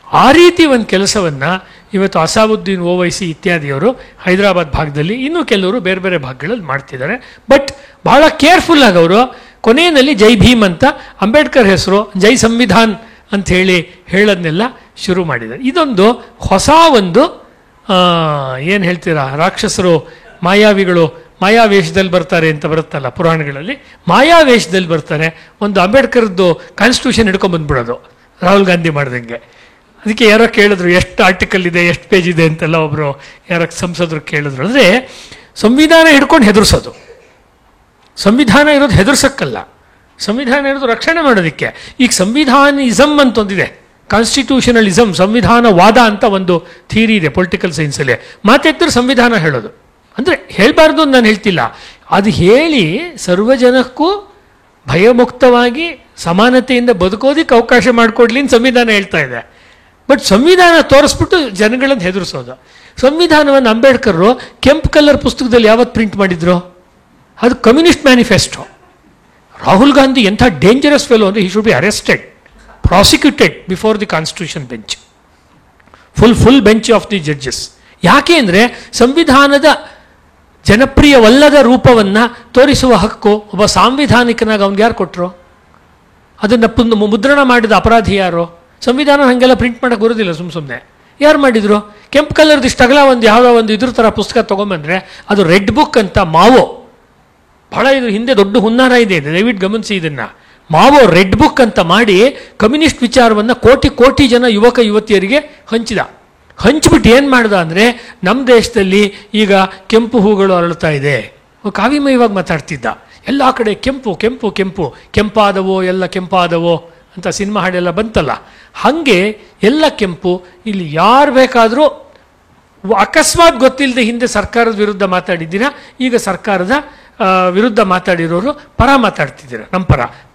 Speaker 4: ಆ ರೀತಿ ಒಂದು ಕೆಲಸವನ್ನು ಇವತ್ತು ಅಸಾವುದ್ದೀನ್ ಓವೈಸಿ ಇತ್ಯಾದಿಯವರು ಹೈದರಾಬಾದ್ ಭಾಗದಲ್ಲಿ, ಇನ್ನೂ ಕೆಲವರು ಬೇರೆ ಬೇರೆ ಭಾಗಗಳಲ್ಲಿ ಮಾಡ್ತಿದ್ದಾರೆ. ಬಟ್ ಬಹಳ ಕೇರ್ಫುಲ್ ಆಗಿ ಅವರು ಕೊನೆಯಲ್ಲಿ ಜೈ ಭೀಮ್ ಅಂತ ಅಂಬೇಡ್ಕರ್ ಹೆಸರು ಜೈ ಸಂವಿಧಾನ್ ಅಂತ ಹೇಳೋದನ್ನೆಲ್ಲ ಶುರು ಮಾಡಿದ್ದಾರೆ. ಇದೊಂದು ಹೊಸ ಒಂದು ಏನು ಹೇಳ್ತೀರಾ, ರಾಕ್ಷಸರು ಮಾಯಾವಿಗಳು ಮಾಯಾವೇಶದಲ್ಲಿ ಬರ್ತಾರೆ ಅಂತ ಬರುತ್ತಲ್ಲ ಪುರಾಣಗಳಲ್ಲಿ, ಮಾಯಾವೇಶದಲ್ಲಿ ಬರ್ತಾರೆ. ಒಂದು ಅಂಬೇಡ್ಕರ್ದು ಕಾನ್ಸ್ಟಿಟ್ಯೂಷನ್ ಹಿಡ್ಕೊಂಡು ಬಂದ್ಬಿಡೋದು, ರಾಹುಲ್ ಗಾಂಧಿ ಮಾಡ್ದಂಗೆ. ಅದಕ್ಕೆ ಯಾರೋ ಕೇಳಿದ್ರು ಎಷ್ಟು ಆರ್ಟಿಕಲ್ ಇದೆ, ಎಷ್ಟು ಪೇಜ್ ಇದೆ ಅಂತೆಲ್ಲ ಒಬ್ಬರು ಯಾರೋ ಸಂಸದರು ಕೇಳಿದ್ರು. ಅಂದರೆ ಸಂವಿಧಾನ ಹಿಡ್ಕೊಂಡು ಹೆದರ್ಸೋದು. ಸಂವಿಧಾನ ಇರೋದು ಹೆದರ್ಸಕ್ಕಲ್ಲ, ಸಂವಿಧಾನ ಇರೋದು ರಕ್ಷಣೆ ಮಾಡೋದಕ್ಕೆ. ಈಗ ಸಂವಿಧಾನಿಸಮ್ ಅಂತ ಒಂದಿದೆ, ಕಾನ್ಸ್ಟಿಟ್ಯೂಷನಲಿಸಮ್, ಸಂವಿಧಾನವಾದ ಅಂತ ಒಂದು ಥಿಯರಿ ಇದೆ ಪೊಲಿಟಿಕಲ್ ಸೈನ್ಸಲ್ಲಿ. ಮಾತೆತ್ತಿದ್ರೆ ಸಂವಿಧಾನ ಹೇಳೋದು ಅಂದರೆ ಹೇಳಬಾರ್ದು ಅಂತ ನಾನು ಹೇಳ್ತಿಲ್ಲ, ಅದು ಹೇಳಿ ಸರ್ವಜನಕ್ಕೂ ಭಯಮುಕ್ತವಾಗಿ ಸಮಾನತೆಯಿಂದ ಬದುಕೋದಕ್ಕೆ ಅವಕಾಶ ಮಾಡಿಕೊಡ್ಲಿ ಅಂತ ಸಂವಿಧಾನ ಹೇಳ್ತಾ ಇದೆ. ಬಟ್ ಸಂವಿಧಾನ ತೋರಿಸ್ಬಿಟ್ಟು ಜನಗಳನ್ನು ಹೆದರಿಸೋದು. ಸಂವಿಧಾನವನ್ನು ಅಂಬೇಡ್ಕರ್ ಕೆಂಪು ಕಲರ್ ಪುಸ್ತಕದಲ್ಲಿ ಯಾವತ್ತು ಪ್ರಿಂಟ್ ಮಾಡಿದ್ರು? ಅದು ಕಮ್ಯುನಿಸ್ಟ್ ಮ್ಯಾನಿಫೆಸ್ಟೋ. ರಾಹುಲ್ ಗಾಂಧಿ ಎಂಥ ಡೇಂಜರಸ್ ಫೆಲೋ ಅಂದರೆ, he should be arrested, prosecuted before the constitution bench, full bench of the judges. ಯಾಕೆ ಅಂದರೆ ಸಂವಿಧಾನದ ಜನಪ್ರಿಯವಲ್ಲದ ರೂಪವನ್ನು ತೋರಿಸುವ ಹಕ್ಕು ಒಬ್ಬ ಸಾಂವಿಧಾನಿಕನಾಗಿ ಅವ್ನಿಗೆ ಯಾರು ಕೊಟ್ಟರು? ಅದನ್ನು ಮುದ್ರಣ ಮಾಡಿದ ಅಪರಾಧಿ ಯಾರು? ಸಂವಿಧಾನ ಹಾಗೆಲ್ಲ ಪ್ರಿಂಟ್ ಮಾಡೋಕ್ಕೆ ಬರೋದಿಲ್ಲ ಸುಮ್ಮನೆ. ಯಾರು ಮಾಡಿದರು? ಕೆಂಪು ಕಲರ್ದು ಇಷ್ಟಗಲ ಒಂದು ಯಾವುದೋ ಒಂದು ಇದ್ರ ಥರ ಪುಸ್ತಕ ತೊಗೊಂಬಂದರೆ ಅದು ರೆಡ್ ಬುಕ್ ಅಂತ ಮಾವೋ, ಬಹಳ ಇದು ಹಿಂದೆ ದೊಡ್ಡ ಹುನ್ನಾರ ಇದೆ, ದಯವಿಟ್ಟು ಗಮನಿಸಿ ಇದನ್ನು. ಮಾವೋ ರೆಡ್ ಬುಕ್ ಅಂತ ಮಾಡಿ ಕಮ್ಯುನಿಸ್ಟ್ ವಿಚಾರವನ್ನು ಕೋಟಿ ಜನ ಯುವಕ ಯುವತಿಯರಿಗೆ ಹಂಚಿಬಿಟ್ಟು ಏನು ಮಾಡ್ದ ಅಂದರೆ, ನಮ್ಮ ದೇಶದಲ್ಲಿ ಈಗ ಕೆಂಪು ಹೂಗಳು ಅರಳುತ್ತಾ ಇದೆ. ಕಾವಿಮಯವಾಗಿ ಮಾತಾಡ್ತಿದ್ದ, ಎಲ್ಲ ಕಡೆ ಕೆಂಪು ಕೆಂಪು ಕೆಂಪು, ಕೆಂಪಾದವೋ ಎಲ್ಲ ಕೆಂಪಾದವೋ ಅಂತ ಸಿನಿಮಾ ಹಾಡೆಲ್ಲ ಬಂತಲ್ಲ, ಹಾಗೆ ಎಲ್ಲ ಕೆಂಪು. ಇಲ್ಲಿ ಯಾರು ಬೇಕಾದರೂ ಅಕಸ್ಮಾತ್ ಗೊತ್ತಿಲ್ಲದೆ ಹಿಂದೆ ಸರ್ಕಾರದ ವಿರುದ್ಧ ಮಾತಾಡಿದ್ದೀರಾ, ಈಗ ಸರ್ಕಾರದ ವಿರುದ್ಧ ಮಾತಾಡಿರೋರು ಪರ ಮಾತಾಡ್ತಿದ್ದೀರ, ನಮ್ಮ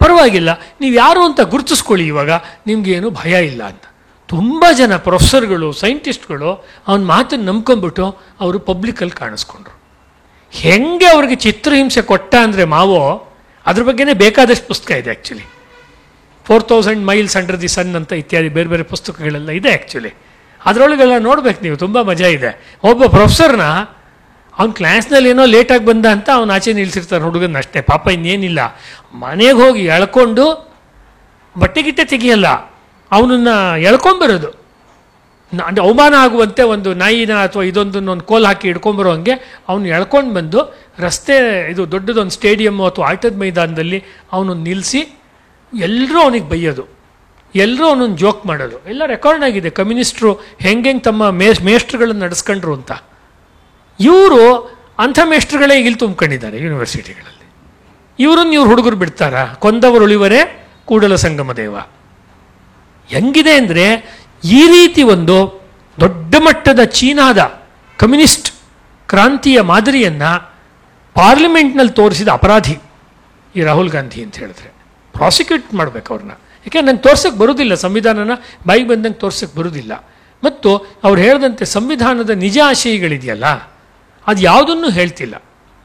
Speaker 4: ಪರವಾಗಿಲ್ಲ, ನೀವು ಯಾರು ಅಂತ ಗುರುತಿಸ್ಕೊಳ್ಳಿ, ಇವಾಗ ನಿಮಗೇನು ಭಯ ಇಲ್ಲ ಅಂತ. ತುಂಬ ಜನ ಪ್ರೊಫೆಸರ್ಗಳು, ಸೈಂಟಿಸ್ಟ್ಗಳು ಅವನ ಮಾತನ್ನು ನಂಬ್ಕೊಂಡ್ಬಿಟ್ಟು ಅವರು ಪಬ್ಲಿಕಲ್ಲಿ ಕಾಣಿಸ್ಕೊಂಡ್ರು. ಹೆಂಗೆ ಅವ್ರಿಗೆ ಚಿತ್ರಹಿಂಸೆ ಕೊಟ್ಟ ಅಂದರೆ ಮಾವೋ, ಅದ್ರ ಬಗ್ಗೆನೇ ಬೇಕಾದಷ್ಟು ಪುಸ್ತಕ ಇದೆ ಆ್ಯಕ್ಚುಲಿ. 4000 ಮೈಲ್ಸ್ ಅಂಡರ್ ದಿ ಸನ್ ಅಂತ ಇತ್ಯಾದಿ ಬೇರೆ ಬೇರೆ ಪುಸ್ತಕಗಳೆಲ್ಲ ಇದೆ ಆ್ಯಕ್ಚುಲಿ. ಅದರೊಳಗೆಲ್ಲ ನೋಡ್ಬೇಕು ನೀವು, ತುಂಬ ಮಜಾ ಇದೆ. ಒಬ್ಬ ಪ್ರೊಫೆಸರ್ನ ಅವ್ನ ಕ್ಲಾಸ್ನಲ್ಲಿ ಏನೋ ಲೇಟಾಗಿ ಬಂದ ಅಂತ ಅವ್ನು ಆಚೆ ನಿಲ್ಸಿರ್ತಾರೆ ಹುಡುಗನ ಅಷ್ಟೇ, ಪಾಪ ಇನ್ನೇನಿಲ್ಲ. ಮನೆಗೆ ಹೋಗಿ ಎಳ್ಕೊಂಡು ಬಟ್ಟೆಗಿಟ್ಟೆ ತೆಗಿಯಲ್ಲ, ಅವನನ್ನು ಎಳ್ಕೊಂಬರೋದು. ಅಂದರೆ ಅವಮಾನ ಆಗುವಂತೆ ಒಂದು ನಾಯಿನ ಅಥವಾ ಇದೊಂದನ್ನು ಕೋಲ್ ಹಾಕಿ ಹಿಡ್ಕೊಂಬರೋ ಹಂಗೆ ಅವನು ಎಳ್ಕೊಂಡು ಬಂದು ರಸ್ತೆ, ಇದು ದೊಡ್ಡದೊಂದು ಸ್ಟೇಡಿಯಮ್ಮು ಅಥವಾ ಆಟದ ಮೈದಾನದಲ್ಲಿ ಅವನು ನಿಲ್ಲಿಸಿ ಎಲ್ಲರೂ ಅವನಿಗೆ ಬೈಯೋದು. ಎಲ್ಲರೂ ಒಂದೊಂದು ಜೋಕ್ ಮಾಡೋದು, ಎಲ್ಲ ರೆಕಾರ್ಡ್ ಆಗಿದೆ ಕಮ್ಯುನಿಸ್ಟ್ರು ಹೆಂಗೆ ತಮ್ಮ ಮೇಷ್ಟ್ರುಗಳನ್ನು ನಡೆಸ್ಕೊಂಡ್ರು ಅಂತ. ಇವರು ಅಂಥ ಮೇಷ್ಟ್ರುಗಳೇ ಇಲ್ಲಿ ತುಂಬ್ಕೊಂಡಿದ್ದಾರೆ ಯೂನಿವರ್ಸಿಟಿಗಳಲ್ಲಿ. ಇವ್ರು ಹುಡುಗರು ಬಿಡ್ತಾರಾ? ಕೊಂದವರು ಉಳಿವರೇ ಕೂಡಲ ಸಂಗಮ ದೇವ. ಹೆಂಗಿದೆ ಅಂದರೆ ಈ ರೀತಿ ಒಂದು ದೊಡ್ಡ ಮಟ್ಟದ ಚೀನಾದ ಕಮ್ಯುನಿಸ್ಟ್ ಕ್ರಾಂತಿಯ ಮಾದರಿಯನ್ನು ಪಾರ್ಲಿಮೆಂಟ್ನಲ್ಲಿ ತೋರಿಸಿದ ಅಪರಾಧಿ ಈ ರಾಹುಲ್ ಗಾಂಧಿ ಅಂತ ಹೇಳಿದ್ರೆ. ಪ್ರಾಸಿಕ್ಯೂಟ್ ಮಾಡಬೇಕು ಅವ್ರನ್ನ. ಯಾಕೆ ನಂಗೆ ತೋರ್ಸೋಕ್ಕೆ ಬರೋದಿಲ್ಲ, ಸಂವಿಧಾನನ ಬಾಯಿಗೆ ಬಂದಂಗೆ ತೋರ್ಸೋಕ್ಕೆ ಬರೋದಿಲ್ಲ. ಮತ್ತು ಅವ್ರು ಹೇಳಿದಂತೆ ಸಂವಿಧಾನದ ನಿಜ ಆಶಯಗಳಿದೆಯಲ್ಲ, ಅದು ಯಾವುದನ್ನು ಹೇಳ್ತಿಲ್ಲ.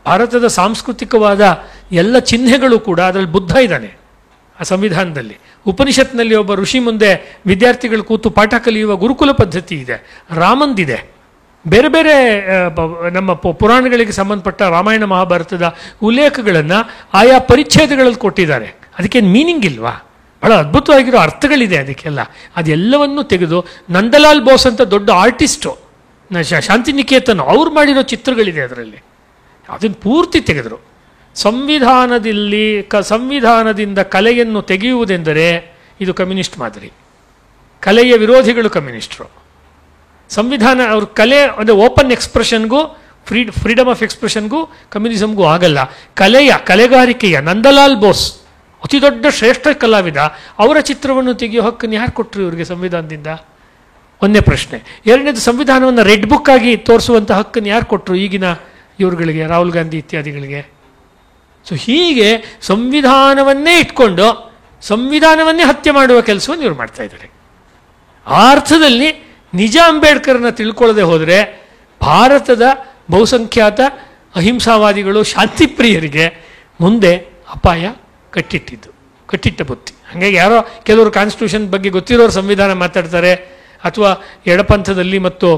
Speaker 4: ಭಾರತದ ಸಾಂಸ್ಕೃತಿಕವಾದ ಎಲ್ಲ ಚಿಹ್ನೆಗಳು ಕೂಡ ಅದರಲ್ಲಿ ಬುದ್ಧ ಇದ್ದಾನೆ ಆ ಸಂವಿಧಾನದಲ್ಲಿ. ಉಪನಿಷತ್ನಲ್ಲಿ ಒಬ್ಬ ಋಷಿ ಮುಂದೆ ವಿದ್ಯಾರ್ಥಿಗಳು ಕೂತು ಪಾಠ ಕಲಿಯುವ ಗುರುಕುಲ ಪದ್ಧತಿ ಇದೆ, ರಾಮಂದಿದೆ. ಬೇರೆ ಬೇರೆ ನಮ್ಮ ಪುರಾಣಗಳಿಗೆ ಸಂಬಂಧಪಟ್ಟ ರಾಮಾಯಣ ಮಹಾಭಾರತದ ಉಲ್ಲೇಖಗಳನ್ನು ಆಯಾ ಪರಿಚ್ಛೇದಗಳಲ್ಲಿ ಕೊಟ್ಟಿದ್ದಾರೆ. ಅದಕ್ಕೇನು ಮೀನಿಂಗ್ ಇಲ್ವಾ? ಬಹಳ ಅದ್ಭುತವಾಗಿರೋ ಅರ್ಥಗಳಿದೆ ಅದಕ್ಕೆಲ್ಲ. ಅದೆಲ್ಲವನ್ನೂ ತೆಗೆದು ನಂದಲಾಲ್ ಬೋಸ್ ಅಂತ ದೊಡ್ಡ ಆರ್ಟಿಸ್ಟು ಶಾಂತಿನಿಕೇತನ್ ಅವ್ರು ಮಾಡಿರೋ ಚಿತ್ರಗಳಿದೆ ಅದರಲ್ಲಿ. ಅದನ್ನು ಪೂರ್ತಿ ತೆಗೆದರು. ಸಂವಿಧಾನದಿಂದ ಕಲೆಯನ್ನು ತೆಗೆಯುವುದೆಂದರೆ ಇದು ಕಮ್ಯುನಿಸ್ಟ್ ಮಾದರಿ. ಕಲೆಯ ವಿರೋಧಿಗಳು ಕಮ್ಯುನಿಸ್ಟರು. ಸಂವಿಧಾನ ಅವ್ರ ಕಲೆ ಅಂದರೆ ಓಪನ್ ಎಕ್ಸ್ಪ್ರೆಷನ್ಗೂ ಫ್ರೀಡಮ್ ಆಫ್ ಎಕ್ಸ್ಪ್ರೆಷನ್ಗೂ ಕಮ್ಯುನಿಸಮ್ಗೂ ಆಗಲ್ಲ. ಕಲೆಗಾರಿಕೆಯ ನಂದಲಾಲ್ ಬೋಸ್ ಅತಿ ದೊಡ್ಡ ಶ್ರೇಷ್ಠ ಕಲಾವಿದ, ಅವರ ಚಿತ್ರವನ್ನು ತೆಗೆಯೋ ಹಕ್ಕನ್ನು ಯಾರು ಕೊಟ್ಟರು ಇವರಿಗೆ ಸಂವಿಧಾನದಿಂದ? ಒಂದೇ ಪ್ರಶ್ನೆ. ಎರಡನೇದು, ಸಂವಿಧಾನವನ್ನು ರೆಡ್ ಬುಕ್ ಆಗಿ ತೋರಿಸುವಂಥ ಹಕ್ಕನ್ನು ಯಾರು ಕೊಟ್ಟರು ಈಗಿನ ಇವ್ರುಗಳಿಗೆ, ರಾಹುಲ್ ಗಾಂಧಿ ಇತ್ಯಾದಿಗಳಿಗೆ? ಸೊ ಹೀಗೆ ಸಂವಿಧಾನವನ್ನೇ ಇಟ್ಕೊಂಡು ಸಂವಿಧಾನವನ್ನೇ ಹತ್ಯೆ ಮಾಡುವ ಕೆಲಸವನ್ನು ಇವರು ಮಾಡ್ತಾ ಇದ್ದಾರೆ. ಆ ಅರ್ಥದಲ್ಲಿ ನಿಜ ಅಂಬೇಡ್ಕರ್ನ ತಿಳ್ಕೊಳ್ಳದೆ ಹೋದರೆ ಭಾರತದ ಬಹುಸಂಖ್ಯಾತ ಅಹಿಂಸಾವಾದಿಗಳು ಶಾಂತಿಪ್ರಿಯರಿಗೆ ಮುಂದೆ ಅಪಾಯ ಕಟ್ಟಿಟ್ಟ ಬುತ್ತಿ. ಹಾಗಾಗಿ ಯಾರೋ ಕೆಲವರು ಕಾನ್ಸ್ಟಿಟ್ಯೂಷನ್ ಬಗ್ಗೆ ಗೊತ್ತಿರೋರು ಸಂವಿಧಾನ ಮಾತಾಡ್ತಾರೆ, ಅಥವಾ ಎಡಪಂಥದಲ್ಲಿ ಮತ್ತು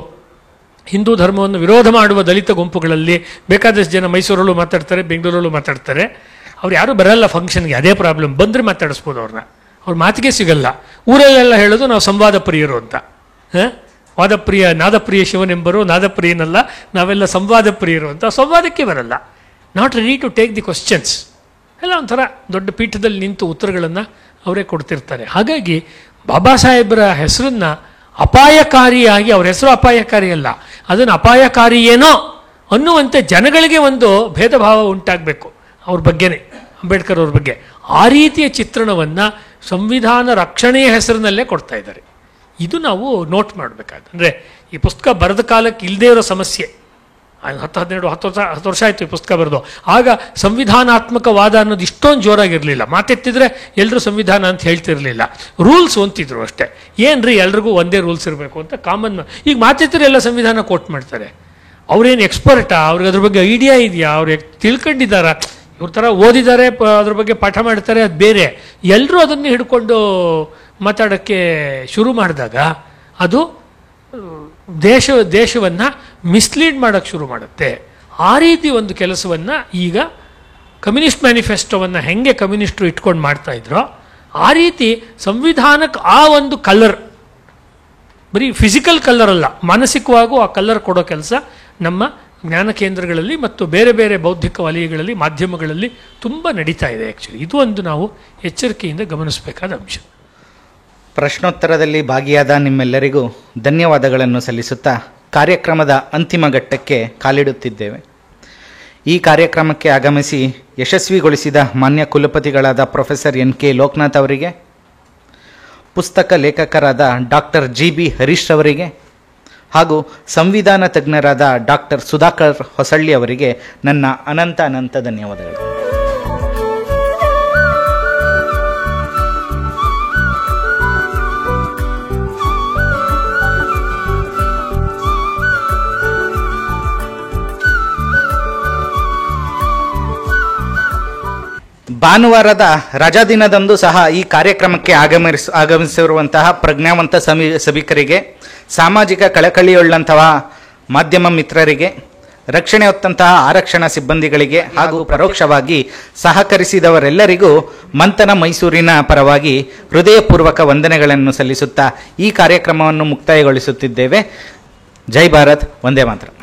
Speaker 4: ಹಿಂದೂ ಧರ್ಮವನ್ನು ವಿರೋಧ ಮಾಡುವ ದಲಿತ ಗುಂಪುಗಳಲ್ಲಿ ಬೇಕಾದಷ್ಟು ಜನ ಮೈಸೂರಲ್ಲೂ ಮಾತಾಡ್ತಾರೆ, ಬೆಂಗಳೂರಲ್ಲೂ ಮಾತಾಡ್ತಾರೆ. ಅವ್ರು ಯಾರೂ ಬರಲ್ಲ ಫಂಕ್ಷನ್ಗೆ, ಅದೇ ಪ್ರಾಬ್ಲಮ್. ಬಂದರೆ ಮಾತಾಡಿಸ್ಬೋದು ಅವ್ರನ್ನ, ಅವ್ರ ಮಾತಿಗೆ ಸಿಗಲ್ಲ. ಊರಲ್ಲೆಲ್ಲ ಹೇಳೋದು ನಾವು ಸಂವಾದ ಪ್ರಿಯರು ಅಂತ. ವಾದಪ್ರಿಯ ನಾದಪ್ರಿಯ ಶಿವನೆಂಬರು, ನಾದಪ್ರಿಯನಲ್ಲ, ನಾವೆಲ್ಲ ಸಂವಾದ ಪ್ರಿಯರು ಅಂತ. ಸಂವಾದಕ್ಕೆ ಬರಲ್ಲ, not ready to take the questions. ಎಲ್ಲ ಒಂಥರ ದೊಡ್ಡ ಪೀಠದಲ್ಲಿ ನಿಂತು ಉತ್ತರಗಳನ್ನು ಅವರೇ ಕೊಡ್ತಿರ್ತಾರೆ. ಹಾಗಾಗಿ ಬಾಬಾ ಸಾಹೇಬರ ಹೆಸರನ್ನು ಅಪಾಯಕಾರಿಯಾಗಿ, ಅವ್ರ ಹೆಸರು ಅಪಾಯಕಾರಿ ಅಲ್ಲ, ಅದನ್ನು ಅಪಾಯಕಾರಿ ಏನೋ ಅನ್ನುವಂತೆ ಜನಗಳಿಗೆ ಒಂದು ಭೇದ ಭಾವ ಉಂಟಾಗಬೇಕು ಅವ್ರ ಬಗ್ಗೆನೇ, ಅಂಬೇಡ್ಕರ್ ಅವ್ರ ಬಗ್ಗೆ. ಆ ರೀತಿಯ ಚಿತ್ರಣವನ್ನು ಸಂವಿಧಾನ ರಕ್ಷಣೆಯ ಹೆಸರಿನಲ್ಲೇ ಕೊಡ್ತಾ ಇದ್ದಾರೆ. ಇದು ನಾವು ನೋಟ್ ಮಾಡಬೇಕಾದ. ಅಂದರೆ ಈ ಪುಸ್ತಕ ಬರೆದ ಕಾಲಕ್ಕೆ ಇಲ್ಲದೇ ಇರೋ ಸಮಸ್ಯೆ. 10 ವರ್ಷ ಆಯಿತು ಈ ಪುಸ್ತಕ ಬರೆದು. ಆಗ ಸಂವಿಧಾನಾತ್ಮಕವಾದ ಅನ್ನೋದು ಇಷ್ಟೊಂದು ಜೋರಾಗಿರಲಿಲ್ಲ. ಮಾತೆತ್ತಿದ್ರೆ ಎಲ್ಲರೂ ಸಂವಿಧಾನ ಅಂತ ಹೇಳ್ತಿರಲಿಲ್ಲ, ರೂಲ್ಸ್ ಅಂತಿದ್ರು ಅಷ್ಟೇ. ಏನ್ರಿ ಎಲ್ರಿಗೂ ಒಂದೇ ರೂಲ್ಸ್ ಇರಬೇಕು ಅಂತ ಕಾಮನ್. ಈಗ ಮಾತೆತ್ತಿದ್ರೆ ಎಲ್ಲ ಸಂವಿಧಾನ ಕೋಟ್ ಮಾಡ್ತಾರೆ. ಅವ್ರೇನು ಎಕ್ಸ್ಪರ್ಟಾ? ಅವ್ರಿಗೆ ಅದ್ರ ಬಗ್ಗೆ ಐಡಿಯಾ ಇದೆಯಾ? ಅವ್ರು ತಿಳ್ಕೊಂಡಿದ್ದಾರಾ? ಇವ್ರ ಥರ ಓದಿದ್ದಾರೆ, ಅದ್ರ ಬಗ್ಗೆ ಪಾಠ ಮಾಡ್ತಾರೆ, ಅದು ಬೇರೆ. ಎಲ್ಲರೂ ಅದನ್ನೇ ಹಿಡ್ಕೊಂಡು ಮಾತಾಡೋಕ್ಕೆ ಶುರು ಮಾಡಿದಾಗ ಅದು ದೇಶವನ್ನು ಮಿಸ್ಲೀಡ್ ಮಾಡೋಕ್ಕೆ ಶುರು ಮಾಡುತ್ತೆ. ಆ ರೀತಿ ಒಂದು ಕೆಲಸವನ್ನು ಈಗ ಕಮ್ಯುನಿಸ್ಟ್ ಮ್ಯಾನಿಫೆಸ್ಟೋವನ್ನು ಹೆಂಗೆ ಕಮ್ಯುನಿಸ್ಟರು ಇಟ್ಕೊಂಡು ಮಾಡ್ತಾ ಇದ್ರೋ ಆ ರೀತಿ ಸಂವಿಧಾನಕ್ಕೆ ಆ ಒಂದು ಕಲರ್, ಬರೀ ಫಿಸಿಕಲ್ ಕಲರ್ ಅಲ್ಲ, ಮಾನಸಿಕವಾಗೂ ಆ ಕಲರ್ ಕೊಡೋ ಕೆಲಸ ನಮ್ಮ ಜ್ಞಾನ ಕೇಂದ್ರಗಳಲ್ಲಿ ಮತ್ತು ಬೇರೆ ಬೇರೆ ಬೌದ್ಧಿಕ ವಲಯಗಳಲ್ಲಿ, ಮಾಧ್ಯಮಗಳಲ್ಲಿ ತುಂಬ ನಡೀತಾ ಇದೆ. ಆ್ಯಕ್ಚುಲಿ ಇದು ಒಂದು ನಾವು ಎಚ್ಚರಿಕೆಯಿಂದ ಗಮನಿಸಬೇಕಾದ ಅಂಶ.
Speaker 1: ಪ್ರಶ್ನೋತ್ತರದಲ್ಲಿ ಭಾಗಿಯಾದ ನಿಮ್ಮೆಲ್ಲರಿಗೂ ಧನ್ಯವಾದಗಳನ್ನು ಸಲ್ಲಿಸುತ್ತಾ ಕಾರ್ಯಕ್ರಮದ ಅಂತಿಮ ಘಟ್ಟಕ್ಕೆ ಕಾಲಿಡುತ್ತಿದ್ದೇವೆ. ಈ ಕಾರ್ಯಕ್ರಮಕ್ಕೆ ಆಗಮಿಸಿ ಯಶಸ್ವಿಗೊಳಿಸಿದ ಮಾನ್ಯ ಕುಲಪತಿಗಳಾದ ಪ್ರೊಫೆಸರ್ NK ಲೋಕನಾಥ್ ಅವರಿಗೆ, ಪುಸ್ತಕ ಲೇಖಕರಾದ ಡಾಕ್ಟರ್ GB ಹರೀಶ್ ಅವರಿಗೆ ಹಾಗೂ ಸಂವಿಧಾನ ತಜ್ಞರಾದ ಡಾಕ್ಟರ್ ಸುಧಾಕರ್ ಹೊಸಳ್ಳಿ ಅವರಿಗೆ ನನ್ನ ಅನಂತ ಧನ್ಯವಾದಗಳು. ಭಾನುವಾರದ ರಜಾದಿನದಂದು ಸಹ ಈ ಕಾರ್ಯಕ್ರಮಕ್ಕೆ ಆಗಮಿಸಿರುವಂತಹ ಪ್ರಜ್ಞಾವಂತ ಸಭಿಕರಿಗೆ, ಸಾಮಾಜಿಕ ಕಳಕಳಿಯುಳ್ಳಂತಹ ಮಾಧ್ಯಮ ಮಿತ್ರರಿಗೆ, ರಕ್ಷಣೆ ಹೊತ್ತಂತಹ ಆರಕ್ಷಣಾ ಸಿಬ್ಬಂದಿಗಳಿಗೆ ಹಾಗೂ ಪರೋಕ್ಷವಾಗಿ ಸಹಕರಿಸಿದವರೆಲ್ಲರಿಗೂ ಮಂಥನ ಮೈಸೂರಿನ ಪರವಾಗಿ ಹೃದಯಪೂರ್ವಕ ವಂದನೆಗಳನ್ನು ಸಲ್ಲಿಸುತ್ತಾ ಈ ಕಾರ್ಯಕ್ರಮವನ್ನು ಮುಕ್ತಾಯಗೊಳಿಸುತ್ತಿದ್ದೇವೆ. ಜೈ ಭಾರತ್, ವಂದೇ ಮಾತರಂ.